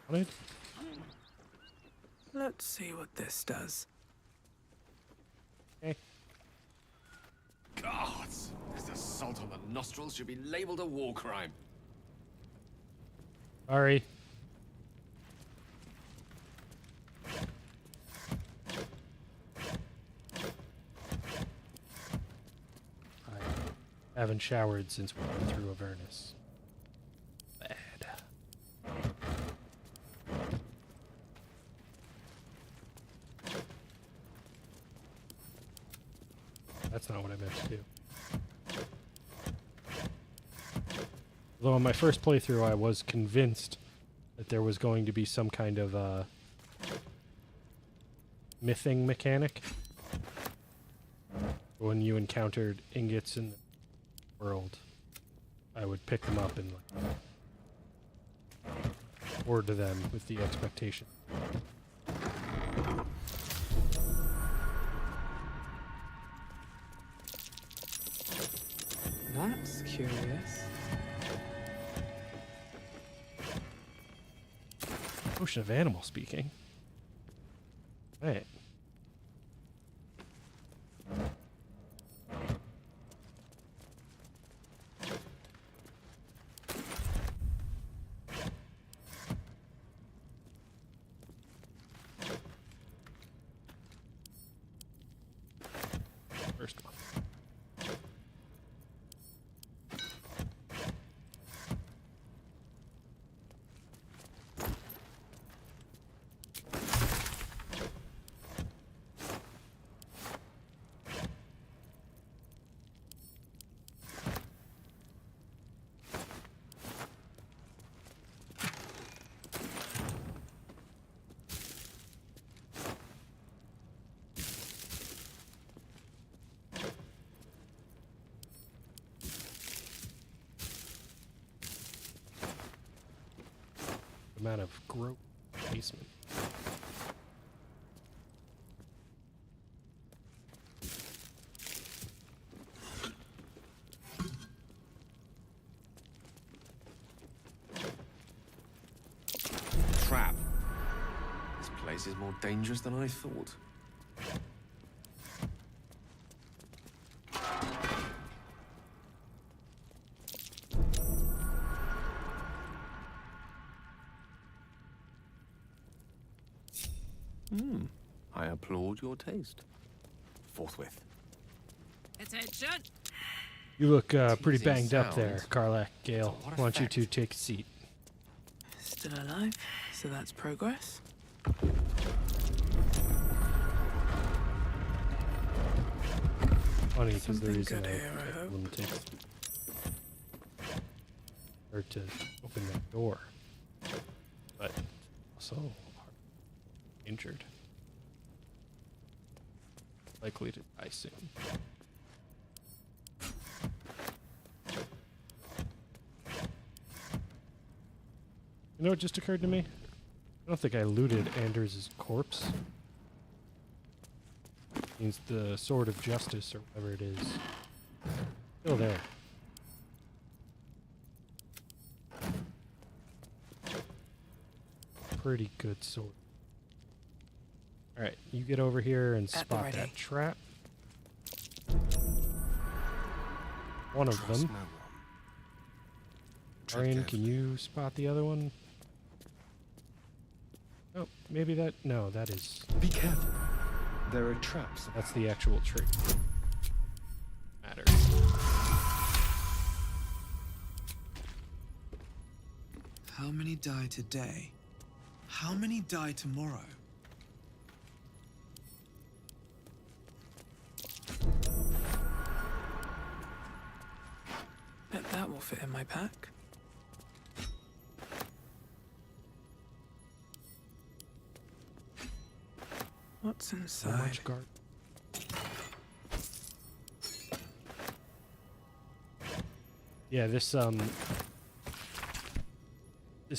What? Let's see what this does. Okay. Gods! This assault on the nostrils should be labeled a war crime. Sorry. I haven't showered since we went through Avernus. Bad. That's not what I meant to do. Although on my first playthrough I was convinced that there was going to be some kind of mything mechanic. When you encountered ingots in the world, I would pick them up and hoard them with the expectation. That's curious. Ocean of Animal speaking. Right. First one. Amount of growth basement. Trap. This place is more dangerous than I thought. I applaud your taste. Forthwith. Attention! You look pretty Teasing banged up there, sound. Karlach. Gale, To what why don't you effect? two take a seat? Still alive, so that's progress. Funny, because the Something reason good I here, I hope. wouldn't take or to open that door, but also injured, likely to die soon. You know what just occurred to me? I don't think I looted Anders' corpse. Means the Sword of Justice, or whatever it is, Still there. Pretty good sword. Alright, you get over here and spot that trap. One of them. Arian, can you spot the other one? Oh, maybe that... No, that is... Be careful. There are traps. That's the actual tree. Matters. How many die today? How many die tomorrow? Bet that will fit in my pack. What's So inside? much guard. Yeah, this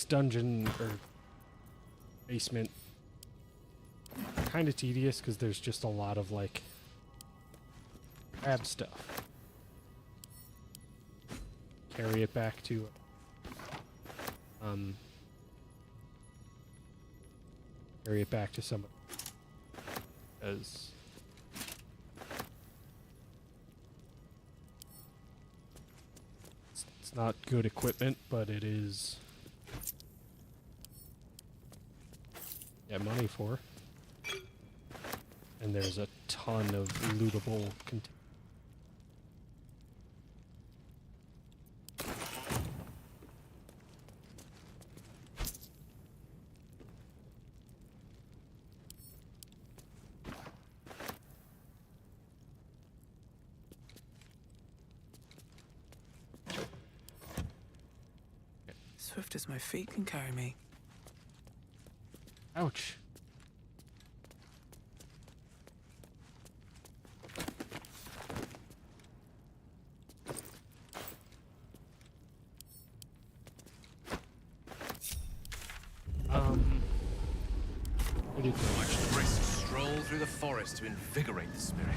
dungeon or basement kind of tedious because there's just a lot of like grab stuff. Carry it back to somebody. As it's not good equipment, but it is money for. And there's a ton of lootable content. Swift as my feet can carry me. Ouch. What do you think? Watch the brisk stroll through the forest to invigorate the spirit.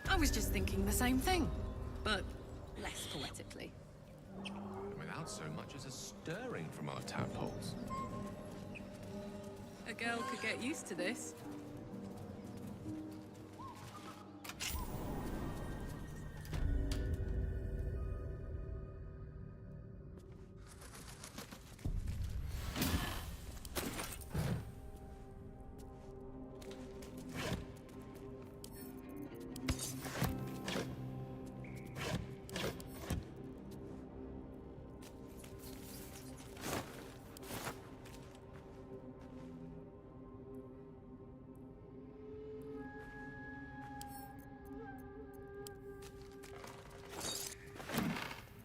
I was just thinking the same thing, but less poetically. Without so much as a stirring from our tadpoles. A girl could get used to this.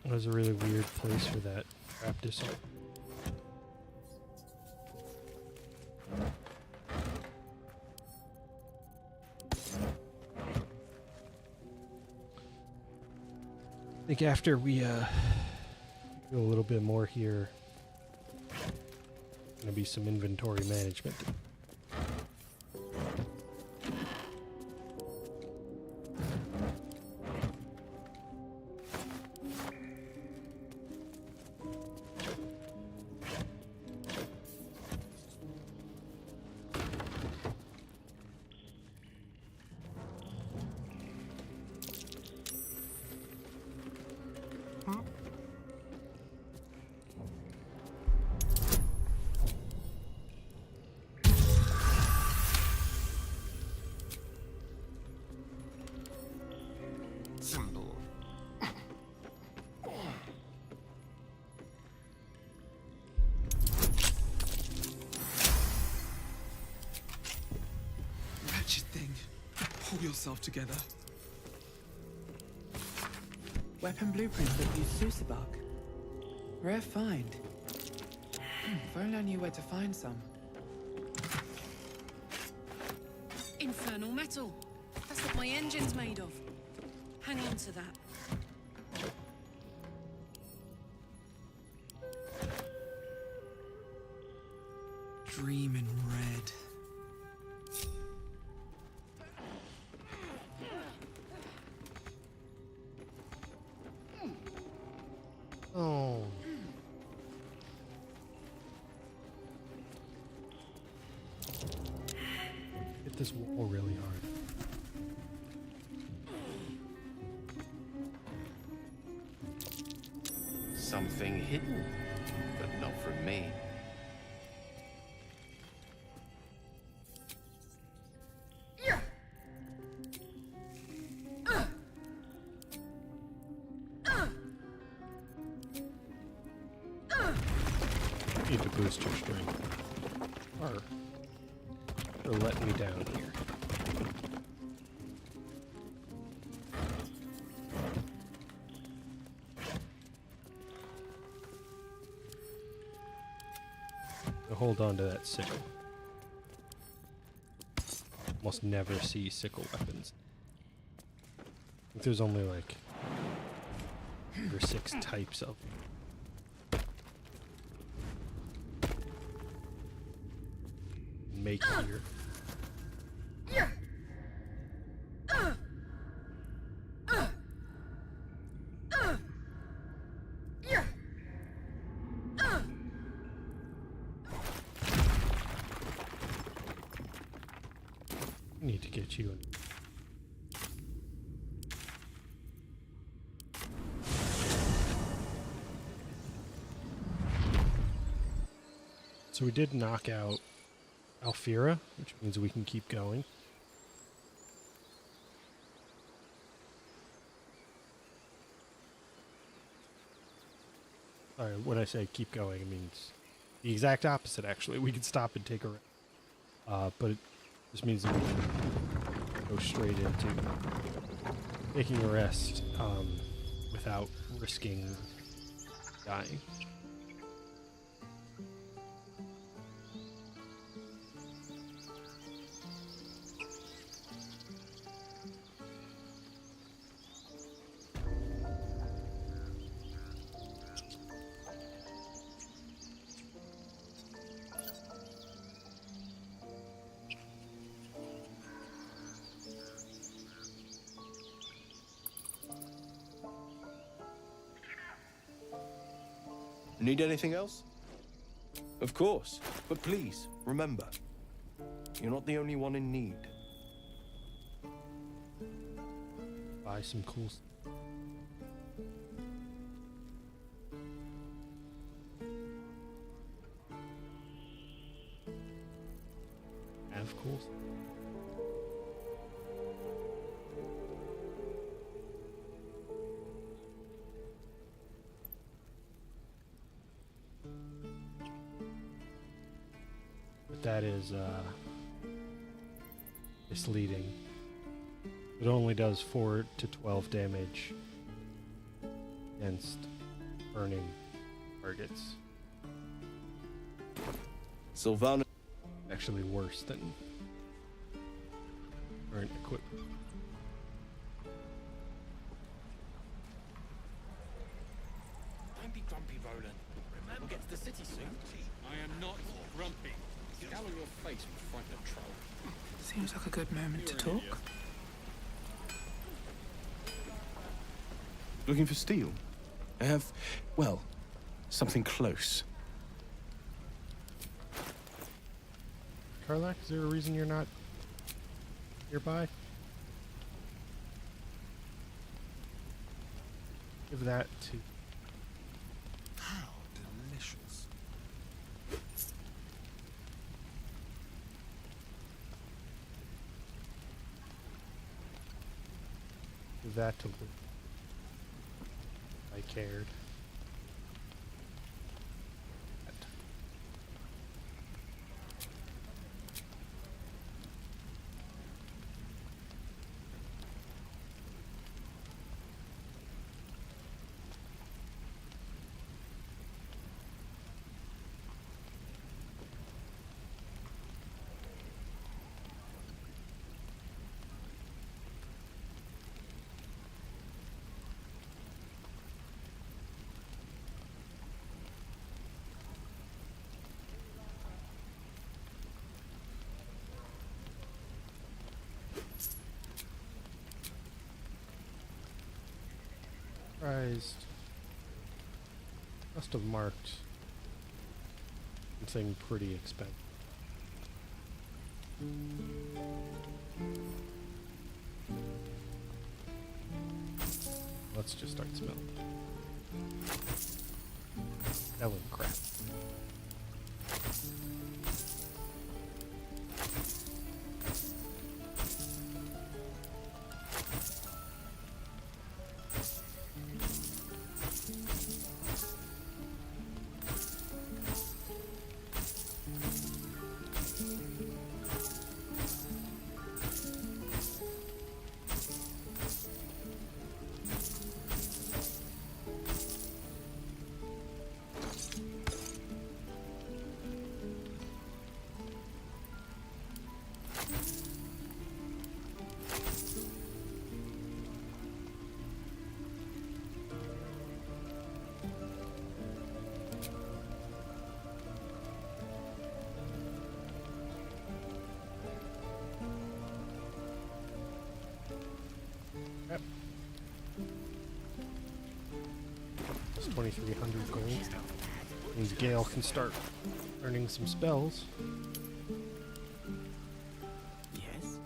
That was a really weird place for that trap to start. I think after we do a little bit more here, gonna be some inventory management. Symbol. Wretched thing. Pull yourself together. Weapon blueprints that use Susabak. Rare find. If only I knew where to find some. Infernal metal. That's what my engine's made of. Hang on to that. Dream in red. this wall really hard. Something hidden, but not from me. Need to boost your strength. Or let me down here. So hold on to that sickle. Almost never see sickle weapons. I think there's only like 5 or 6 types of make here. Need to get you in. So we did knock out Alfira, which means we can keep going. Sorry, when I say keep going, it means the exact opposite, actually. We can stop and take a rest. But it just means that we can go straight into taking a rest without risking dying. Need anything else? Of course, but please, remember, you're not the only one in need. Buy some cool stuff. Have cool stuff. That is misleading. It only does 4 to 12 damage against burning targets. Sylvana. Actually worse than current equipment. Don't be grumpy, Roland. We'll get to the city soon. I am not grumpy. Scowl on your face would frighten a troll. Seems like a good moment to talk. Looking for steel? I have, well, something close. Karlach, is there a reason you're not nearby? Give that to... How delicious. Give that to Luke. I cared. Surprised. Must have marked something pretty expensive. let's just start smelling. Smelling crap. It's 2,300 gold. Means Gale can start earning some spells. Yes?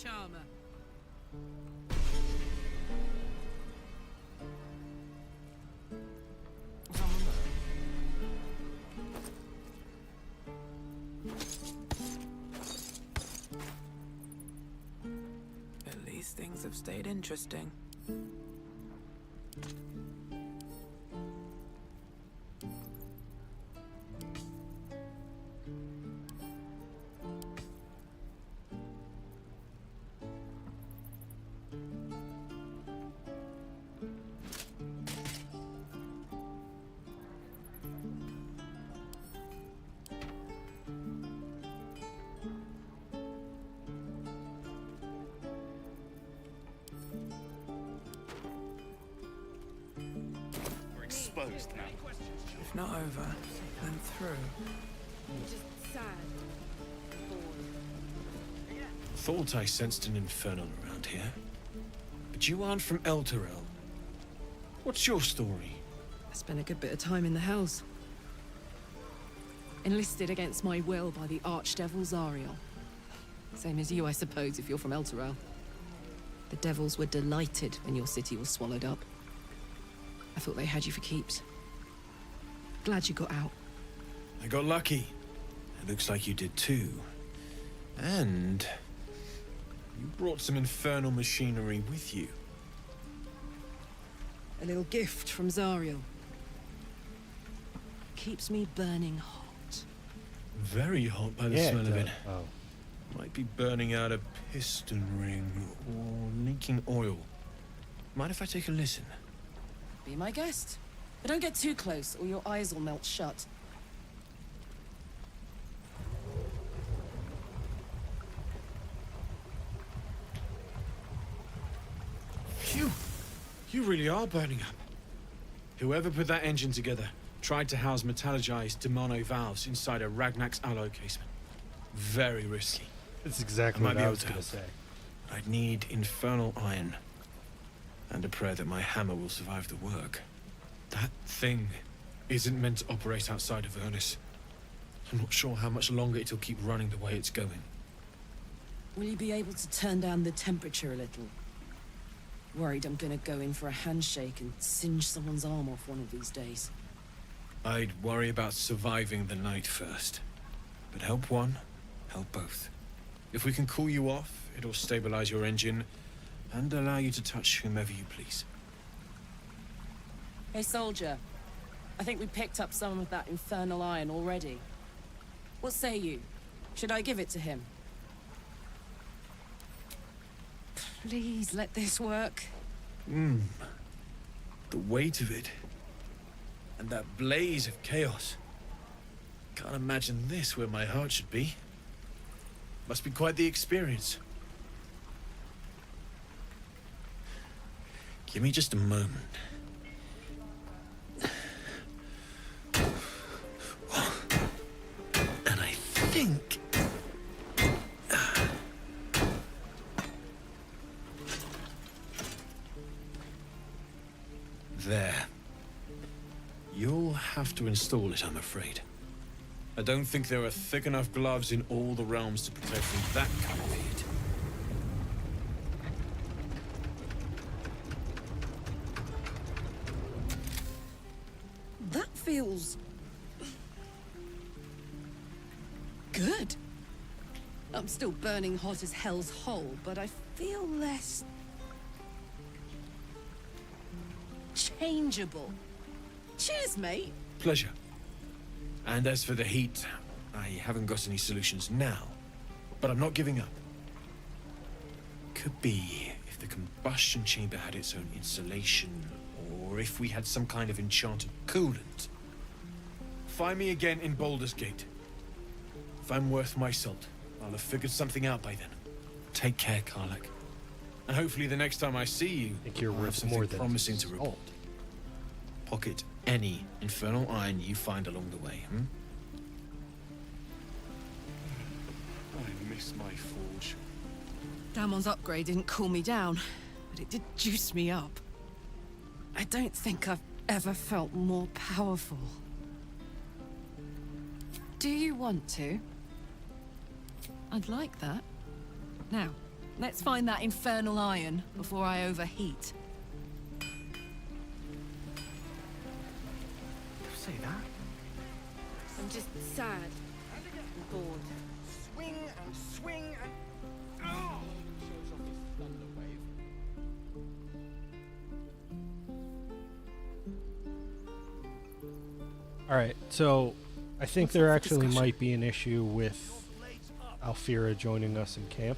Charmer. At least things have stayed interesting. Exposed now. If not over, then through. Just sad. Thought I sensed an infernal around here. But you aren't from Elturel. What's your story? I spent a good bit of time in the Hells. Enlisted against my will by the Archdevil Zariel. Same as you, I suppose, if you're from Elturel. The devils were delighted when your city was swallowed up. I thought they had you for keeps. Glad you got out. I got lucky. It looks like you did too. And you brought some infernal machinery with you. A little gift from Zariel. Keeps me burning hot. Very hot by the Yeah, smell of it. Oh. Might be burning out a piston ring or leaking oil. Mind if I take a listen? Be my guest. But don't get too close, or your eyes will melt shut. Phew! You really are burning up. Whoever put that engine together tried to house metallurgized Demono valves inside a Ragnak's alloy casement. Very risky. That's exactly I might what be I able was to going help. to say. I'd need infernal iron. And a prayer that my hammer will survive the work. That thing isn't meant to operate outside of Ernest. I'm not sure how much longer it'll keep running the way it's going. Will you be able to turn down the temperature a little? Worried I'm gonna go in for a handshake and singe someone's arm off one of these days. I'd worry about surviving the night first. But help one, help both. If we can cool you off, it'll stabilize your engine and allow you to touch whomever you please. Hey, soldier. I think we picked up some of that infernal iron already. What say you? Should I give it to him? Please let this work. The weight of it. And that blaze of chaos. Can't imagine this where my heart should be. Must be quite the experience. Give me just a moment. And I think... There. You'll have to install it, I'm afraid. I don't think there are thick enough gloves in all the realms to protect from that kind of heat. That feels... good. I'm still burning hot as hell's hole, but I feel less... changeable. Cheers, mate. Pleasure. And as for the heat, I haven't got any solutions now, but I'm not giving up. Could be if the combustion chamber had its own insulation, or if we had some kind of enchanted coolant. Find me again in Baldur's Gate. If I'm worth my salt, I'll have figured something out by then. Take care, Karlach. And hopefully the next time I see you, I'll have something promising to report. Pocket any infernal iron you find along the way, I miss my forge. Damon's upgrade didn't cool me down, but it did juice me up. I don't think I've ever felt more powerful. Do you want to? I'd like that. Now, let's find that infernal iron before I overheat. Say that? I'm just sad and bored. Swing and swing and... Oh! Shows off his thunder wave. All right, so I think there actually might be an issue with Alfira joining us in camp.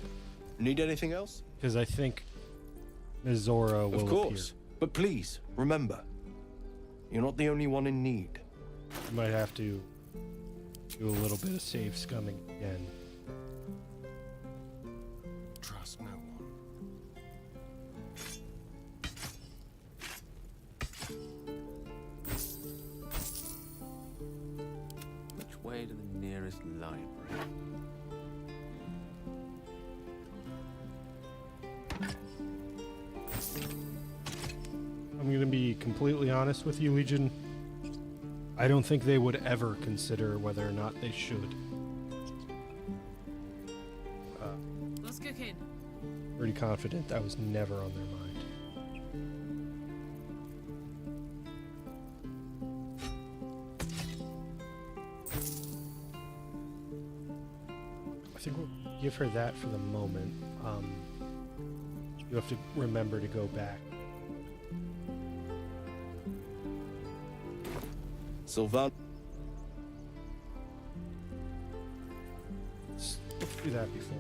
Need anything else? Because I think Ms. Zora will Of course. appear. But please, remember, you're not the only one in need. You might have to do a little bit of save scumming again. Trust no one. Which way to the nearest library? I'm going to be completely honest with you, Legion. I don't think they would ever consider whether or not they should. Let's cook in. Pretty confident that was never on their mind. I think we'll give her that for the moment. You have to remember to go back. Sylvan. Let's do that before.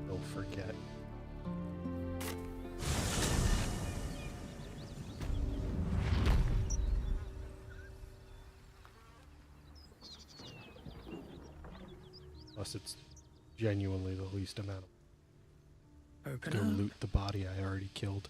Don't forget. Plus, it's genuinely the least amount of. Go loot the body I already killed.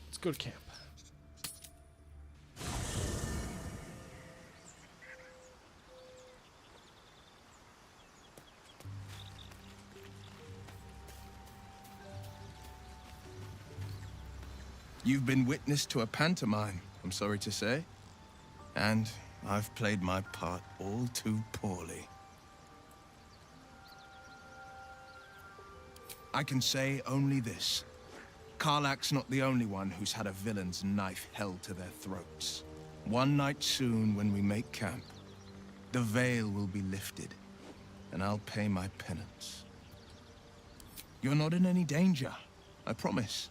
Let's go to camp. You've been witness to a pantomime, I'm sorry to say. And I've played my part all too poorly. I can say only this. Karlach's not the only one who's had a villain's knife held to their throats. One night soon, when we make camp, the veil will be lifted, and I'll pay my penance. You're not in any danger, I promise.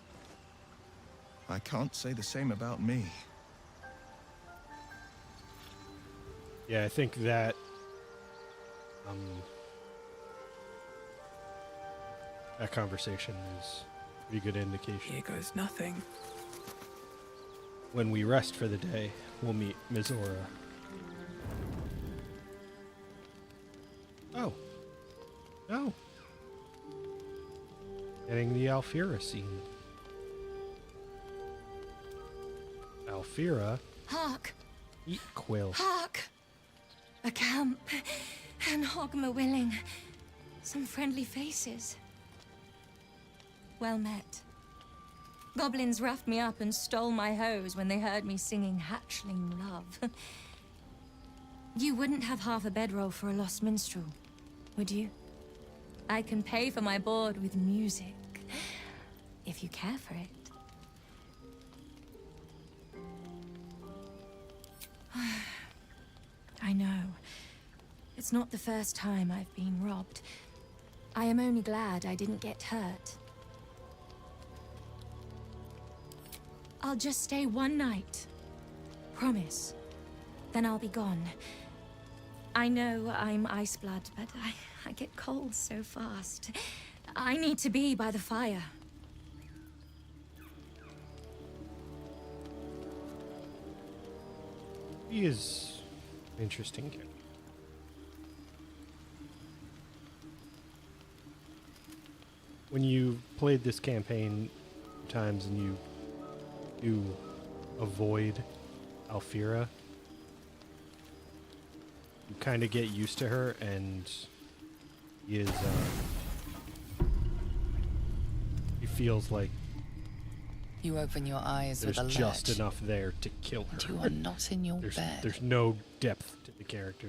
I can't say the same about me. Yeah, I think that that conversation is a pretty good indication. Here goes nothing. When we rest for the day, we'll meet Mizora. Oh. No. Getting the Alfira scene. Alfira. Hark! Eat Quill. Hark! A camp. And Hogma willing. Some friendly faces. Well met. Goblins roughed me up and stole my hose when they heard me singing Hatchling Love. You wouldn't have half a bedroll for a lost minstrel, would you? I can pay for my board with music, if you care for it. I know. It's not the first time I've been robbed. I am only glad I didn't get hurt. I'll just stay one night. Promise. Then I'll be gone. I know I'm Iceblood, but I get cold so fast. I need to be by the fire. He is interesting character. When you played this campaign times and you do avoid Alfira, you kind of get used to her, and he is he feels like You open your eyes there's with a just lurch. enough there to kill her. You are not in your bed. There's no depth to the character.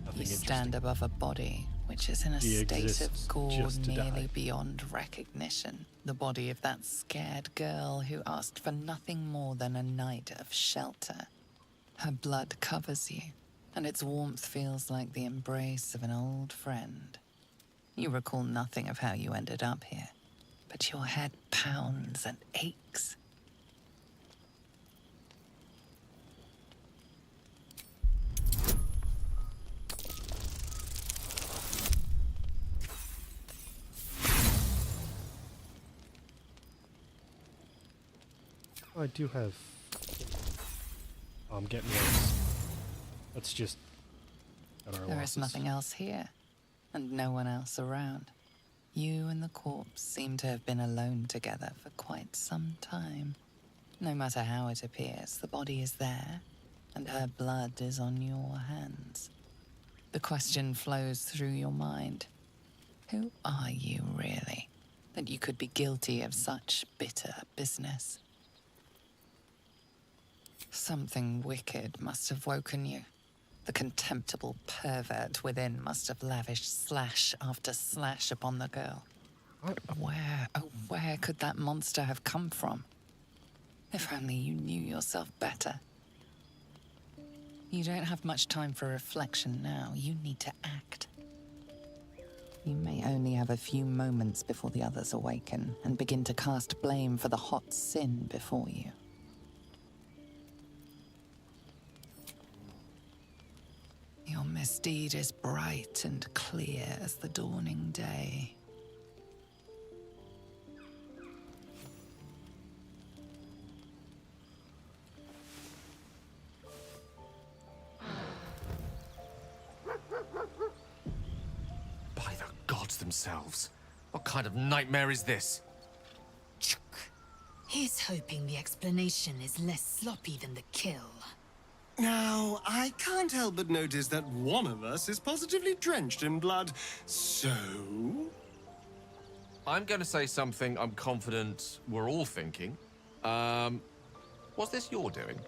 Nothing You interesting. stand above a body which is in a He state of exists gore just to nearly die. beyond recognition. The body of that scared girl who asked for nothing more than a night of shelter. Her blood covers you, and its warmth feels like the embrace of an old friend. You recall nothing of how you ended up here, but your head pounds and aches. Oh, I do have. Oh, I'm getting worse. Let's just. cut our There losses. is nothing else here, and no one else around. You and the corpse seem to have been alone together for quite some time. No matter how it appears, the body is there, and her blood is on your hands. The question flows through your mind. Who are you, really, that you could be guilty of such bitter business? Something wicked must have woken you. The contemptible pervert within must have lavished slash after slash upon the girl. Where could that monster have come from? If only you knew yourself better. You don't have much time for reflection now. You need to act. You may only have a few moments before the others awaken and begin to cast blame for the hot sin before you. Your misdeed is bright and clear as the dawning day. By the gods themselves. What kind of nightmare is this? He's hoping the explanation is less sloppy than the kill. Now, I can't help but notice that one of us is positively drenched in blood, so... I'm going to say something I'm confident we're all thinking. Was this your doing?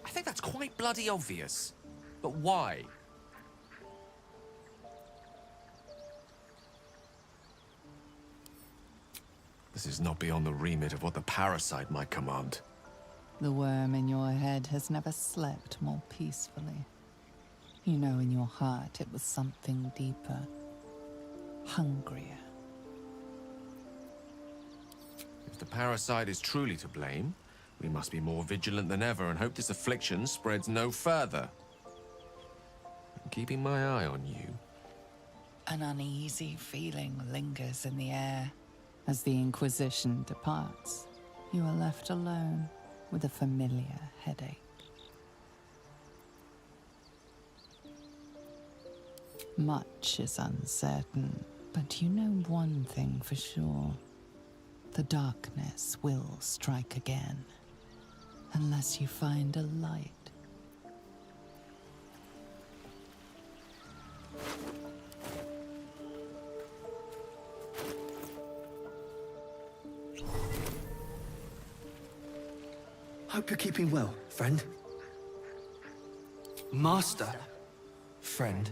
I think that's quite bloody obvious. But why? This is not beyond the remit of what the parasite might command. The worm in your head has never slept more peacefully. You know in your heart it was something deeper, hungrier. If the parasite is truly to blame, we must be more vigilant than ever and hope this affliction spreads no further. I'm keeping my eye on you. An uneasy feeling lingers in the air. As the Inquisition departs, you are left alone with a familiar headache. Much is uncertain, but you know one thing for sure. The darkness will strike again, unless you find a light. Hope you're keeping well, friend. Master. Friend.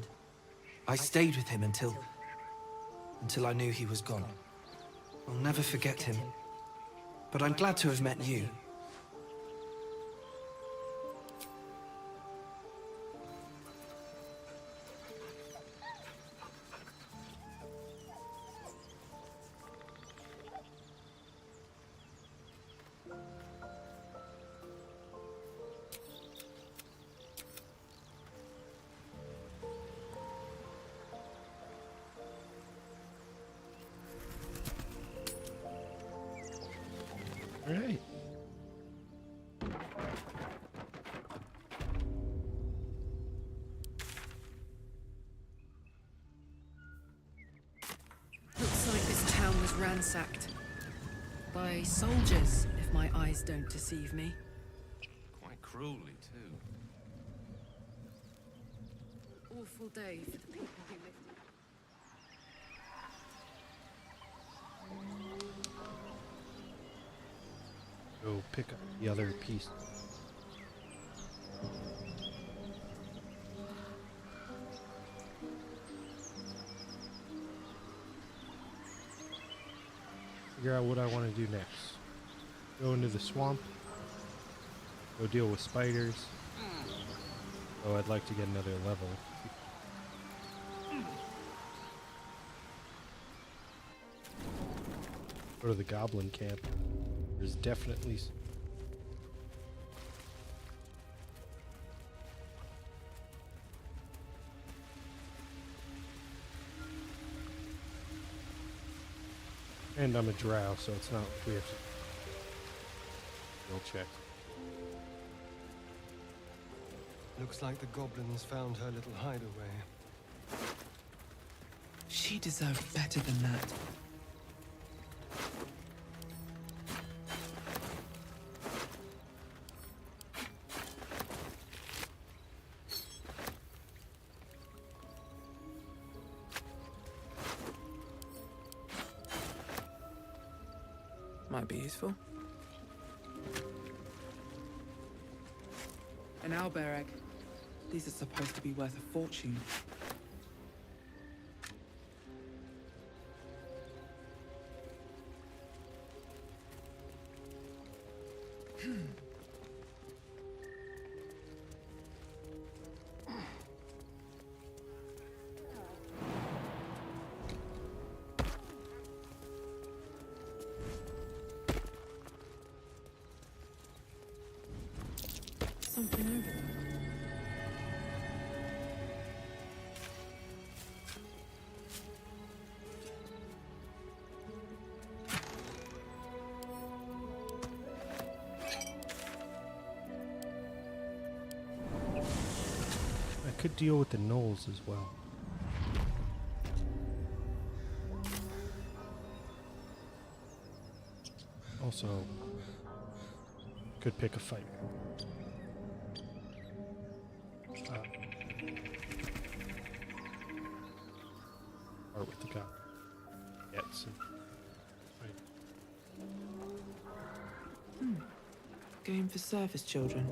I stayed with him until I knew he was gone. I'll never forget him. But I'm glad to have met you. All right. Looks like this town was ransacked. By soldiers, if my eyes don't deceive me. Quite cruelly, too. Awful day for the people who lived in. Go pick up the other piece. Figure out what I want to do next. Go into the swamp. Go deal with spiders. Oh, I'd like to get another level. Go to the goblin camp. There's definitely and I'm a drow, so it's not like we have to roll check. Looks like the goblins found her little hideaway. She deserved better than that. Might be useful. An owlbear egg. These are supposed to be worth a fortune. Something over there. I could deal with the gnolls as well. Also, could pick a fight. Start with the guy. Yes. Game for service children.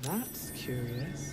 That's curious.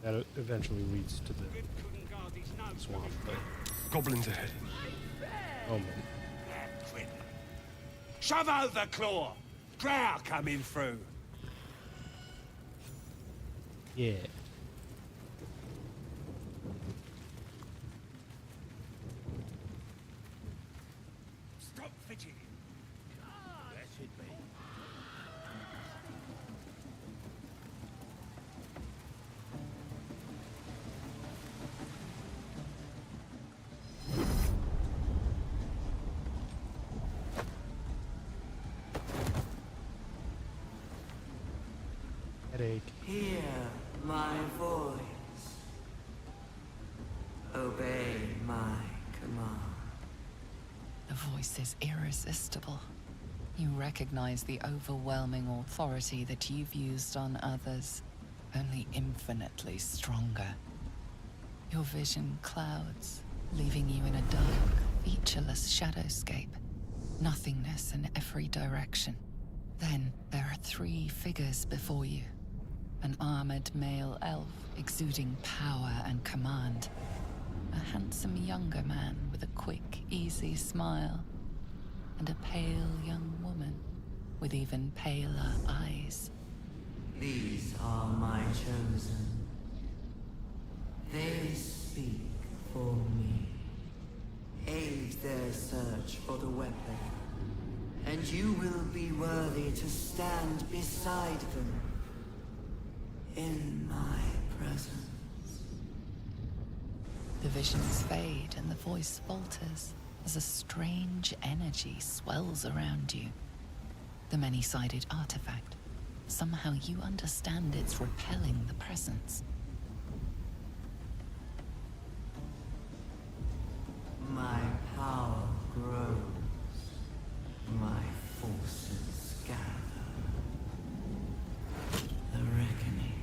That eventually leads to the swamp, but Goblins ahead. oh man. Shove over, Claw! Drow coming through! Yeah. Stop fidgeting! Blessed be. Headache. Hear my voice. Obey my command. The voice is irresistible. You recognize the overwhelming authority that you've used on others, only infinitely stronger. Your vision clouds, leaving you in a dark, featureless shadowscape. Nothingness in every direction. Then there are 3 figures before you. An armored male elf exuding power and command. A handsome younger man with a quick, easy smile. And a pale young woman with even paler eyes. These are my chosen. They speak for me. Aid their search for the weapon, and you will be worthy to stand beside them in my presence. The visions fade and the voice falters as a strange energy swells around you. The many-sided artifact. Somehow you understand it's repelling the presence. My power grows. My forces gather. The reckoning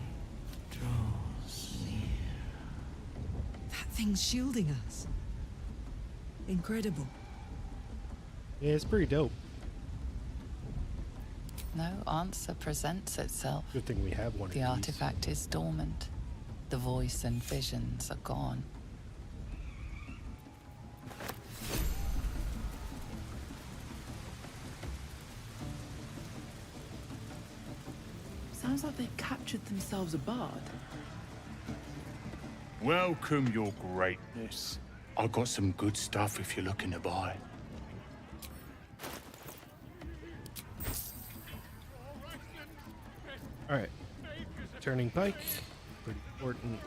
draws near. That thing's shielding us. Incredible. Yeah, it's pretty dope. No answer presents itself. Good thing we have one of The these. artifact is dormant. The voice and visions are gone. Sounds like they've captured themselves a bard. Welcome, your greatness. I got some good stuff if you're looking to buy. Alright. Turning pike. Pretty important.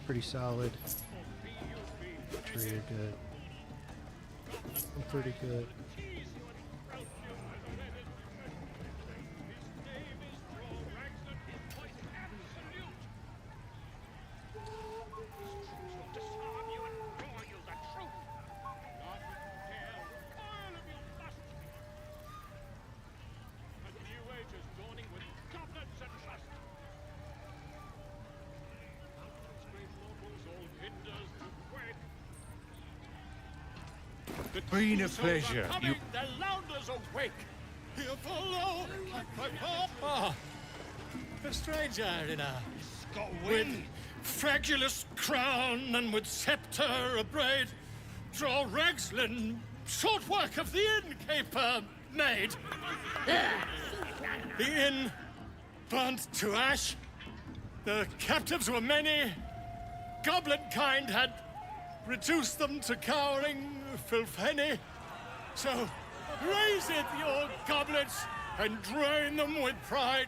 Pretty solid. Pretty good. I'm pretty good. Been a pleasure. You The Lounders awake! Here follow! A stranger in a Got with fragulous crown and with scepter abraid, draw Ragslin, short work of the innkeeper made. The inn burnt to ash. The captives were many. Goblin kind had reduced them to cowering filthenny. So raise it, your goblets, and drain them with pride.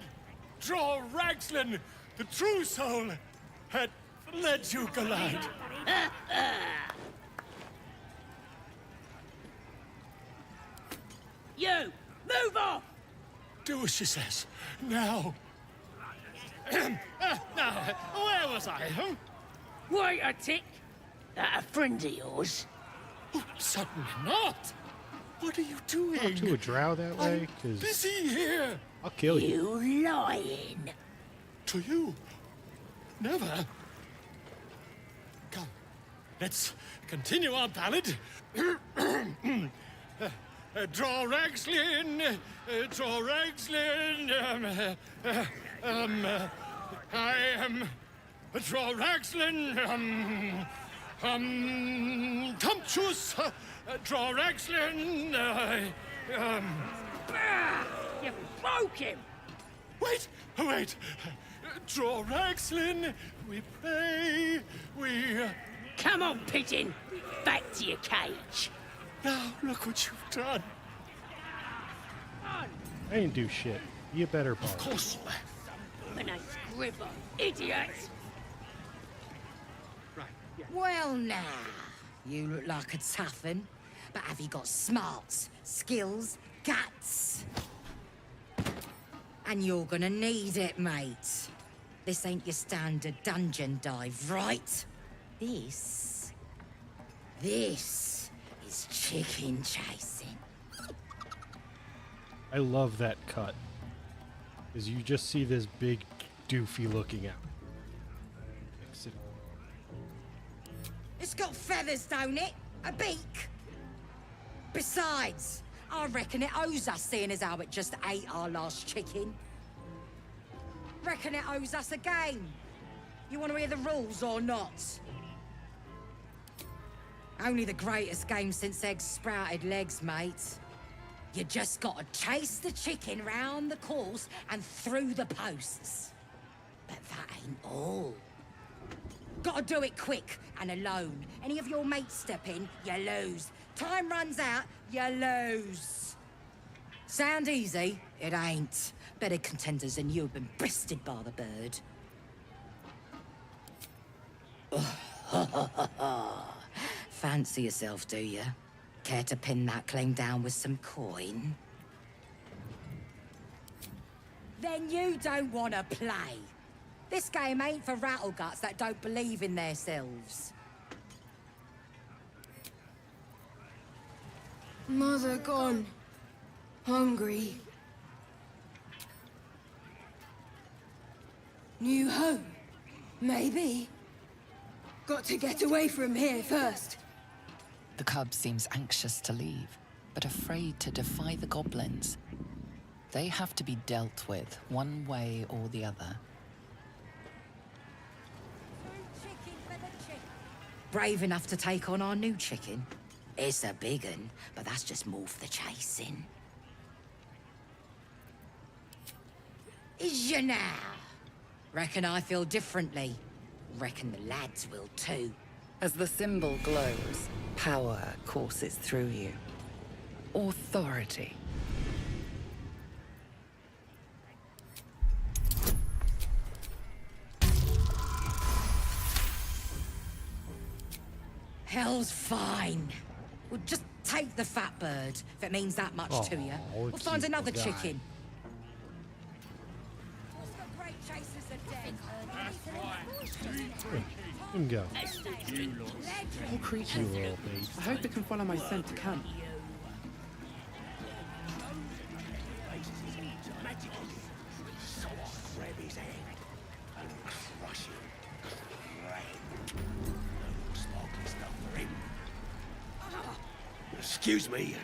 Draw Ragslin, the true soul, had led you glide. you! Move off! Do as she says. Now. Now, where was I, huh? Wait a tick. That a friend of yours? Oh, certainly not. What are you doing? Talk to a drow that way? I'm 'Cause busy here. I'll kill you. You lying. To you? Never. Come, let's continue our ballad. Draw Ragslin, draw Ragslin. I am draw Ragslin. Tumptuous. Draw Ragslin. You broke him. Wait, wait. Draw Ragslin. We pray. We. Come on, pigeon. Back to your cage. Now look what you've done. I didn't do shit. Be a better part. Of course. And a scribble. Idiots. Well, now, you look like a tough un, but have you got smarts, skills, guts? And you're gonna need it, mate. This ain't your standard dungeon dive, right? This is chicken chasing. I love that cut. Because you just see this big doofy looking out. It's got feathers, don't it? A beak. Besides, I reckon it owes us, seeing as how it just ate our last chicken. Reckon it owes us a game. You want to hear the rules or not? Only the greatest game since eggs sprouted legs, mate. You just gotta chase the chicken round the course and through the posts. But that ain't all. Gotta do it quick and alone. Any of your mates step in, you lose. Time runs out, you lose. Sound easy? It ain't. Better contenders than you have been bested by the bird. Fancy yourself, do you? Care to pin that claim down with some coin? Then you don't want to play. This game ain't for rattleguts that don't believe in themselves. Mother gone. Hungry. New home. Maybe. Got to get away from here first. The cub seems anxious to leave, but afraid to defy the goblins. They have to be dealt with one way or the other. Brave enough to take on our new chicken? It's a big un, but that's just more for the chasing. Is you now? Reckon I feel differently. Reckon the lads will too. As the symbol glows, power courses through you. Authority. Hell's fine. We'll just take the fat bird, if it means that much to you. We'll find another chicken. Let him go. Poor creature. You little baby. I hope it can follow my scent to camp. Excuse me,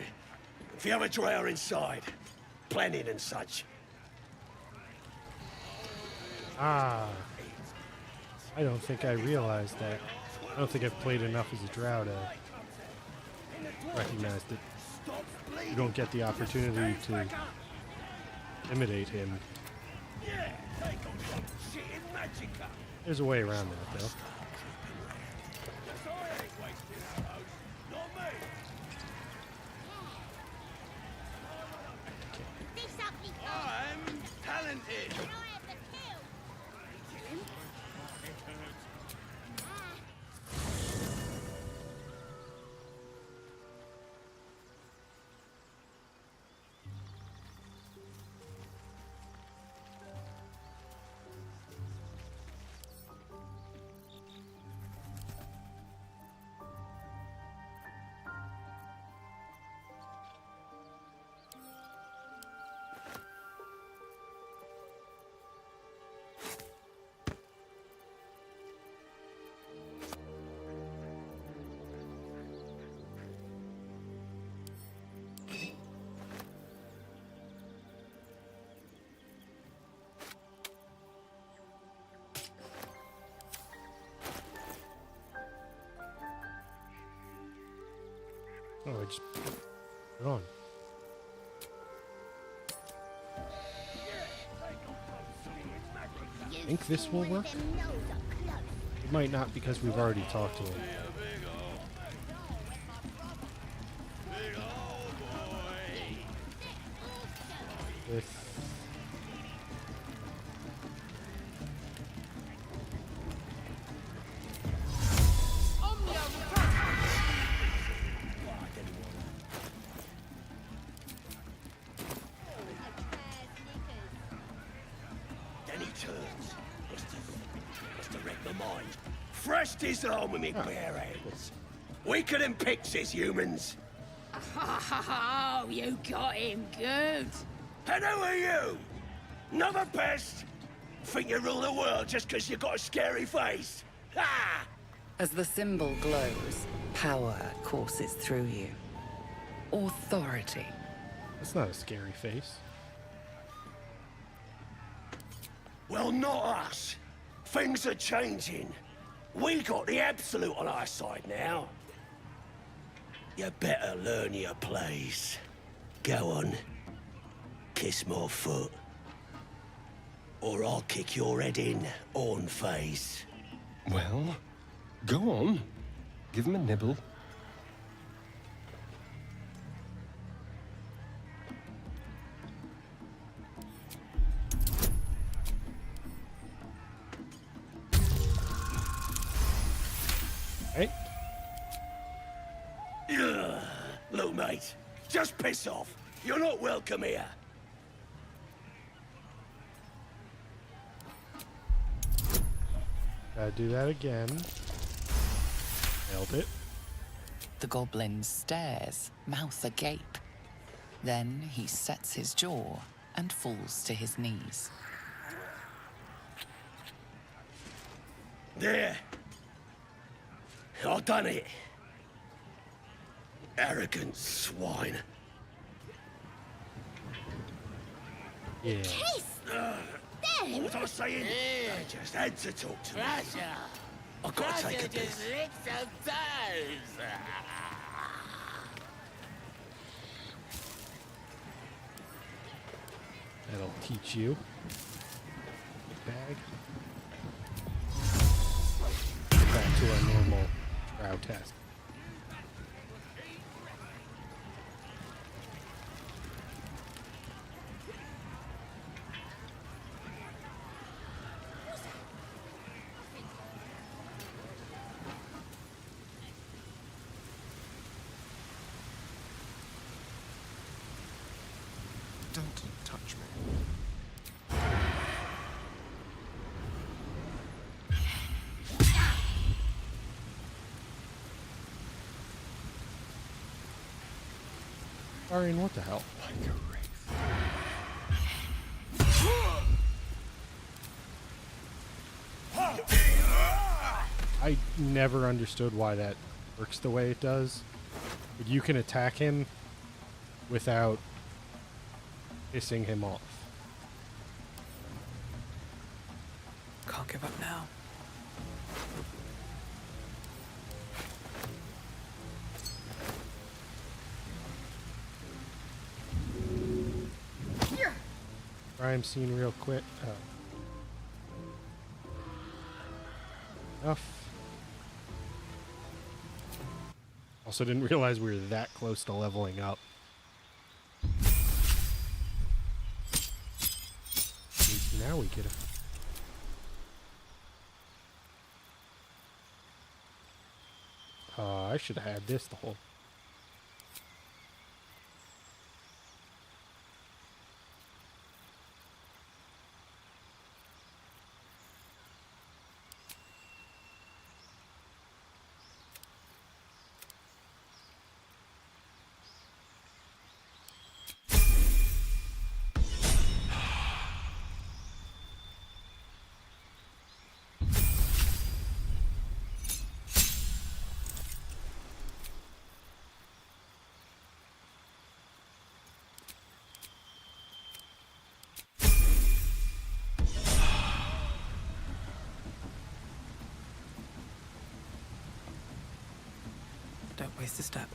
if you have a drow inside, planning and such. Ah. I don't think I realized that. I don't think I've played enough as a drow to recognize that you don't get the opportunity to intimidate him. There's a way around that, though. I'm talented. Oh, I just put it on. I think this will work. It might not because we've already talked to him. With Then he turns. Must have wrecked my mind. Thrashed his arm with me bare hands. Weaker than pixies, humans. Oh, you got him good. And who are you? Another pest? Think you rule the world just because you got a scary face? Ha! As the symbol glows, power courses through you. Authority. that's not a scary face. Well, not us. Things are changing. We got the Absolute on our side now. You better learn your place. Go on. Kiss my foot. Or I'll kick your head in, on face. Well, go on. Give him a nibble. Right? Ugh. Look, mate, just piss off. You're not welcome here. Gotta do that again. Nailed it. The goblin stares, mouth agape. Then he sets his jaw and falls to his knees. There. I done it. Arrogant swine. Yeah. What was I saying? I just had to talk to him. I gotta take a piss. That'll teach you. Bag. Back to our normal drow test. Don't touch me. Arian, what the hell? I never understood why that works the way it does. But you can attack him without pissing him off. Can't give up now. Crime scene real quick. Enough. Also didn't realize we were that close to leveling up. At least now we get it. I should have had this the whole. Don't waste a step.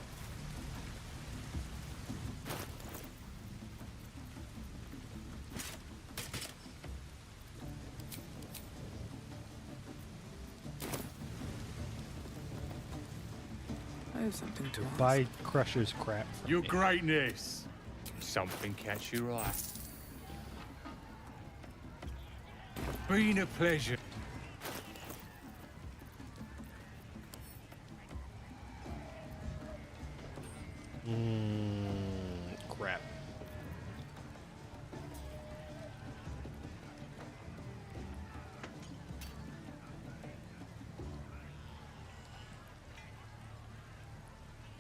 I have something to ask. Buy Crusher's crap. from Your me. greatness. Something catch your eye. Been a pleasure. Crap.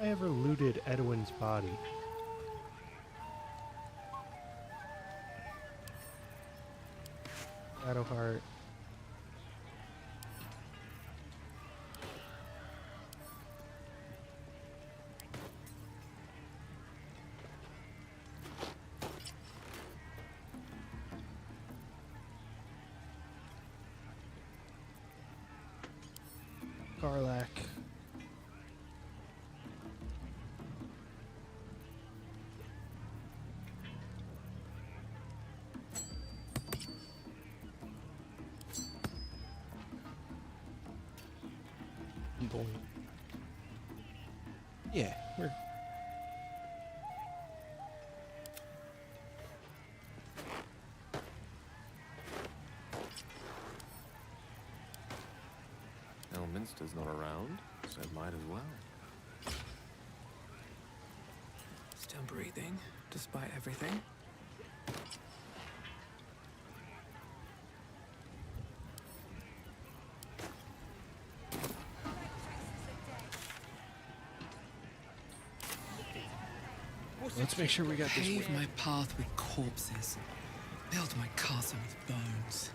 I ever looted Edwin's body. Shadowheart. Garlac. Boy. Yeah, we're Elminster's not around, so might as well. Still breathing, despite everything. Let's make sure we got this. Pave my path with corpses. Build my castle with bones.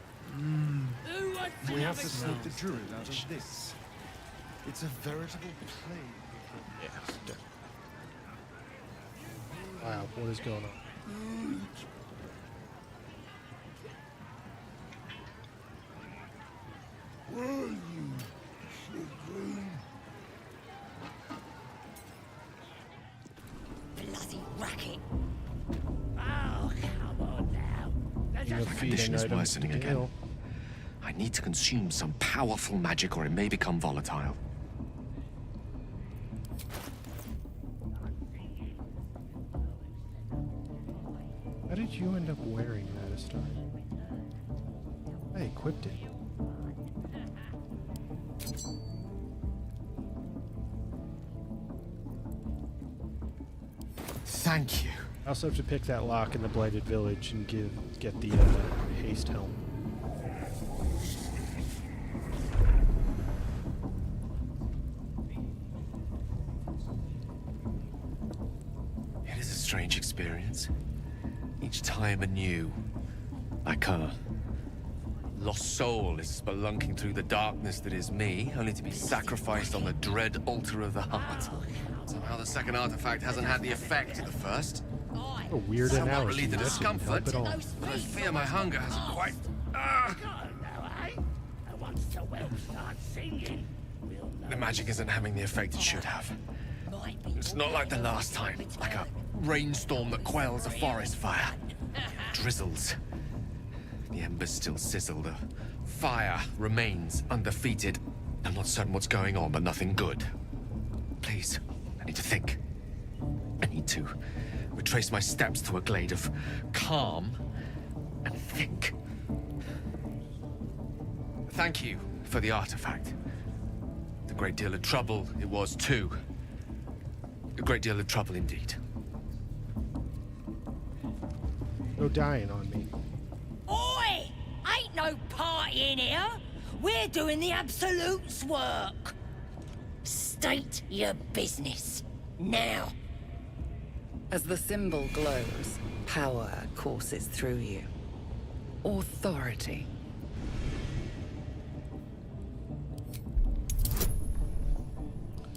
We have to sneak the druid out of this. It's a veritable plague. Yeah. Wow, what is going on? Bloody racket. Oh, come on now. Your My feet condition is item worsening again. deal. I need to consume some powerful magic or it may become volatile. How did you end up wearing that, Astar? I equipped it. Thank you. I also have to pick that lock in the Blighted Village and get the haste helm. It is a strange experience. Each time anew. Like a lost soul is spelunking through the darkness that is me, only to be sacrificed on the dread altar of the heart. Somehow the second artifact hasn't had the effect of the first. A weird Somewhat analogy. relieved the That didn't help discomfort, at all. but I fear my hunger hasn't quite. The magic isn't having the effect it should have. It's not like the last time, like a rainstorm that quells a forest fire. Drizzles. The embers still sizzle. The fire remains undefeated. I'm not certain what's going on, but nothing good. Please, I need to think. I need to retrace my steps to a glade of calm and think. Thank you for the artifact. A great deal of trouble it was too. A great deal of trouble indeed. No dying on me. Oi! Ain't no party in here. We're doing the Absolute's work. State your business. Now. As the symbol glows, power courses through you. Authority.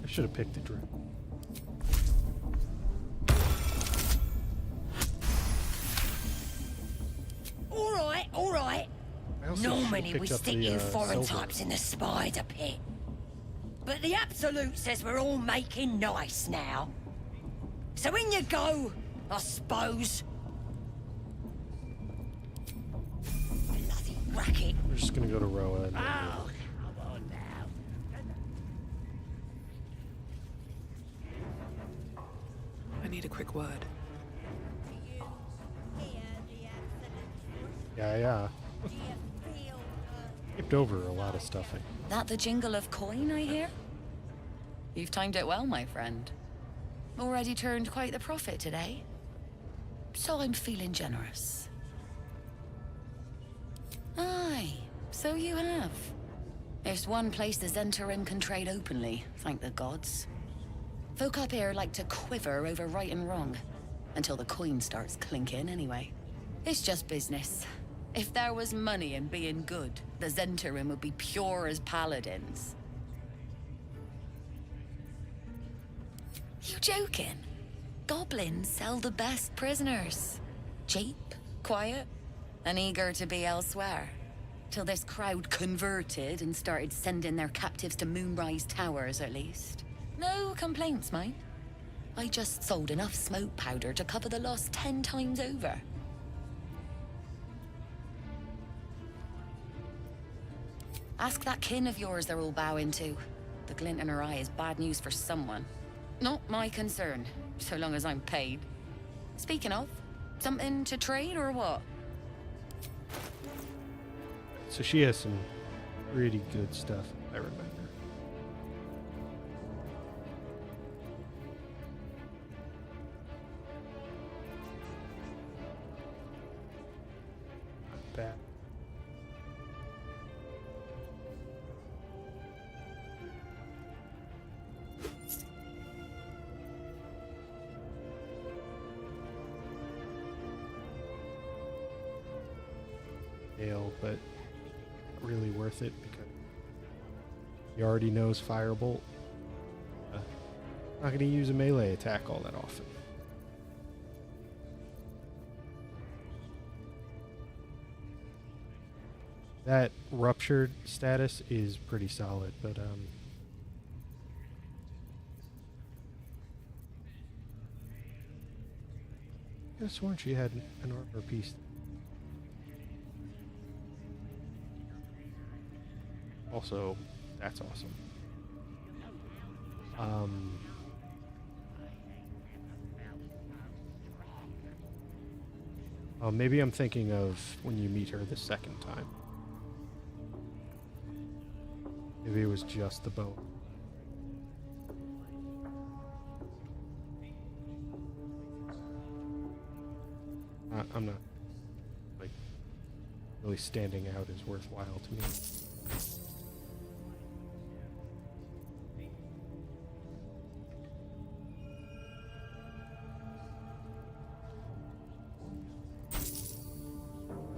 I should have picked the druid. All right. I also Normally should've we picked up stick the, you foreign silver. types in the spider pit. But the Absolute says we're all making nice now. So in you go, I suppose. Bloody racket. We're just gonna go to Roa. And Oh, come on now. need a quick word. Yeah. Skipped over a lot of stuff. That the jingle of coin, I hear? You've timed it well, my friend. Already turned quite the profit today. So I'm feeling generous. Aye, so you have. There's one place the Zhentarim can trade openly, thank the gods. Folk up here like to quiver over right and wrong, until the coin starts clinking anyway. It's just business. If there was money in being good, the Zhentarim would be pure as paladins. You joking? Goblins sell the best prisoners. Cheap, quiet, and eager to be elsewhere. Till this crowd converted and started sending their captives to Moonrise Towers, at least. No complaints, mind. I just sold enough smoke powder to cover the loss 10 times over. Ask that kin of yours they're all bowing to. The glint in her eye is bad news for someone. Not my concern, so long as I'm paid. Speaking of, something to trade or what? So she has some pretty good stuff, I remember. Not bad. But not really worth it because he already knows Firebolt. Not going to use a melee attack all that often. That ruptured status is pretty solid, but I could have sworn she had an armor piece. Also, that's awesome. Oh, maybe I'm thinking of when you meet her the second time. Maybe it was just the bow. I'm not like really standing out as worthwhile to me.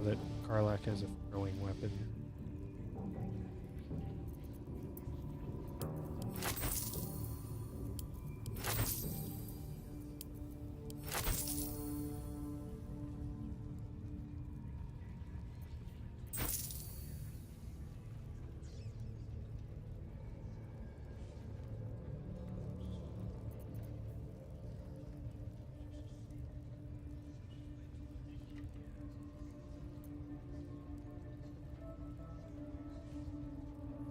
That Karlach has a throwing weapon.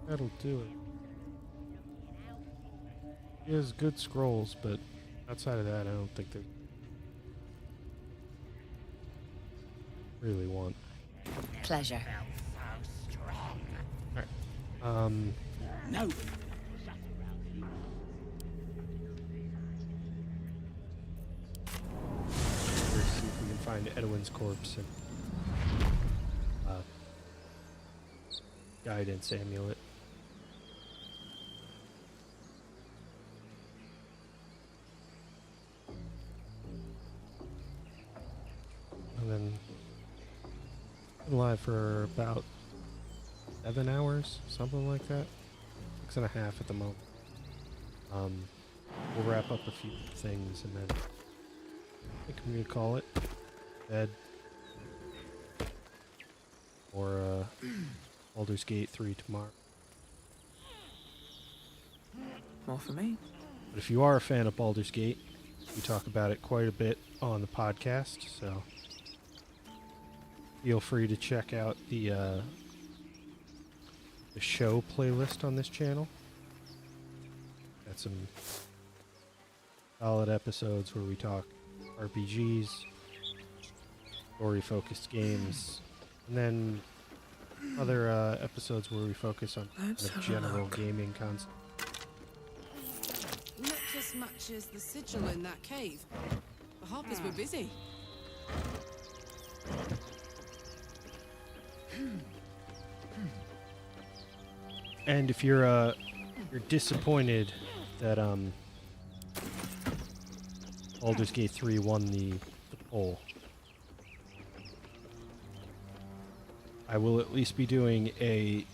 That'll do it. He has good scrolls, but outside of that, I don't think they really want. Pleasure. Alright. No. Let's see if we can find Edwin's corpse and guidance amulet. And then been live for about 7 hours, something like that. 6.5 at the moment. We'll wrap up a few things and then I think I'm gonna call it bed. Or Baldur's Gate 3 tomorrow. More for me. But if you are a fan of Baldur's Gate, we talk about it quite a bit on the podcast, so feel free to check out the show playlist on this channel. Got some solid episodes where we talk RPGs, story-focused games, and then other episodes where we focus on kind Let's of have a general look. gaming concepts. Necklace matches the sigil in that cave. The harpers were busy. And if you're disappointed that Baldur's Gate 3 won the poll, I will at least be doing a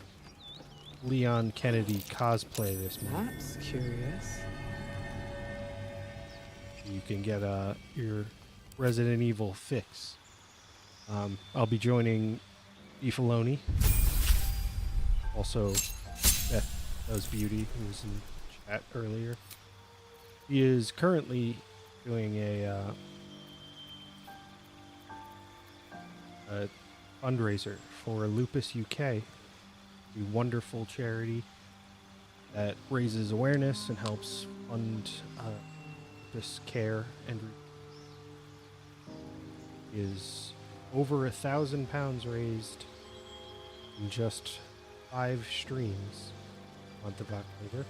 Leon Kennedy cosplay this month. That's curious. You can get your Resident Evil fix. I'll be joining Beefaloni. Also, Beth Does Beauty, who was in chat earlier. He is currently doing a fundraiser for Lupus UK, a wonderful charity that raises awareness and helps fund lupus care and is over £1,000 raised in just 5 streams month of October.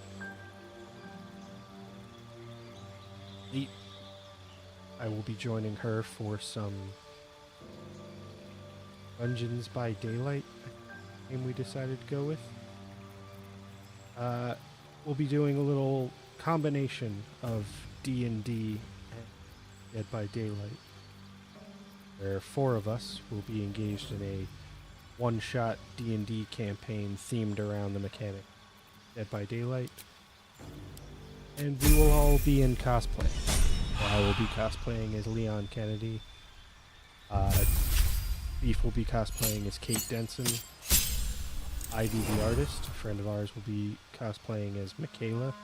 I will be joining her for some Dungeons by Daylight, game we decided to go with. We'll be doing a little combination of D&D and Dead by Daylight, where 4 of us will be engaged in a one-shot D&D campaign themed around the mechanic Dead by Daylight, and we will all be in cosplay. I will be cosplaying as Leon Kennedy. Beef will be cosplaying as Kate Denson. Ivy the artist, a friend of ours, will be cosplaying as Michaela.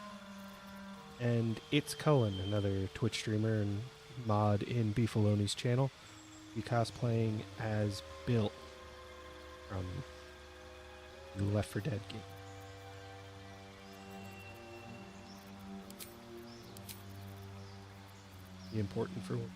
And It's Cullen, another Twitch streamer and mod in Beefaloni's channel, will be cosplaying as Bill from the Left 4 Dead game. Be important for one.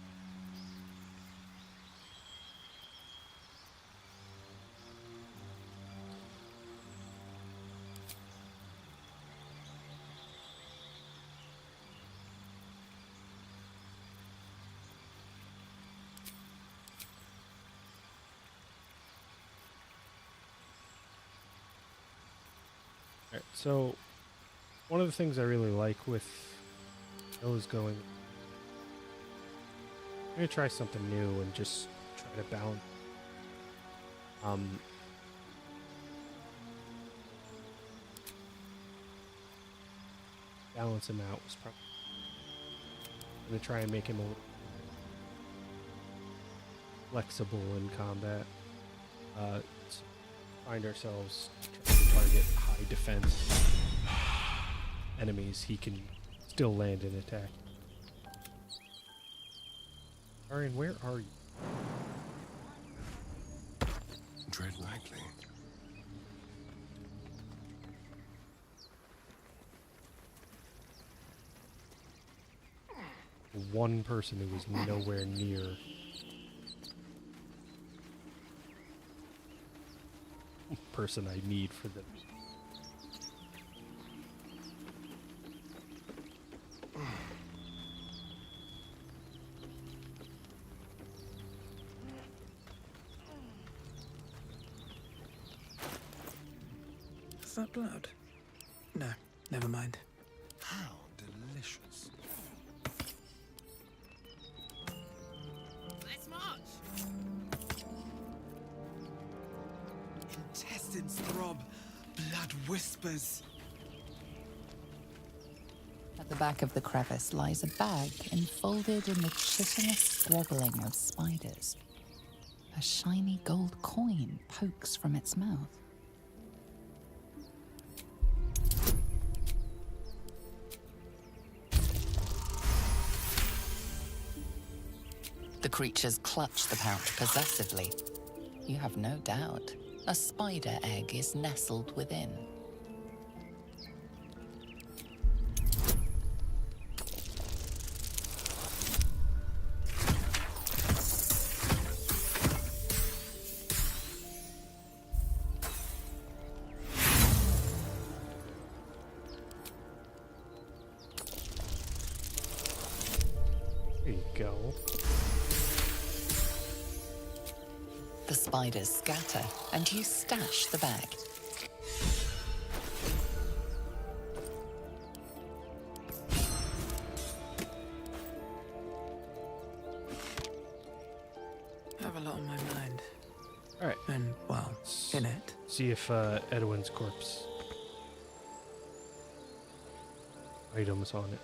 Alright, so one of the things I really like with Bill is going, I'm gonna try something new and just try to balance. Balance him out was probably. I'm gonna try and make him a little flexible in combat. Find ourselves trying to target high defense enemies. He can still land an attack. Arian, where are you? Tread lightly. One person who was nowhere near. Person I need for the. Is that blood? No, never mind. How delicious. Let's march! Intestines throb, blood whispers. At the back of the crevice lies a bag enfolded in the chitinous squabbling of spiders. A shiny gold coin pokes from its mouth. The creatures clutch the pouch possessively. You have no doubt. A spider egg is nestled within. No. The spiders scatter, and you stash the bag. I have a lot on my mind. All right. And, well, in it. See if Edwin's corpse items on it.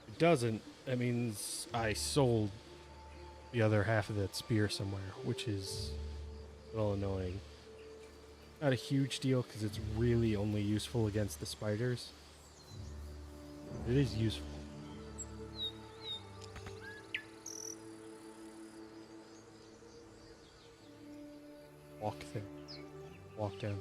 If it doesn't, that means I sold the other half of that spear somewhere, which is a little annoying. Not a huge deal because it's really only useful against the spiders. It is useful. Walk there. Walk down.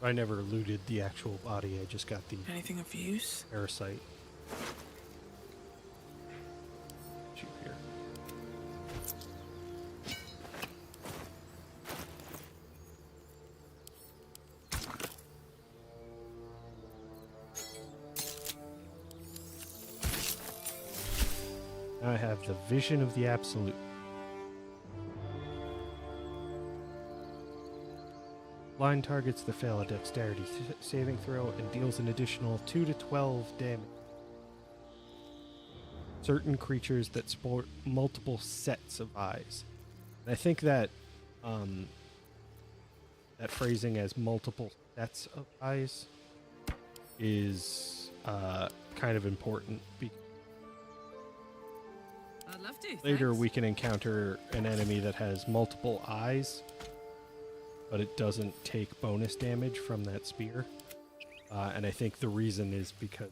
I never looted the actual body, I just got the Anything of use? parasite. Shoot here. Now I have the vision of the absolute. Blind targets that fail a dexterity saving throw and deals an additional 2 to 12 damage. Certain creatures that sport multiple sets of eyes. And I think that that phrasing as multiple sets of eyes is kind of important. I'd love to. Later we can encounter an enemy that has multiple eyes, but it doesn't take bonus damage from that spear. And I think the reason is because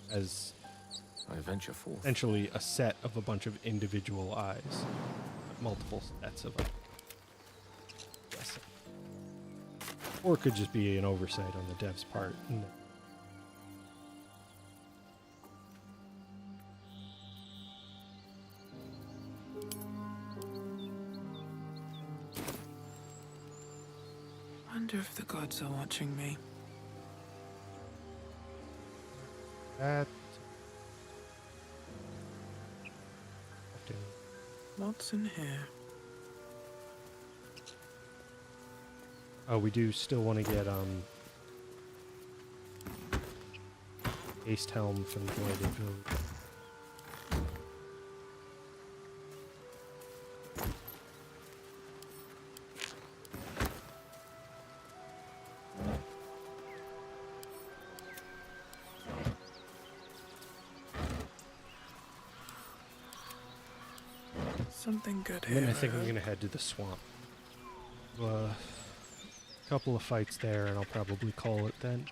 as I venture forth. Essentially a set of a bunch of individual eyes. Multiple sets of eyes. Yes. Or it could just be an oversight on the dev's part. Wonder if the gods are watching me. That. What's in here? Oh, we do still want to get Haste Helm from the Blighted Village. Something good And here. then I think I'm going to head to the swamp. A couple of fights there, and I'll probably call it then.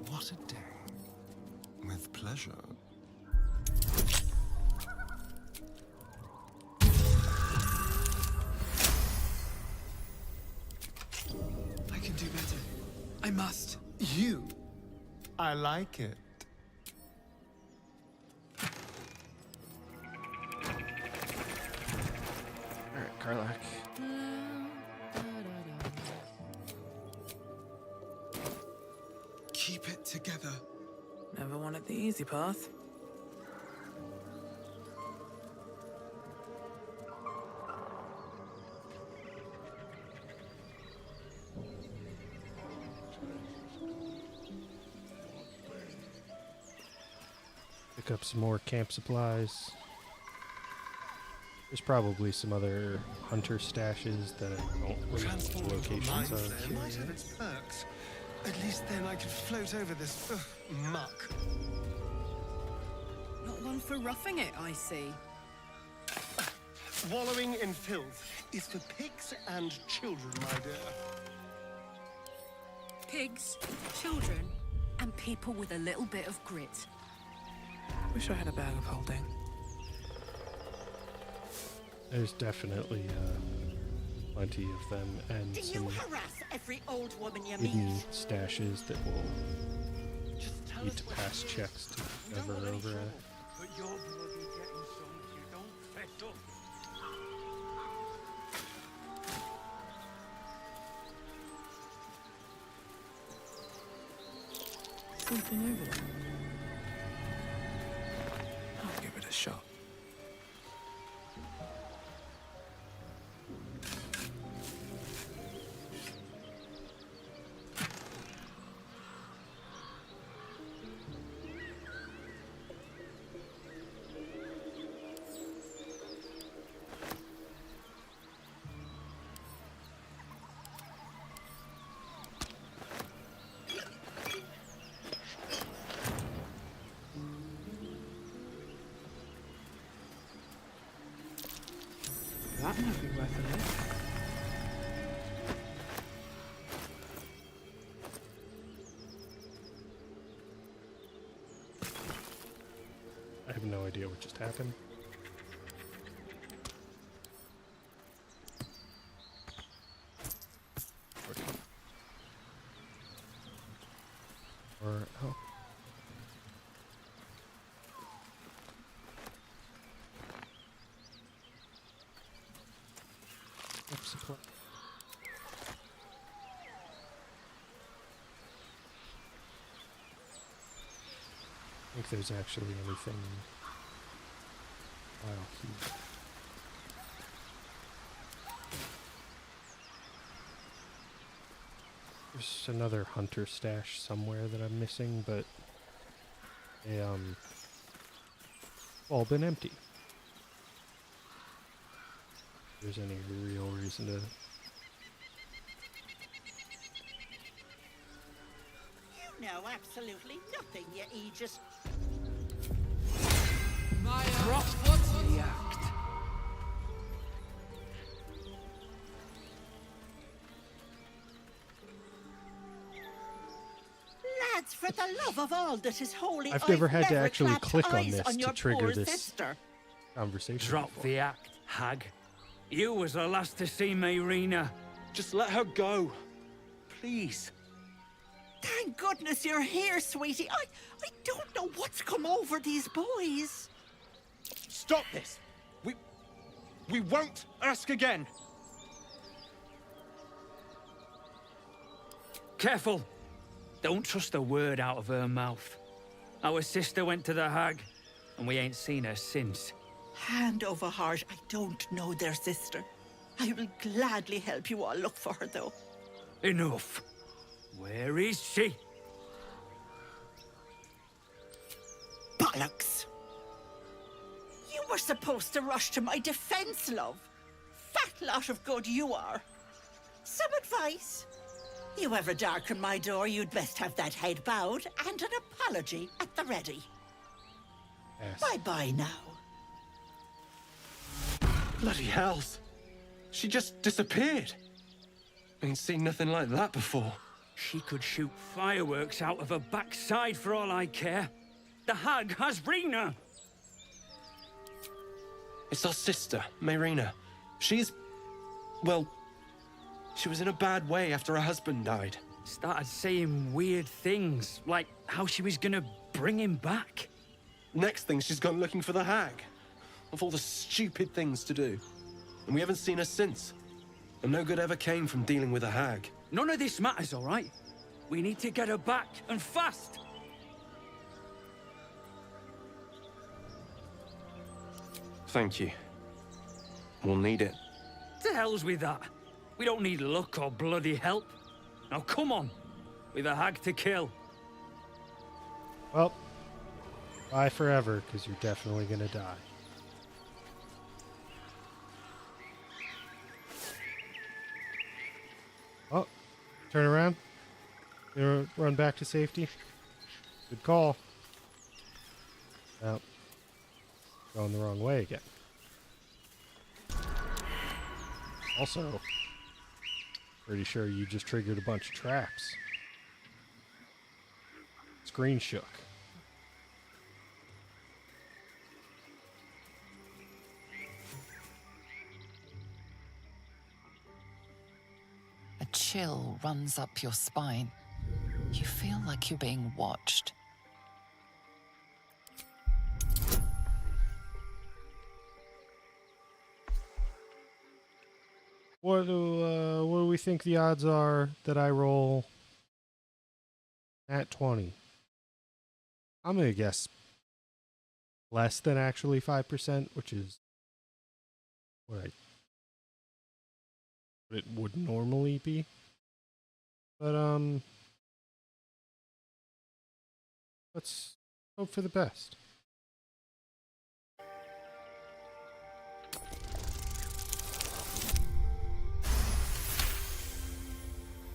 What a day. With pleasure. I can do better. I must. You? I like it. Alright, Karlach. Keep it together. Never wanted the easy path. Pick up some more camp supplies. There's probably some other hunter stashes that I don't remember the locations of. Might have its perks. At least then I could float over this muck. Not one for roughing it, I see. Wallowing in filth is for pigs and children, my dear. Pigs, children, and people with a little bit of grit. Wish I had a bag of holding. There's definitely plenty of them, and Do some you harass every old woman you hidden meet? stashes that will need to pass checks to cover over at. But you're bloody getting some if you don't fess up. Something over there. I'll give it a shot. That might be worth a look. I have no idea what just happened. Or oh. Supply. I think there's actually anything while here. There's another hunter stash somewhere that I'm missing, but they all been empty. If there's any real reason to. You know absolutely nothing, you Aegis. Drop the act. Lads, for the love of all that is holy, I've never had to never actually clapped click on eyes this on to your trigger poor this sister. conversation. Drop before. the act, hag. You was the last to see Mayrina. Just let her go. Please. Thank goodness you're here, sweetie. I don't know what's come over these boys. Stop this. We won't ask again. Careful. Don't trust a word out of her mouth. Our sister went to the hag, and we ain't seen her since. Hand over heart, I don't know their sister. I will gladly help you all look for her, though. Enough. Where is she? Bollocks! You were supposed to rush to my defense, love. Fat lot of good you are. Some advice? You ever darken my door, you'd best have that head bowed and an apology at the ready. Yes. Bye-bye now. Bloody hells. She just disappeared. Ain't seen nothing like that before. She could shoot fireworks out of her backside for all I care. The hag has Rena. It's our sister, Mayrina. She's... well... she was in a bad way after her husband died. Started saying weird things, like how she was gonna bring him back. Next thing, she's gone looking for the hag. Of all the stupid things to do. And we haven't seen her since. And no good ever came from dealing with a hag. None of this matters, all right? We need to get her back, and fast. Thank you. We'll need it. To hell's with that. We don't need luck or bloody help. Now come on. We've a hag to kill. Well, bye forever, because you're definitely gonna die. Oh, turn around. Run back to safety. Good call. Oh. Going the wrong way again. Also, pretty sure you just triggered a bunch of traps. Screen shook. A chill runs up your spine. You feel like you're being watched. What do we think the odds are that I roll at 20? I'm gonna guess less than actually 5%, which is what it would normally be. But let's hope for the best.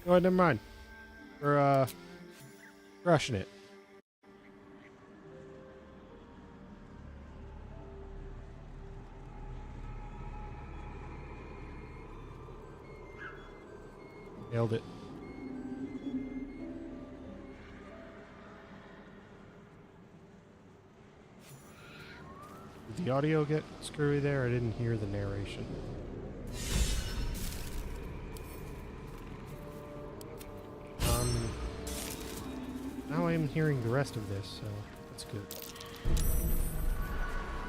Oh, never mind. We're crushing it. Nailed it. Did the audio get screwy there? I didn't hear the narration. Now I am hearing the rest of this, so that's good.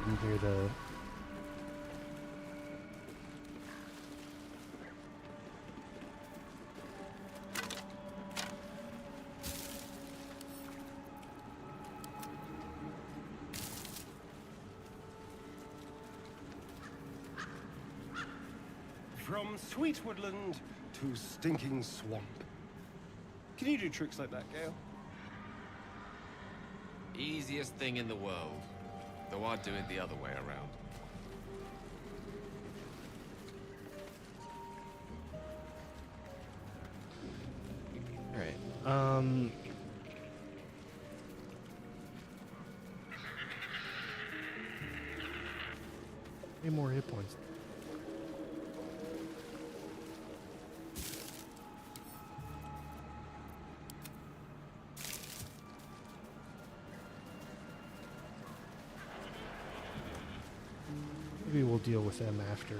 Didn't hear the... From sweet woodland to stinking swamp. Can you do tricks like that, Gale? Easiest thing in the world. Though I'd do it the other way around. Alright. Any more hit points? Maybe we'll deal with them after.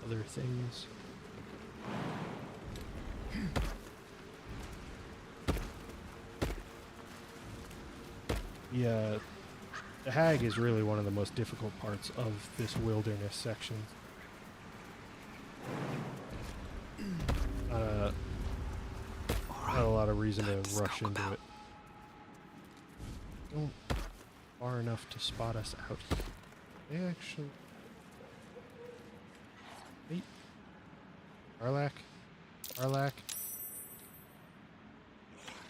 Other things. Yeah, the hag is really one of the most difficult parts of this wilderness section. Not a lot of reason to rush into it. Don't far enough to spot us out. They actually... Wait. Arlak? Arlak?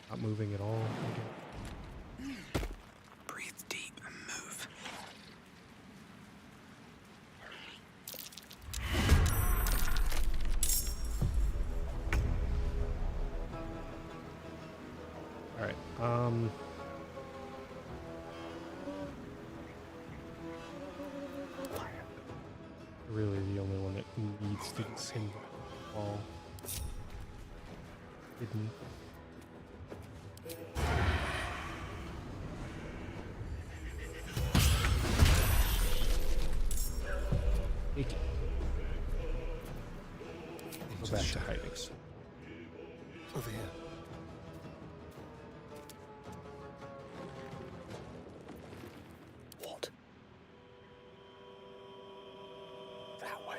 Not moving at all. Okay. Breathe deep and move. Alright, really the only one that needs to get in the wall. Hidden. Go back to hiding. Over here. What? That way.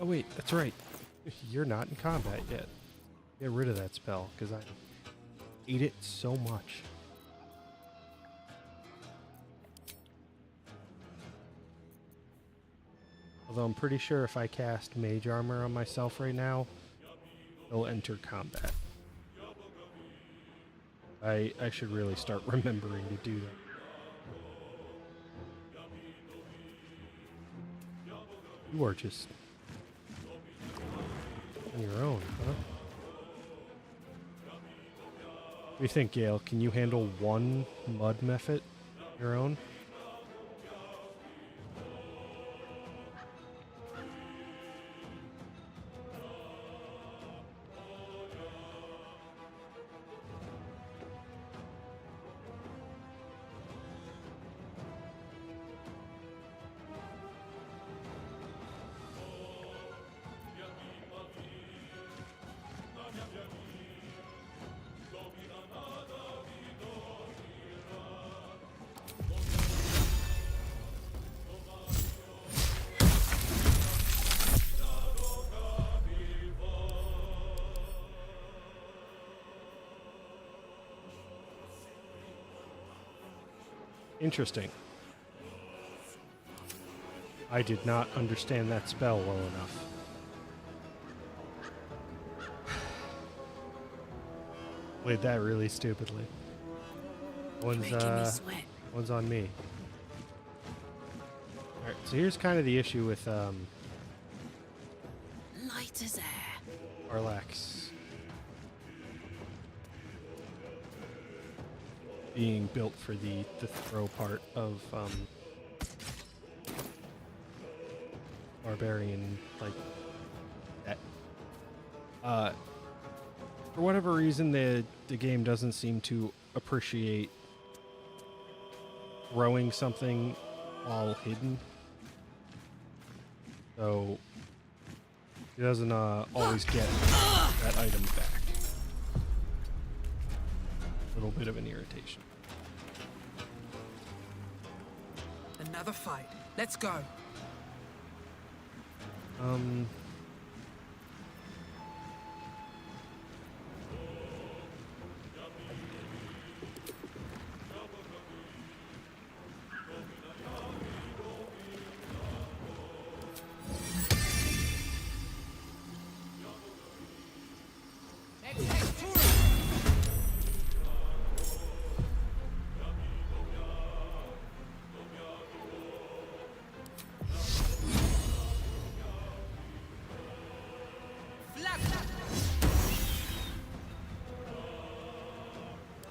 Oh wait, that's right. You're not in combat yet. Get rid of that spell, because I hate it so much. Although I'm pretty sure if I cast Mage Armor on myself right now, he'll enter combat. I should really start remembering to do that. You are just on your own, huh? What do you think, Gale? Can you handle one mud mephit on your own? Interesting. I did not understand that spell well enough. Played that really stupidly. One's on me. Alright, so here's kind of the issue with Light as air. Arlax being built for the throw part of barbarian, like that. For whatever reason, the game doesn't seem to appreciate throwing something while hidden, so it doesn't always get that item back. A little bit of an irritation. Another fight. Let's go.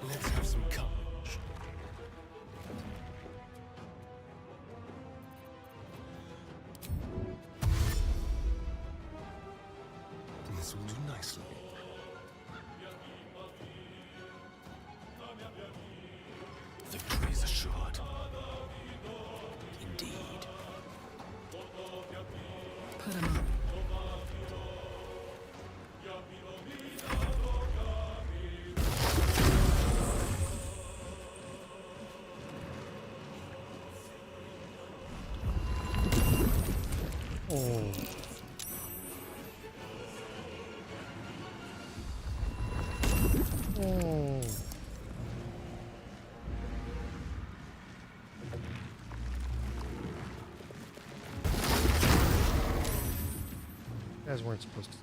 Let's have some courage. This will do nicely. Victory is assured. Indeed. Put him up. Oh. Oh. You guys weren't supposed to.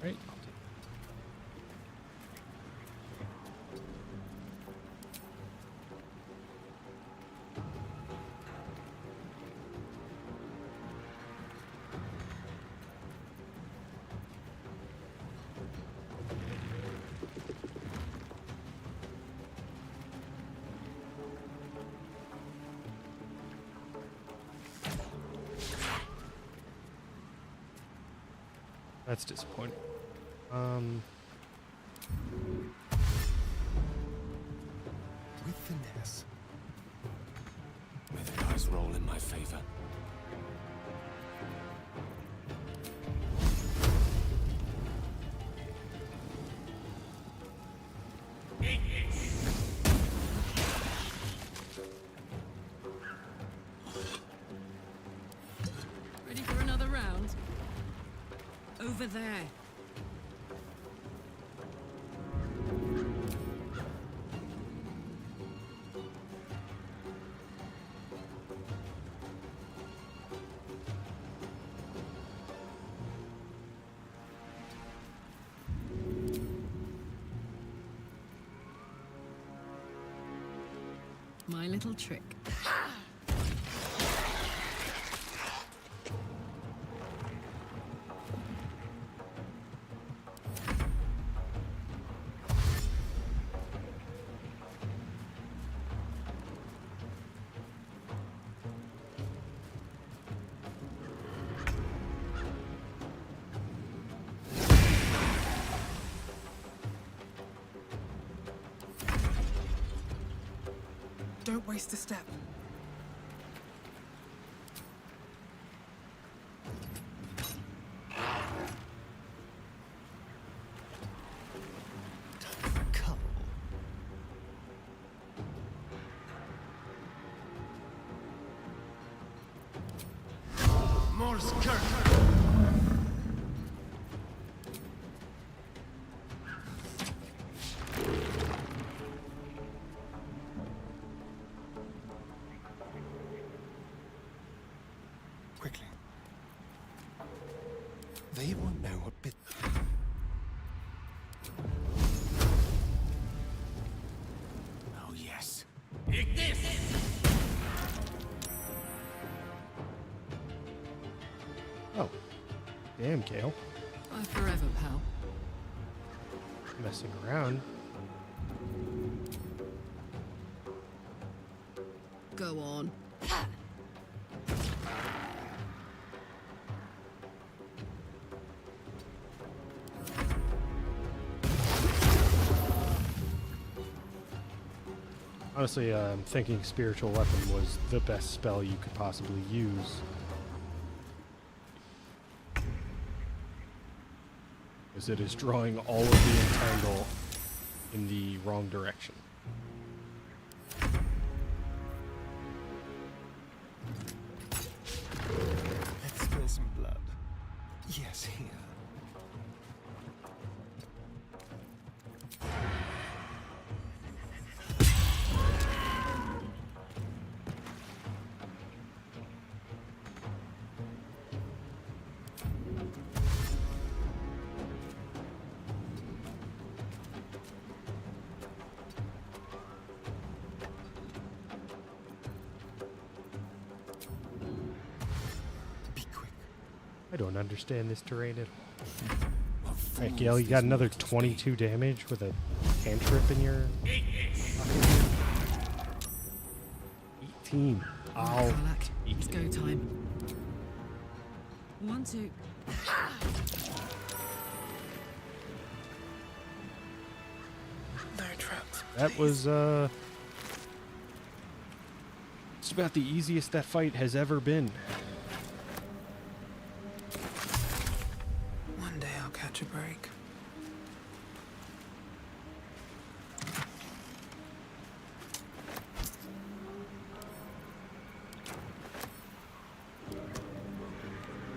Right. That's disappointing. With finesse. May the dice roll in my favor. Over there. My little trick. Don't waste a step. Morse Kirk. Quickly. They won't know what bit. Oh, yes. Ignis! Oh. Damn, Gale. Bye forever, pal. Messing around. Go on. Honestly, I'm thinking Spiritual Weapon was the best spell you could possibly use. Because it is drawing all of the entangle in the wrong direction. Let's spill some blood. Yes, here. I don't understand this terrain at all. Alright, Gale, you got another 22 damage with a cantrip in your... 18. Ow. Karlach, it's go time. 1, 2. No traps. That was, it's about the easiest that fight has ever been. One day I'll catch a break.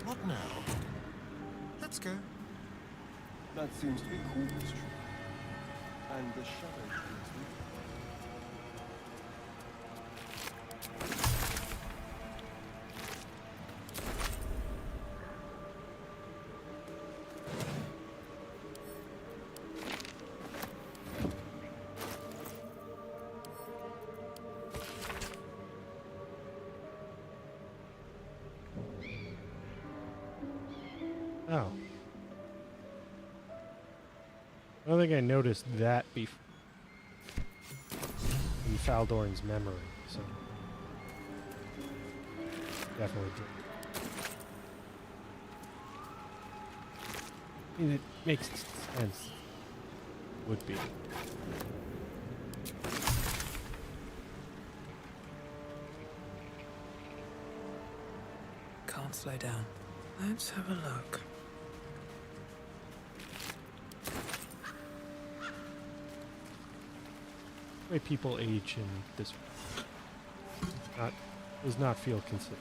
What now? Let's go. That seems to be Corvus Tree. And the shadow trees with it. Oh. I don't think I noticed that in Faldorn's memory, so definitely did. I mean, it makes sense. Would be. Can't slow down. Let's have a look. The way people age in this does not feel consistent.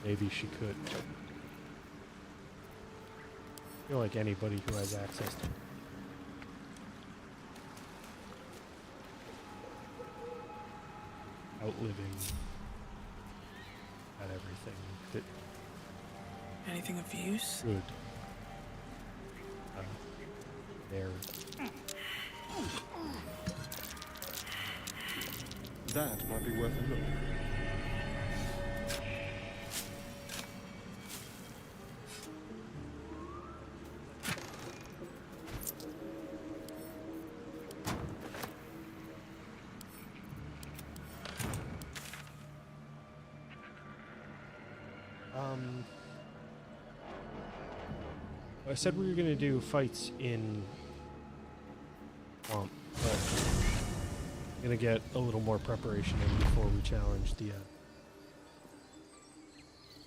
Maybe she could. feel like anybody who has access to outliving at everything that Anything of use? should there. That might be worth a look. I said we were gonna do fights in Swamp, but I'm gonna get a little more preparation in before we challenge the.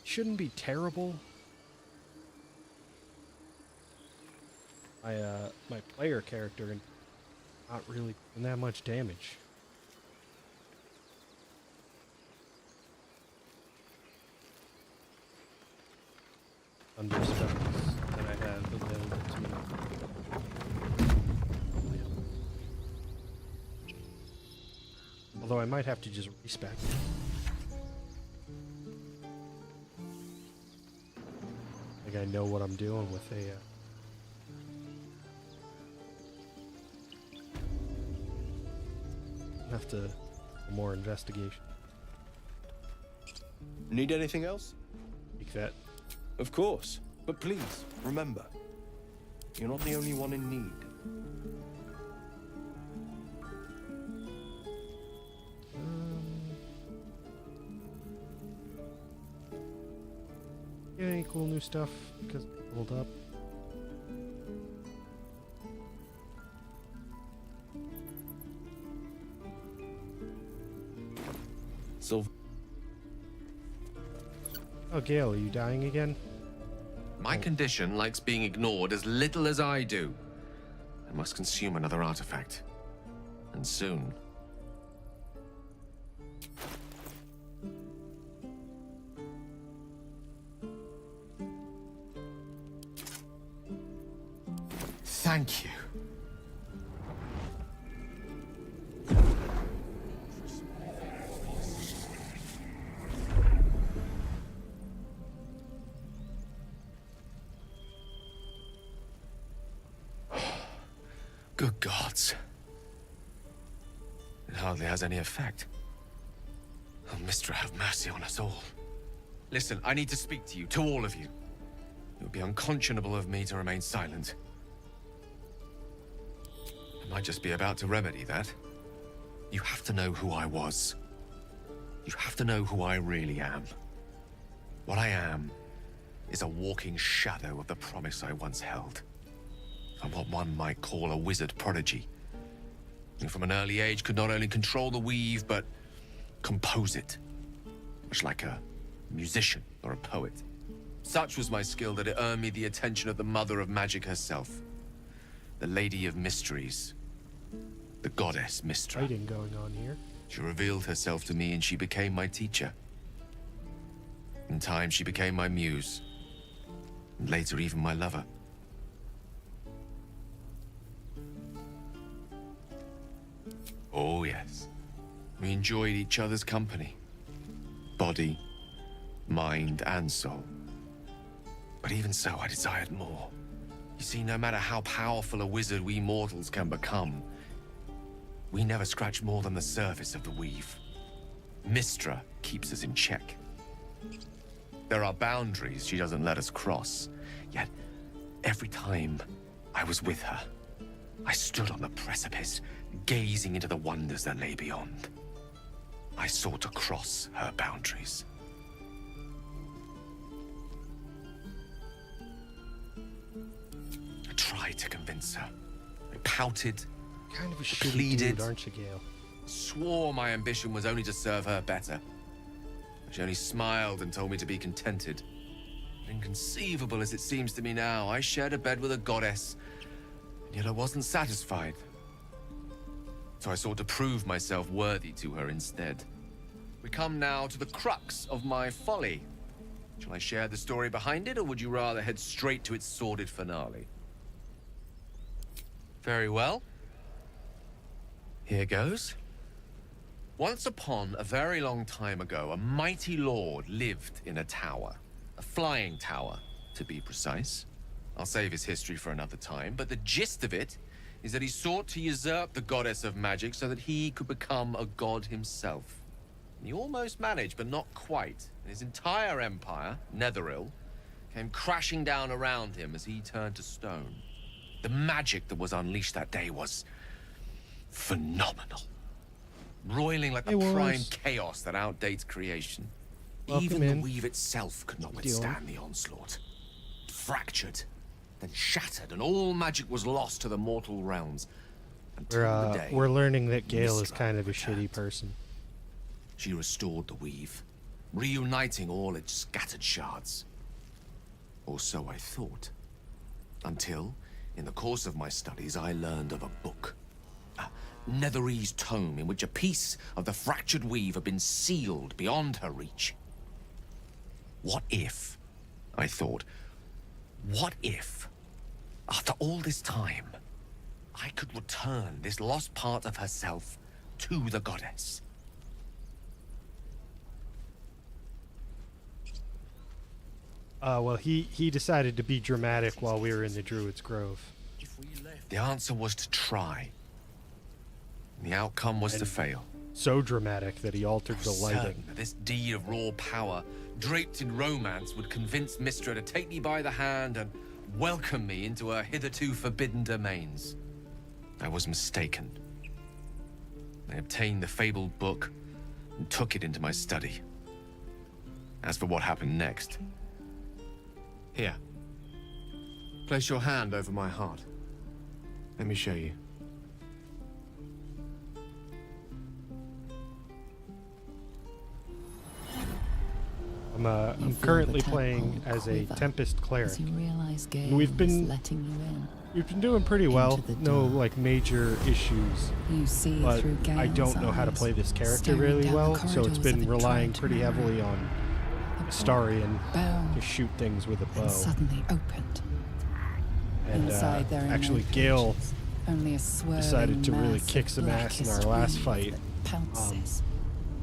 Shouldn't be terrible. My player character and not really doing that much damage. Under spells that I have available to me. Although I might have to just respec. Like I know what I'm doing with a. Have to do more investigation. Need anything else? Take that. Of course. But please, remember, you're not the only one in need. Get any cool new stuff because leveled up. Silver. Oh, Gale, are you dying again? My condition likes being ignored as little as I do. I must consume another artifact. And soon. Thank you. Good gods. It hardly has any effect. Oh, Mystra, have mercy on us all. Listen, I need to speak to you, to all of you. It would be unconscionable of me to remain silent. I might just be about to remedy that. You have to know who I was. You have to know who I really am. What I am is a walking shadow of the promise I once held. I'm what one might call a wizard prodigy. And from an early age could not only control the weave, but compose it. Much like a musician or a poet. Such was my skill that it earned me the attention of the mother of magic herself. The Lady of Mysteries. The goddess Mystra. Fighting going on here. She revealed herself to me and she became my teacher. In time, she became my muse. And later, even my lover. Oh, yes. We enjoyed each other's company. Body, mind, and soul. But even so, I desired more. You see, no matter how powerful a wizard we mortals can become, we never scratch more than the surface of the weave. Mystra keeps us in check. There are boundaries she doesn't let us cross. Yet, every time I was with her, I stood on the precipice, gazing into the wonders that lay beyond. I sought to cross her boundaries. I tried to convince her. I pouted, kind of a shitty pleaded, dude, aren't you, Gale? Swore my ambition was only to serve her better. She only smiled and told me to be contented. Inconceivable as it seems to me now, I shared a bed with a goddess, and yet I wasn't satisfied. So I sought to prove myself worthy to her instead. We come now to the crux of my folly. Shall I share the story behind it, or would you rather head straight to its sordid finale? Very well. Here goes. Once upon a very long time ago, a mighty lord lived in a tower. A flying tower, to be precise. I'll save his history for another time, but the gist of it is that he sought to usurp the goddess of magic so that he could become a god himself. And he almost managed, but not quite. And his entire empire, Netheril, came crashing down around him as he turned to stone. The magic that was unleashed that day was phenomenal. Roiling like the prime chaos that outdates creation. Even the weave itself could not withstand the onslaught. It fractured, then shattered, and all magic was lost to the mortal realms. Until the day We're learning that Gale is kind of a shitty person. she restored the weave, reuniting all its scattered shards. Or so I thought. Until, in the course of my studies, I learned of a book. A Netherese tome in which a piece of the fractured weave had been sealed beyond her reach. What if, I thought, what if, after all this time, I could return this lost part of herself to the goddess? Well, he decided to be dramatic while we were in the Druid's Grove. The answer was to try. The outcome was to fail. So dramatic that he altered the lighting. Certain that this deed of raw power, draped in romance, would convince Mystra to take me by the hand and welcome me into her hitherto forbidden domains. I was mistaken. I obtained the fabled book and took it into my study. As for what happened next, here, place your hand over my heart. Let me show you. I'm currently playing as a Tempest cleric. We've been doing pretty well. No like major issues. But I don't know how to play this character really well, so it's been relying pretty heavily on Astarion to shoot things with a bow. Suddenly opened. And actually, Gale decided to really kick some ass in our last fight.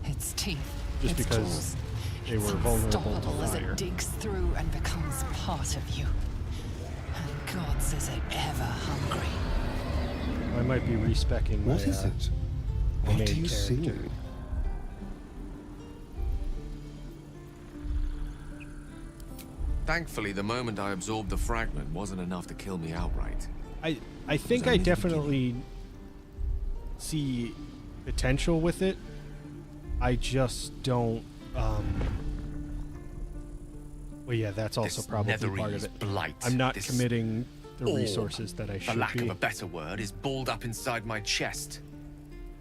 Its teeth, just its because claws. they were vulnerable to As fire. it digs through and becomes part of you. And gods, is it ever hungry? I might be respecking my, What is it? my What main do you see? character. Thankfully, the moment I absorbed the fragment wasn't enough to kill me outright. I think I definitely see potential with it. I just don't. Well, yeah, that's also This probably part of Netherese it. blight, I'm not this committing the orb, resources that I should for lack be. of a better word, is balled up inside my chest.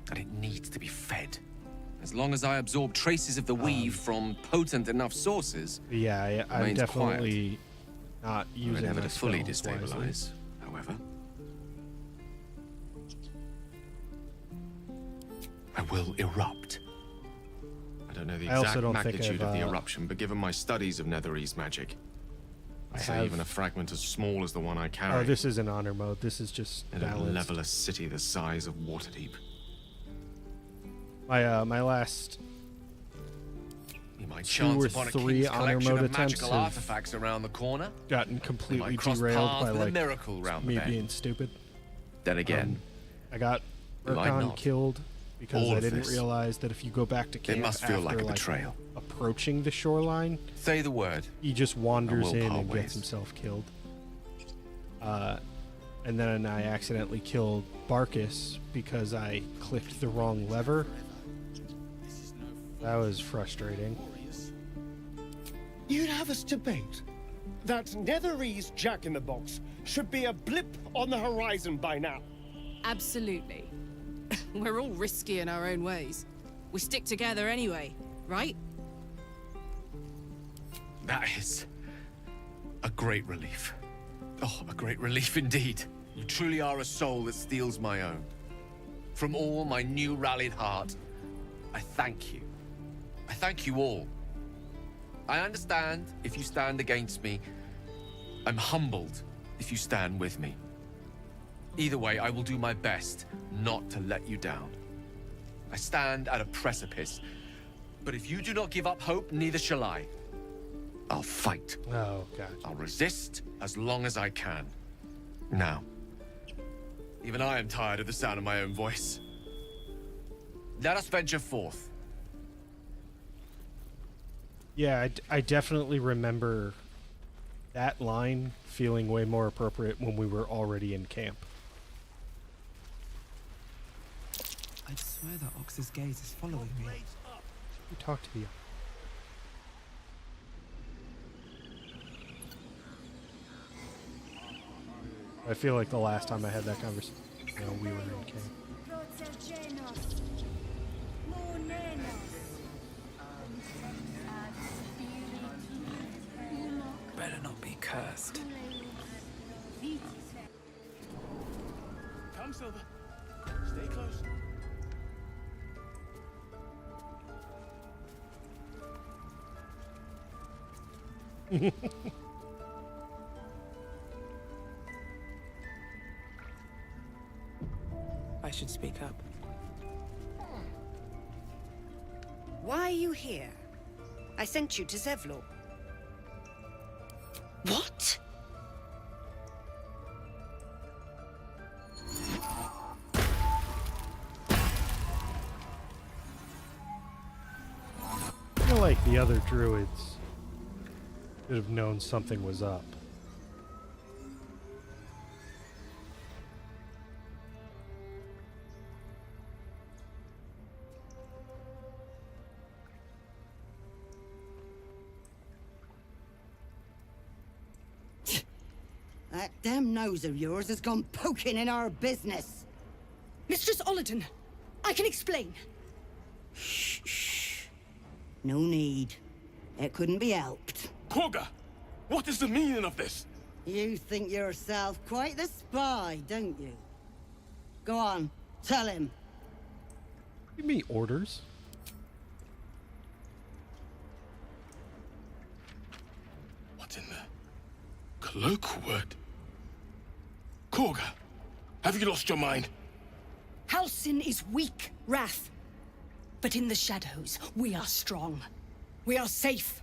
And it needs to be fed. As long as I absorb traces of the weave from potent enough sources, Yeah, I'm remains definitely not quiet. using Never my to fully spells wisely. destabilize, however. I will erupt. I don't know the I also exact don't think magnitude of the I've, eruption, but given my studies of Netherese magic, I'd I say have- even a fragment as small as the one I carry, Oh, this isn't honor mode. This is just it'd balanced. level a city the size of Waterdeep. My last You might 2 chance or upon a 3 king's honor collection mode of attempts magical have artifacts around the corner. gotten completely cross derailed paths by with a like miracle round the me bend. being stupid. Then again, I got you might Urkon not. killed because All I of didn't this. realize that if you go back to camp must feel after, like a betrayal. approaching the shoreline, say the word. he just wanders we'll in part and ways. gets himself killed. And then I accidentally killed Barkus because I clicked the wrong lever. That was frustrating. You'd have us debate that Netherese Jack-in-the-Box should be a blip on the horizon by now. Absolutely. We're all risky in our own ways. We stick together anyway, right? That is a great relief. Oh, a great relief indeed. You truly are a soul that steals my own. From all my new rallied heart, I thank you. I thank you all. I understand if you stand against me. I'm humbled if you stand with me. Either way, I will do my best not to let you down. I stand at a precipice, but if you do not give up hope, neither shall I. I'll fight. Oh, God. I'll resist as long as I can. Now, even I am tired of the sound of my own voice. Let us venture forth. Yeah, I definitely remember that line feeling way more appropriate when we were already in camp. I'd swear that Ox's gaze is following me. You talk to the... I feel like the last time I had that conversation, you know, we were in camp. Better not be cursed. Come, Silver. Stay close. I should speak up. Why are you here? I sent you to Zevlor. What? I feel like the other druids should have known something was up. That damn nose of yours has gone poking in our business. Mistress Olladin, I can explain. Shh. No need. It couldn't be helped. Korga, what is the meaning of this? You think yourself quite the spy, don't you? Go on, tell him. Give me orders. What's in the colloquial word? Korga, have you lost your mind? Halsin is weak, Wrath. But in the shadows, we are strong. We are safe.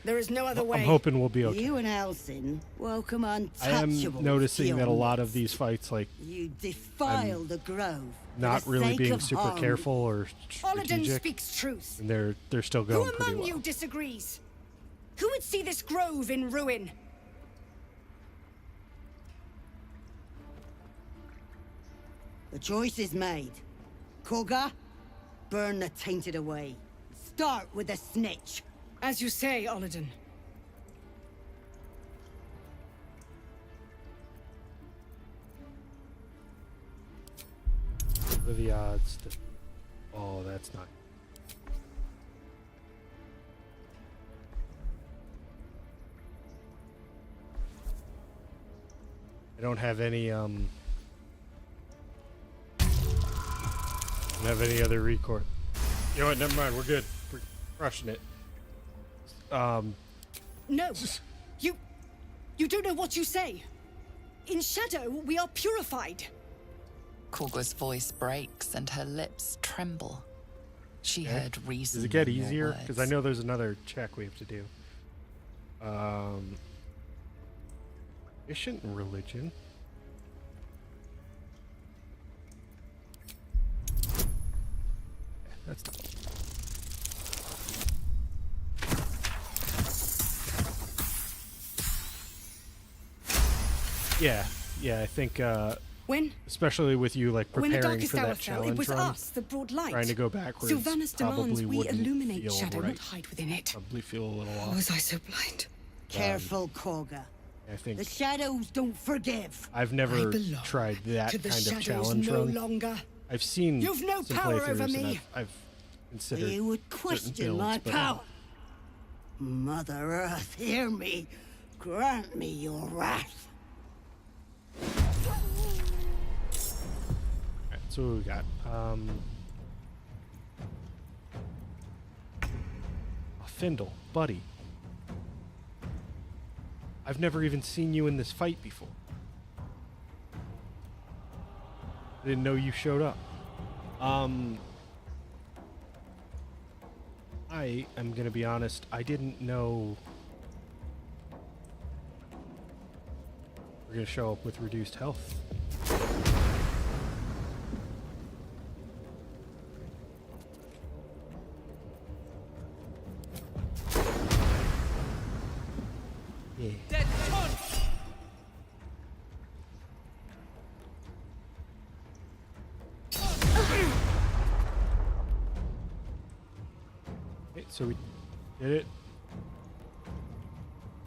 There is no other way. I'm hoping we'll be okay. You and Halsin welcome I untouchables. am noticing that a lot beyond of these fights, like, You defile the grove. for not the really sake being of super harm. careful or Olladin strategic, speaks truth. and they're still Who going pretty among well. you disagrees? Who would see this grove in ruin? The choice is made. Korga, burn the tainted away. Start with the snitch. As you say, Olladin. What are the odds that... Oh, that's not... I don't have any, I don't have any other record. You know what, never mind, we're good. We're crushing it. No. You don't know what you say. In shadow, we are purified. Korga's voice breaks and her lips tremble. She Okay. heard reason. Does it get in your easier? Because I words. know there's another check we have to do. Efficient religion. That's not... Yeah, I think, When? especially with you, like, When the preparing darkest for hour that fell, it challenge was run, us that brought light. trying to go backwards Sylvanas demands probably we wouldn't illuminate feel shadow, right. not hide within it. Probably feel a little Or off. was I so blind? Careful, Korga. I think The shadows don't forgive. I've I never belong tried that to the kind of shadows challenge no run. longer. I've seen You've no some power playthroughs over and me. I've considered You would certain question builds, my but, power. Mother Earth, hear me. Grant me your wrath. Alright, so what we got? A Findle, buddy. I've never even seen you in this fight before. I didn't know you showed up. I am gonna be honest, I didn't know we're gonna show up with reduced health. Yeah. Dead punch! Okay, so we did it.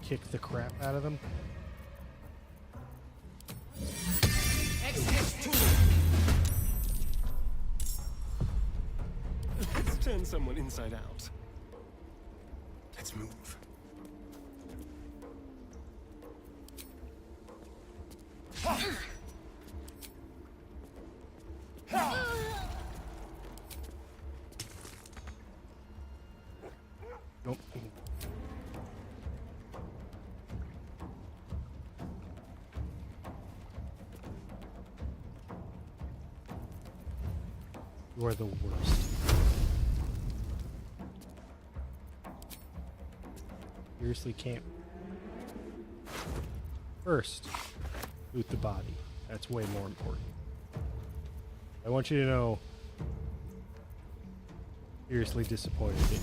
Kick the crap out of them. Let's turn someone inside out. Let's move. Nope. You are the worst. Seriously can't. First, loot the body. That's way more important. I want you to know, seriously disappointed in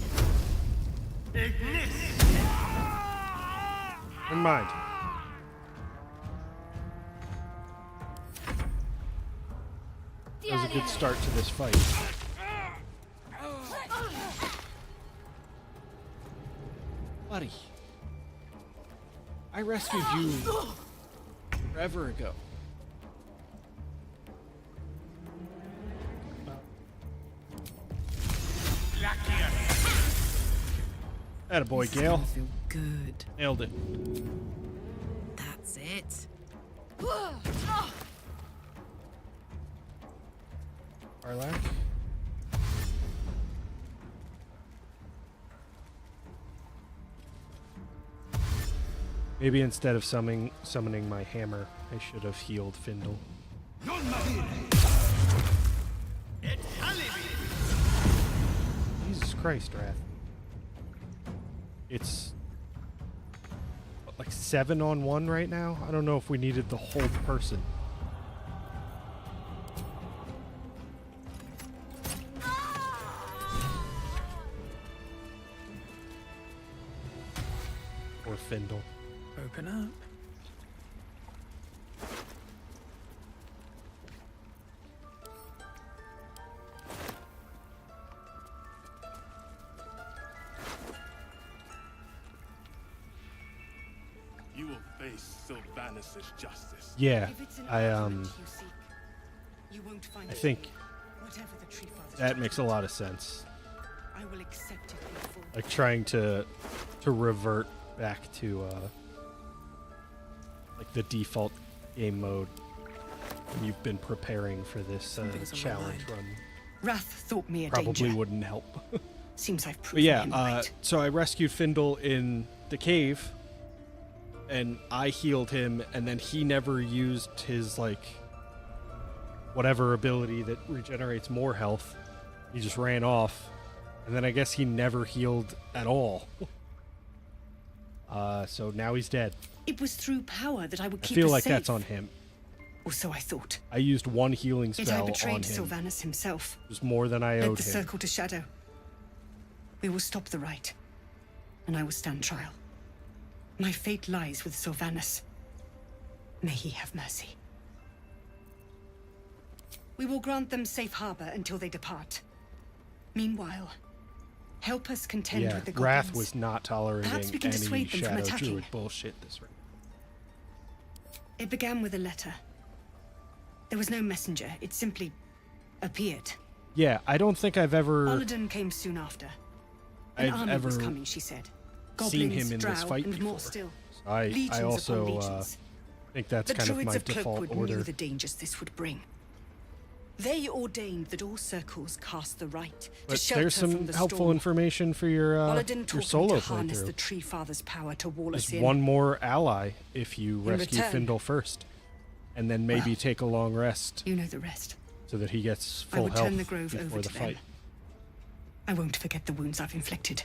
you. Never mind. That was a good start to this fight. Buddy, I rescued you forever ago. Attaboy, Gale. Feel good. Nailed it. That's it. Arlak. Maybe instead of summoning my hammer, I should have healed Findle. Jesus Christ, Wrath. It's what, like 7-on-1 right now? I don't know if we needed the whole person. Or Findle. Open up. You will face Sylvanus' justice. Yeah, If it's an I argument you seek, you won't find I it. think Whatever the Tree Father's that makes a judgment, lot of sense. I will accept it in full. Like trying to revert back to like the default game mode when you've been preparing for this Something's on my challenge mind. run. Wrath thought me a Probably danger. wouldn't help. Seems I've But proven yeah, him right. so I rescued Findle in the cave, and I healed him, and then he never used his, like, whatever ability that regenerates more health. He just ran off, and then I guess he never healed at all. So now he's dead. It was through power that I would I keep feel us like safe. that's on him. Or so I thought. I used one healing Yet I spell on betrayed him. Sylvanus himself. It was more than I Led owed the him. circle to shadow. We will stop the right, and I will stand trial. My fate lies with Sylvanus. May he have mercy. We will grant them safe harbor until they depart. Meanwhile, help us contend Yeah, with the Wrath goblins. was not tolerating Perhaps we can any dissuade them from Shadow attacking. Druid bullshit this round. It began with a letter. There was no messenger. It simply appeared. Yeah, I don't think I've ever Oladan came soon after. An I've army was ever coming, she said. seen Goblins, him in drow, this fight and before. more still. So I Legions upon also legions. think that's The kind of druids my of default Cloakwood order. knew the dangers this would bring. They ordained that all circles cast the right to But shelter there's from some the helpful storm. information for your Moladin taught me solo to harness the playthrough. Tree Father's power to wall There's us in. one more ally if you rescue return- Findle first, and then maybe Well, take a long rest You know the rest. so that he gets I full would health turn the grove before over the to them. fight. I won't forget the wounds I've inflicted.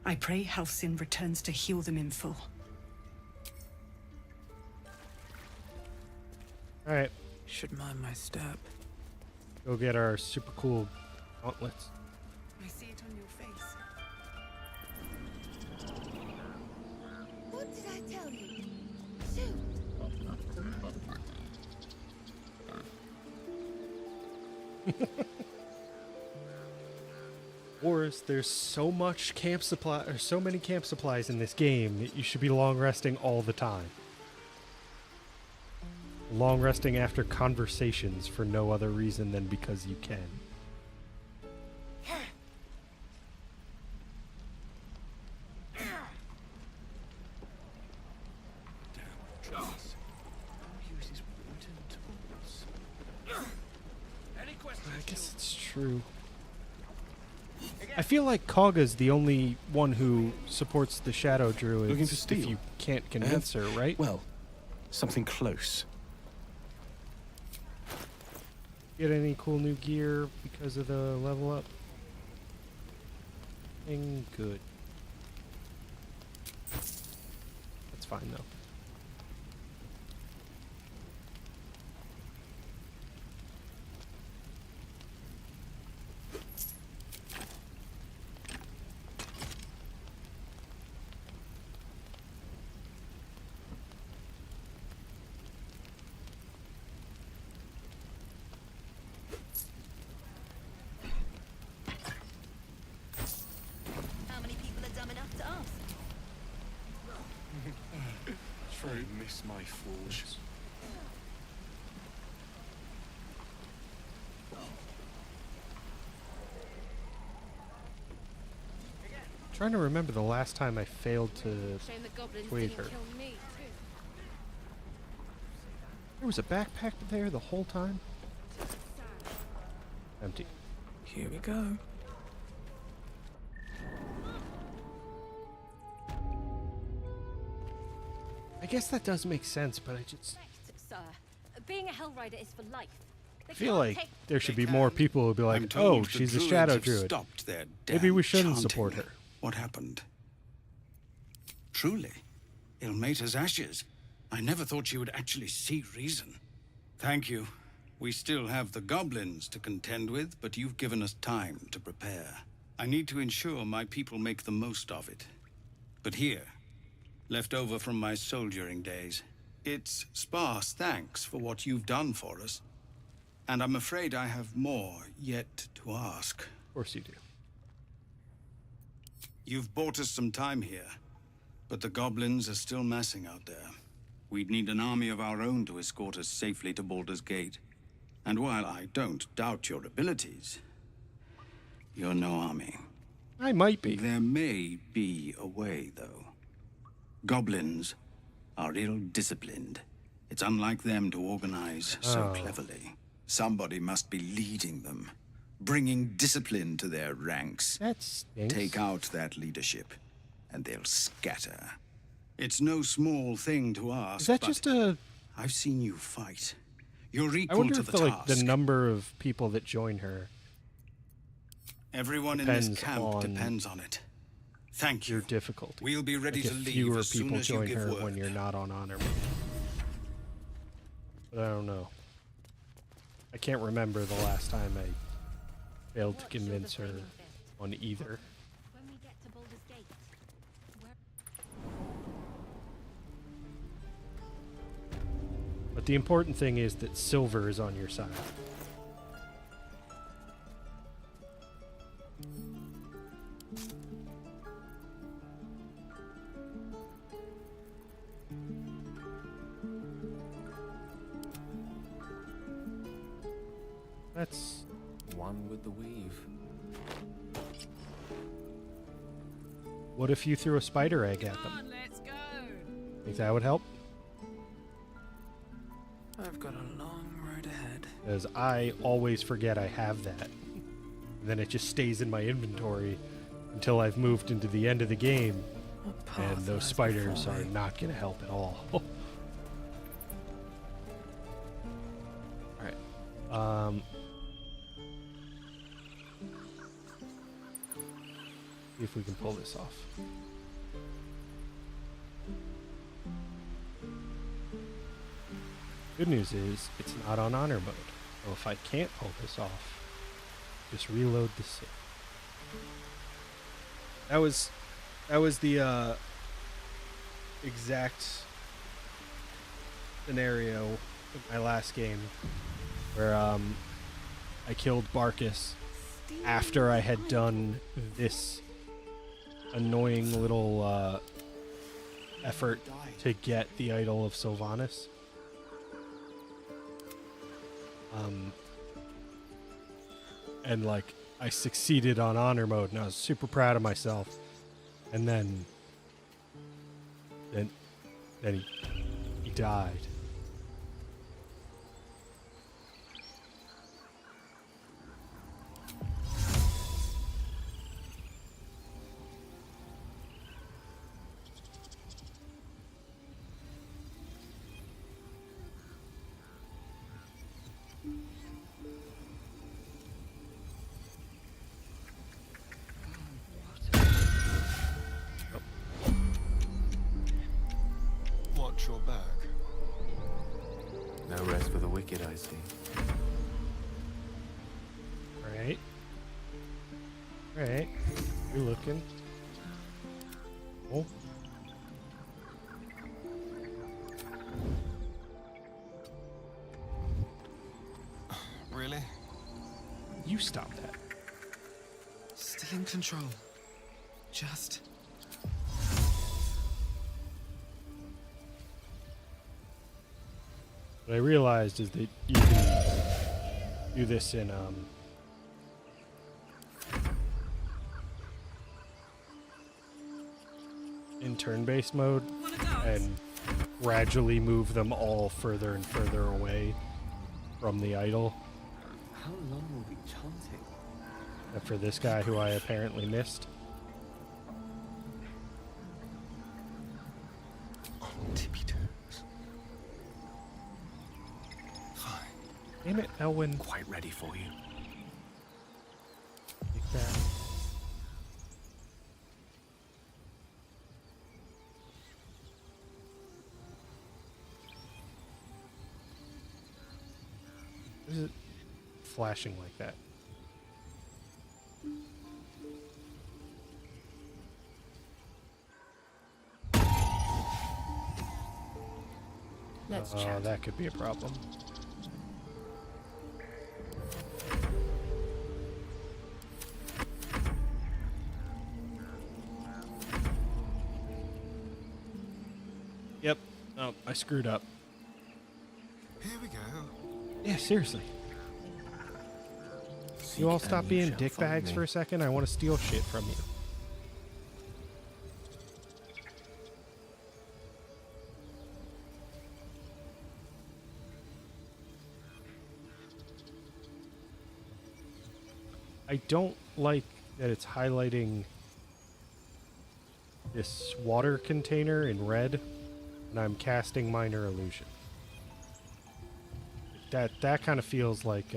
I pray Halcyon returns to heal them in full. All right, Should mind my step. go get our super cool gauntlets. I see it on your face. What did I tell you? Shoot! Wars, there's so much camp supply, or so many camp supplies in this game that you should be long resting all the time. Long resting after conversations for no other reason than because you can. I guess it's true. I feel like Kagha's the only one who supports the Shadow Druids Looking for if steel? you can't convince her, right? Well, something close. Get any cool new gear because of the level up? Good. That's fine though. How many people are dumb enough to ask? True. Miss my forge. Trying to remember the last time I failed to Shame the goblins persuade didn't her. kill me, too. There was a backpack there the whole time? Empty. Here we go. I guess that does make sense, but I just Sir, being a Hell Rider is for life. They feel can't like take- there should be more people who'll be like, I'm told oh, the she's a druids Shadow have Druid. stopped their Maybe we damn shouldn't chanting. support her. What happened? Truly, Ilmater's ashes. I never thought she would actually see reason. Thank you. We still have the goblins to contend with, but you've given us time to prepare. I need to ensure my people make the most of it. But here, left over from my soldiering days, it's sparse thanks for what you've done for us. And I'm afraid I have more yet to ask. Of course you do. You've bought us some time here, but the goblins are still massing out there. We'd need an army of our own to escort us safely to Baldur's Gate. And while I don't doubt your abilities, you're no army. I might be. There may be a way, though. Goblins are ill-disciplined. It's unlike them to organize so Oh. cleverly. Somebody must be leading them, bringing discipline to their ranks. That stinks. Take out that leadership, and they'll scatter. It's no small thing to ask. Is that but just a... I've seen you fight. You're I equal wonder to if the the, task. like, the number of people that join her Everyone in this depends camp on depends on it. Thank you. your difficulty. We'll be ready Like to if leave fewer as soon people as you join give her word. when you're not on honor. But I don't know. I can't remember the last time I failed to convince her on either. When we get to Baldur's Gate, But the important thing is that silver is on your side. That's one with the weave. What if you threw a spider egg at them? Let's go. Think that would help? I've got a long hard ahead. Because I always forget I have that. And then it just stays in my inventory until I've moved into the end of the game. And those spiders are not going to help at all. Alright. See if we can pull this off. Good news is it's not on honor mode. So if I can't pull this off, just reload the save. That was the exact scenario in my last game where I killed Barkus after I had done this annoying little effort to get the Idol of Sylvanas. And like I succeeded on honor mode and I was super proud of myself. And then he died. Watch your back. No rest for the wicked, I see. Right. Right. You're looking. Oh. Really? You stop that. Still in control. Just. What I realized is that you can do this in turn-based mode and gradually move them all further and further away from the idol. How long will we be chanting? Except for this guy who I apparently missed. On tippy toes. Fine. Damn it, Elwyn. Quite ready for you. Take that. What is it flashing like that? Let's chat. That could be a problem. Yep. Oh, I screwed up. Here we go. Yeah, seriously. You all stop being dickbags for a second? I want to steal shit from you. I don't like that it's highlighting this water container in red, and I'm casting Minor Illusion. That kind of feels like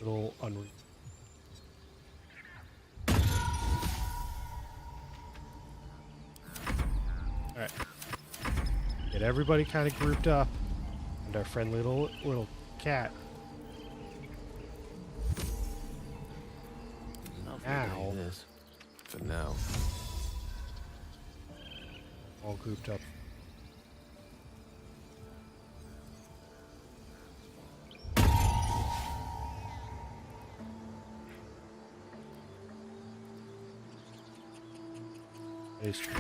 little unreal. All right. Get everybody kind of grouped up, and our friendly little cat. Now, This. For now. all grouped up. It's true.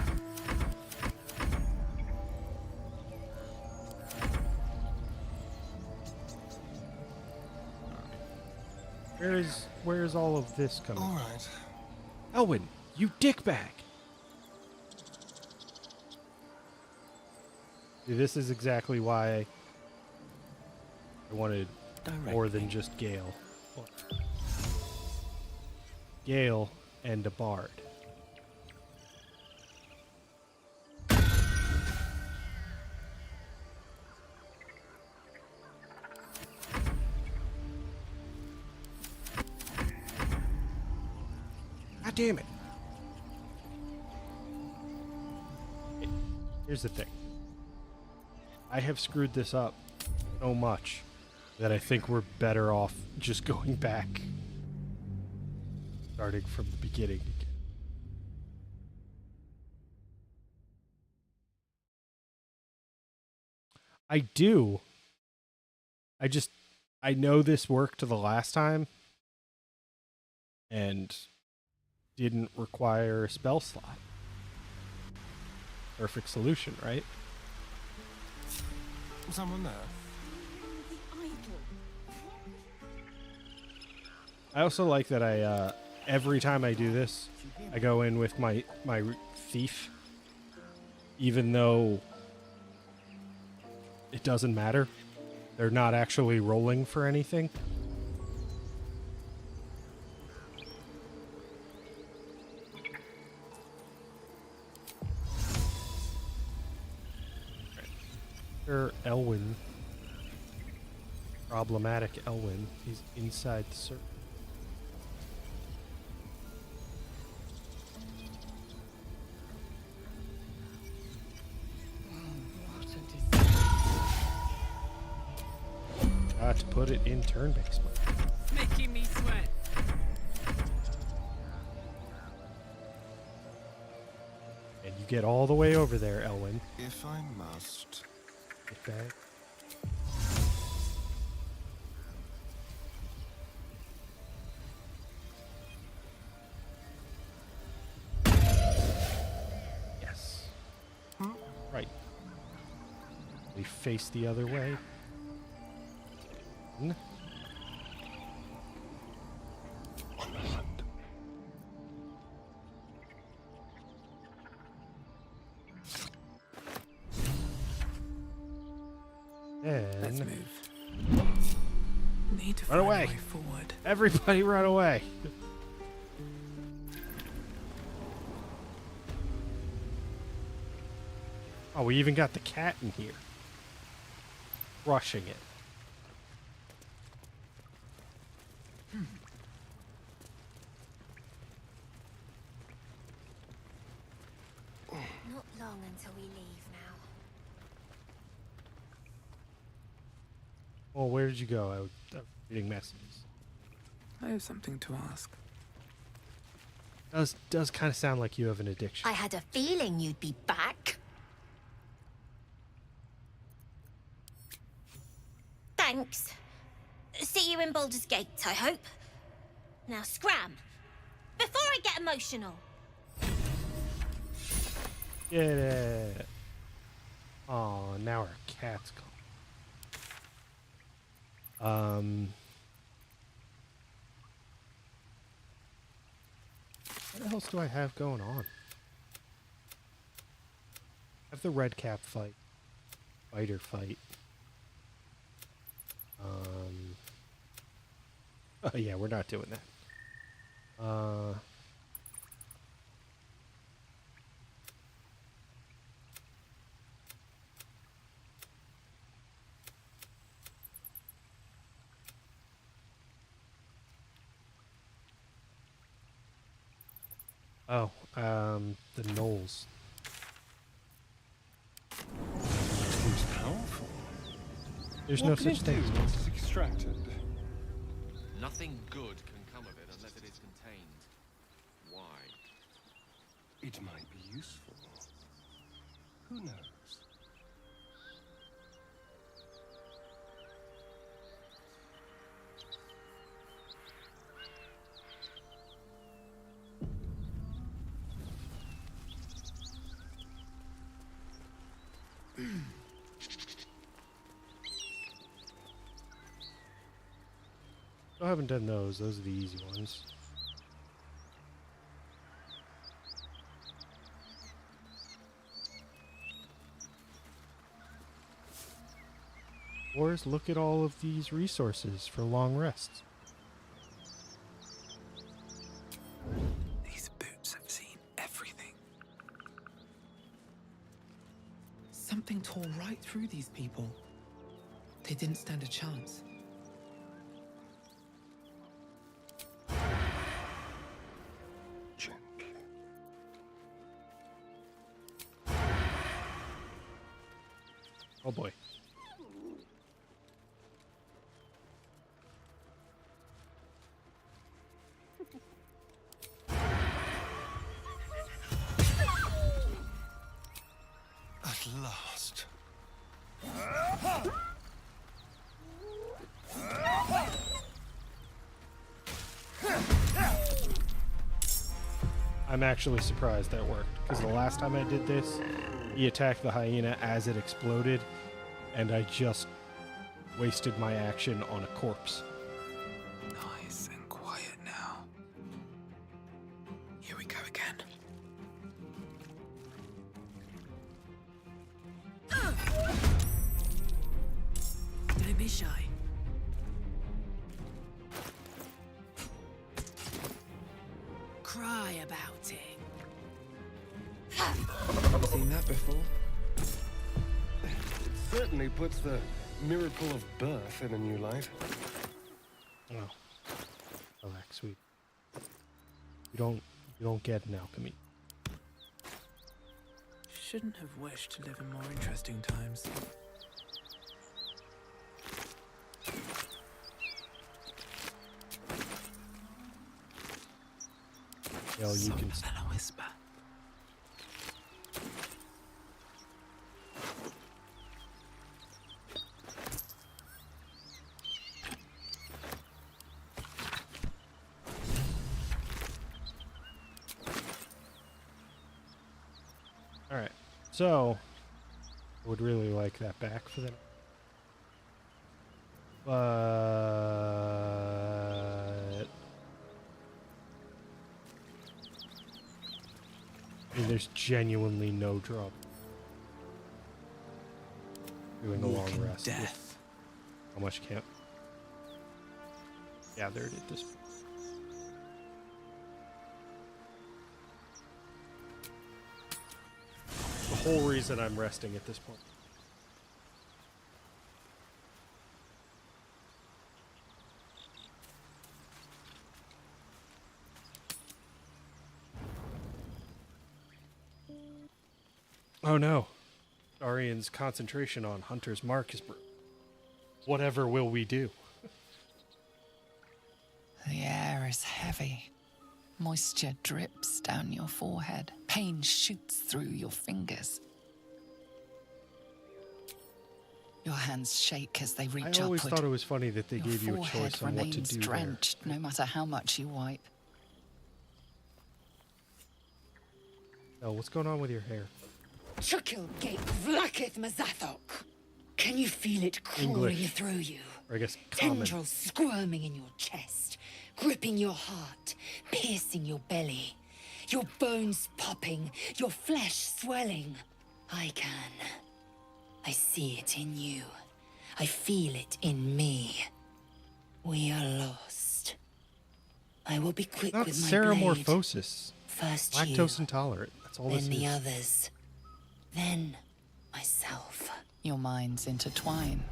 Where is all of this coming? All right. Elwyn, You dickbag! See, this is exactly why I wanted more than just Gale. Gale and a bard. God damn it. Here's the thing. I have screwed this up so much that I think we're better off just going back. Starting from the beginning. I do. I know this worked the last time and didn't require a spell slot. Perfect solution, right? Someone there. I also like that I every time I do this, I go in with my thief, even though it doesn't matter. They're not actually rolling for anything. Elwyn. Problematic Elwyn. He's inside the circle. Got to put it in turn-based mode. Making me sweat. And you get all the way over there, Elwyn. If I must. Get back. Yes. Right. We face the other way. On the hunt. Let's And move. Need to run find away. a way forward. Everybody run away. Oh, we even got the cat in here. Crushing it. Not long until we leave now. Well, where did you go? I was reading messages. I have something to ask. Does kind of sound like you have an addiction. I had a feeling you'd be back. Thanks. See you in Baldur's Gate, I hope. Now scram! Before I get emotional! Get it. Oh, now our cat's gone. What else do I have going on? I have the red cap fight. Fighter fight. Oh yeah, we're not doing that. The Knolls. Seems powerful. There's What no can such it thing. do once it's extracted? Nothing good can come of it unless it is contained. Why? It might be useful. Who knows? I haven't done those. Those are the easy ones. Wars, look at all of these resources for long rests. These boots have seen everything. Something tore right through these people. They didn't stand a chance. Oh boy. At last. I'm actually surprised that worked, because the last time I did this, he attacked the hyena as it exploded, and I just wasted my action on a corpse. Nice and quiet now. Here we go again. Don't be shy. Cry about it. Have you seen that before? It certainly puts the miracle of birth in a new light. Oh. Relax, sweet. You don't get an alchemy. Shouldn't have wished to live in more interesting times. Well, you can. Than a whisper. All right. So, I would really like that back for them. But I mean, there's genuinely no drop. Doing a long Walking rest. with death. how much camp gathered at this point. The whole reason I'm resting at this point. Oh no. Darian's concentration on Hunter's Mark is whatever will we do? The air is heavy. Moisture drips down your forehead. Pain shoots through your fingers. Your hands shake as they reach I always upward. thought it was funny that they Your gave you a forehead choice on what to remains do there. drenched no matter how much you wipe. Oh, what's going on with your hair? Chukil gate vlaketh Mazathok. Can you feel it crawling English. through you? Or I guess common. Tendrils squirming in your chest, gripping your heart, piercing your belly. Your bones popping, your flesh swelling. I can. I see it in you. I feel it in me. We are lost. I will be quick Not with my blade. seromorphosis. First Lactose you, intolerant. That's all then this the is. others, then myself. Your minds intertwine.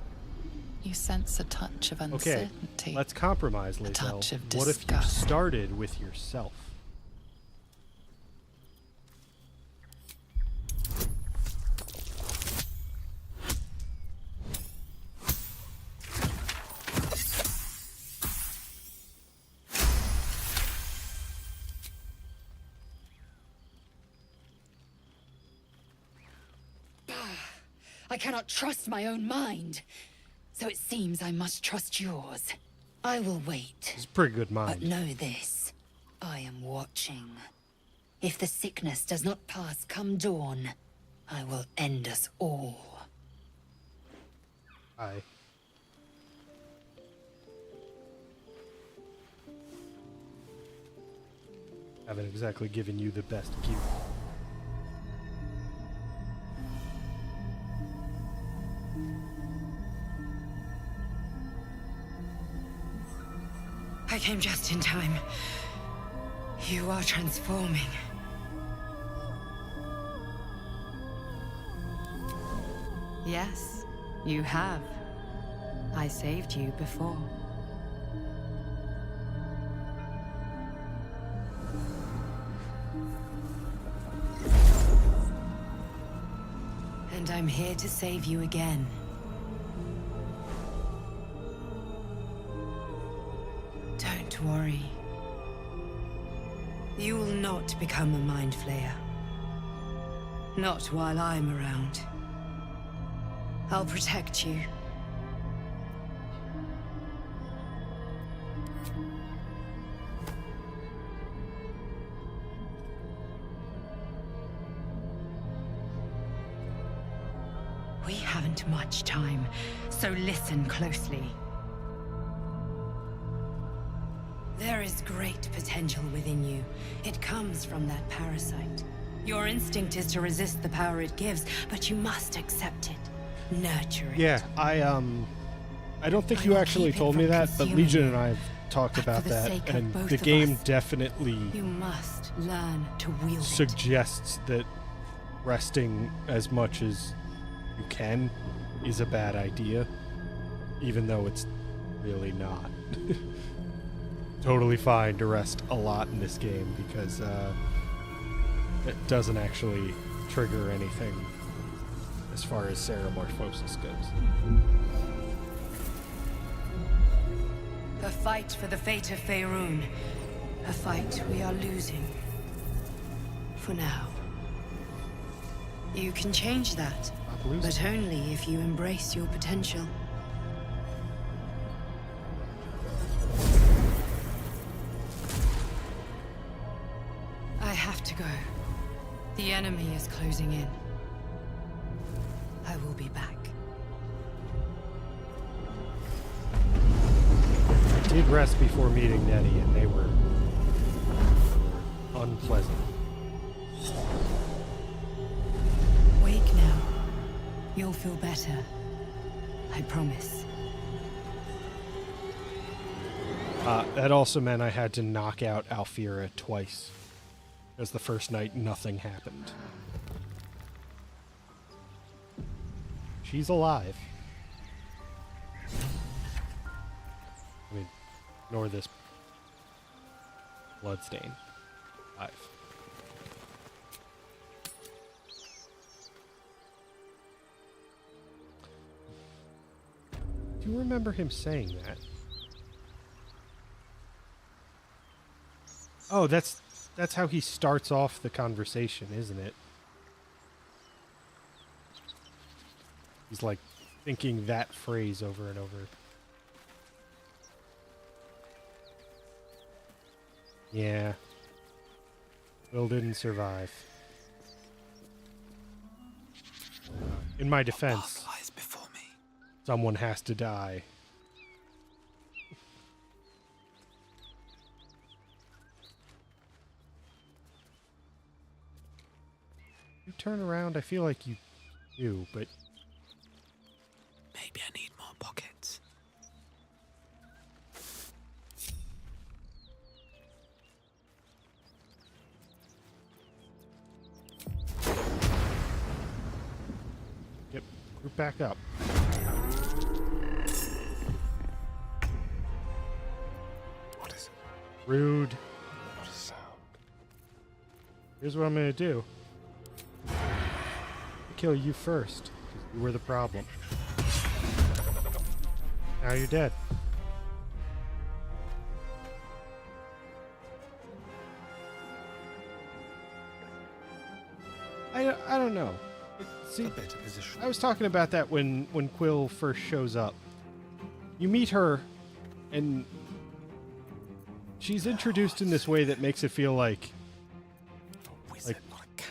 You sense a touch of Okay, uncertainty. let's compromise, a Lizelle. touch of What if you disgust. started with yourself? I cannot trust my own mind. So it seems I must trust yours. I will wait. It's a pretty good But mind. know this. I am watching. If the sickness does not pass come dawn, I will end us all. Aye. Haven't exactly given you the best gift. came just in time. You are transforming. Yes, you have. I saved you before. And I'm here to save you again. Don't worry. You will not become a Mind Flayer. Not while I'm around. I'll protect you. We haven't much time, so listen closely. There is great potential within you. It comes from that parasite. Your instinct is to resist the power it gives, but you must accept it. Nurture it. Yeah, I don't think you actually told me that, but Legion and I have talked about that, and the game definitely You must learn to wield it. suggests that resting as much as you can is a bad idea, even though it's really not. Totally fine to rest a lot in this game because it doesn't actually trigger anything as far as Ceramorphosis goes. A fight for the fate of Faerun. A fight we are losing. For now. You can change that, but only if you embrace your potential. I have to go. The enemy is closing in. I will be back. I did rest before meeting Nettie, and they were unpleasant. Wake now. You'll feel better. I promise. That also meant I had to knock out Alfira twice. Because the first night, nothing happened. She's alive. I mean, ignore this bloodstain. Alive. Do you remember him saying that? Oh, that's how he starts off the conversation, isn't it? He's like thinking that phrase over and over. Yeah. Will didn't survive. In my defense, someone has to die. You turn around, I feel like you do, but Maybe I need more pockets. yep, group back up. What is it? Rude. Not a sound. Here's what I'm gonna do. Kill you first, 'cause you were the problem. Now you're dead. I don't know. See, A better position. I was talking about that when Quill first shows up. You meet her, and she's introduced in this way that makes it feel like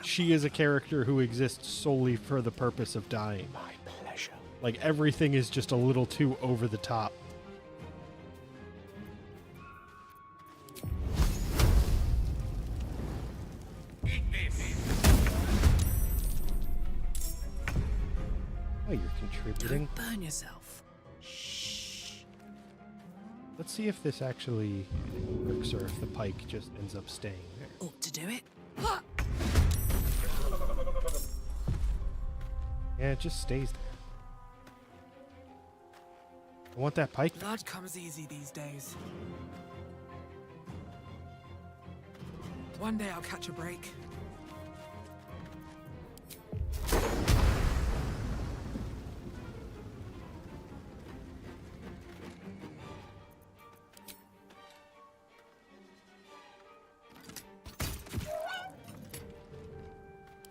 she is a character who exists solely for the purpose of dying. My pleasure. Like everything is just a little too over the top. Oh, you're contributing. Burn yourself. Let's see if this actually works or if the pike just ends up staying there. Ought to do it. Yeah, it just stays there. I want that pike. Blood comes easy these days. One day I'll catch a break.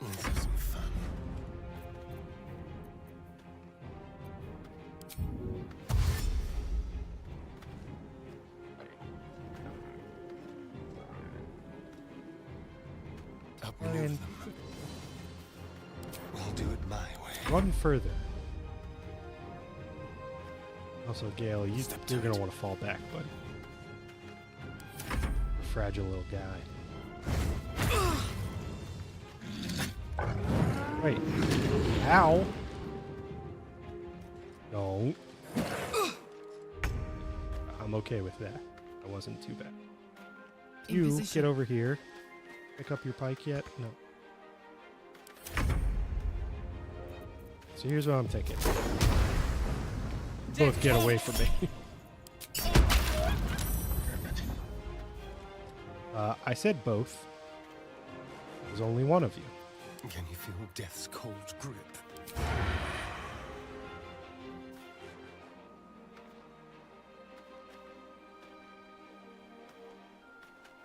Let's have some fun. Outmaneuver them. We'll do it my way. Run further. Also, Gale, you're gonna want to fall back, buddy. Fragile little guy. Wait. Ow! No. I'm okay with that. That wasn't too bad. You get over here. Pick up your pike yet? No. So here's what I'm thinking. Both get away from me. I said both. There's only one of you. Can you feel death's cold grip?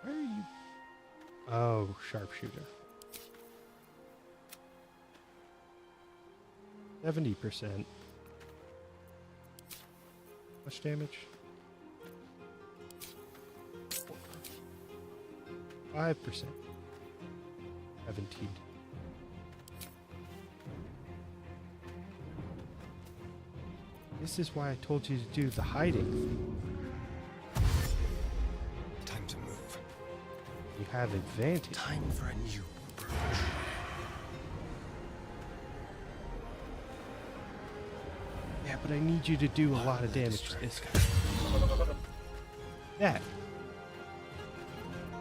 Where are you? Oh, sharpshooter. 70%. Much damage? 5%. 17. This is why I told you to do the hiding thing. Time to move. You have advantage. Time for a new approach. Yeah, but I need you to do a lot of damage to this guy. That.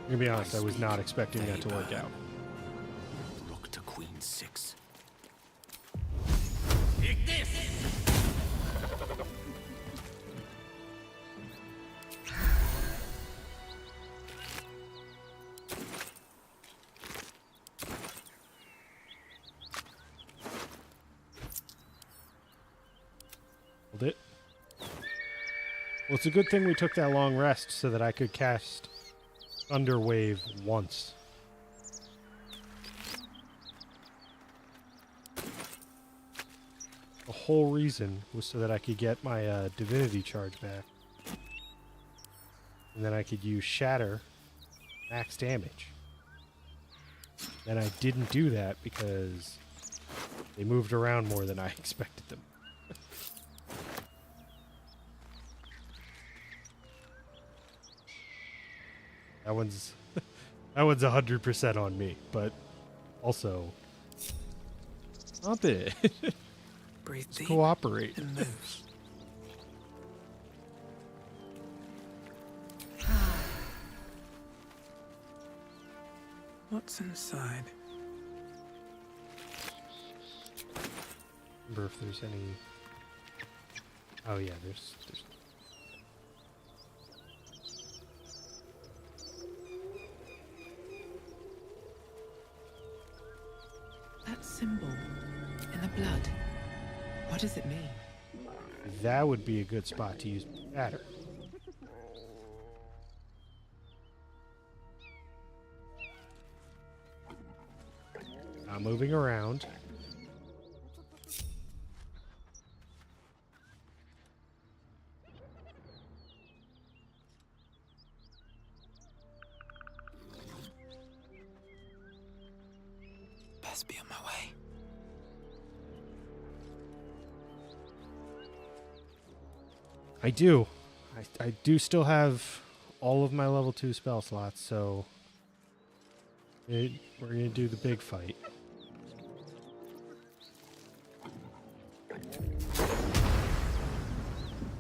I'm gonna be honest, I was not expecting that to work out. Look to Queen 6. Take this! Hold it. Well, it's a good thing we took that long rest so that I could cast Thunder Wave once. The whole reason was so that I could get my divinity charge back. And then I could use Shatter, max damage. And I didn't do that because they moved around more than I expected them. That one's 100% on me, but also stop it. Breathe Let's deep cooperate. and move. What's inside? Remember if there's any. Oh yeah, there's. That symbol in the blood. What does it mean? That would be a good spot to use Shatter. Not moving around. Best be on my way. I do. I do still have all of my level 2 spell slots, so we're going to do the big fight.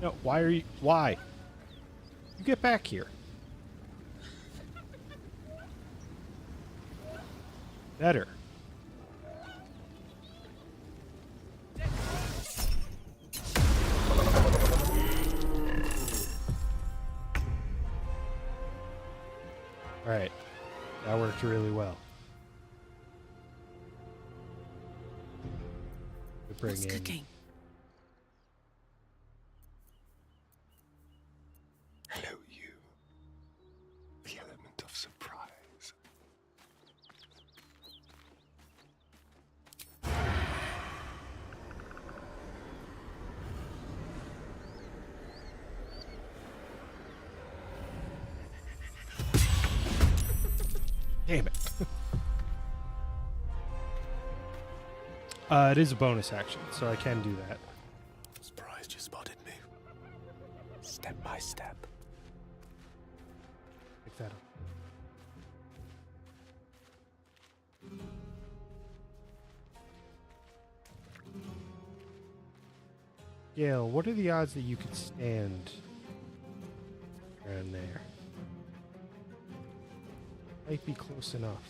No, why are you... Why? You get back here. Better. Alright. That worked really well. To bring What's in cooking? Hello, you. The element of surprise. Damn it. It is a bonus action, so I can do that. Surprised you spotted me. Step by step. Pick that up. Gale, what are the odds that you could stand around there? Might be close enough.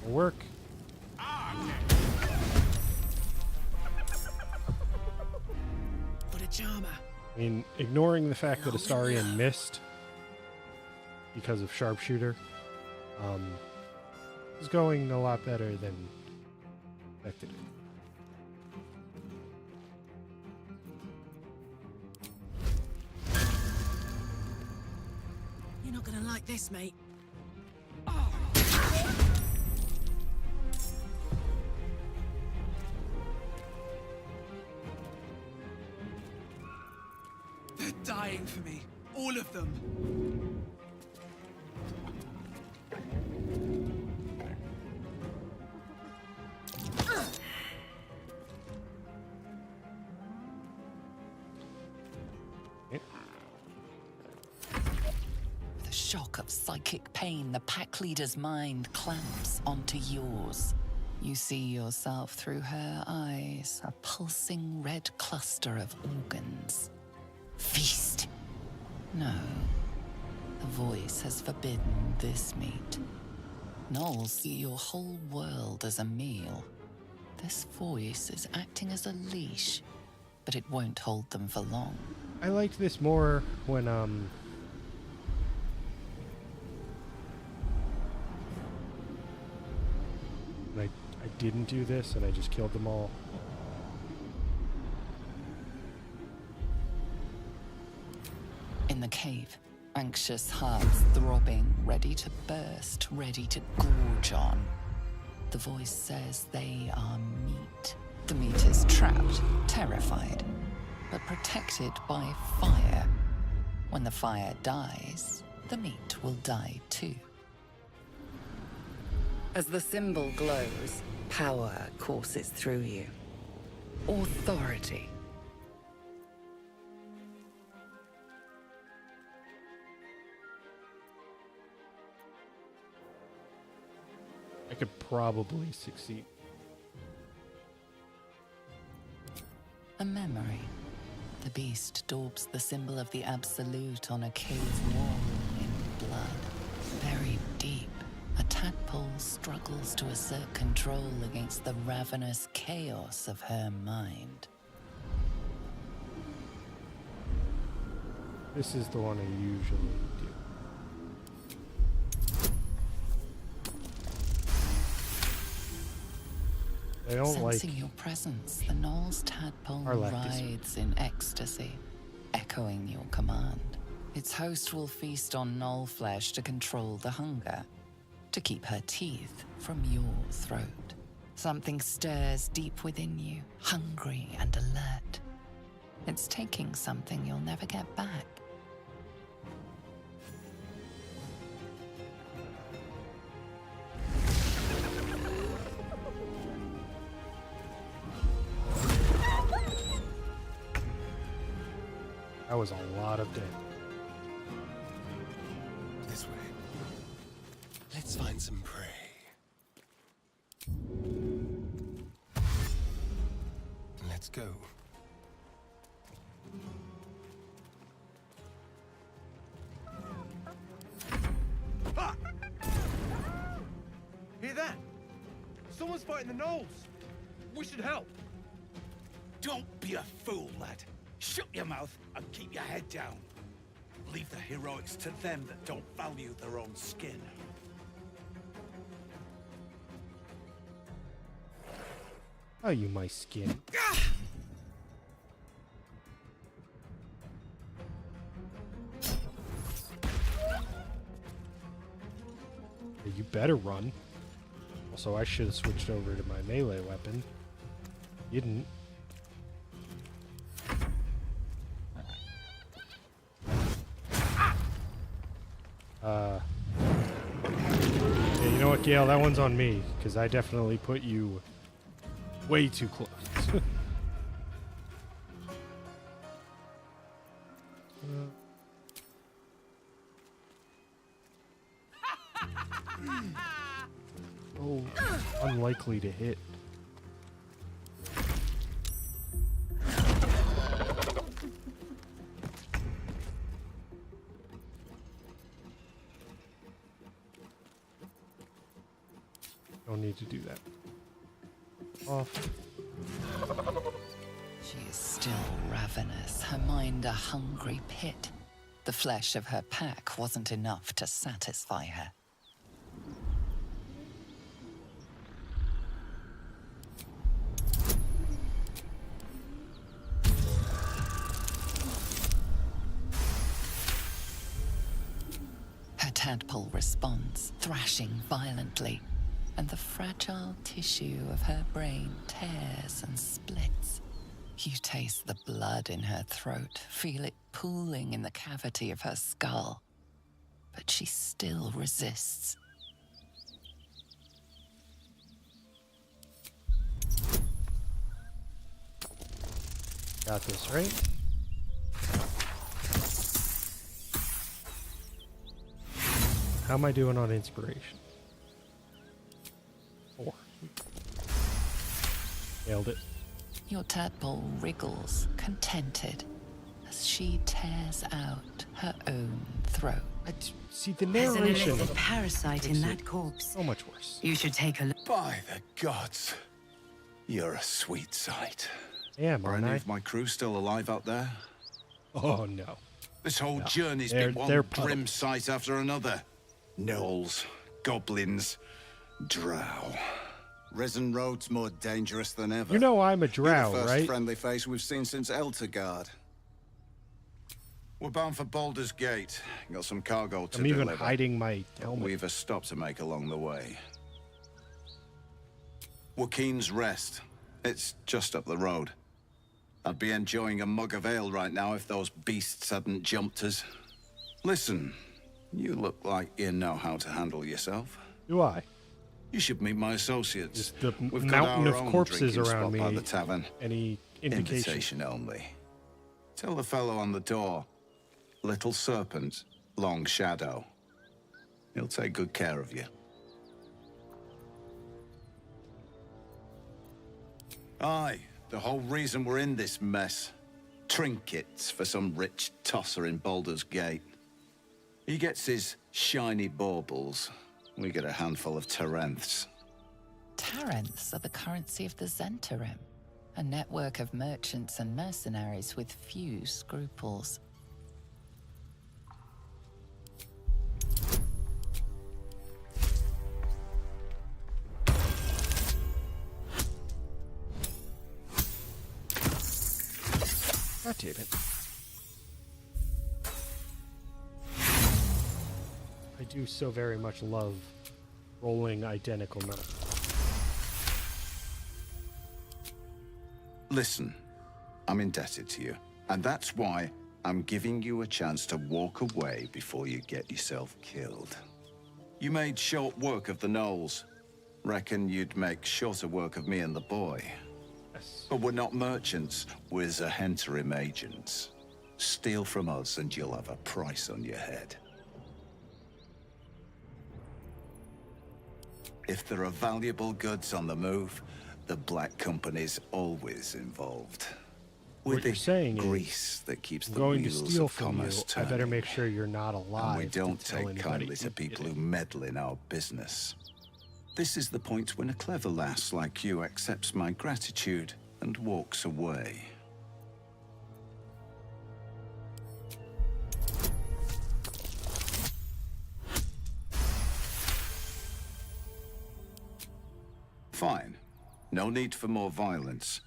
Will work. What a charmer. I mean, ignoring the fact that Astarion missed because of sharpshooter, is going a lot better than expected. You're not gonna like this, mate. They're dying for me. All of them. With a shock of psychic pain, the pack leader's mind clamps onto yours. You see yourself through her eyes, a pulsing red cluster of organs. Feast! No. The voice has forbidden this meat. Gnolls see your whole world as a meal. This voice is acting as a leash, but it won't hold them for long. I liked this more when I didn't do this and I just killed them all. In the cave, anxious hearts throbbing, ready to burst, ready to gorge on. The voice says they are meat. The meat is trapped, terrified, but protected by fire. When the fire dies, the meat will die too. As the symbol glows, power courses through you. Authority. I could probably succeed. A memory. The beast daubs the symbol of the Absolute on a cave wall in blood. Buried deep, a tadpole struggles to assert control against the ravenous chaos of her mind. This is the one I usually do. I don't Sensing like your presence, the Gnoll's tadpole Arlactus. rides in ecstasy, echoing your command. Its host will feast on Gnoll flesh to control the hunger, to keep her teeth from your throat. Something stirs deep within you, hungry and alert. It's taking something you'll never get back. That was a lot of dead. This way. Let's find some prey. Let's go. that? Someone's fighting the gnolls. We should help. Don't be a fool, lad. Shut your mouth and keep your head down. Leave the heroics to them that don't value their own skin. Oh, you my skin. You better run. Also, I should have switched over to my melee weapon. You didn't. Yeah, you know what, Gale? That one's on me, because I definitely put you way too close. Oh, unlikely to hit. Don't need to do that. Off. She is still ravenous, her mind a hungry pit. The flesh of her pack wasn't enough to satisfy her. Her tadpole responds, thrashing violently, and the fragile tissue of her brain tears and splits. You taste the blood in her throat, feel it pooling in the cavity of her skull. But she still resists. Got this, right? How am I doing on inspiration? 4. Nailed it. Your tadpole wriggles, contented, as she tears out her own throat. See, the There's an narration illicit parasite in that corpse. so much worse. You should take a look. By the gods, you're a sweet sight. Yeah, Are any of my crew still alive out there? Oh, no. This whole No. journey's They're- been one they're grim puddles. sight after another. Gnolls, goblins, drow. Risen Road's more dangerous than ever. You know I'm a You're drow, the first right? friendly face we've seen since Eltergard. We're bound for Baldur's Gate. Got some cargo to I'm even deliver. hiding my helmet. We've a stop to make along the way. Wakeen's Rest. It's just up the road. I'd be enjoying a mug of ale right now if those beasts hadn't jumped us. Listen, you look like you know how to handle yourself. Do I? You should meet my associates. The We've got mountain our of own corpses drinking around spot me. by the tavern. Any indication? Invitation only. Tell the fellow on the door. Little Serpent, Long Shadow. He'll take good care of you. Aye, the whole reason we're in this mess. Trinkets for some rich tosser in Baldur's Gate. He gets his shiny baubles. We get a handful of Tarenths. Tarenths are the currency of the Zentarim, a network of merchants and mercenaries with few scruples. God damn it. I do so very much love rolling identical numbers. Listen, I'm indebted to you, and that's why I'm giving you a chance to walk away before you get yourself killed. You made short work of the gnolls. Reckon you'd make shorter work of me and the boy. Yes. But we're not merchants, we're Zahentarim agents. Steal from us and you'll have a price on your head. If there are valuable goods on the move, the Black Company's always involved. What you're saying grease is, that keeps I'm the going to wheels steal of from you. commerce I turning. better make sure you're not alive. And we don't to tell take anybody kindly to you people did who it. meddle in our business. This is the point when a clever lass like you accepts my gratitude and walks away. Fine. No need for more violence.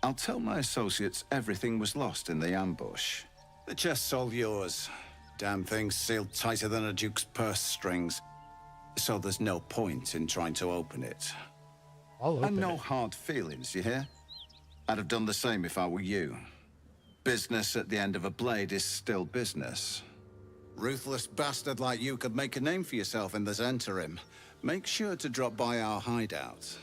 I'll tell my associates everything was lost in the ambush. The chest's all yours. Damn thing's sealed tighter than a duke's purse strings. So there's no point in trying to open it. And no hard feelings, you hear? I'd have done the same if I were you. Business at the end of a blade is still business. Ruthless bastard like you could make a name for yourself in this interim. Make sure to drop by our hideout.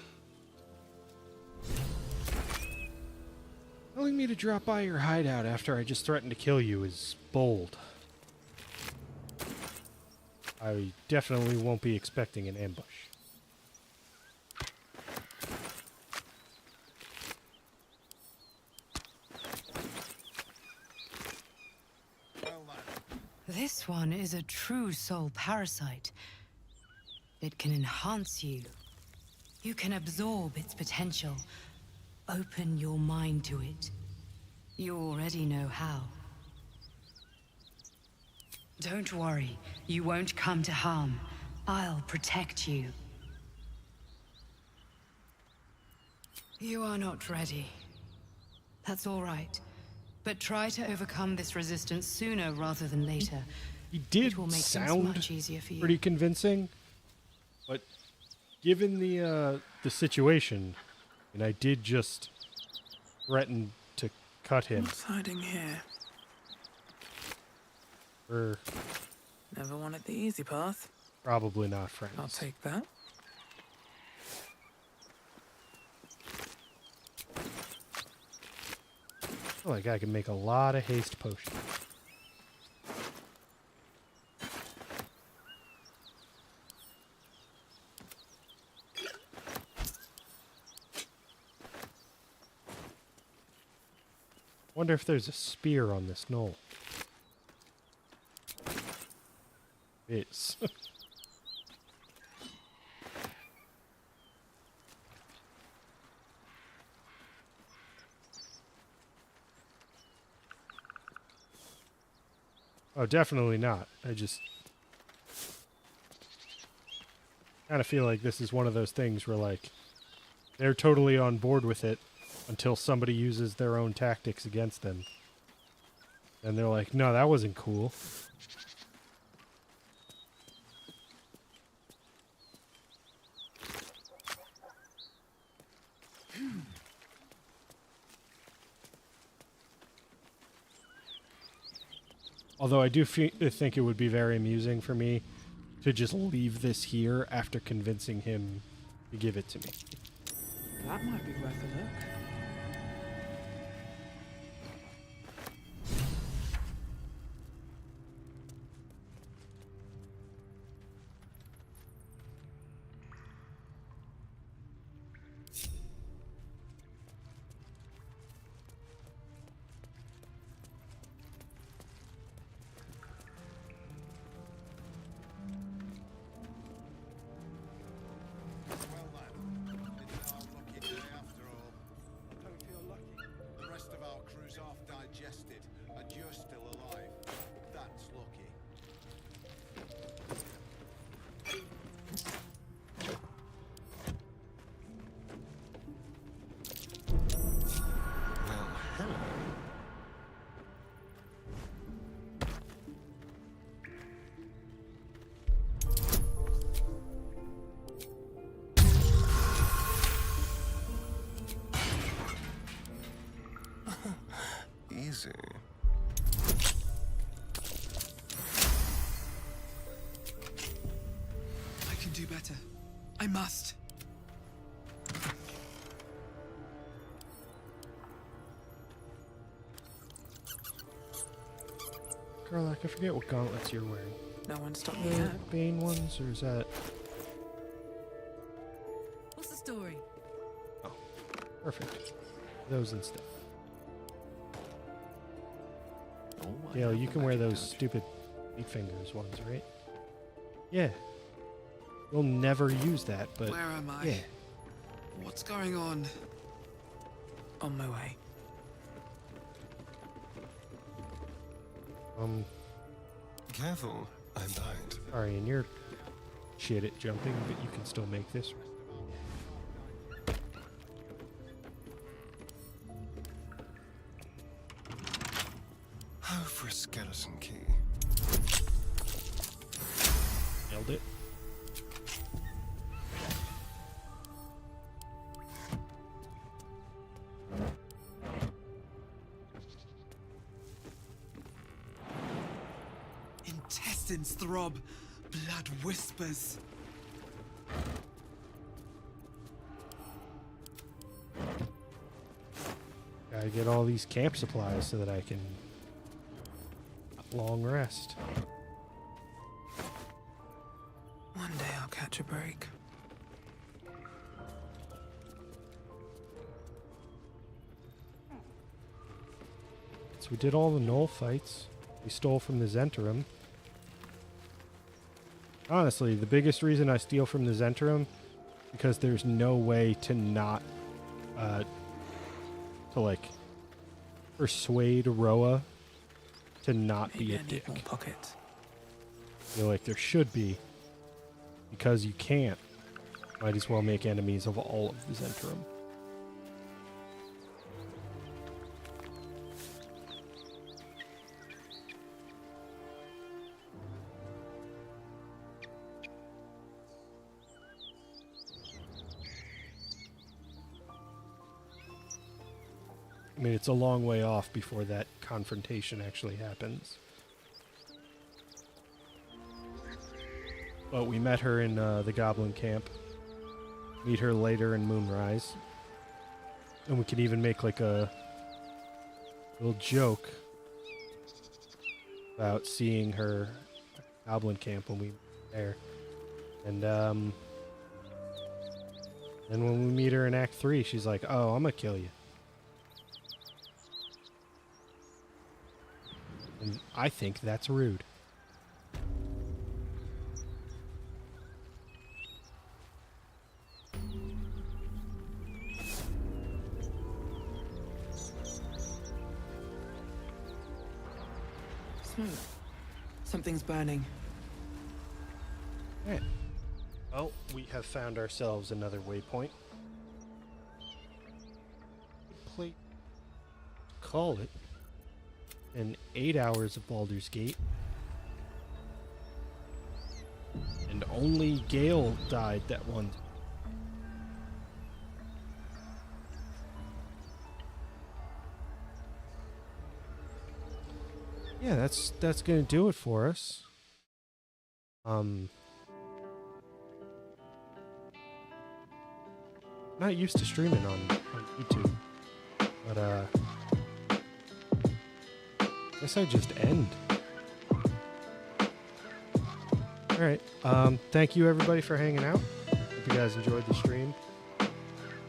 Telling me to drop by your hideout after I just threatened to kill you is bold. I definitely won't be expecting an ambush. This one is a true soul parasite. It can enhance you. You can absorb its potential. Open your mind to it. You already know how. Don't worry, you won't come to harm. I'll protect you. You are not ready. That's all right. But try to overcome this resistance sooner rather than later. He did It will make things sound much easier for you. pretty convincing, but given the situation, and I did just threaten to cut him. What's hiding here? We're Never wanted the easy path. probably not friends. I'll take that. I feel like I can make a lot of haste potions. Wonder if there's a spear on this knoll. Is. Oh, definitely not. I just kind of feel like this is one of those things where, like, they're totally on board with it until somebody uses their own tactics against them. And they're like, no, that wasn't cool. Although I do think it would be very amusing for me to just leave this here after convincing him to give it to me. That might be worth a look. Easy. I can do better. I must. Garlock, I forget what gauntlets you're wearing. No one stopped me The now. Bane ones, or is that... What's the story? Oh, perfect. Those instead. Yeah, you can wear those stupid 8 fingers ones, right? Yeah. You'll never use that, but Where am I? yeah. What's going on? On my way. Careful, I'm blind. Sorry, and you're shit at jumping, but you can still make this. Oh, for a skeleton key. Nailed it. Intestines throb, blood whispers. Gotta get all these camp supplies so that I can long rest. One day I'll catch a break. So we did all the Knoll fights. We stole from the Zhentarim. Honestly, the biggest reason I steal from the Zhentarim because there's no way to not to like persuade Roa to not be a dick. Pockets. You know, like there should be. Because you can't. Might as well make enemies of all of the Zhentarim. I mean, it's a long way off before that confrontation actually happens. But we met her in the Goblin Camp. Meet her later in Moonrise. And we could even make like a little joke about seeing her Goblin Camp when we were there. And then when we meet her in Act 3, she's like, "Oh, I'm gonna kill you." And I think that's rude. Something's burning. Right. Well, we have found ourselves another waypoint. Plate. Call it. And 8 hours of Baldur's Gate. And only Gale died that one. Yeah, that's gonna do it for us. Not used to streaming on YouTube, but guess I just end. All right. Thank you everybody for hanging out. Hope you guys enjoyed the stream. If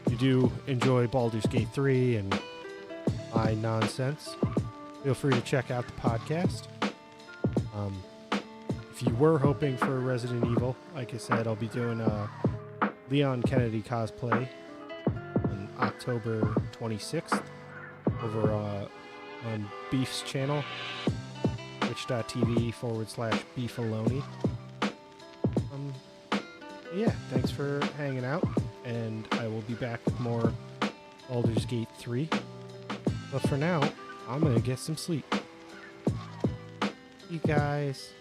you do enjoy Baldur's Gate 3 and my nonsense, feel free to check out the podcast. If you were hoping for Resident Evil, like I said, I'll be doing a Leon Kennedy cosplay on October 26th over on Beef's channel, twitch.tv/Beefaloni. Yeah, thanks for hanging out, and I will be back with more Baldur's Gate 3. But for now, I'm gonna get some sleep. You guys.